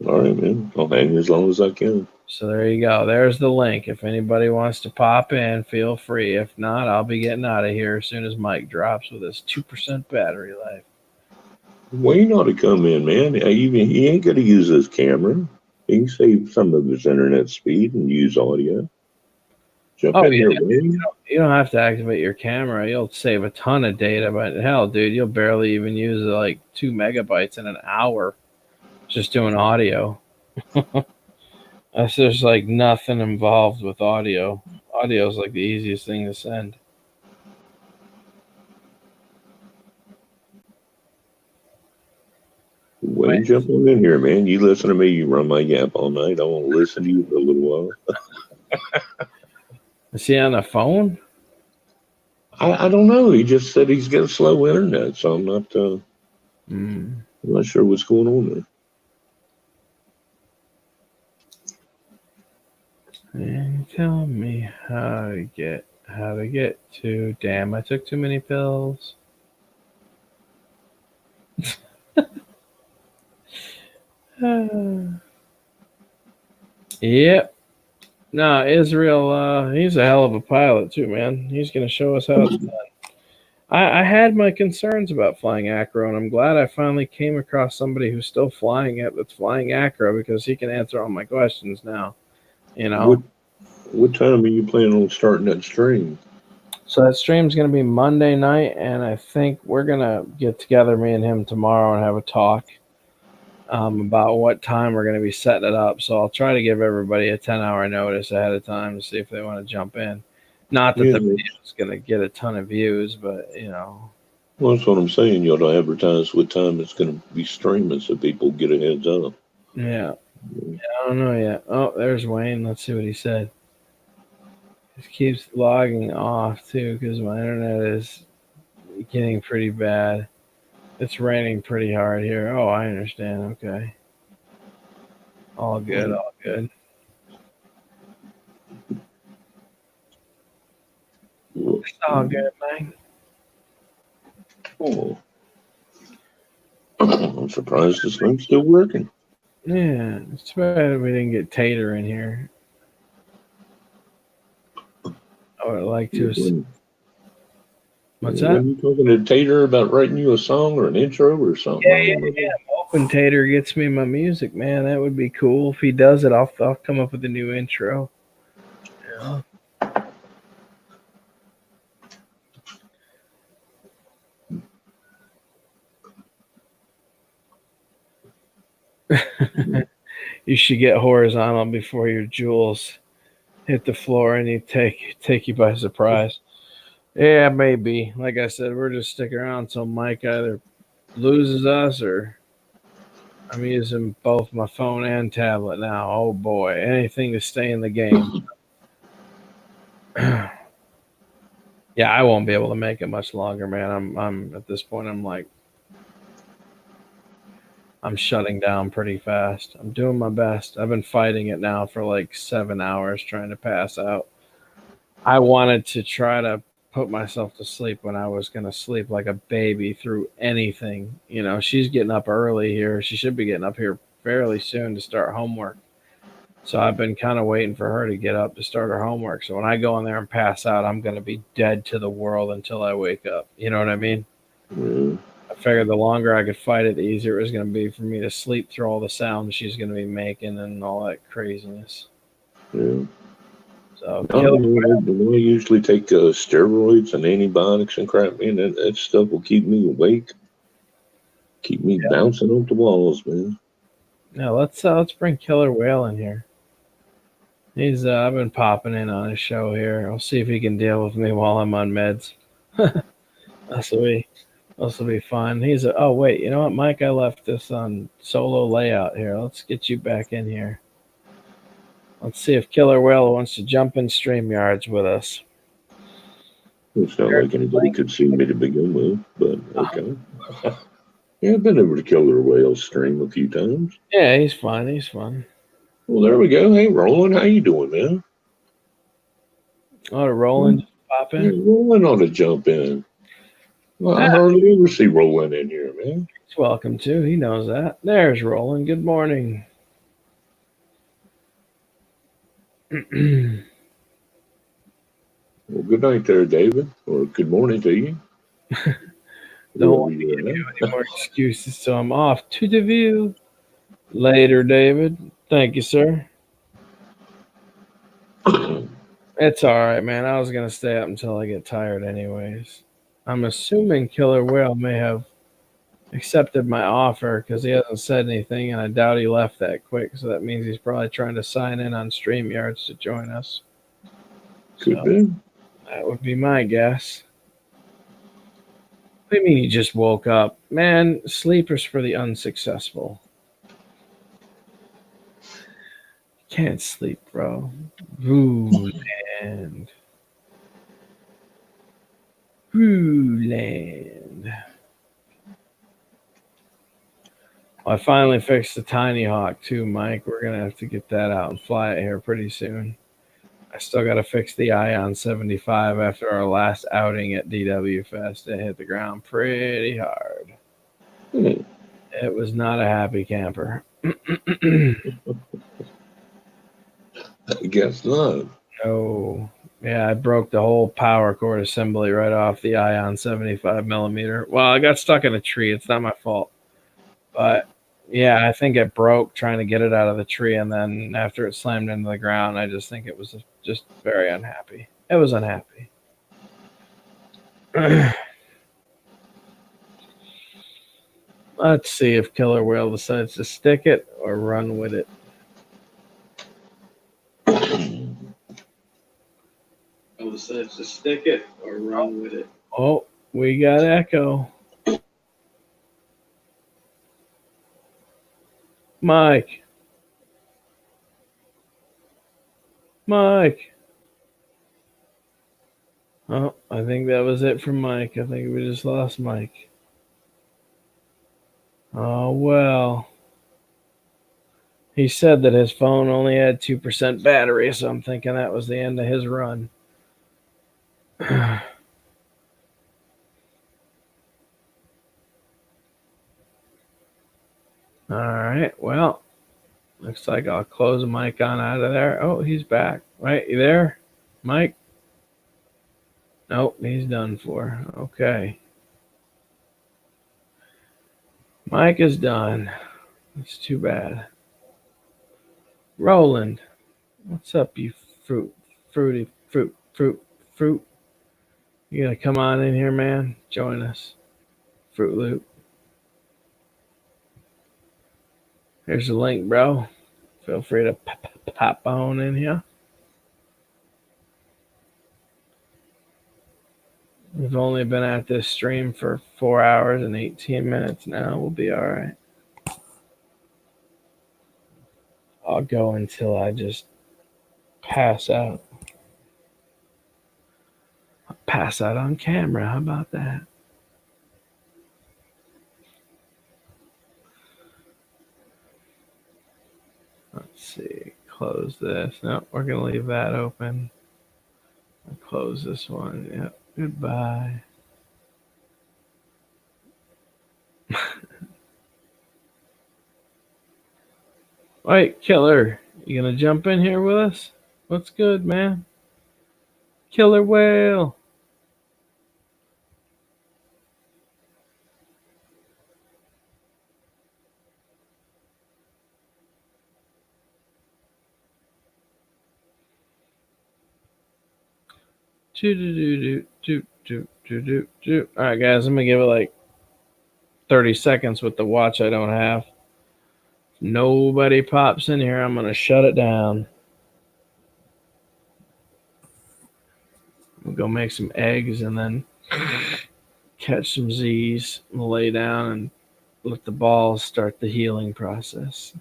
All right, man. I'll hang as long as I can. So there you go. There's the link. If anybody wants to pop in, feel free. If not, I'll be getting out of here as soon as Mike drops with his 2% battery life. Wayne ought to come in, man. He ain't got to use his camera. He can save some of his internet speed and use audio. Jump in here, Wayne. You don't have to activate your camera. You'll save a ton of data, but hell, dude, you'll barely even use like 2 megabytes in an hour just doing audio. There's like nothing involved with audio. Audio is like the easiest thing to send. Wayne, jump on in here, man. You listen to me. You run my yap all night. I won't listen to you for a little while. Is he on the phone? I don't know. He just said he's got slow internet, so I'm not sure what's going on there. And tell me how to get to. Damn, I took too many pills. Yep. No, Israel, he's a hell of a pilot too, man. He's going to show us how it's done. I had my concerns about flying Acro, and I'm glad I finally came across somebody who's still flying it that's flying Acro, because he can answer all my questions now. You know. What time are you planning on starting that stream? So that stream's going to be Monday night, and I think we're going to get together, me and him, tomorrow and have a talk about what time we're going to be setting it up. So I'll try to give everybody a 10-hour notice ahead of time to see if they want to jump in. Not that the video is going to get a ton of views, but, you know. Well, that's what I'm saying. You ought to advertise what time it's going to be streaming so people get a heads up. Yeah. I don't know yet. Oh, there's Wayne. Let's see what he said. It keeps logging off, too, because my internet is getting pretty bad. It's raining pretty hard here. Oh, I understand. Okay. All good. All good. It's all good, man. Oh. I'm surprised this thing's still working. Yeah, it's too bad we didn't get Tater in here. I would like to. What's that? Were you talking to Tater about writing you a song or an intro or something? Yeah. hoping Tater gets me my music, man. That would be cool. If he does it, I'll come up with a new intro. Yeah. You should get horizontal before your jewels hit the floor and you take you by surprise. Yeah, maybe. Like I said, we're just sticking around until Mike either loses us or I'm using both my phone and tablet now. Oh boy, anything to stay in the game. Yeah, I won't be able to make it much longer, man. I'm at this point I'm shutting down pretty fast. I'm doing my best. I've been fighting it now for like 7 hours trying to pass out. I wanted to try to put myself to sleep when I was going to sleep like a baby through anything. You know, she's getting up early here. She should be getting up here fairly soon to start homework. So I've been kind of waiting for her to get up to start her homework. So when I go in there and pass out, I'm going to be dead to the world until I wake up. You know what I mean? Mm-hmm. I figured the longer I could fight it, the easier it was going to be for me to sleep through all the sounds she's going to be making and all that craziness. Yeah. So I usually take steroids and antibiotics and crap, man. That stuff will keep me awake, keep me bouncing off the walls, man. Now let's bring Killer Whale in here. He's I've been popping in on his show here. I'll see if he can deal with me while I'm on meds. This will be fun. Oh wait, you know what, Mike? I left this on solo layout here. Let's get you back in here. Let's see if Killer Whale wants to jump in StreamYards with us. It's not like anybody could see me to begin with, but okay. Yeah, I've been over to Killer Whale's stream a few times. Yeah, he's fun. He's fun. Well, there we go. Hey, Roland, how you doing, man? Oh, Roland pop in? Yeah, Roland ought to jump in. Well, I hardly ever see Roland in here, man. He's welcome to. He knows that. There's Roland. Good morning. Well, good night there, David, or good morning to you. Don't want to give you any more excuses, so I'm off to the view. Later, David. Thank you, sir. It's all right, man. I was going to stay up until I get tired anyways. I'm assuming Killer Whale may have accepted my offer because he hasn't said anything, and I doubt he left that quick, so that means he's probably trying to sign in on StreamYards to join us. Could be. That would be my guess. What do you mean you just woke up? Man, sleepers for the unsuccessful. Can't sleep, bro. Rooland. Well, I finally fixed the Tiny Hawk too, Mike. We're going to have to get that out and fly it here pretty soon. I still got to fix the Ion 75 after our last outing at DW Fest. It hit the ground pretty hard. It was not a happy camper. I guess not. No. Yeah, I broke the whole power cord assembly right off the Ion 75 millimeter. Well, I got stuck in a tree. It's not my fault. But yeah, I think it broke trying to get it out of the tree, and then after it slammed into the ground, I just think it was just very unhappy. It was unhappy. Let's see if Killer Whale decides to stick it or run with it. Decides to stick it or run with it. Oh, we got Echo. Mike. Oh, I think that was it for Mike. I think we just lost Mike. Oh, well. He said that his phone only had 2% battery, so I'm thinking that was the end of his run. All right, well, looks like I'll close Mike on out of there. Oh, he's back. Wait, you there, Mike? Nope, he's done for. Okay. Mike is done. It's too bad. Roland, what's up, you fruit? You gonna come on in here, man? Join us. Fruit Loop. Here's the link, bro. Feel free to pop on in here. We've only been at this stream for 4 hours and 18 minutes now. We'll be all right. I'll go until I just pass out. I'll pass out on camera. How about that? Let's see. Close this. No, we're going to leave that open. I'll close this one. Yep. Goodbye. Wait, Killer. You going to jump in here with us? What's good, man? Killer Whale. All right, guys, I'm gonna give it like 30 seconds with the watch I don't have. If nobody pops in here, I'm gonna shut it down. We'll go make some eggs and then catch some Z's. We'll lay down and let the balls start the healing process.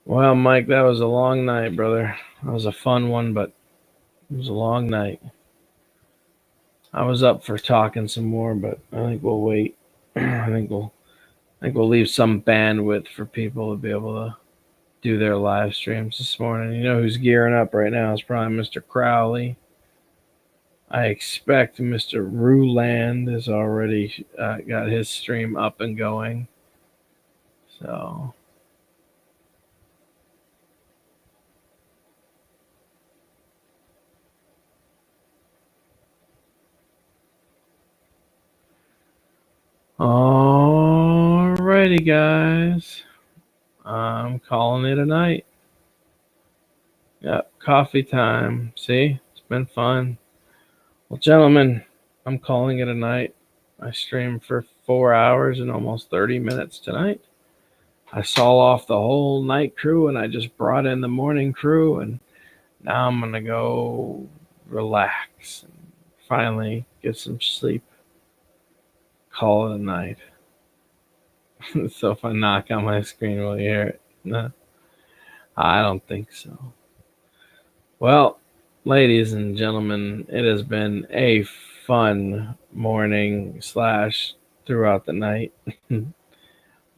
Well, Mike, that was a long night, brother. That was a fun one, but it was a long night. I was up for talking some more, but I think we'll wait. I think we'll leave some bandwidth for people to be able to do their live streams this morning. You know who's gearing up right now is probably Mr. Crowley. I expect Mr. Ruland has already got his stream up and going. So alrighty, guys. I'm calling it a night. Yep, coffee time. See? It's been fun. Well, gentlemen, I'm calling it a night. I streamed for 4 hours and almost 30 minutes tonight. I saw off the whole night crew and I just brought in the morning crew, and now I'm going to go relax and finally get some sleep. Call it a night. So if I knock on my screen, will you hear it? No, I don't think so. Well, ladies and gentlemen, it has been a fun morning / throughout the night.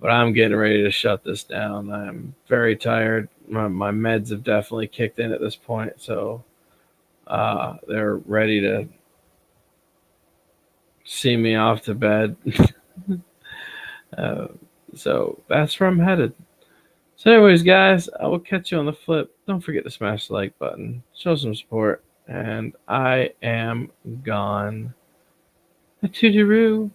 But I'm getting ready to shut this down. I'm very tired. My meds have definitely kicked in at this point, so they're ready to see me off to bed. So that's where I'm headed. So anyways, guys, I will catch you on the flip. Don't forget to smash the like button. Show some support. And I am gone. A toodaloo.